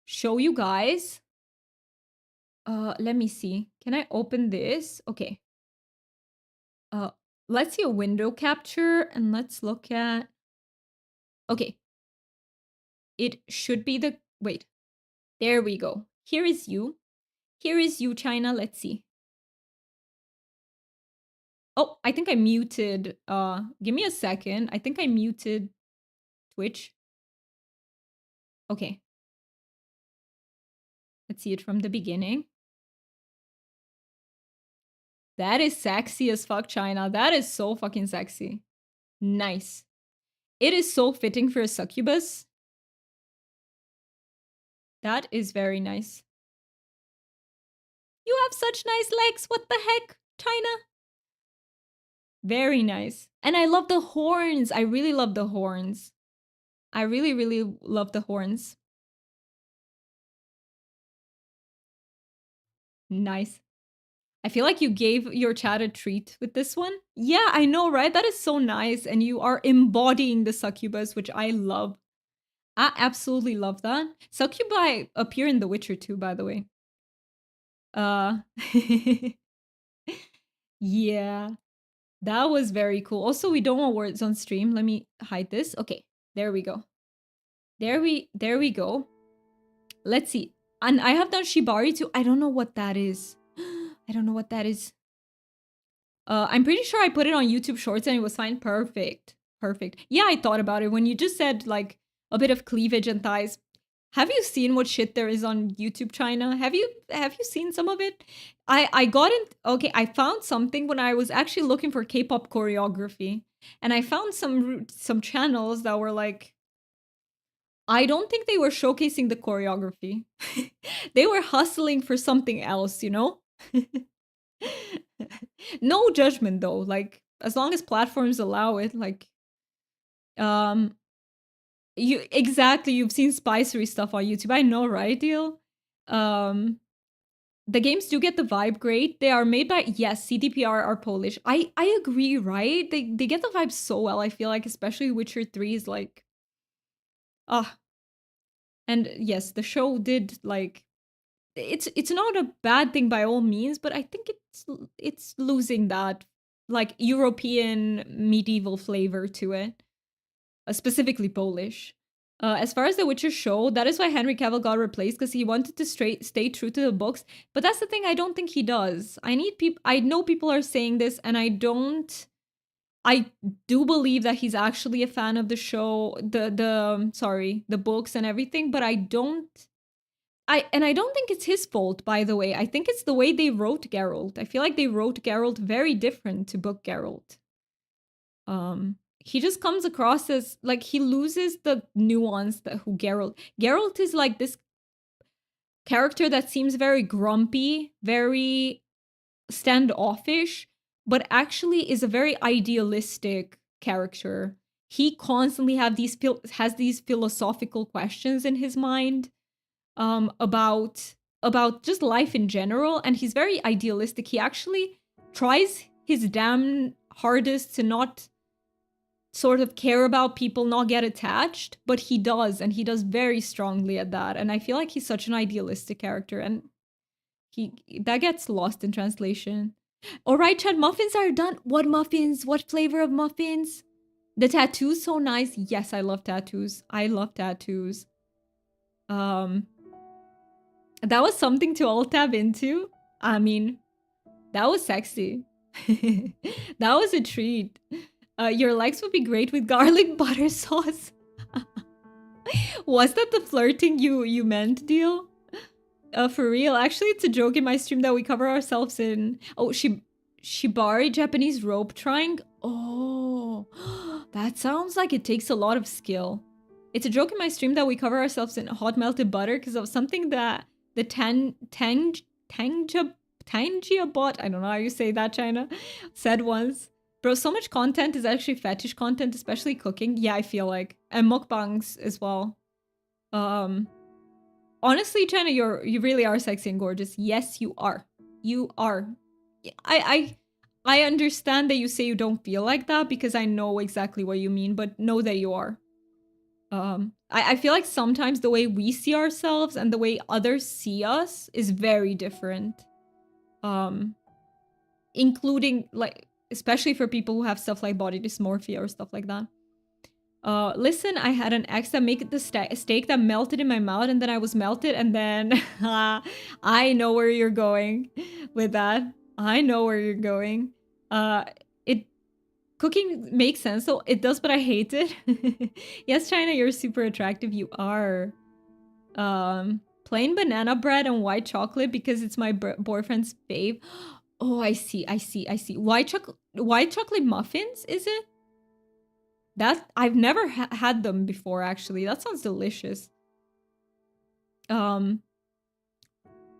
show you guys. Let me see. Can I open this? Okay. let's see a window capture and let's look at... Okay. It should be the... Wait. There we go. Here is you. Here is you, China. Let's see. Oh, I think I muted. Give me a second. I think I muted Twitch. Okay. Let's see it from the beginning. That is sexy as fuck, China. That is so fucking sexy. Nice. It is so fitting for a succubus. That is very nice. You have such nice legs. What the heck, China? Very nice. And I love the horns. I really love the horns. I really, really love the horns. Nice. I feel like you gave your chat a treat with this one. Yeah, I know, right? That is so nice. And you are embodying the succubus, which I love. I absolutely love that. Succubi appear in The Witcher too, by the way. Yeah. That was very cool. Also, we don't want words on stream. Let me hide this. Okay, there we go. There we go. Let's see. And I have done Shibari too. I don't know what that is. I don't know what that is. I'm pretty sure I put it on YouTube Shorts and it was fine. Perfect. Perfect. Yeah, I thought about it when you just said like a bit of cleavage and thighs. Have you seen what shit there is on YouTube, China? Have you seen some of it? I got in... Okay, I found something when I was actually looking for K-pop choreography. And I found some channels that were like... I don't think they were showcasing the choreography. They were hustling for something else, you know? No judgment though. Like, as long as platforms allow it, like... You've seen spicery stuff on YouTube. I know, right, Deal? The games do get the vibe great. They are made by... Yes, CDPR are Polish. I agree, right? They get the vibe so well, I feel like, especially Witcher 3 is like... And yes, the show did like... It's not a bad thing by all means, but I think it's losing that like European medieval flavor to it. Specifically Polish. As far as The Witcher show, that is why Henry Cavill got replaced, because he wanted to stay true to the books. But that's the thing, I don't think he does. I know people are saying this, and I do believe that he's actually a fan of the show, the books and everything, but I don't think it's his fault, by the way. I think it's the way they wrote Geralt. I feel like they wrote Geralt very different to book Geralt. He just comes across as like he loses the nuance that who Geralt is like this character that seems very grumpy, very standoffish, but actually is a very idealistic character. He constantly has these philosophical questions in his mind about just life in general, and he's very idealistic. He actually tries his damn hardest to not sort of care about people, not get attached, but he does, and he does very strongly at that. And I feel like he's such an idealistic character, and that gets lost in translation. All right, Chad, muffins are done. What muffins? What flavor of muffins? The tattoo's so nice. Yes, I love tattoos. I love tattoos. That was something to alt tab into. I mean, that was sexy. That was a treat. Your legs would be great with garlic butter sauce. Was that the flirting you meant, Deal? For real, actually, it's a joke in my stream that we cover ourselves in... Oh, Shibari Japanese rope trying? Oh, that sounds like it takes a lot of skill. It's a joke in my stream that we cover ourselves in hot melted butter because of something that the Tangia bot, I don't know how you say that, China, said once. Bro, so much content is actually fetish content, especially cooking. Yeah, I feel like. And mukbangs as well. Honestly, China, you really are sexy and gorgeous. Yes, you are. You are. I understand that you say you don't feel like that because I know exactly what you mean, but know that you are. I feel like sometimes the way we see ourselves and the way others see us is very different. Including, like, especially for people who have stuff like body dysmorphia or stuff like that. Listen, I had an ex that made the steak that melted in my mouth, and then I was melted, and then I know where you're going with that. I know where you're going. It cooking makes sense, so it does, but I hate it. Yes, China, you're super attractive. You are. Plain banana bread and white chocolate because it's my boyfriend's fave. Oh, I see. White chocolate muffins, is it? That I've never had them before, actually. That sounds delicious. Oh,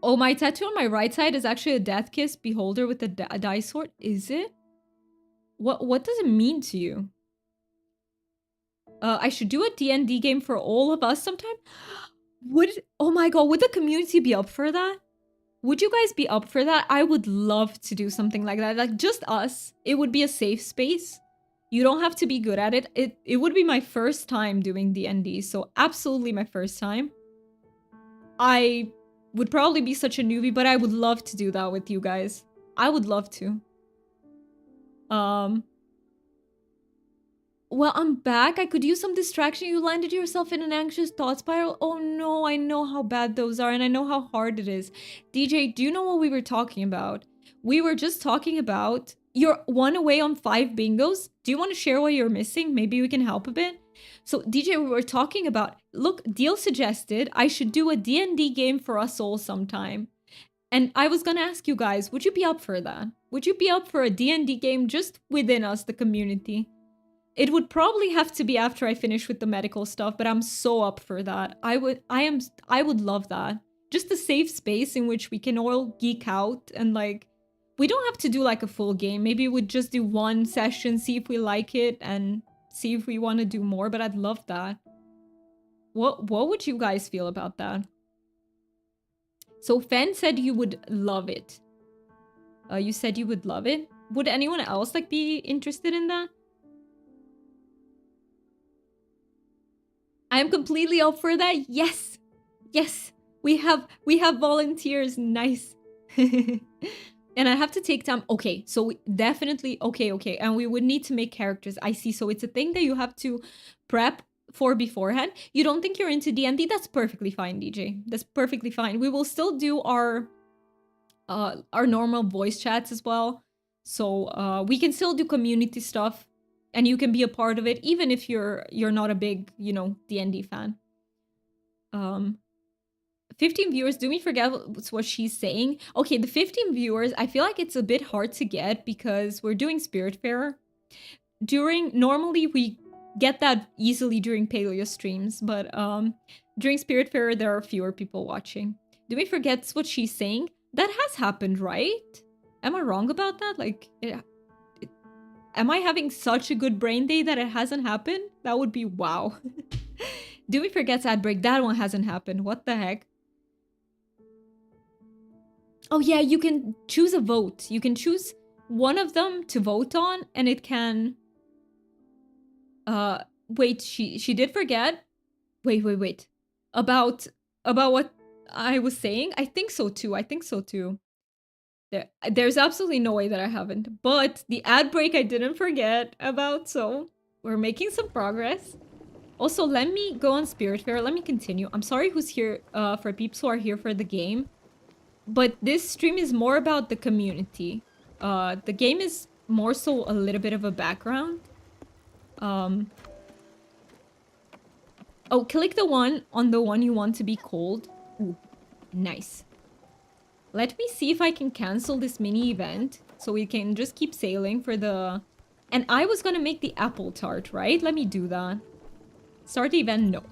my tattoo on my right side is actually a death kiss beholder with a dice sword. Is it? What does it mean to you? I should do a D&D game for all of us sometime. Oh my god, would the community be up for that? Would you guys be up for that? I would love to do something like that. Like, just us. It would be a safe space. You don't have to be good at it. It would be my first time doing D&D, so absolutely my first time. I would probably be such a newbie, but I would love to do that with you guys. I would love to. Well, I'm back. I could use some distraction. You landed yourself in an anxious thought spiral. Oh no, I know how bad those are, and I know how hard it is. DJ, do you know what we were talking about? We were just talking about you're 1 away on 5 bingos. Do you want to share what you're missing? Maybe we can help a bit. So, DJ, we were talking about, look, Deal suggested I should do a D&D game for us all sometime. And I was gonna ask you guys, would you be up for that? Would you be up for a D&D game just within us, the community? It would probably have to be after I finish with the medical stuff, but I'm so up for that. I would love that. Just a safe space in which we can all geek out and like, we don't have to do like a full game. Maybe we'd just do 1 session, see if we like it and see if we want to do more, but I'd love that. What would you guys feel about that? So Fen said you would love it. You said you would love it. Would anyone else like be interested in that? I'm completely up for that. Yes. Yes. We have volunteers. Nice. And I have to take time. Okay, so definitely okay. And we would need to make characters. I see. So it's a thing that you have to prep for beforehand. You don't think you're into D&D? That's perfectly fine, DJ. That's perfectly fine. We will still do our normal voice chats as well. So we can still do community stuff. And you can be a part of it, even if you're not a big, D&D fan. 15 viewers, do we forget what she's saying? Okay, the 15 viewers, I feel like it's a bit hard to get because we're doing Spiritfarer. Normally we get that easily during Paleo streams, but during Spiritfarer there are fewer people watching. Do we forget what she's saying? That has happened, right? Am I wrong about that? Like, am I having such a good brain day that it hasn't happened? That would be wow. Do we forget ad break? That one hasn't happened. What the heck? Oh yeah, you can choose a vote. You can choose one of them to vote on, and it can... wait, she did forget? Wait. About what I was saying? I think so too. There's absolutely no way that I haven't. But the ad break I didn't forget about, so we're making some progress. Also, let me go on Spiritfarer. Let me continue. I'm sorry who's here, for peeps who are here for the game. But this stream is more about the community. The game is more so a little bit of a background. Oh, click the one on the one you want to be called. Ooh, nice. Let me see if I can cancel this mini event so we can just keep sailing for the... And I was gonna make the apple tart, right? Let me do that. Start the event? No.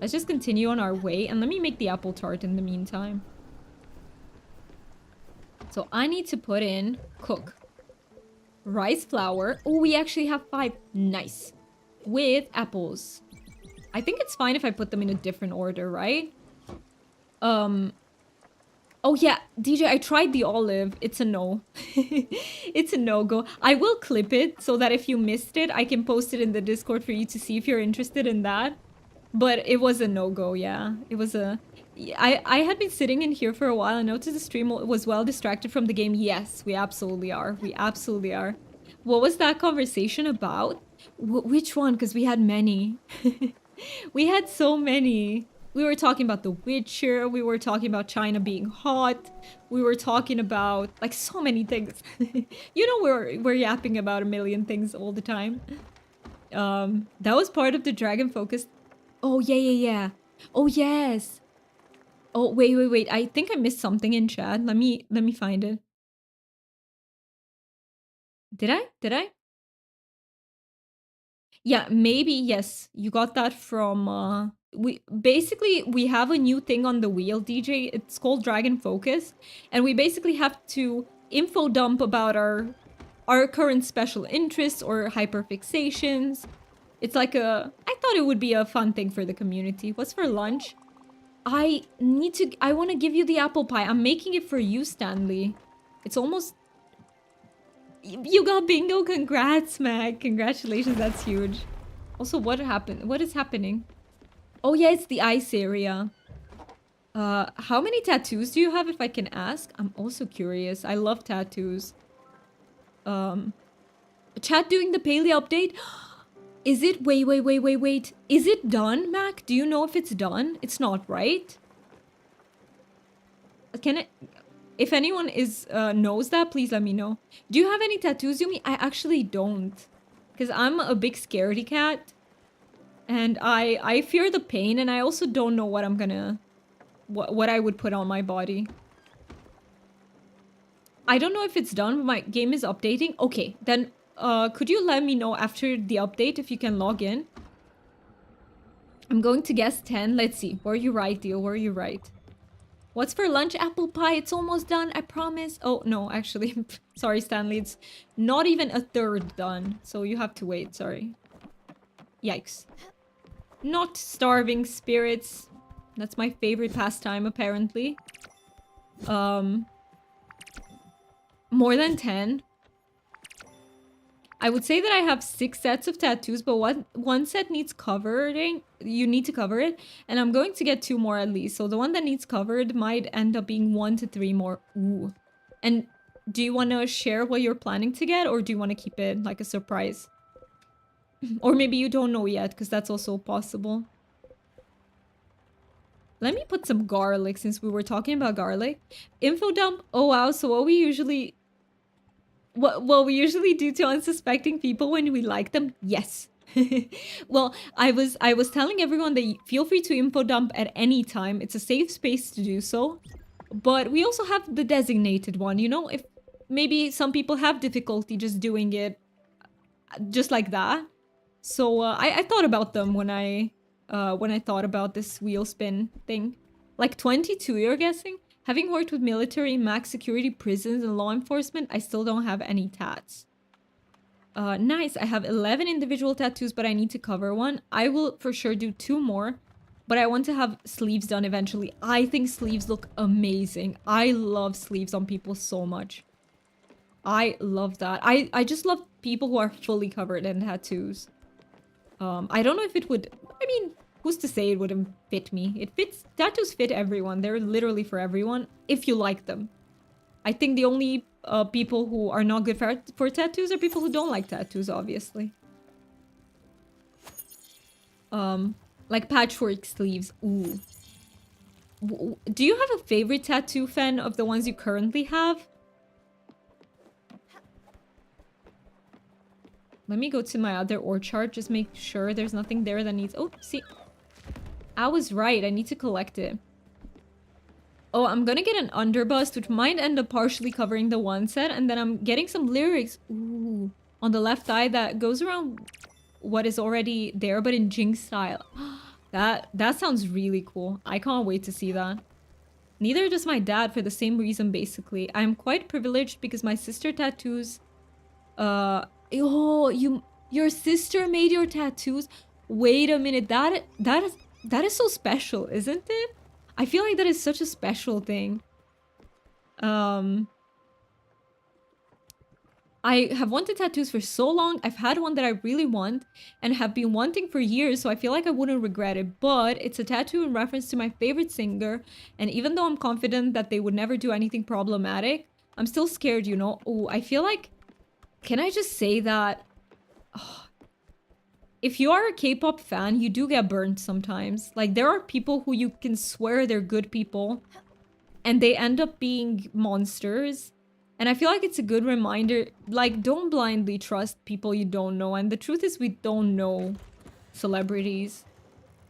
Let's just continue on our way and let me make the apple tart in the meantime. So I need to put in cook. Rice flour. Oh, we actually have 5. Nice. With apples. I think it's fine if I put them in a different order, right? Oh yeah, DJ, I tried the olive. It's a no. It's a no-go. I will clip it so that if you missed it, I can post it in the Discord for you to see if you're interested in that. But it was a no-go, yeah. It was a... I had been sitting in here for a while and noticed the stream was well distracted from the game. Yes, we absolutely are. We absolutely are. What was that conversation about? Which one? Because we had many. We had so many. We were talking about The Witcher. We were talking about China being hot. We were talking about like so many things. You know, we're yapping about a million things all the time. That was part of the Dragon Focus. Oh yeah. Oh yes. Oh wait. I think I missed something in chat. Let me find it. Did I? Yeah, maybe yes. You got that from we have a new thing on the wheel, DJ. It's called Dragon Focus, and we basically have to info dump about our current special interests or hyperfixations. It's like I thought it would be a fun thing for the community. What's for lunch? I want to give you the apple pie. I'm making it for you, Stanley. It's almost... You got bingo. Congrats, Mag. Congratulations. That's huge. Also, what happened? What is happening? Oh, yeah, it's the ice area. How many tattoos do you have, if I can ask? I'm also curious. I love tattoos. Chat doing the paleo update? Is it? Wait. Is it done, Mac? Do you know if it's done? It's not, right? Can it... If anyone knows that, please let me know. Do you have any tattoos, Yumi? I actually don't. Because I'm a big scaredy cat. And I fear the pain, and I also don't know what I'm gonna... What I would put on my body. I don't know if it's done, but my game is updating. Okay, then could you let me know after the update if you can log in? I'm going to guess 10. Let's see. Were you right, Dio? Were you right? What's for lunch? Apple pie. It's almost done, I promise. Oh, no, actually. Sorry, Stanley. It's not even a third done. So you have to wait. Sorry. Yikes. Not starving spirits. That's my favorite pastime, apparently. More than 10. I would say that I have 6 sets of tattoos, but one set needs covering. You need to cover it. And I'm going to get 2 more at least. So the one that needs covered might end up being 1 to 3 more. Ooh. And do you want to share what you're planning to get? Or do you want to keep it like a surprise? Or maybe you don't know yet, because that's also possible. Let me put some garlic, since we were talking about garlic. Info dump. Oh, wow. So what we usually... What we usually do to unsuspecting people when we like them? Yes. Well, I was telling everyone that feel free to info dump at any time. It's a safe space to do so. But we also have the designated one, you know? If maybe some people have difficulty just doing it just like that. So I thought about them when I thought about this wheel spin thing. Like 22, you're guessing? Having worked with military, max security, prisons, and law enforcement, I still don't have any tats. Nice. I have 11 individual tattoos, but I need to cover one. I will for sure do 2 more, but I want to have sleeves done eventually. I think sleeves look amazing. I love sleeves on people so much. I love that. I just love people who are fully covered in tattoos. I don't know if it would... I mean... Who's to say it wouldn't fit me? It fits... Tattoos fit everyone. They're literally for everyone, if you like them. I think the only people who are not good for tattoos are people who don't like tattoos, obviously. Like patchwork sleeves. Ooh. Do you have a favorite tattoo, fan, of the ones you currently have? Let me go to my other org chart. Just make sure there's nothing there that needs... Oh, see... I was right. I need to collect it. Oh, I'm gonna get an underbust, which might end up partially covering the one set. And then I'm getting some lyrics. Ooh. On the left eye that goes around what is already there, but in Jinx style. That sounds really cool. I can't wait to see that. Neither does my dad, for the same reason, basically. I'm quite privileged because my sister tattoos... Oh, your sister made your tattoos? Wait a minute. That is so special, isn't it? I feel like that is such a special thing. I have wanted tattoos for so long. I've had one that I really want and have been wanting for years, so I feel like I wouldn't regret it. But it's a tattoo in reference to my favorite singer, and even though I'm confident that they would never do anything problematic, I'm still scared, you know? Oh, I feel like Can I just say that if you are a K-pop fan, you do get burnt sometimes. Like, there are people who you can swear they're good people, and they end up being monsters. And I feel like it's a good reminder, like, don't blindly trust people you don't know. And the truth is, we don't know celebrities.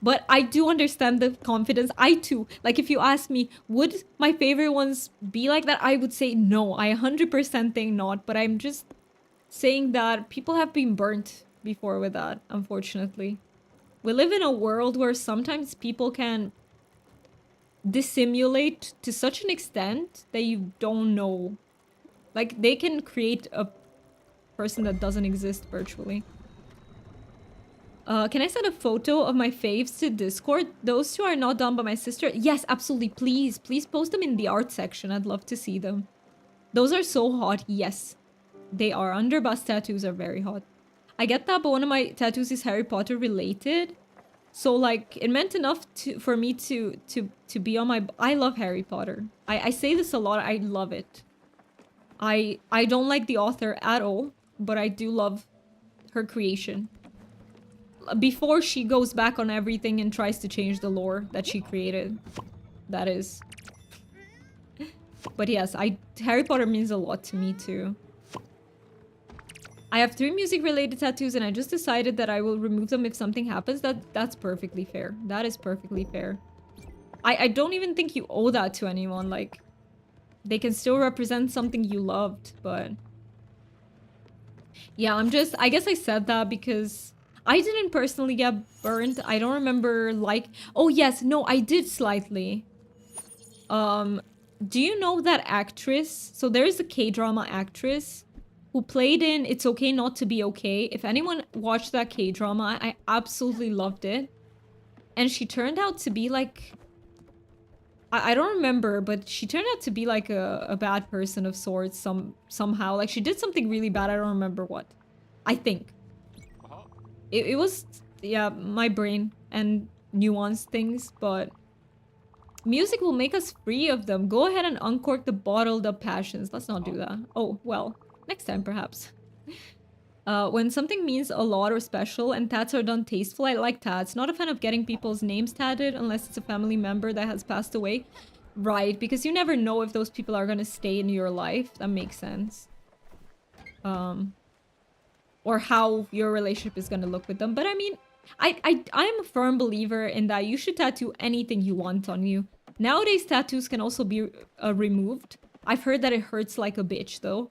But I do understand the confidence. I too. Like, if you ask me, would my favorite ones be like that? I would say no. I 100% think not. But I'm just saying that people have been burnt before with that, unfortunately. We live in a world where sometimes people can dissimulate to such an extent that you don't know. Like, they can create a person that doesn't exist virtually. Can I send a photo of my faves to Discord? Those two are not done by my sister. Yes, absolutely. Please, please post them in the art section. I'd love to see them. Those are so hot. Yes, they are. Underbust tattoos are very hot. I get that, but one of my tattoos is Harry Potter related. So, like, it meant enough for me to be on my... I love Harry Potter. I say this a lot. I love it. I don't like the author at all, but I do love her creation. Before she goes back on everything and tries to change the lore that she created. That is. But yes, Harry Potter means a lot to me too. I have 3 music-related tattoos and I just decided that I will remove them if something happens. That's perfectly fair. That is perfectly fair. I don't even think you owe that to anyone. Like, they can still represent something you loved, but... Yeah, I guess I said that because I didn't personally get burnt. I don't remember, like... Oh, yes, no, I did slightly. Do you know that actress? So there is a K-drama actress who played in It's Okay Not to Be Okay. If anyone watched that K-drama, I absolutely loved it. And she turned out to be like... I don't remember, but she turned out to be like a bad person of sorts somehow. Like, she did something really bad. I don't remember what. I think. It was, yeah, my brain and nuanced things, but... Music will make us free of them. Go ahead and uncork the bottled up passions. Let's not do that. Oh, well, next time perhaps. When something means a lot or special and tats are done tasteful, I like tats. Not a fan of getting people's names tatted unless it's a family member that has passed away. Right, because you never know if those people are gonna stay in your life. That makes sense. Or how your relationship is gonna look with them. But I mean, I'm a firm believer in that you should tattoo anything you want on you. Nowadays, tattoos can also be removed. I've heard that it hurts like a bitch, though,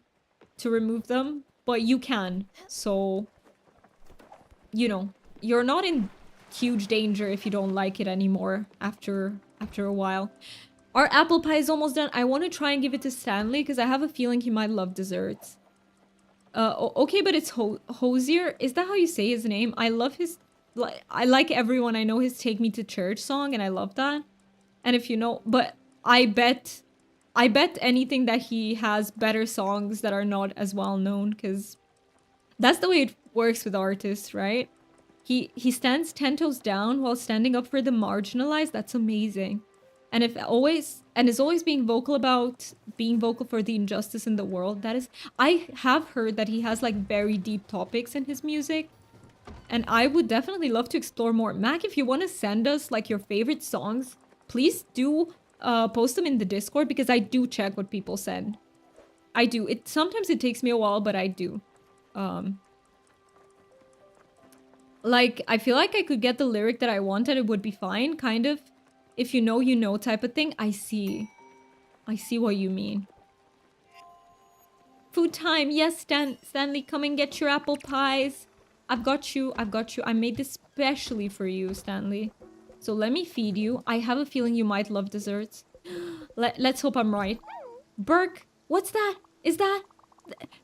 to remove them. But you can. So, you know, you're not in huge danger if you don't like it anymore after a while. Our apple pie is almost done. I want to try and give it to Stanley because I have a feeling he might love desserts. Okay, but it's Hosier. Is that how you say his name? I love his... I like everyone. I know his Take Me to Church song, and I love that. And if you know... But I bet anything that he has better songs that are not as well known, because that's the way it works with artists, right? He stands 10 toes down while standing up for the marginalized. That's amazing. And is always being vocal for the injustice in the world. That is, I have heard that he has like very deep topics in his music, and I would definitely love to explore more. Mac, if you want to send us like your favorite songs, please do post them in the Discord, because I do check what people send. I do. Sometimes it takes me a while, but I do. Like, I feel like I could get the lyric that I want and it would be fine, kind of. If you know, you know type of thing. I see what you mean. Food time. Yes, Stanley, come and get your apple pies. I've got you. I made this specially for you, Stanley. So let me feed you. I have a feeling you might love desserts. Let's hope I'm right. Burke, what's that? Is that...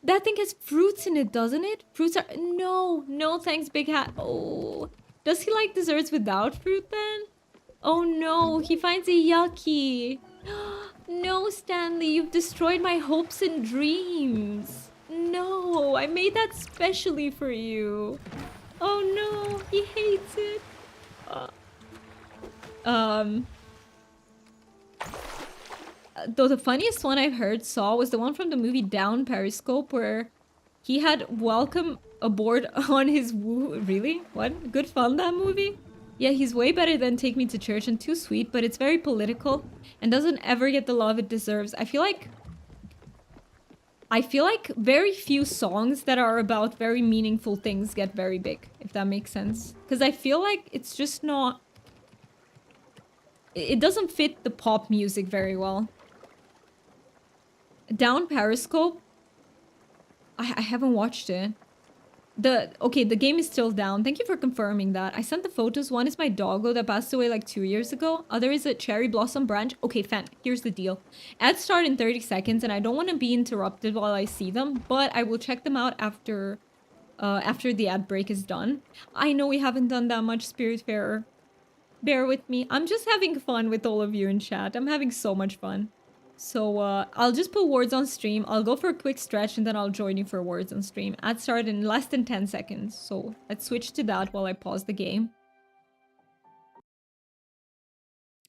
That thing has fruits in it, doesn't it? Fruits are... No thanks, Big Hat. Oh, does he like desserts without fruit then? Oh no, he finds it yucky. No, Stanley, you've destroyed my hopes and dreams. No, I made that specially for you. Oh no, he hates it. Though the funniest one I've saw was the one from the movie Down Periscope, where He had welcome aboard on his woo. Really? What? Good fun, that movie? Yeah, he's way better than Take Me to Church and Too Sweet, but it's very political and doesn't ever get the love it deserves. I feel like very few songs that are about very meaningful things get very big, if that makes sense. Because I feel like it's just not... It doesn't fit the pop music very well. Down Periscope? I haven't watched it. The game is still down. Thank you for confirming that. I sent the photos. One is my doggo that passed away like 2 years ago. Other is a cherry blossom branch. Okay, fan. Here's the deal. Ads start in 30 seconds, and I don't want to be interrupted while I see them, but I will check them out after the ad break is done. I know we haven't done that much Spiritfarer. Bear with me. I'm just having fun with all of you in chat. I'm having so much fun. So I'll just put words on stream. I'll go for a quick stretch and then I'll join you for words on stream. Ad start in less than 10 seconds. So let's switch to that while I pause the game.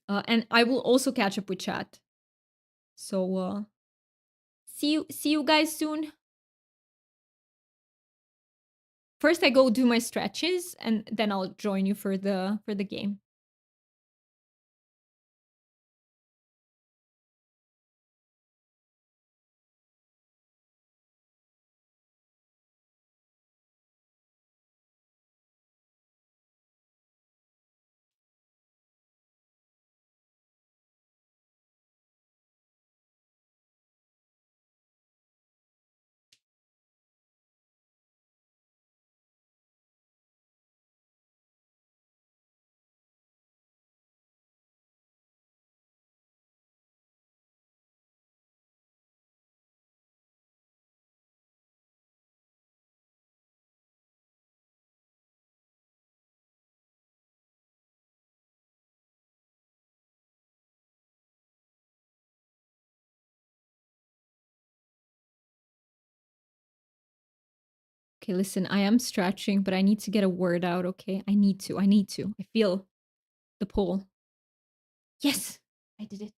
And I will also catch up with chat. So see you guys soon. First I go do my stretches and then I'll join you for the game. Okay, listen, I am stretching, but I need to get a word out, okay? I need to. I feel the pull. Yes! I did it.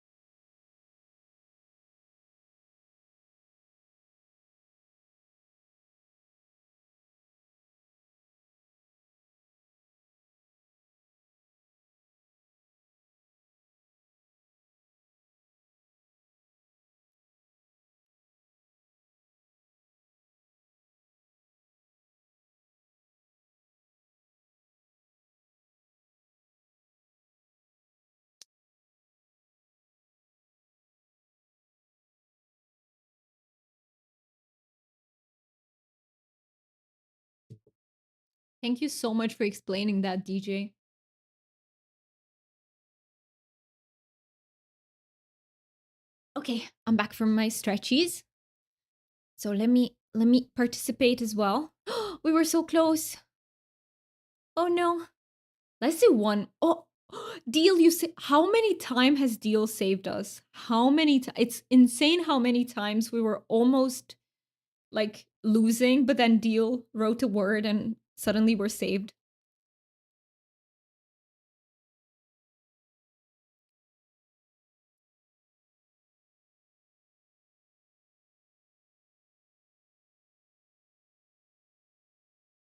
Thank you so much for explaining that, DJ. Okay, I'm back from my stretchies. So let me participate as well. We were so close. Oh no. Let's do one. Oh, Deal, how many times has Deal saved us? How many times? It's insane how many times we were almost like losing, but then Deal wrote a word and suddenly we're saved.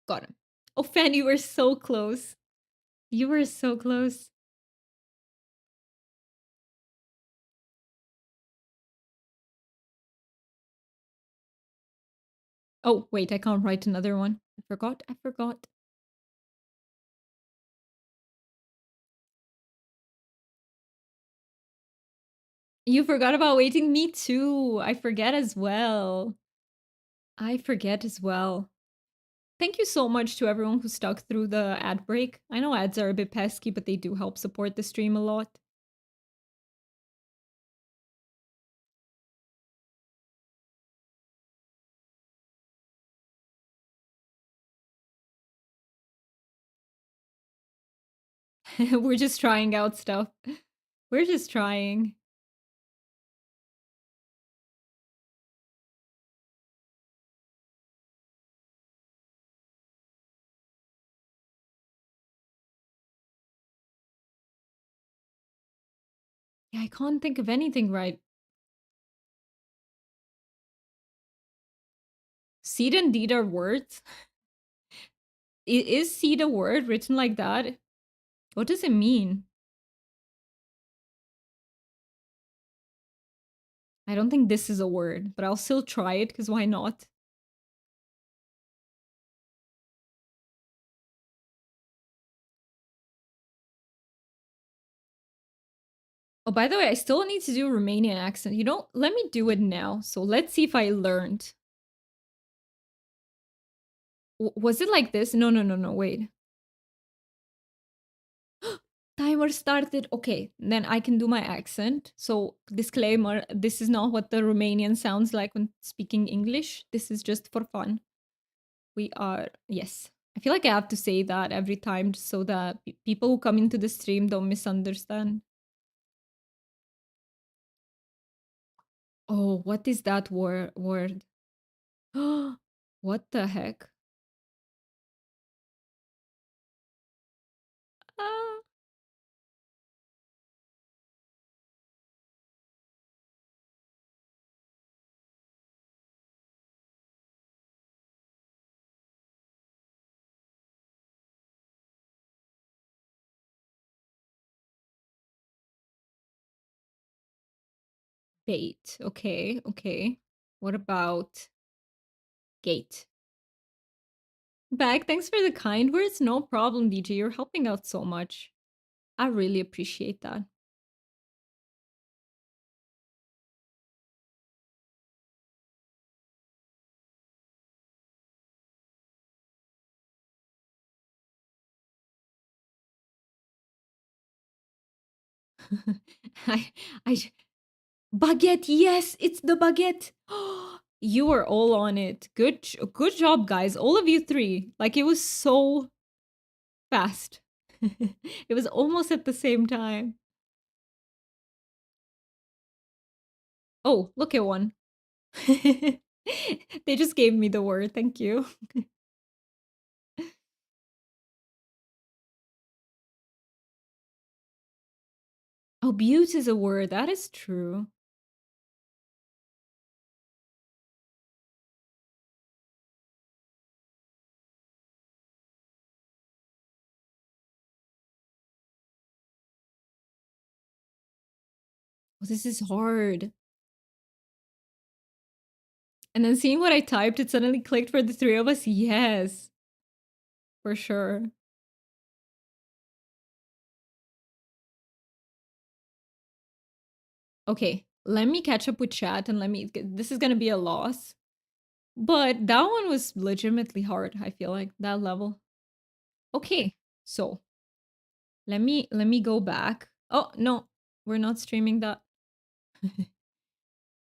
Got him. Oh, Fan, you were so close. You were so close. Oh, wait, I can't write another one. I forgot. You forgot about waiting? Me too. I forget as well. I forget as well. Thank you so much to everyone who stuck through the ad break. I know ads are a bit pesky, but they do help support the stream a lot. We're just trying out stuff. We're just trying. Yeah, I can't think of anything right. Seed and deed are words. Is seed a word written like that? What does it mean? I don't think this is a word, but I'll still try it because why not? Oh, by the way, I still need to do Romanian accent. You know, let me do it now. So let's see if I learned. Was it like this? No, no, no, no, wait. Timer started. Okay, then I can do my accent. So, disclaimer, this is not what the Romanian sounds like when speaking English. This is just for fun. We are, yes. I feel like I have to say that every time just so that people who come into the stream don't misunderstand. Oh, what is that word? What the heck? Ah, bait. Okay, okay. What about gate? Back. Thanks for the kind words. No problem, DJ. You're helping out so much. I really appreciate that. I, I, baguette. Yes, it's the baguette. You were all on it. Good job, guys. All of you three. Like it was so fast. It was almost at the same time. Oh, look at one. They just gave me the word. Thank you. Oh, butte is a word. That is true. Oh, this is hard. And then seeing what I typed, it suddenly clicked for the three of us. Yes, for sure. Okay, let me catch up with chat and let me. This is gonna be a loss. But that one was legitimately hard, I feel like, that level. Okay, so let me go back. Oh no, we're not streaming that.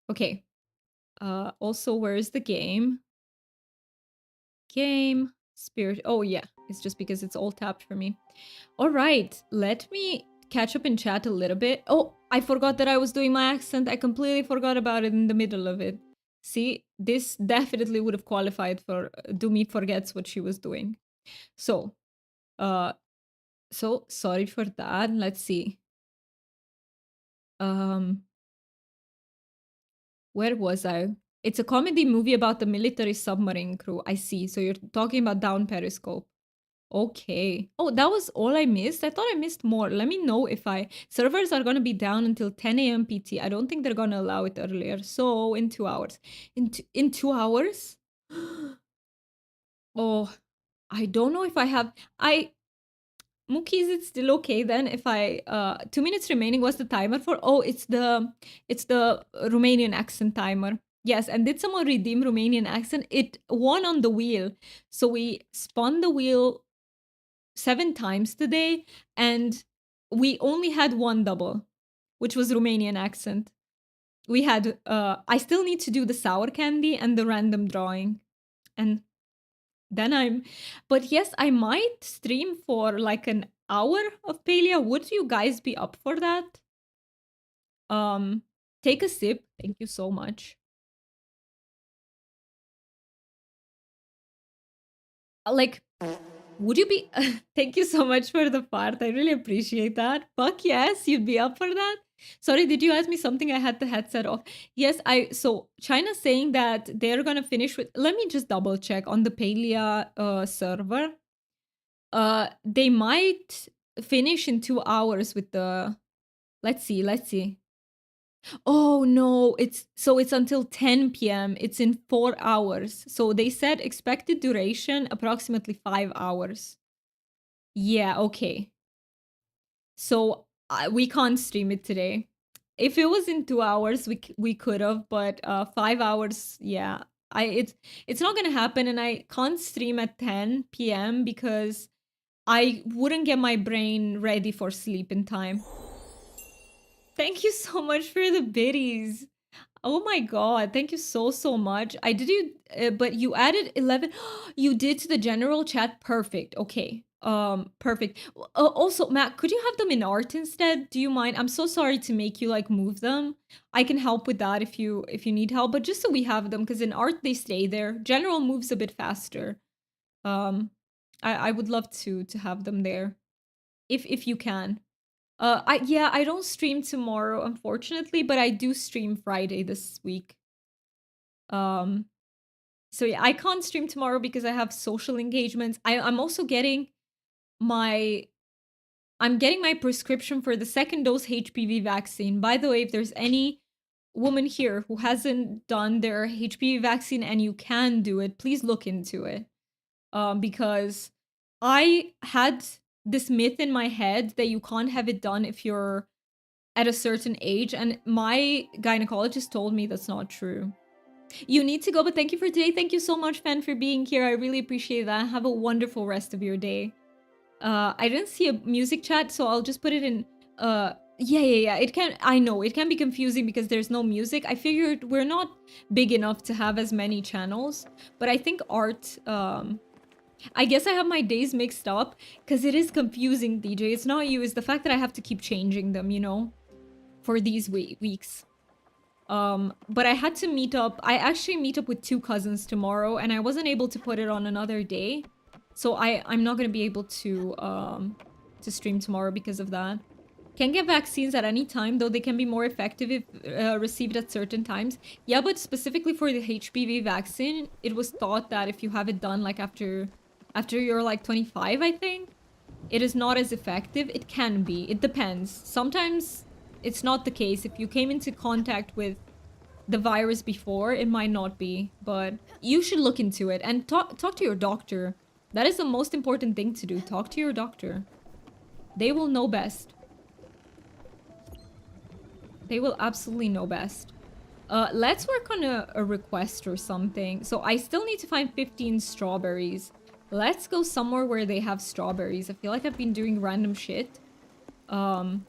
Okay. Also, where is the game? Game. Spirit. Oh yeah, it's just because it's all tapped for me. All right, let me catch up in chat a little bit. Oh, I forgot that I was doing my accent. I completely forgot about it in the middle of it. See, this definitely would have qualified for Dumi forgets what she was doing. So, uh, so sorry for that. Let's see. Um, where was I? It's a comedy movie about the military submarine crew. I see. So you're talking about Down Periscope. Okay. Oh, that was all I missed. I thought I missed more. Let me know if I servers are gonna be down until 10 a.m. PT. I don't think they're gonna allow it earlier. So in 2 hours. In 2 hours? Oh, I don't know if I have I Mookie, is it still okay then if I 2 minutes remaining was the timer for it's the Romanian accent timer. Yes, and did someone redeem Romanian accent? It won on the wheel. So we spun the wheel 7 times today, and we only had one double, which was Romanian accent. We had I still need to do the sour candy and the random drawing. And then I'm but yes, I might stream for like an hour of Palia. Would you guys be up for that? Um take a sip. Thank you so much. Like would you be thank you so much for the part. I really appreciate that. Fuck yes, you'd be up for that. Sorry, did you ask me something? I had the headset off. Yes, so China's saying that they're gonna finish with, let me just double check on the Palia server. They might finish in 2 hours with the, let's see. Oh no, it's until 10 p.m. It's in 4 hours. So they said expected duration approximately 5 hours. Yeah, okay. So we can't stream it today. If it was in 2 hours, we could have, but 5 hours, yeah. It's not gonna happen, and I can't stream at 10 p.m. because I wouldn't get my brain ready for sleep in time. Thank you so much for the biddies. Oh my god, thank you so much. I did you but you added 11. You did to the general chat. Perfect. Okay. Perfect. Also, Matt, could you have them in art instead? Do you mind? I'm so sorry to make you like move them. I can help with that if you need help, but just so we have them, because in art they stay there. General moves a bit faster. Um I would love to have them there if you can. I don't stream tomorrow, unfortunately, but I do stream Friday this week. Um, so yeah, I can't stream tomorrow because I have social engagements. I'm also getting my prescription for the second dose HPV vaccine. By the way, if there's any woman here who hasn't done their HPV vaccine and you can do it, please look into it. Because I had this myth in my head that you can't have it done if you're at a certain age, and my gynecologist told me that's not true. You need to go, but thank you for today. Thank you so much, Fan, for being here. I really appreciate that. Have a wonderful rest of your day. I didn't see a music chat, so I'll just put it in. Yeah. I know it can be confusing because there's no music. I figured we're not big enough to have as many channels, but I think art. I guess I have my days mixed up because it is confusing, DJ. It's not you. It's the fact that I have to keep changing them. For these weeks. But I had to meet up. I actually meet up with 2 cousins tomorrow, and I wasn't able to put it on another day. So I'm not gonna be able to stream tomorrow because of that. Can get vaccines at any time, though they can be more effective if received at certain times. Yeah, but specifically for the HPV vaccine, it was thought that if you have it done like after you're like 25, I think, it is not as effective. It can be. It depends. Sometimes it's not the case. If you came into contact with the virus before, it might not be, but you should look into it and talk to your doctor. That is the most important thing to do. Talk to your doctor. They will know best. They will absolutely know best. Let's work on a request or something. So I still need to find 15 strawberries. Let's go somewhere where they have strawberries. I feel like I've been doing random shit. They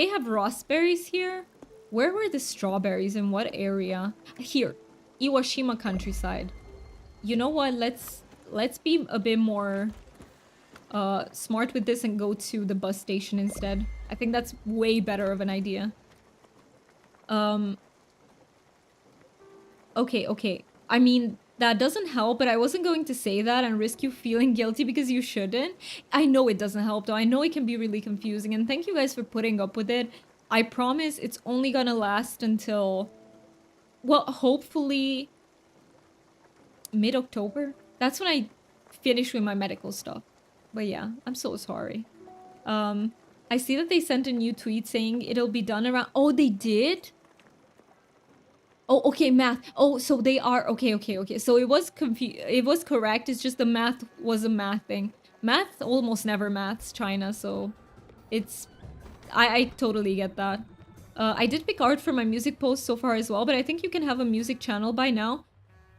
have raspberries here. Where were the strawberries? In what area? Here. Iwashima countryside. You know what? Let's be a bit more smart with this and go to the bus station instead. I think that's way better of an idea. Okay. I mean, that doesn't help, but I wasn't going to say that and risk you feeling guilty because you shouldn't. I know it doesn't help, though. I know it can be really confusing, and thank you guys for putting up with it. I promise it's only gonna last until, well, hopefully mid-October. That's when I finish with my medical stuff. But yeah, I'm so sorry. I see that they sent a new tweet saying it'll be done around... Oh, they did? Oh, okay, math. Oh, so they are... Okay. So it was correct. It's just the math was a math thing. Math almost never maths China, so it's... I totally get that. I did pick art for my music post so far as well, but I think you can have a music channel by now.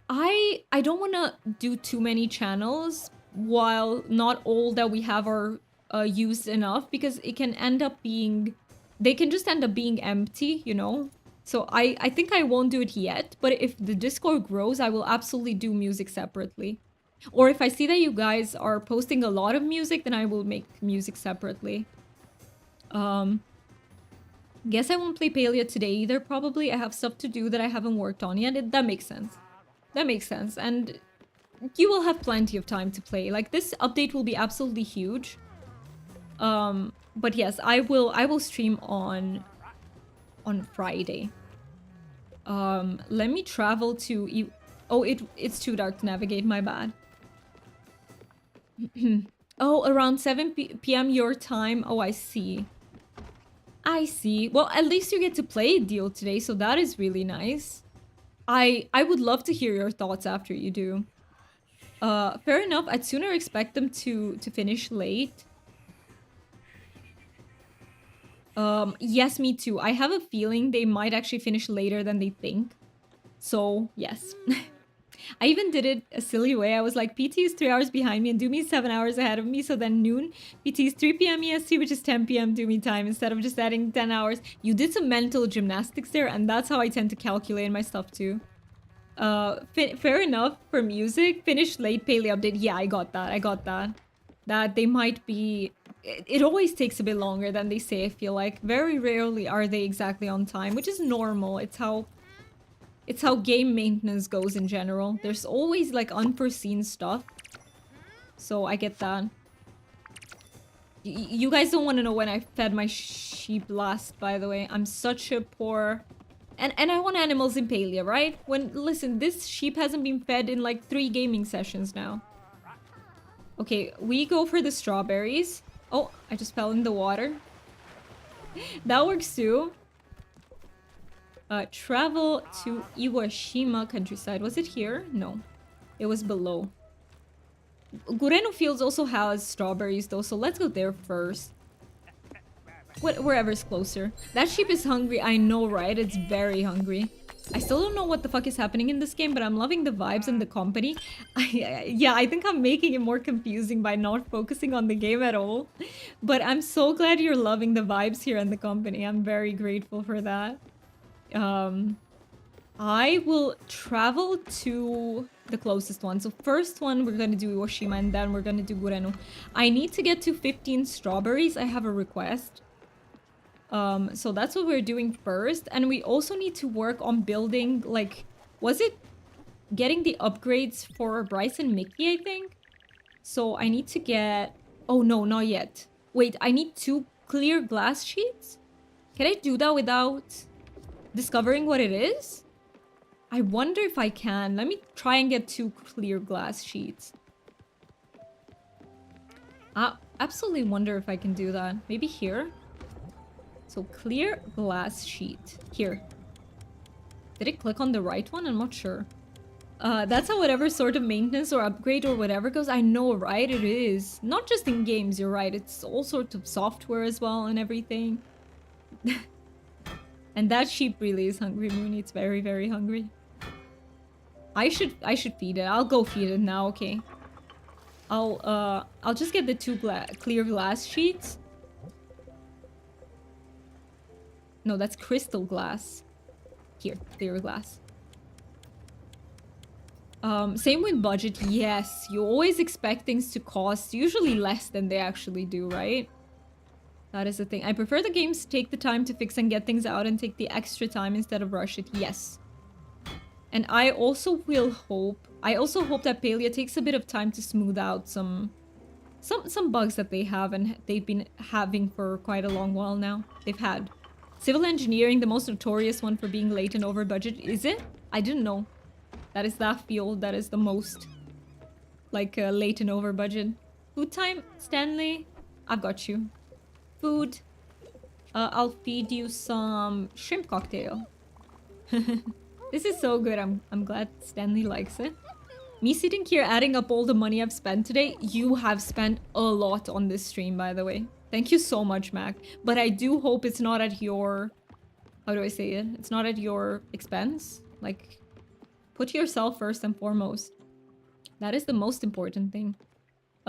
I don't want to do too many channels while not all that we have are used enough, because it can end up being... They can just end up being empty, you know? So I think I won't do it yet, but if the Discord grows, I will absolutely do music separately. Or if I see that you guys are posting a lot of music, then I will make music separately. Guess I won't play Palia today either, probably. I have stuff to do that I haven't worked on yet. That makes sense. That makes sense. And you will have plenty of time to play. Like, this update will be absolutely huge. But yes, I will stream on Friday. Let me travel to oh, it's too dark to navigate, my bad. Oh, around 7 p.m. your time. Oh, I see. I see. Well, at least you get to play Deal today, so that is really nice. I would love to hear your thoughts after you do. Fair enough. I'd sooner expect them to finish late. Yes, me too. I have a feeling they might actually finish later than they think. So, yes. I even did it a silly way. I was like, PT is 3 hours behind me and Doomy is 7 hours ahead of me. So then noon, PT is 3 p.m. EST, which is 10 p.m. Doomy time, instead of just adding 10 hours. You did some mental gymnastics there, and that's how I tend to calculate my stuff too. Fair enough for music. Finish late paleo update. Yeah, I got that. I got that. That they might be... It always takes a bit longer than they say, I feel like. Very rarely are they exactly on time, which is normal. It's how game maintenance goes in general. There's always like unforeseen stuff. So I get that. You guys don't want to know when I fed my sheep last, by the way. I'm such a poor... And I want animals in Palia, right? Listen, this sheep hasn't been fed in like 3 gaming sessions now. Okay, we go for the strawberries. Oh, I just fell in the water. That works too. Travel to Iwashima countryside. Was it here? No. It was below. Gureno Fields also has strawberries though, so let's go there first. Wherever's closer. That sheep is hungry, I know, right? It's very hungry. I still don't know what the fuck is happening in this game, but I'm loving the vibes and the company. Yeah, I think I'm making it more confusing by not focusing on the game at all. But I'm so glad you're loving the vibes here and the company. I'm very grateful for that. I will travel to the closest one. So first one, we're gonna do Iwashima, and then we're gonna do Gureno. I need to get to 15 strawberries. I have a request. So that's what we're doing first. And we also need to work on building, like, was it getting the upgrades for Bryce and Mickey, I think? So I need to get... Oh, no, not yet. Wait, I need 2 clear glass sheets? Can I do that without discovering what it is? I wonder if I can. Let me try and get 2 clear glass sheets. I absolutely wonder if I can do that. Maybe here? So clear glass sheet. Here. Did it click on the right one? I'm not sure. That's how whatever sort of maintenance or upgrade or whatever goes. I know, right? It is. Not just in games, you're right. It's all sorts of software as well and everything. And that sheep really is hungry, Mooney. It's very, very hungry. I should feed it. I'll go feed it now, okay. I'll just get the 2 clear glass sheets. No, that's crystal glass. Here, clear glass. Same with budget. Yes, you always expect things to cost usually less than they actually do, right? That is the thing. I prefer the games take the time to fix and get things out and take the extra time instead of rush it. Yes. And I also hope that Palia takes a bit of time to smooth out some bugs that they have and they've been having for quite a long while now. They've had civil engineering, the most notorious one for being late and over budget. Is it? I didn't know. That is that field that is the most like late and over budget. Food time, Stanley. I've got you. Food. I'll feed you some shrimp cocktail. This is so good. I'm glad Stanley likes it. Me sitting here adding up all the money I've spent today. You have spent a lot on this stream, by the way. Thank you so much, Mac. But I do hope it's not at your... How do I say it? It's not at your expense. Like, put yourself first and foremost. That is the most important thing.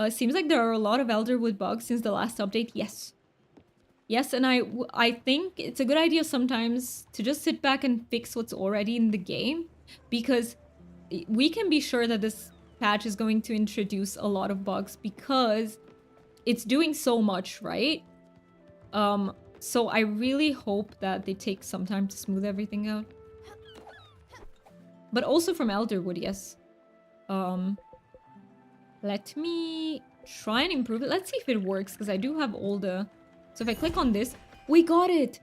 Seems like there are a lot of Elderwood bugs since the last update. Yes. Yes, and I think it's a good idea sometimes to just sit back and fix what's already in the game. Because we can be sure that this patch is going to introduce a lot of bugs because it's doing so much, right? So I really hope that they take some time to smooth everything out. But also from Elderwood, yes. Let me try and improve it. Let's see if it works, because I do have all the So if I click on this, we got it.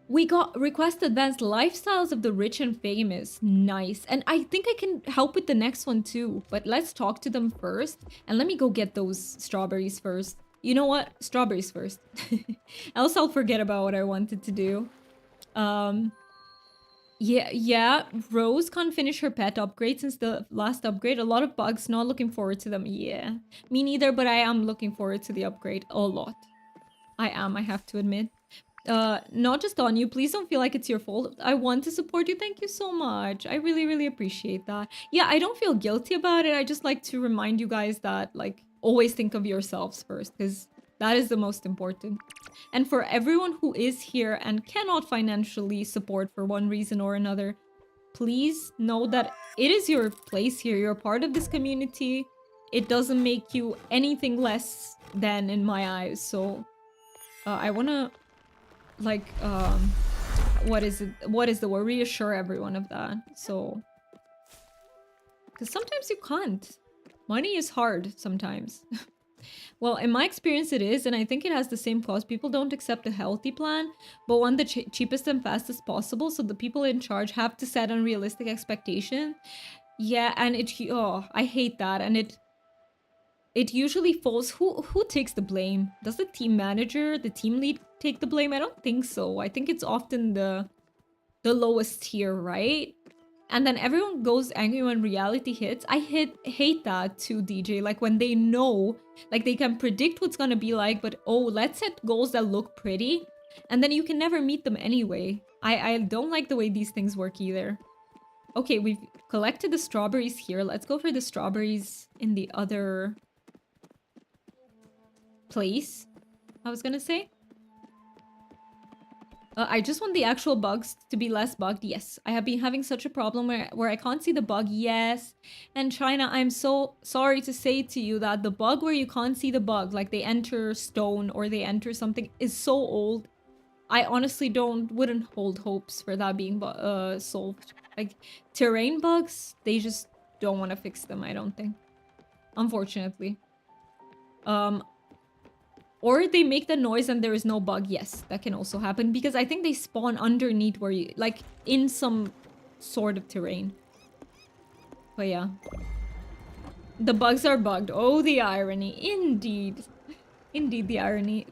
We got request advanced lifestyles of the rich and famous. Nice. And I think I can help with the next one too. But let's talk to them first. And let me go get those strawberries first. You know what? Strawberries first. Else I'll forget about what I wanted to do. Yeah. Rose can't finish her pet upgrade since the last upgrade. A lot of bugs. Not looking forward to them. Yeah. Me neither, but I am looking forward to the upgrade a lot. I have to admit. Not just on you. Please don't feel like it's your fault. I want to support you. Thank you so much. I really, really appreciate that. Yeah, I don't feel guilty about it. I just like to remind you guys that, like, always think of yourselves first, because that is the most important. And for everyone who is here and cannot financially support for one reason or another, please know that it is your place here. You're part of this community. It doesn't make you anything less than in my eyes. So I want to, like, what is the word? Reassure everyone of that. So, because sometimes you can't. Money is hard sometimes. Well, in my experience it is, and I think it has the same cost. People don't accept a healthy plan, but one the cheapest and fastest possible, so the people in charge have to set unrealistic expectation. Yeah, and I hate that. And it usually falls, who takes the blame? Does the team manager, the team lead take the blame? I don't think so. I think it's often the lowest tier, right? And then everyone goes angry when reality hits. I hate that too, DJ. Like when they know, like they can predict what's gonna be like, but oh, let's set goals that look pretty, and then you can never meet them anyway. I don't like the way these things work either. Okay, we've collected the strawberries here. Let's go for the strawberries in the other place, I was gonna say. I just want the actual bugs to be less bugged. Yes, I have been having such a problem where I can't see the bug. Yes. And China, I'm so sorry to say to you that the bug where you can't see the bug, like they enter stone or they enter something, is so old. I honestly wouldn't hold hopes for that being solved. Like terrain bugs, they just don't want to fix them, I don't think. Unfortunately. Or they make the noise and there is no bug. Yes, that can also happen. Because I think they spawn underneath where you... like, in some sort of terrain. But yeah. The bugs are bugged. Oh, the irony. Indeed. Indeed, the irony.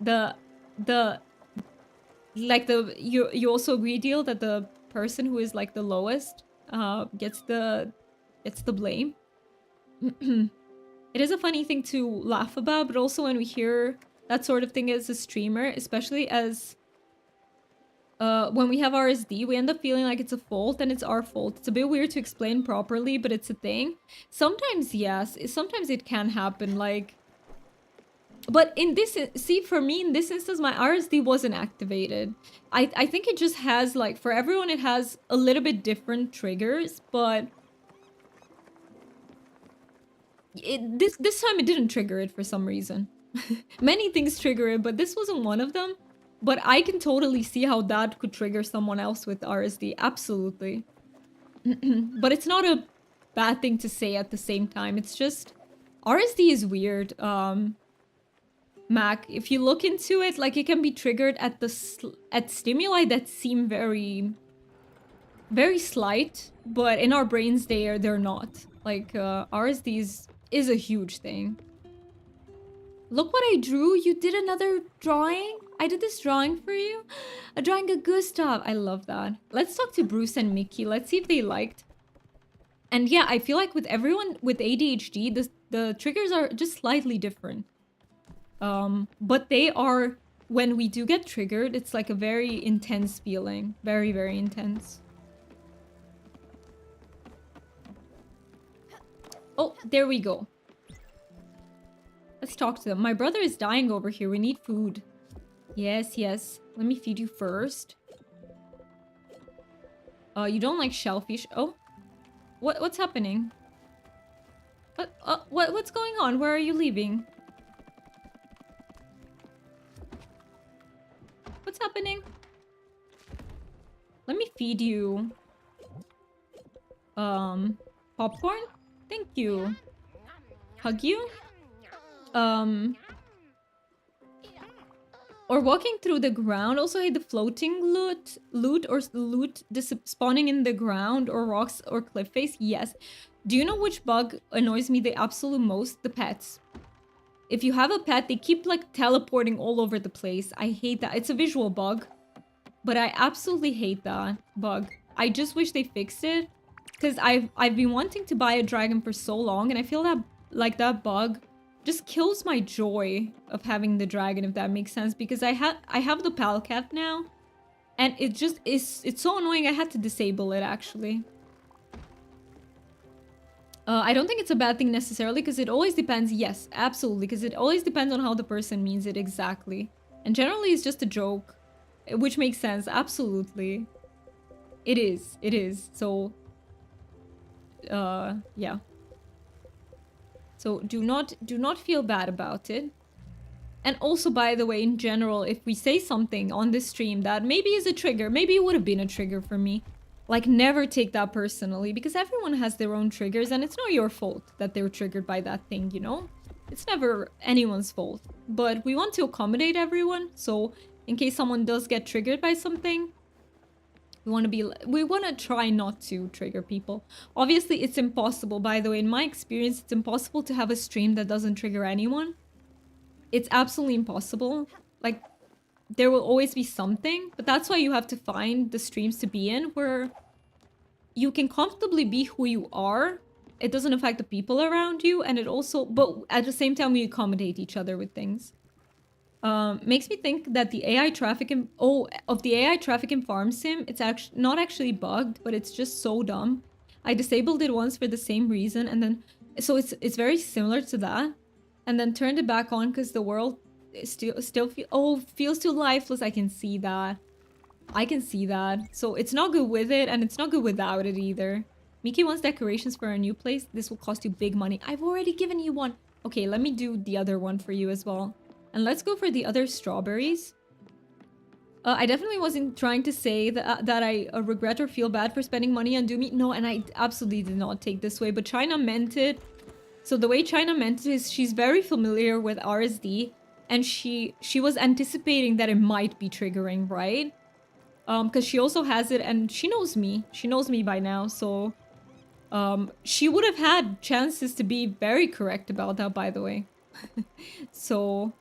Like, you also agree, Deal, that the person who is, like, the lowest gets the blame. It is a funny thing to laugh about, but also when we hear... that sort of thing as a streamer, especially as when we have RSD, we end up feeling like it's a fault and it's our fault. It's a bit weird to explain properly, but it's a thing. Sometimes, yes. Sometimes it can happen, like... But in this... See, for me, in this instance, my RSD wasn't activated. I think it just has, like... For everyone, it has a little bit different triggers, but... This time, it didn't trigger it for some reason. Many things trigger it, but this wasn't one of them. But I can totally see how that could trigger someone else with RSD. Absolutely. But it's not a bad thing to say at the same time. It's just... RSD is weird. Mac, if you look into it, like, it can be triggered at stimuli that seem very... very slight. But in our brains, they're not. Like, RSD is a huge thing. Look what I drew. You did another drawing? I did this drawing for you? A drawing of Gustav. I love that. Let's talk to Bruce and Mickey. Let's see if they liked. And yeah, I feel like with everyone with ADHD, the triggers are just slightly different. But they are, when we do get triggered, it's like a very intense feeling. Very, very intense. Oh, there we go. Let's talk to them. My brother is dying over here. We need food. Yes, yes. Let me feed you first. You don't like shellfish. Oh. What's happening? What's going on? Where are you leaving? What's happening? Let me feed you. Popcorn? Thank you. Hug you? Or walking through the ground. Also hate the floating loot or loot spawning in the ground or rocks or cliff face. Yes. Do you know which bug annoys me the absolute most? The pets. If you have a pet, they keep like teleporting all over the place. I hate that. It's a visual bug, but I absolutely hate that bug. I just wish they fixed it because I've been wanting to buy a dragon for so long, and I feel that like that bug just kills my joy of having the dragon, if that makes sense, because I have the pal cat now, and it just is, it's so annoying. I had to disable it actually. I don't think it's a bad thing necessarily, because it always depends. Yes, absolutely, because it always depends on how the person means it exactly. And generally it's just a joke, which makes sense. Absolutely. It is. So, yeah. So do not feel bad about it. And also, by the way, in general, if we say something on this stream that maybe is a trigger, maybe it would have been a trigger for me, like, never take that personally, because everyone has their own triggers, and it's not your fault that they're triggered by that thing, you know? It's never anyone's fault. But we want to accommodate everyone, so in case someone does get triggered by something, we want to try not to trigger people. Obviously, it's impossible, by the way. In my experience, it's impossible to have a stream that doesn't trigger anyone. It's absolutely impossible. Like, there will always be something, but that's why you have to find the streams to be in where you can comfortably be who you are. It doesn't affect the people around you, and it also, but at the same time, we accommodate each other with things. Makes me think that the AI traffic in the AI traffic in Farm Sim, it's actually not actually bugged, but it's just so dumb. I disabled it once for the same reason, and then so it's very similar to that, and then turned it back on because the world feels too lifeless. I can see that. So it's not good with it, and it's not good without it either. Miki wants decorations for our new place. This will cost you big money. I've already given you one. Okay, let me do the other one for you as well. And let's go for the other strawberries. I definitely wasn't trying to say that I regret or feel bad for spending money on Doomy. No, and I absolutely did not take this way, but China meant it. So the way China meant it is she's very familiar with RSD, and she was anticipating that it might be triggering, right? Because she also has it, and she knows me. She knows me by now, so she would have had chances to be very correct about that, by the way. So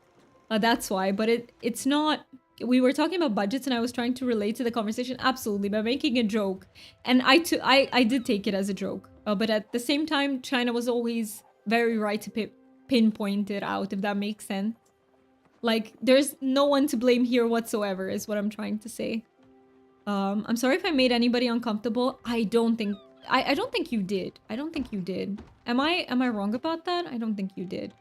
that's why. But it's not. We were talking about budgets, and I was trying to relate to the conversation absolutely by making a joke, and I did take it as a joke. But at the same time, China was always very right to pinpoint it out, if that makes sense. Like, there's no one to blame here whatsoever, is what I'm trying to say. I'm sorry if I made anybody uncomfortable. I don't think you did. I don't think you did. Am I wrong about that? I don't think you did.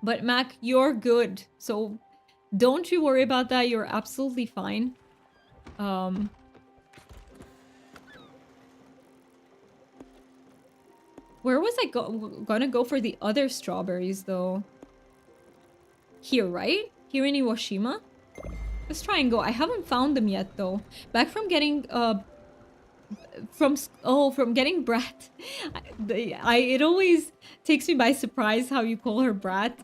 But Mac, you're good. So don't you worry about that. You're absolutely fine. Where was I gonna go for the other strawberries though? Here, right? Here in Iwashima? Let's try and go. I haven't found them yet though. Back from getting from getting Brat. It always takes me by surprise how you call her Brat.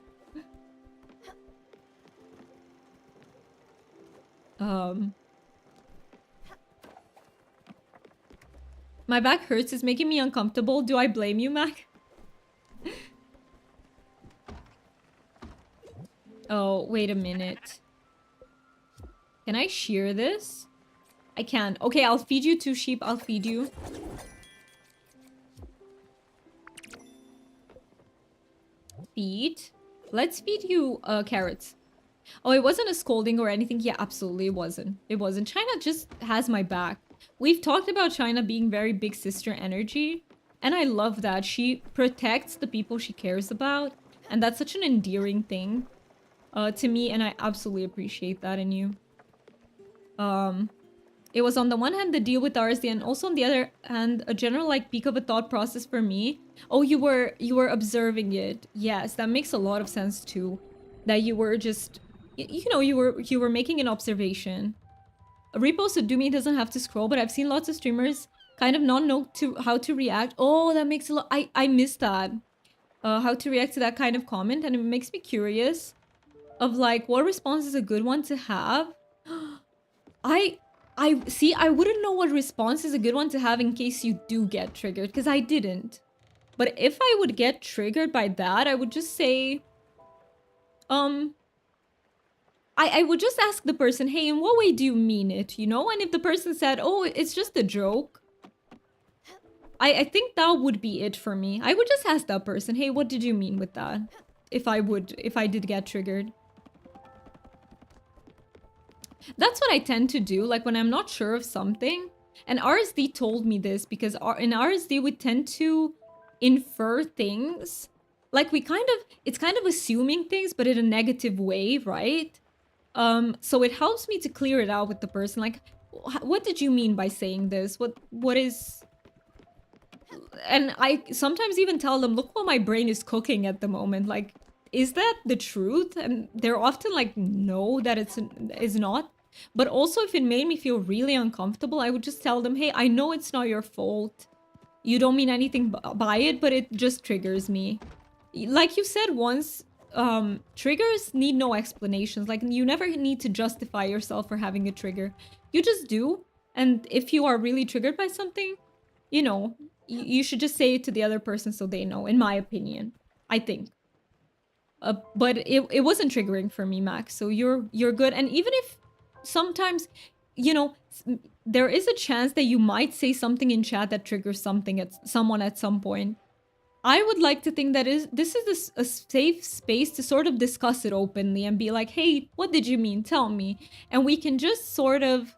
My back hurts. It's making me uncomfortable. Do I blame you, Mac? Oh, wait a minute. Can I shear this? I can. Okay, I'll feed you 2 sheep. I'll feed you. Feed. Let's feed you carrots. Oh, it wasn't a scolding or anything. Yeah, absolutely it wasn't. It wasn't. China just has my back. We've talked about China being very big sister energy, and I love that. She protects the people she cares about, and that's such an endearing thing to me, and I absolutely appreciate that in you. It was on the one hand the deal with RSD, and also on the other hand a general like peak of a thought process for me. Oh, you were observing it. Yes, that makes a lot of sense too. That you were just, you know, you were making an observation. A repost of Doomy doesn't have to scroll, but I've seen lots of streamers kind of not know how to react. Oh, that makes a lot. I missed that. How to react to that kind of comment, and it makes me curious. of like what response is a good one to have. I see, I wouldn't know what response is a good one to have in case you do get triggered, because I didn't. But if I would get triggered by that, I would just say, I would just ask the person, hey, in what way do you mean it, you know? And if the person said, oh, it's just a joke, I think that would be it for me. I would just ask that person, hey, what did you mean with that? If I did get triggered. That's what I tend to do, like when I'm not sure of something. And RSD told me this because in RSD we tend to infer things. Like it's kind of assuming things, but in a negative way, right? So it helps me to clear it out with the person. Like, what did you mean by saying this? What is... And I sometimes even tell them, look what my brain is cooking at the moment. Like, is that the truth? And they're often like, no, that is not. But also if it made me feel really uncomfortable, I would just tell them, hey, I know it's not your fault. You don't mean anything by it, but it just triggers me. Like you said once, triggers need no explanations. Like, you never need to justify yourself for having a trigger. You just do. And if you are really triggered by something, you know, you should just say it to the other person so they know, in my opinion, I think. But it wasn't triggering for me, Max, so you're good. And even if sometimes, you know, there is a chance that you might say something in chat that triggers someone at some point. I would like to think that this is a safe space to sort of discuss it openly and be like, hey, what did you mean? Tell me. And we can just sort of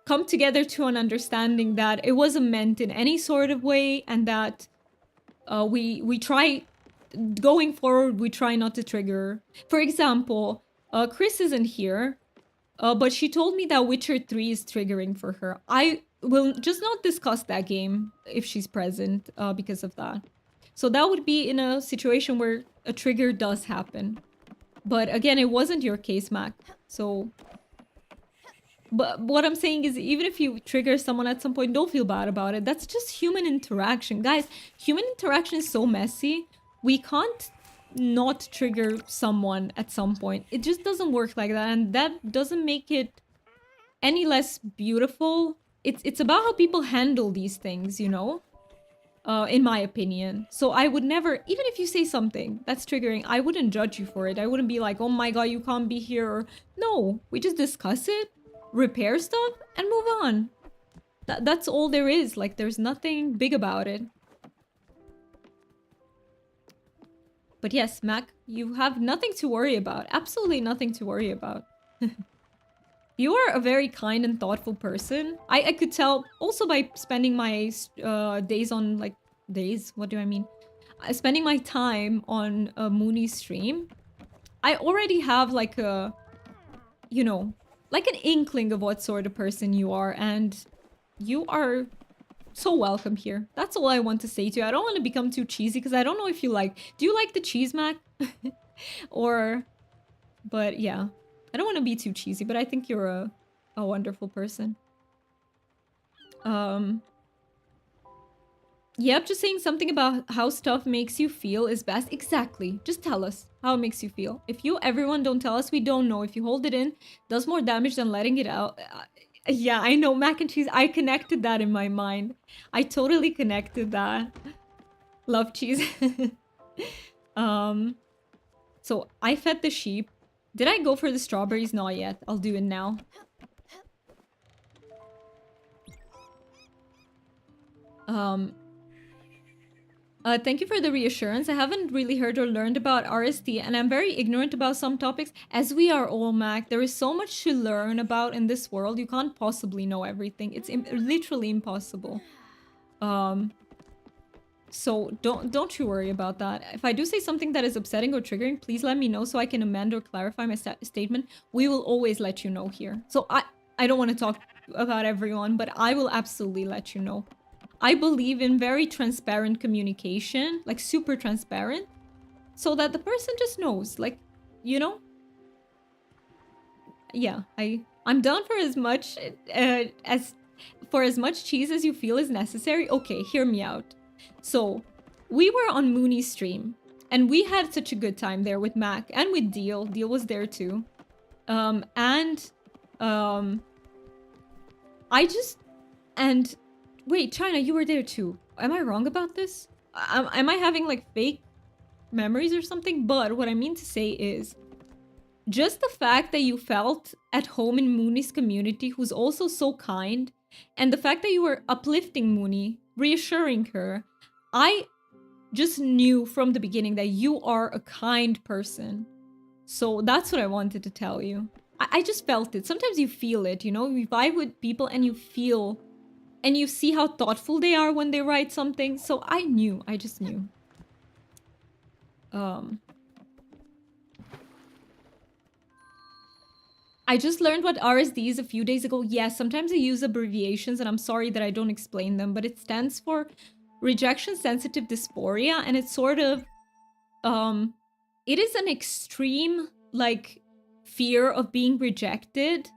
come together to an understanding that it wasn't meant in any sort of way, and that we try, going forward, we try not to trigger. For example, Chris isn't here, but she told me that Witcher 3 is triggering for her. I will just not discuss that game if she's present because of that. So that would be in a situation where a trigger does happen. But again, it wasn't your case, Mac. So... But what I'm saying is, even if you trigger someone at some point, don't feel bad about it. That's just human interaction. Guys, human interaction is so messy. We can't not trigger someone at some point. It just doesn't work like that. And that doesn't make it any less beautiful. It's about how people handle these things, you know? In my opinion. So I would never, even if you say something that's triggering, I wouldn't judge you for it. I wouldn't be like, oh my god, you can't be here. Or, no, we just discuss it, repair stuff, and move on. That's all there is. Like, there's nothing big about it. But yes, Mac, you have nothing to worry about. Absolutely nothing to worry about. You are a very kind and thoughtful person. I could tell also by spending my days on, like, days? What do I mean? Spending my time on Mooney's stream. I already have, like, a, you know, like an inkling of what sort of person you are. And you are so welcome here. That's all I want to say to you. I don't want to become too cheesy because I don't know if you like... Do you like the cheese, Mac? Or... But yeah. I don't want to be too cheesy, but I think you're a wonderful person. Yep, just saying something about how stuff makes you feel is best. Exactly. Just tell us how it makes you feel. If everyone don't tell us, we don't know. If you hold it in, does more damage than letting it out. Yeah, I know, mac and cheese. I connected that in my mind. I totally connected that. Love cheese. So I fed the sheep. Did I go for the strawberries? Not yet. I'll do it now. Thank you for the reassurance. I haven't really heard or learned about RSD, and I'm very ignorant about some topics, as we are all, Mac. There is so much to learn about in this world. You can't possibly know everything. It's literally impossible. So don't you worry about that. If I do say something that is upsetting or triggering, please let me know so I can amend or clarify my statement. We will always let you know here. So I don't want to talk about everyone, but I will absolutely let you know. I believe in very transparent communication, like super transparent, so that the person just knows, like, you know? Yeah, I'm down for as much cheese as you feel is necessary. Okay, hear me out. So, we were on Mooney's stream, And we had such a good time there with Mac and with Deal. Deal was there too. And I just, and wait, China, you were there too. Am I wrong about this? Am I having like fake memories or something? But what I mean to say is, just the fact that you felt at home in Mooney's community, who's also so kind, and the fact that you were uplifting Mooney, reassuring her, I just knew from the beginning that you are a kind person. So that's what I wanted to tell you. I just felt it. Sometimes you feel it, you know? You vibe with people and you feel, and you see how thoughtful they are when they write something. So I knew. I just knew. I just learned what RSD is a few days ago. Yes, sometimes I use abbreviations and I'm sorry that I don't explain them, but it stands for rejection sensitive dysphoria, and it's sort of it is an extreme like fear of being rejected,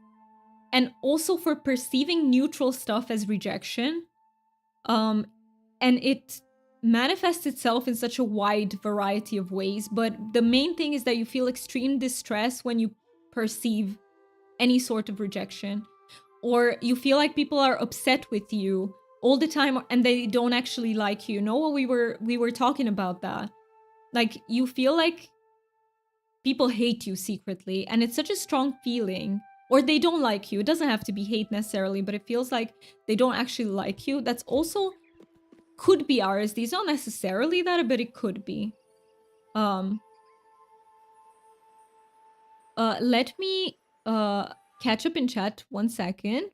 and also for perceiving neutral stuff as rejection. And it manifests itself in such a wide variety of ways, but the main thing is that you feel extreme distress when you perceive any sort of rejection, or you feel like people are upset with you all the time and they don't actually like you. No, we were talking about that. Like you feel like people hate you secretly, and it's such a strong feeling, or they don't like you. It doesn't have to be hate necessarily, but it feels like they don't actually like you. That's also could be RSD. It's not necessarily that, but it could be. Let me catch up in chat 1 second.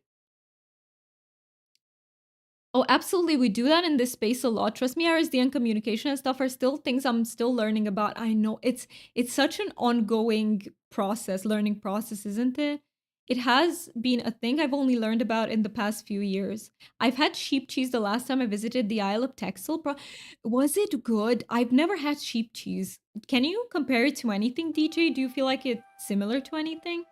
Oh, absolutely. We do that in this space a lot. Trust me, RSD and communication and stuff are still things I'm still learning about. I know it's such an ongoing process, learning process, isn't it? It has been a thing I've only learned about in the past few years. I've had sheep cheese the last time I visited the Isle of Texel. Was it good? I've never had sheep cheese. Can you compare it to anything, DJ? Do you feel like it's similar to anything?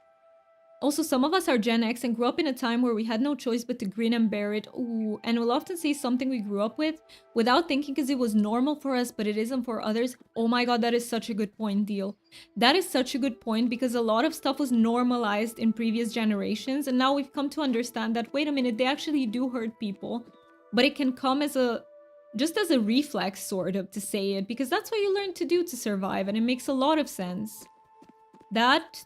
Also, some of us are Gen X and grew up in a time where we had no choice but to grin and bear it. Ooh, and we'll often say something we grew up with without thinking because it was normal for us, but it isn't for others. Oh my god, that is such a good point, Deal. That is such a good point, because a lot of stuff was normalized in previous generations, and now we've come to understand that, wait a minute, they actually do hurt people, but it can come as just as a reflex, sort of, to say it, because that's what you learn to do to survive, and it makes a lot of sense. That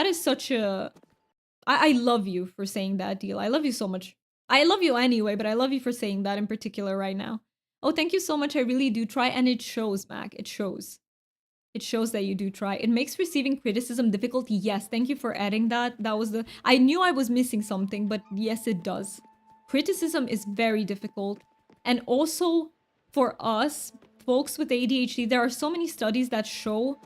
is such a... I love you for saying that, Deal. I love you so much. I love you anyway, but I love you for saying that in particular right now. Oh, thank you so much. I really do try, and it shows, Mac. It shows. It shows that you do try. It makes receiving criticism difficult. Yes, thank you for adding that. That was the... I knew I was missing something, but yes, it does. Criticism is very difficult. And also, for us, folks with ADHD, there are so many studies that show...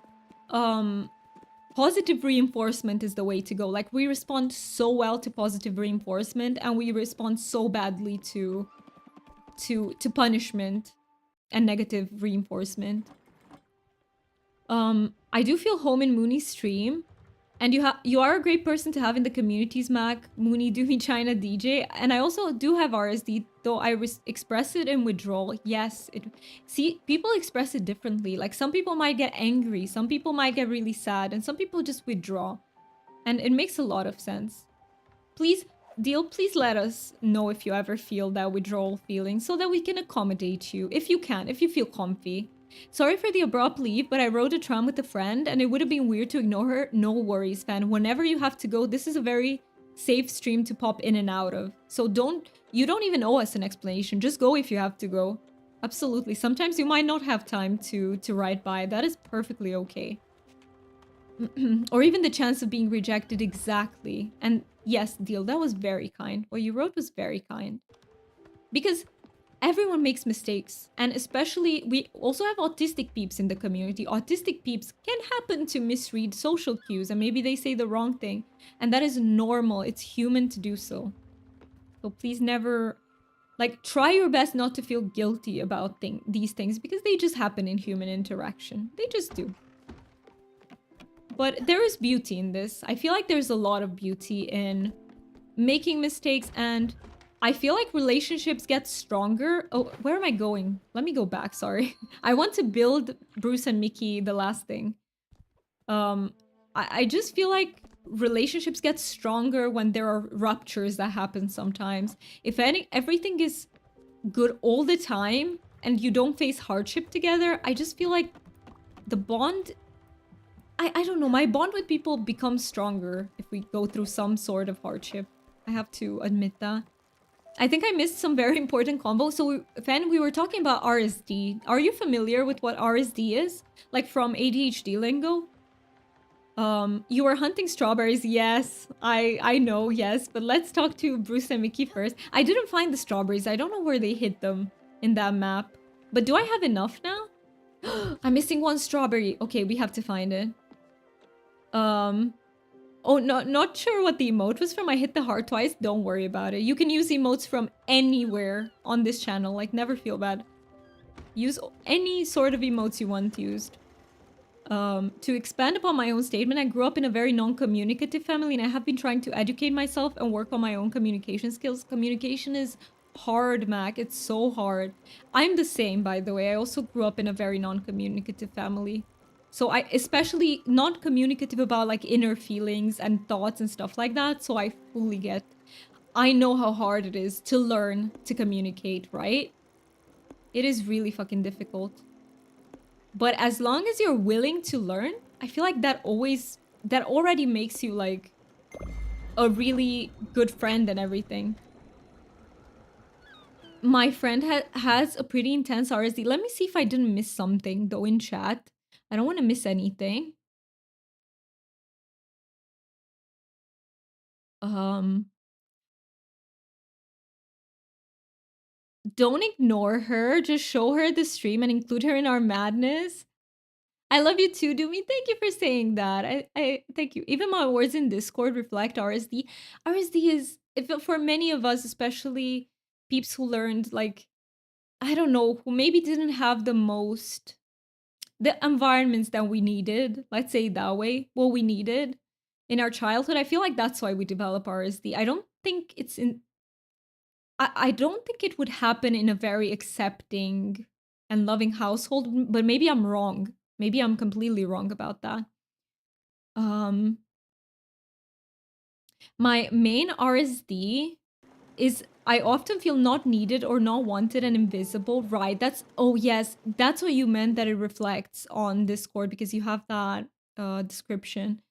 positive reinforcement is the way to go. Like, we respond so well to positive reinforcement, and we respond so badly to punishment and negative reinforcement. I do feel home in Mooney's stream, and you are a great person to have in the communities, Mac, Mooney, Doomy, China, DJ, and I also do have RSD, though I express it in withdrawal. Yes, see, people express it differently. Like, some people might get angry, some people might get really sad, and some people just withdraw. And it makes a lot of sense. Please, Deal, please let us know if you ever feel that withdrawal feeling so that we can accommodate you, if you can, if you feel comfy. Sorry for the abrupt leave, but I rode a tram with a friend and it would have been weird to ignore her. No worries, fan. Whenever you have to go, this is a very safe stream to pop in and out of. So you don't even owe us an explanation. Just go if you have to go. Absolutely. Sometimes you might not have time to ride by. That is perfectly okay. Or even the chance of being rejected. Exactly. And yes, Deal, that was very kind. What you wrote was very kind. Because everyone makes mistakes, and especially we also have autistic peeps in the community. Autistic peeps can happen to misread social cues, and maybe they say the wrong thing, and that is normal. It's human to do so. So please never, like, try your best not to feel guilty about these things, because they just happen in human interaction. They just do. But there is beauty in this. I feel like there's a lot of beauty in making mistakes, and I feel like relationships get stronger. Oh, where am I going? Let me go back, sorry. I want to build Bruce and Mickey, the last thing. I just feel like relationships get stronger when there are ruptures that happen sometimes. If everything is good all the time and you don't face hardship together, I just feel like the bond... I don't know, my bond with people becomes stronger if we go through some sort of hardship. I have to admit that. I think I missed some very important combos. So, Fen, we were talking about RSD. Are you familiar with what RSD is? Like from ADHD lingo? You were hunting strawberries. Yes, I know, yes. But let's talk to Bruce and Mickey first. I didn't find the strawberries. I don't know where they hid them in that map. But do I have enough now? I'm missing one strawberry. Okay, we have to find it. Oh, not sure what the emote was from. I hit the heart twice. Don't worry about it. You can use emotes from anywhere on this channel. Like, never feel bad. Use any sort of emotes you want used. To expand upon my own statement, I grew up in a very non-communicative family and I have been trying to educate myself and work on my own communication skills. Communication is hard, Mac. It's so hard. I'm the same, by the way. I also grew up in a very non-communicative family. So I especially not communicative about like inner feelings and thoughts and stuff like that. So I fully get. I know how hard it is to learn to communicate, right? It is really fucking difficult. But as long as you're willing to learn, I feel like that already makes you like a really good friend and everything. My friend has a pretty intense RSD. Let me see if I didn't miss something though in chat. I don't want to miss anything. Don't ignore her. Just show her the stream and include her in our madness. I love you too, Doomy. Thank you for saying that. I thank you. Even my words in Discord reflect RSD. RSD is, if for many of us, especially peeps who learned, like, I don't know, who maybe didn't have the environments that we needed, let's say that way, what we needed in our childhood. I feel like that's why we develop RSD. I don't think I don't think it would happen in a very accepting and loving household, but maybe I'm wrong. Maybe I'm completely wrong about that. My main RSD is I often feel not needed or not wanted and invisible. Right, oh yes, that's what you meant, that it reflects on Discord because you have that description.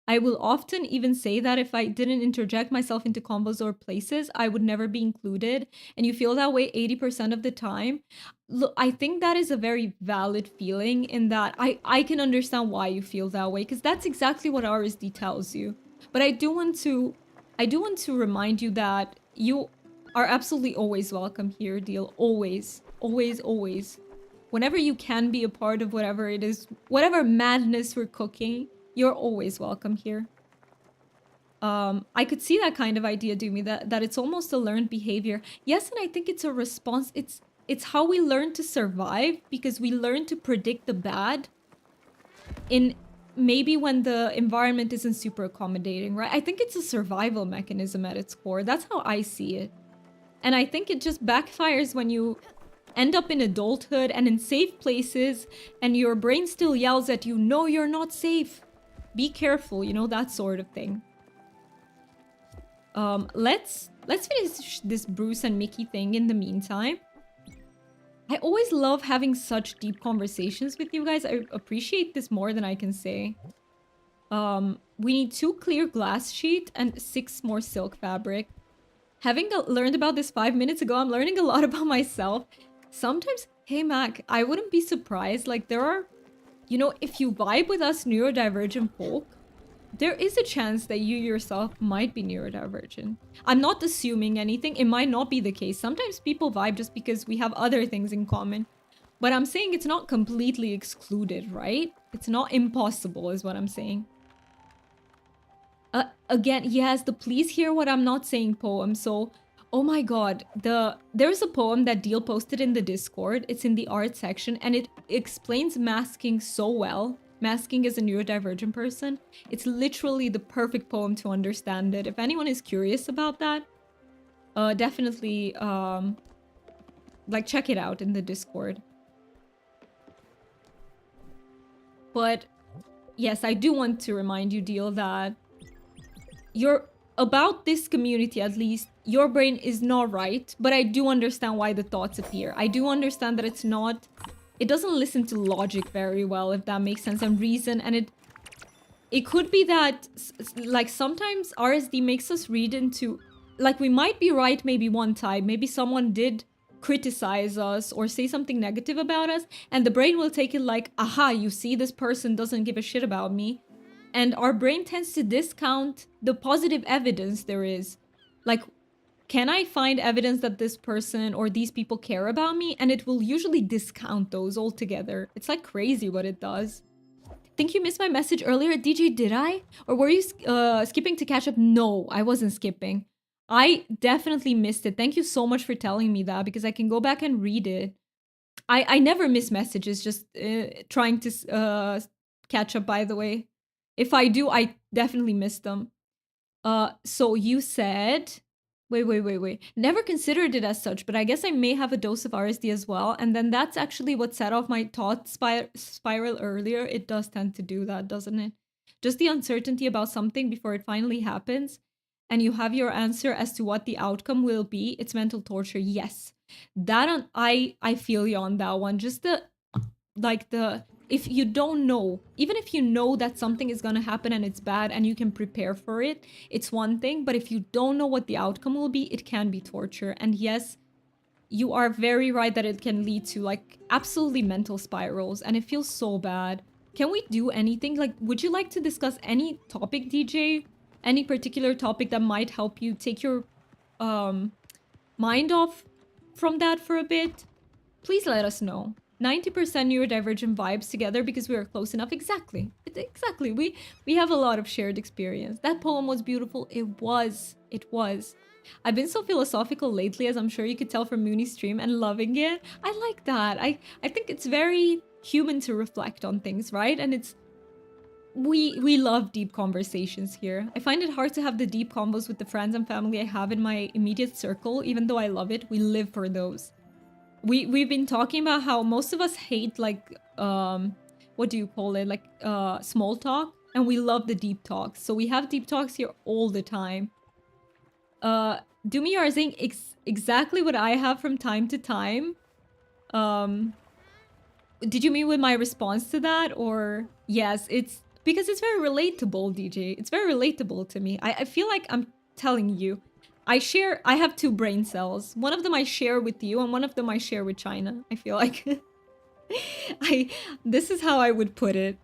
I will often even say that if I didn't interject myself into combos or places, I would never be included. And you feel that way 80% of the time. Look, I think that is a very valid feeling in that I can understand why you feel that way, because that's exactly what RSD tells you. But I do want to remind you that you are absolutely always welcome here, Deal. Always. Always, always. Whenever you can be a part of whatever it is, whatever madness we're cooking, you're always welcome here. I could see that kind of idea, Doomy, that it's almost a learned behavior. Yes, and I think it's a response. It's how we learn to survive, because we learn to predict the bad in maybe when the environment isn't super accommodating, right? I think it's a survival mechanism at its core. That's how I see it. And I think it just backfires when you end up in adulthood and in safe places and your brain still yells at you, no, you're not safe. Be careful, you know, that sort of thing. Let's finish this Bruce and Mickey thing in the meantime. I always love having such deep conversations with you guys. I appreciate this more than I can say. We need 2 clear glass sheet and 6 more silk fabric. Having learned about this 5 minutes ago, I'm learning a lot about myself. Sometimes, hey Mac, I wouldn't be surprised. Like, there are, you know, if you vibe with us neurodivergent folk, there is a chance that you yourself might be neurodivergent. I'm not assuming anything. It might not be the case. Sometimes people vibe just because we have other things in common. But I'm saying it's not completely excluded, right? It's not impossible is what I'm saying. Again, yes, the please hear what I'm not saying poem. So, oh my god, there's a poem that Deal posted in the Discord. It's in the art section and it explains masking so well. Masking as a neurodivergent person. It's literally the perfect poem to understand it. If anyone is curious about that, definitely like check it out in the Discord. But yes, I do want to remind you, Deal, that you're about this community, at least your brain is not right, but I do understand why the thoughts appear. I do understand that it doesn't listen to logic very well, if that makes sense, and reason, and it could be that like sometimes RSD makes us read into, like, we might be right maybe one time, maybe someone did criticize us or say something negative about us, and the brain will take it like, aha, you see, this person doesn't give a shit about me. And our brain tends to discount the positive evidence there is. Like, can I find evidence that this person or these people care about me? And it will usually discount those altogether. It's like crazy what it does. Think you missed my message earlier, DJ, did I? Or were you skipping to catch up? No, I wasn't skipping. I definitely missed it. Thank you so much for telling me that, because I can go back and read it. I never miss messages, just trying to catch up, by the way. If I do, I definitely miss them. So you said... Wait. Never considered it as such, but I guess I may have a dose of RSD as well. And then that's actually what set off my thought spiral earlier. It does tend to do that, doesn't it? Just the uncertainty about something before it finally happens, and you have your answer as to what the outcome will be. It's mental torture. Yes. That I feel you on that one. Just if you don't know, even if you know that something is gonna happen and it's bad and you can prepare for it, it's one thing. But if you don't know what the outcome will be, it can be torture. And yes, you are very right that it can lead to like absolutely mental spirals, and it feels so bad. Can we do anything? Like, would you like to discuss any topic, DJ? Any particular topic that might help you take your mind off from that for a bit? Please let us know. 90% neurodivergent vibes together because we are close enough. Exactly. Exactly. We have a lot of shared experience. That poem was beautiful. It was. I've been so philosophical lately, as I'm sure you could tell from Mooney's stream, and loving it. I like that. I think it's very human to reflect on things, right? And it's... We love deep conversations here. I find it hard to have the deep combos with the friends and family I have in my immediate circle, even though I love it. We live for those. We've been talking about how most of us hate, like, what do you call it? Like, small talk. And we love the deep talks. So we have deep talks here all the time. Doomy are saying exactly what I have from time to time. Did you mean with my response to that? Or... Yes, it's... Because it's very relatable, DJ. It's very relatable to me. I feel like I'm telling you. I have two brain cells. One of them I share with you, and one of them I share with China. I feel like... This is how I would put it.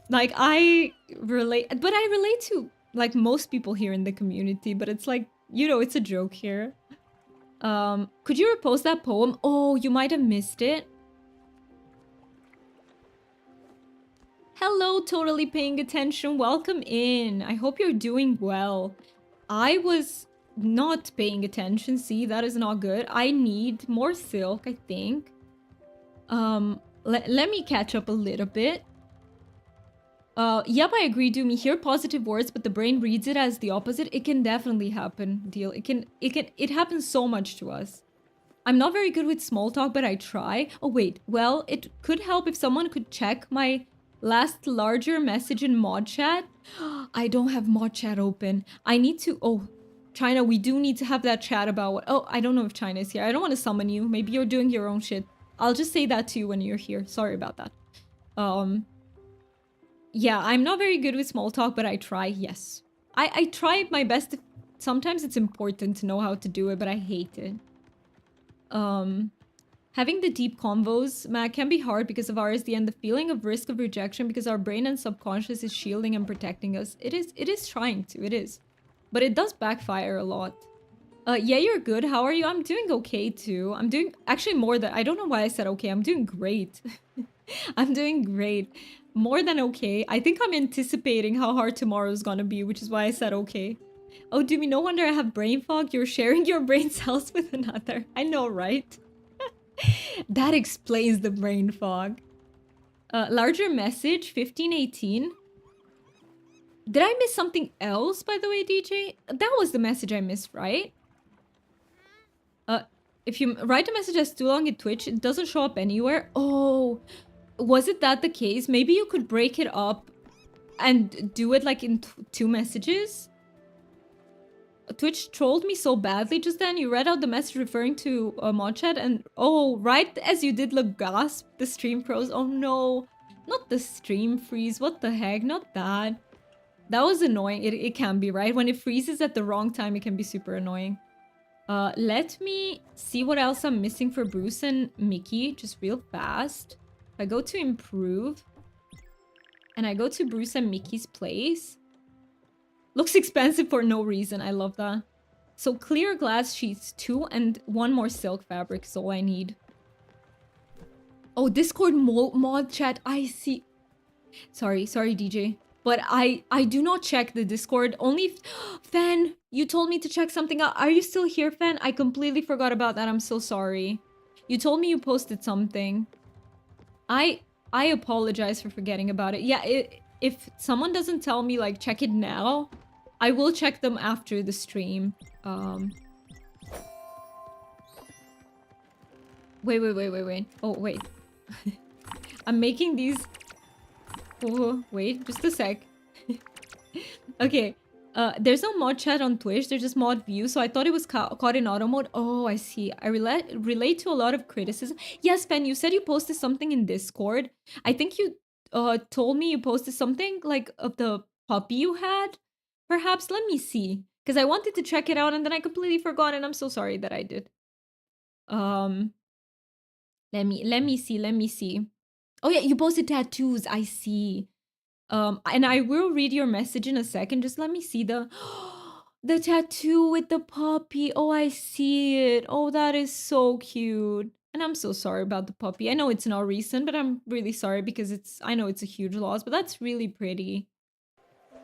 Like, I relate... But I relate to, like, most people here in the community. But it's like, you know, it's a joke here. Could you repost that poem? Oh, you might have missed it. Hello, totally paying attention. Welcome in. I hope you're doing well. I was not paying attention. See, that is not good. I need more silk, I think. Let me catch up a little bit. Yep, I agree, Doomy. Hear positive words, but the brain reads it as the opposite. It can definitely happen, Deal. It happens so much to us. I'm not very good with small talk, but I try. Oh, wait. Well, it could help if someone could check my last larger message in mod chat. I don't have mod chat open. I need to... Oh, China, we do need to have that chat about what... Oh, I don't know if China is here. I don't want to summon you. Maybe you're doing your own shit. I'll just say that to you when you're here. Sorry about that. Yeah, I'm not very good with small talk, but I try, yes. I try my best. Sometimes it's important to know how to do it, but I hate it. Having the deep convos, man, can be hard because of RSD and the feeling of risk of rejection because our brain and subconscious is shielding and protecting us. It is trying to, it is. But it does backfire a lot. Yeah, you're good. How are you? I'm doing okay too. I'm doing actually more than... I don't know why I said okay. I'm doing great. I'm doing great. More than okay. I think I'm anticipating how hard tomorrow is gonna be, which is why I said okay. Oh, Doomy, no wonder I have brain fog. You're sharing your brain cells with another. I know, right? That explains the brain fog. Larger message, 1518. Did I miss something else, by the way, DJ? That was the message I missed, right? If you write a message that's too long in Twitch, it doesn't show up anywhere. Oh, was it that the case? Maybe you could break it up and do it like in two messages? Twitch trolled me so badly just then. You read out the message referring to mod chat and oh, right as you did look gasp, the stream froze. Oh no, not the stream freeze. What the heck? Not that. That was annoying. It can be, right? When it freezes at the wrong time, it can be super annoying. Let me see what else I'm missing for Bruce and Mickey, just real fast. If I go to improve, and I go to Bruce and Mickey's place. Looks expensive for no reason, I love that. So clear glass sheets 2 and 1 more silk fabric is all I need. Oh, Discord mod chat, I see. Sorry, DJ. But I do not check the Discord. Only Fan, you told me to check something out. Are you still here, Fan? I completely forgot about that. I'm so sorry. You told me you posted something. I apologize for forgetting about it. Yeah, if someone doesn't tell me, like, check it now, I will check them after the stream. Wait. Oh, wait. I'm making these... Oh, wait, just a sec. Okay, there's no mod chat on Twitch, there's just mod view, so I thought it was caught in auto mode. Oh, I see. I relate to a lot of criticism. Yes, Ben, you said you posted something in Discord. I think you told me you posted something, like, of the puppy you had. Perhaps, let me see. Because I wanted to check it out, and then I completely forgot, and I'm so sorry that I did. Let me see. Oh yeah, you posted tattoos, I see. And I will read your message in a second. Just let me see the the tattoo with the puppy. Oh, I see it. Oh, that is so cute. And I'm so sorry about the puppy. I know it's not recent, but I'm really sorry because I know it's a huge loss, but that's really pretty.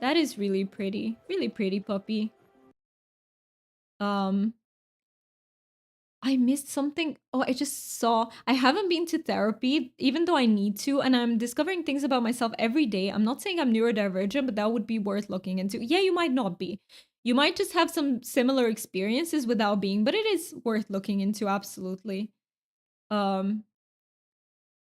That is really pretty. Really pretty puppy. I missed something. Oh, I just saw. I haven't been to therapy, even though I need to, and I'm discovering things about myself every day. I'm not saying I'm neurodivergent, but that would be worth looking into. Yeah, you might not be. You might just have some similar experiences without being, but it is worth looking into, absolutely. And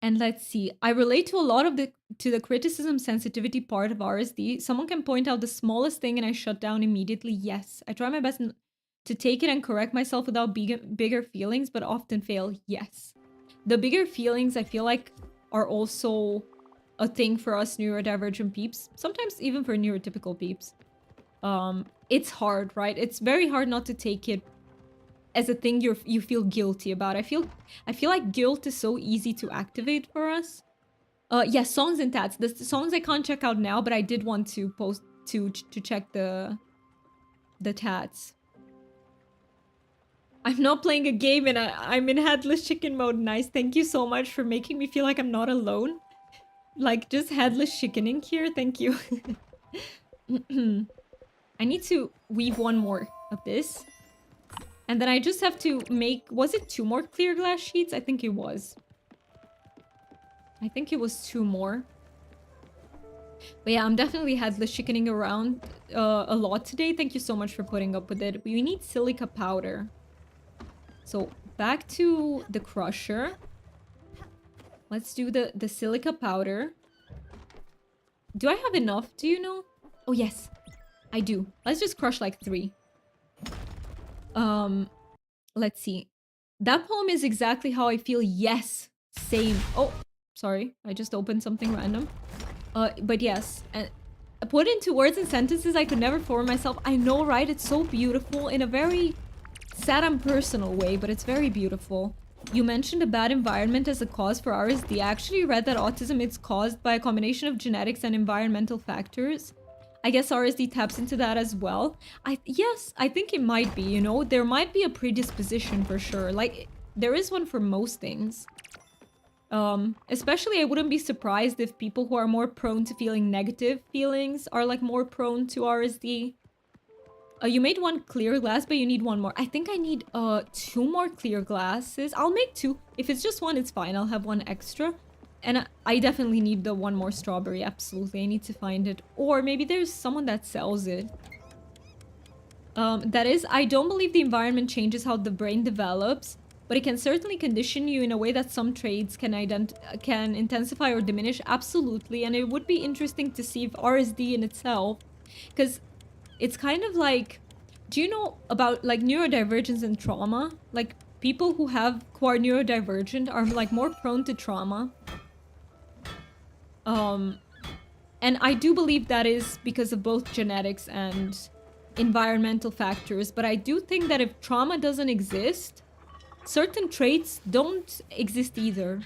let's see. I relate to a lot of the criticism sensitivity part of RSD. Someone can point out the smallest thing and I shut down immediately. Yes, I try my best to take it and correct myself without bigger feelings, but often fail. Yes. The bigger feelings, I feel like, are also a thing for us neurodivergent peeps. Sometimes even for neurotypical peeps. It's hard, right? It's very hard not to take it as a thing you feel guilty about. I feel like guilt is so easy to activate for us. Yeah, songs and tats. The songs I can't check out now, but I did want to post to check the tats. I'm not playing a game and I'm in headless chicken mode. Nice. Thank you so much for making me feel like I'm not alone. Like, just headless chickening here. Thank you. I need to weave one more of this. And then I just have to make... Was it 2 more clear glass sheets? I think it was. I think it was 2 more. But yeah, I'm definitely headless chickening around a lot today. Thank you so much for putting up with it. We need silica powder. So back to the crusher. Let's do the silica powder. Do I have enough? Do you know? Oh, yes, I do. Let's just crush like 3. Let's see. That poem is exactly how I feel. Yes, same. Oh, sorry. I just opened something random. But yes. And put into words and sentences I could never form myself. I know, right? It's so beautiful in a very sad and personal way, but it's very beautiful. You mentioned a bad environment as a cause for RSD. I actually read that autism is caused by a combination of genetics and environmental factors. I guess RSD taps into that as well. Yes, I think it might be, you know? There might be a predisposition for sure. Like, there is one for most things. Especially I wouldn't be surprised if people who are more prone to feeling negative feelings are like more prone to RSD. You made 1 clear glass, but you need 1 more. I think I need 2 more clear glasses. I'll make 2. If it's just 1, it's fine. I'll have 1 extra. And I definitely need the 1 more strawberry. Absolutely. I need to find it. Or maybe there's someone that sells it. That is, I don't believe the environment changes how the brain develops. but it can certainly condition you in a way that some traits can intensify or diminish. Absolutely. And it would be interesting to see if RSD in itself, because it's kind of like, do you know about like neurodivergence and trauma? Like people who are neurodivergent are like more prone to trauma. And I do believe that is because of both genetics and environmental factors. But I do think that if trauma doesn't exist, certain traits don't exist either.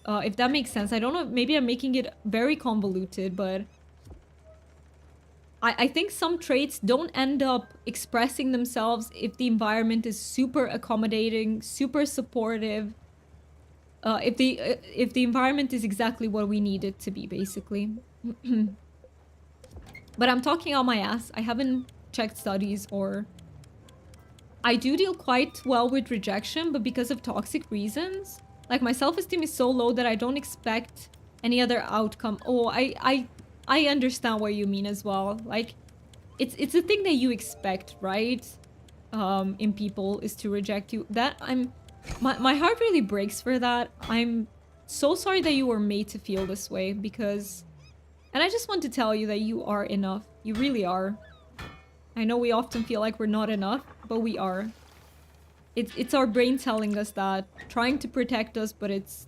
If that makes sense. I don't know, maybe I'm making it very convoluted, but I think some traits don't end up expressing themselves if the environment is super accommodating, super supportive. If the environment is exactly what we need it to be, basically. But I'm talking out my ass. I haven't checked studies or... I do deal quite well with rejection, but because of toxic reasons. Like, my self-esteem is so low that I don't expect any other outcome. Oh, I understand what you mean as well. Like, it's a thing that you expect, right? In people, is to reject you. That my heart really breaks for that. I'm so sorry that you were made to feel this way, because... And I just want to tell you that you are enough. You really are. I know we often feel like we're not enough, but we are. It's our brain telling us that, trying to protect us, but it's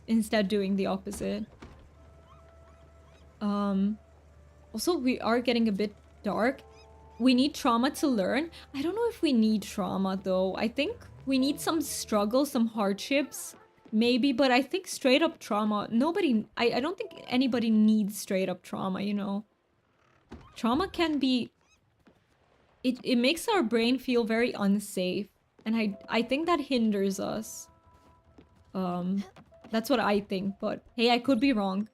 instead doing the opposite. Also, we are getting a bit dark. We need trauma to learn. I don't know if we need trauma, though. I think we need some struggle, some hardships, maybe, but I think straight up trauma, I don't think anybody needs straight up trauma, you know? Trauma can be... It makes our brain feel very unsafe, and I think that hinders us. That's what I think, but hey, I could be wrong.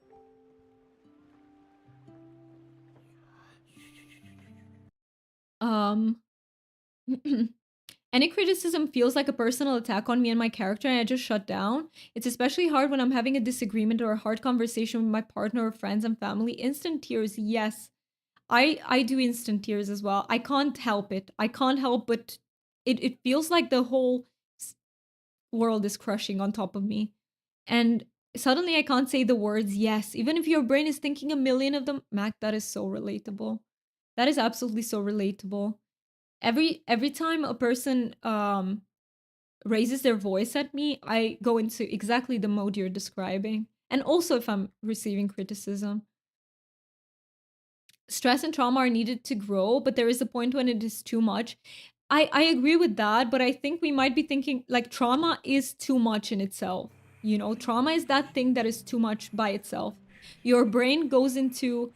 Any criticism feels like a personal attack on me and my character, and I just shut down. It's especially hard when I'm having a disagreement or a hard conversation with my partner or friends and family. Instant tears, yes. I do instant tears as well. I can't help it. I can't help but... It feels like the whole world is crushing on top of me. And suddenly I can't say the words yes, even if your brain is thinking a million of them. Mac, that is so relatable. That is absolutely so relatable. Every time a person raises their voice at me, I go into exactly the mode you're describing. And also if I'm receiving criticism. Stress and trauma are needed to grow, but there is a point when it is too much. I agree with that, but I think we might be thinking like trauma is too much in itself. You know, trauma is that thing that is too much by itself. Your brain goes into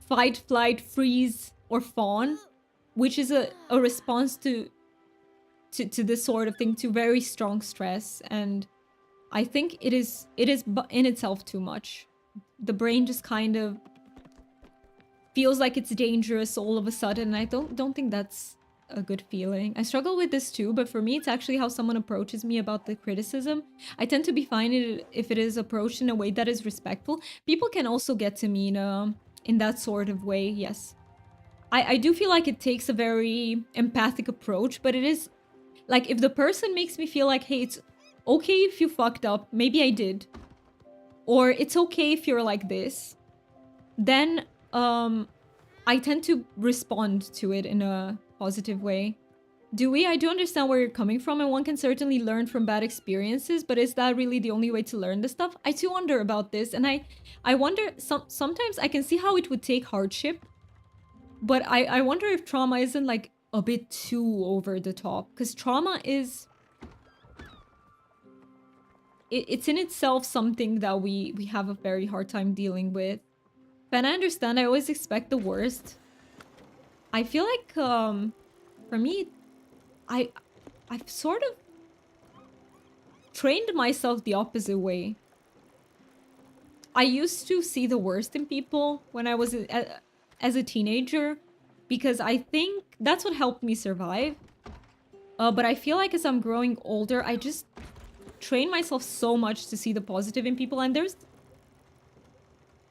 fight, flight, freeze, or fawn, which is a response to this sort of thing, to very strong stress. And I think it is in itself too much. The brain just kind of feels like it's dangerous all of a sudden. I don't think that's a good feeling. I struggle with this too, but for me, it's actually how someone approaches me about the criticism. I tend to be fine if it is approached in a way that is respectful. People can also get to me in that sort of way, yes. I do feel like it takes a very empathic approach, but it is... Like, if the person makes me feel like, hey, it's okay if you fucked up, maybe I did, or it's okay if you're like this, then I tend to respond to it in a positive way. I do understand where you're coming from, and one can certainly learn from bad experiences, but is that really the only way to learn this stuff? I do wonder about this, and I wonder, sometimes I can see how it would take hardship, but I wonder if trauma isn't like a bit too over the top, because trauma is... It's in itself something that we have a very hard time dealing with. And I understand, I always expect the worst. I feel like, for me, I've sort of trained myself the opposite way. I used to see the worst in people when I was as a teenager, because I think that's what helped me survive. But I feel like as I'm growing older, I just train myself so much to see the positive in people, and there's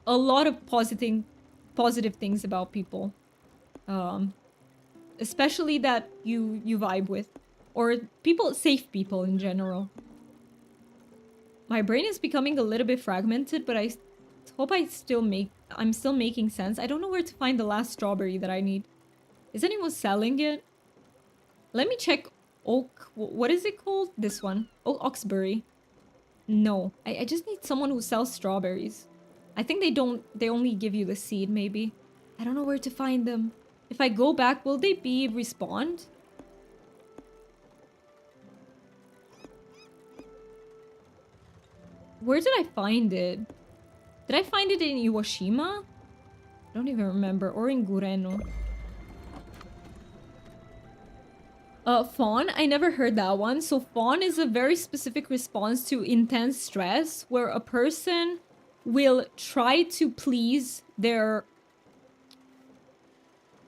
a lot of positive things about people, especially that you vibe with. or people, safe people in general. My brain is becoming a little bit fragmented, but I hope I'm still making sense. I don't know where to find the last strawberry that I need. Is anyone selling it? Let me check Oak. What is it called? This one. Oh, Oxbury. No. I just need someone who sells strawberries. I think they only give you the seed, maybe. I don't know where to find them. If I go back, will they be respawned? Where did I find it? Did I find it in Iwashima? I don't even remember. Or in Gureno. Fawn, I never heard that one. So fawn is a very specific response to intense stress where a person will try to please their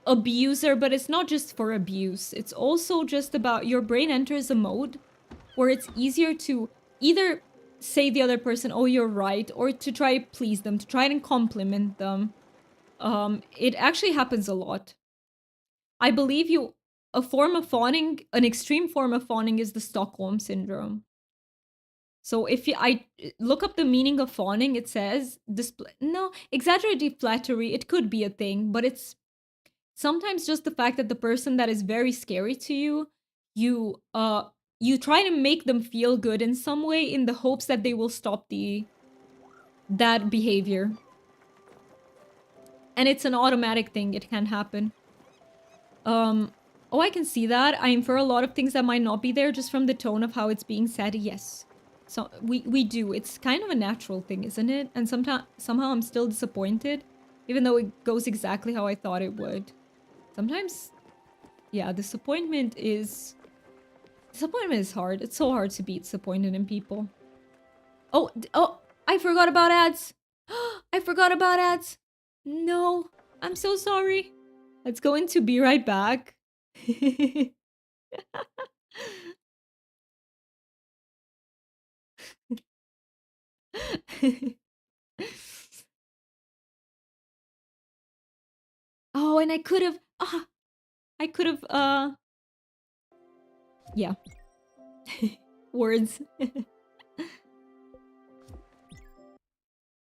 abuser, but it's not just for abuse. It's also just about your brain enters a mode where it's easier to either say the other person, oh, you're right, or to try to please them, to try and compliment them. It actually happens a lot. I believe a form of fawning, an extreme form of fawning is the Stockholm syndrome. So if I look up the meaning of fawning, it says display. No, exaggerated flattery. It could be a thing, but it's sometimes just the fact that the person that is very scary to you, you try to make them feel good in some way in the hopes that they will stop that behavior. And it's an automatic thing. It can happen. Oh, I can see that. I infer a lot of things that might not be there just from the tone of how it's being said. Yes. So we do. It's kind of a natural thing, isn't it? And somehow I'm still disappointed, even though it goes exactly how I thought it would. Sometimes, yeah, disappointment is hard. It's so hard to be disappointed in people. Oh, I forgot about ads. I forgot about ads. No, I'm so sorry. Let's go into be right back. Oh, and I could have yeah. Words.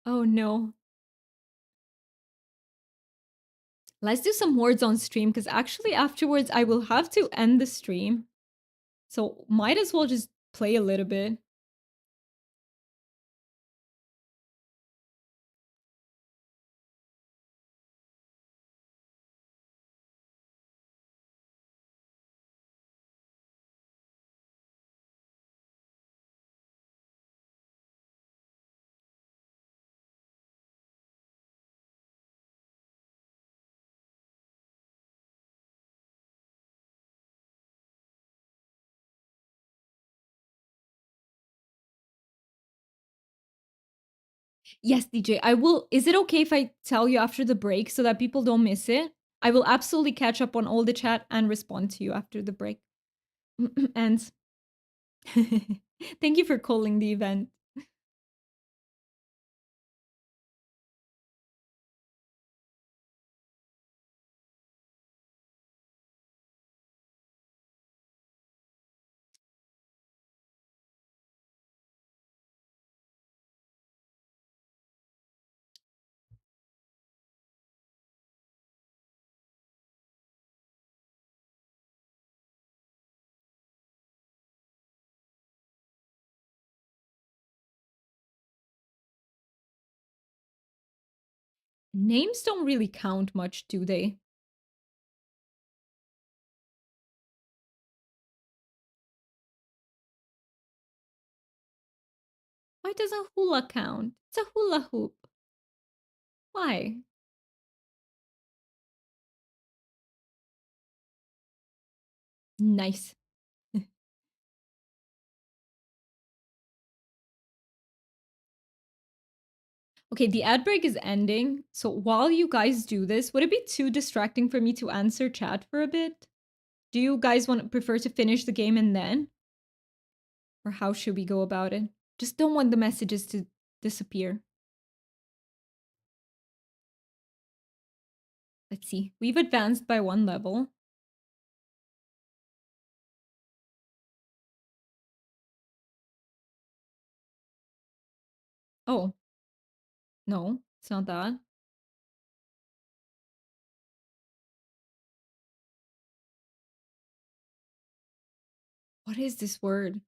Oh no. Let's do some words on stream because actually afterwards I will have to end the stream. So might as well just play a little bit. Yes, DJ, I will. Is it okay if I tell you after the break so that people don't miss it? I will absolutely catch up on all the chat and respond to you after the break. And thank you for calling the event. Names don't really count much, do they? Why doesn't hula count? It's a hula hoop. Why? Nice. Okay, the ad break is ending. So while you guys do this, would it be too distracting for me to answer chat for a bit? Do you guys prefer to finish the game and then? Or how should we go about it? Just don't want the messages to disappear. Let's see. We've advanced by 1 level. Oh, no, it's not that. What is this word?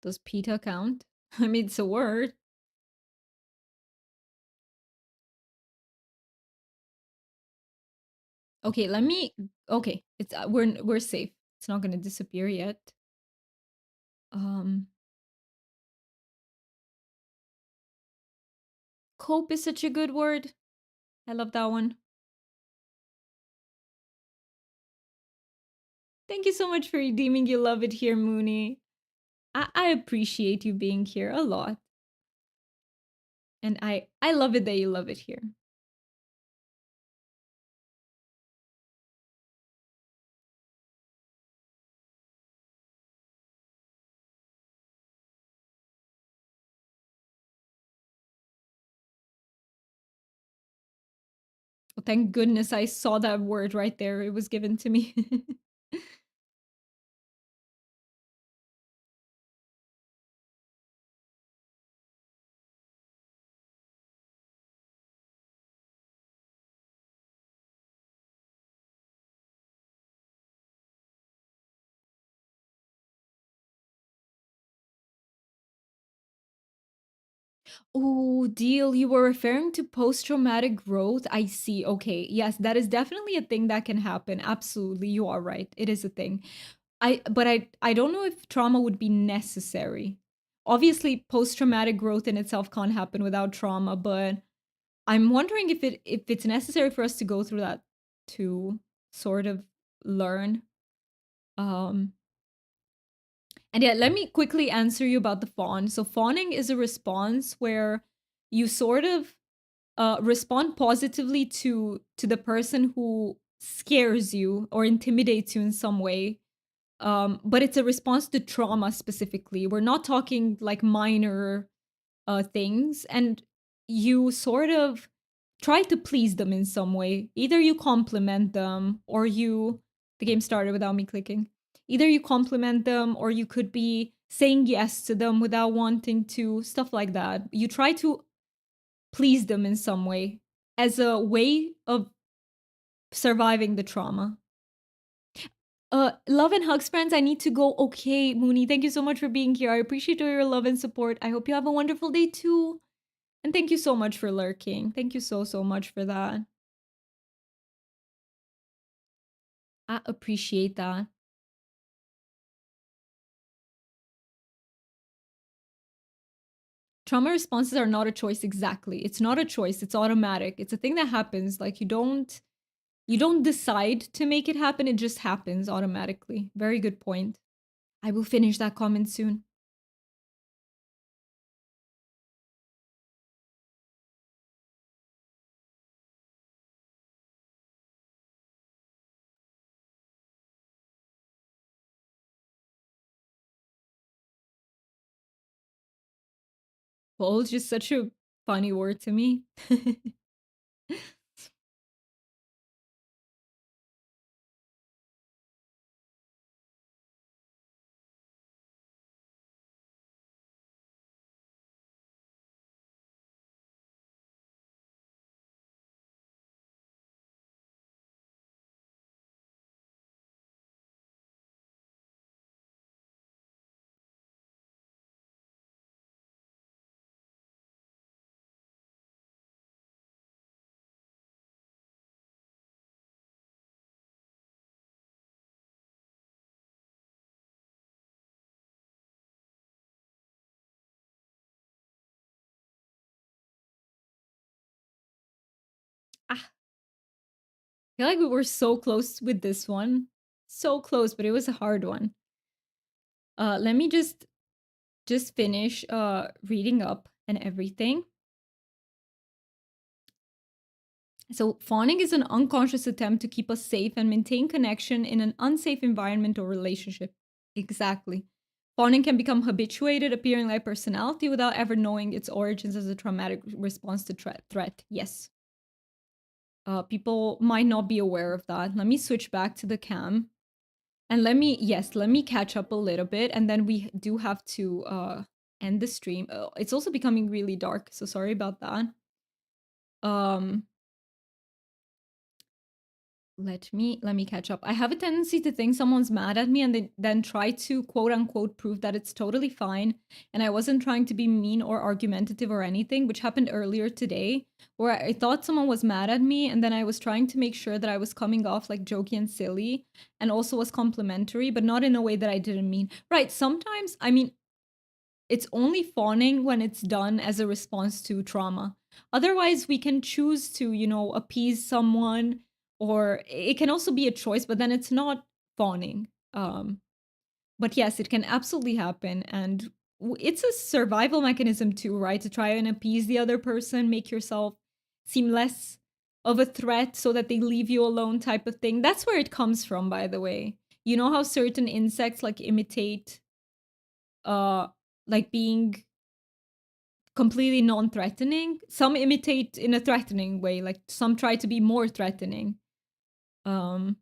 Does PETA count? I mean, it's a word. Okay, let me. Okay, it's we're safe. It's not gonna disappear yet. Um, cope is such a good word. I love that one. Thank you so much for redeeming. You love it here, Mooney. I appreciate you being here a lot, and I love it that you love it here. Well, thank goodness I saw that word right there. It was given to me. Oh, deal. You were referring to post-traumatic growth. I see. Okay. Yes, that is definitely a thing that can happen. Absolutely. You are right. It is a thing. I don't know if trauma would be necessary. Obviously, post-traumatic growth in itself can't happen without trauma, but I'm wondering if it's necessary for us to go through that to sort of learn. Um and yeah, let me quickly answer you about the fawn. So fawning is a response where you sort of respond positively to the person who scares you or intimidates you in some way. But it's a response to trauma specifically. We're not talking like minor things, and you sort of try to please them in some way. Either you compliment them or you. The game started without me clicking. Either you compliment them or you could be saying yes to them without wanting to, stuff like that. You try to please them in some way as a way of surviving the trauma. Love and hugs, friends. I need to go. Okay, Mooney, thank you so much for being here. I appreciate your love and support. I hope you have a wonderful day too. And thank you so much for lurking. Thank you so, so much for that. I appreciate that. Trauma responses are not a choice exactly. It's not a choice. It's automatic. It's a thing that happens. Like you don't decide to make it happen. It just happens automatically. Very good point. I will finish that comment soon. Well, it's just such a funny word to me. Ah, I feel like we were so close with this one. So close, but it was a hard one. Let me just finish reading up and everything. So, fawning is an unconscious attempt to keep us safe and maintain connection in an unsafe environment or relationship. Exactly. Fawning can become habituated, appearing like personality without ever knowing its origins as a traumatic response to threat. Yes. People might not be aware of that. Let me switch back to the cam. And let me catch up a little bit. And then we do have to end the stream. It's also becoming really dark, so sorry about that. Um, let me catch up. I have a tendency to think someone's mad at me and then try to quote unquote prove that it's totally fine and I wasn't trying to be mean or argumentative or anything, which happened earlier today where I thought someone was mad at me and then I was trying to make sure that I was coming off like jokey and silly and also was complimentary, but not in a way that I didn't mean. Right, sometimes, I mean, it's only fawning when it's done as a response to trauma. Otherwise, we can choose to, you know, appease someone, or it can also be a choice, but then it's not fawning. But yes, it can absolutely happen. And it's a survival mechanism too, right? To try and appease the other person, make yourself seem less of a threat so that they leave you alone, type of thing. That's where it comes from, by the way. You know how certain insects like imitate uh like being completely non-threatening. Some imitate in a threatening way, like some try to be more threatening. Um,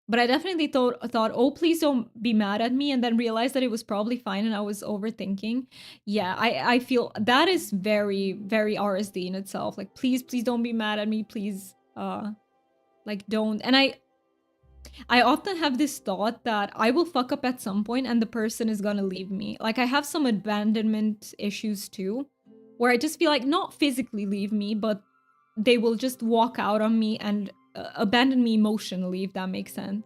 but I definitely thought, oh, please don't be mad at me, and then realized that it was probably fine, and I was overthinking. Yeah, I feel that is very very RSD in itself. Like, please don't be mad at me, please. Like don't. And I often have this thought that I will fuck up at some point and the person is gonna leave me. Like, I have some abandonment issues too, where I just feel like not physically leave me, but they will just walk out on me and abandon me emotionally, if that makes sense.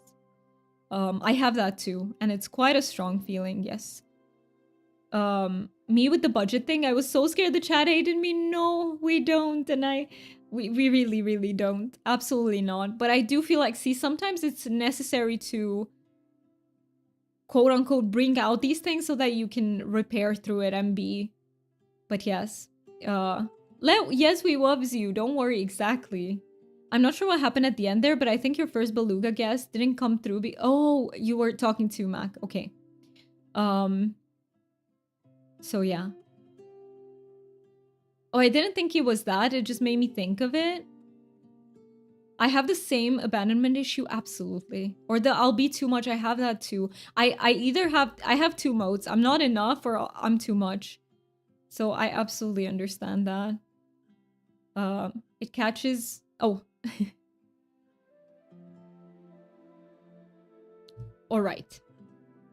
I have that too, and it's quite a strong feeling, yes. Me with the budget thing, I was so scared the chat hated me. No, we don't, and we really, really don't. Absolutely not. But I do feel like, see, sometimes it's necessary to quote unquote bring out these things so that you can repair through it and be. But yes. Yes, we loves you. Don't worry, exactly. I'm not sure what happened at the end there, but I think your first beluga guest didn't come through. Oh, you were talking to Mac. Okay. So yeah. Oh, I didn't think it was that. It just made me think of it. I have the same abandonment issue, absolutely. Or the I'll be too much, I have that too. I have two modes. I'm not enough or I'm too much. So I absolutely understand that. It catches... Oh. All right.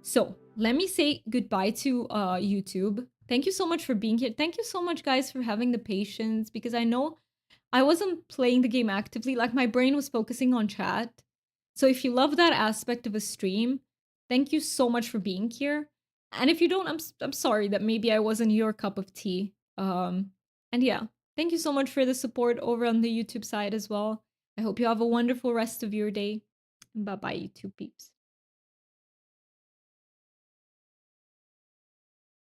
So let me say goodbye to YouTube. Thank you so much for being here. Thank you so much, guys, for having the patience, because I know I wasn't playing the game actively. Like, my brain was focusing on chat. So if you love that aspect of a stream, thank you so much for being here. And if you don't, I'm sorry that maybe I wasn't your cup of tea. And yeah, thank you so much for the support over on the YouTube side as well. I hope you have a wonderful rest of your day. Bye bye, YouTube peeps.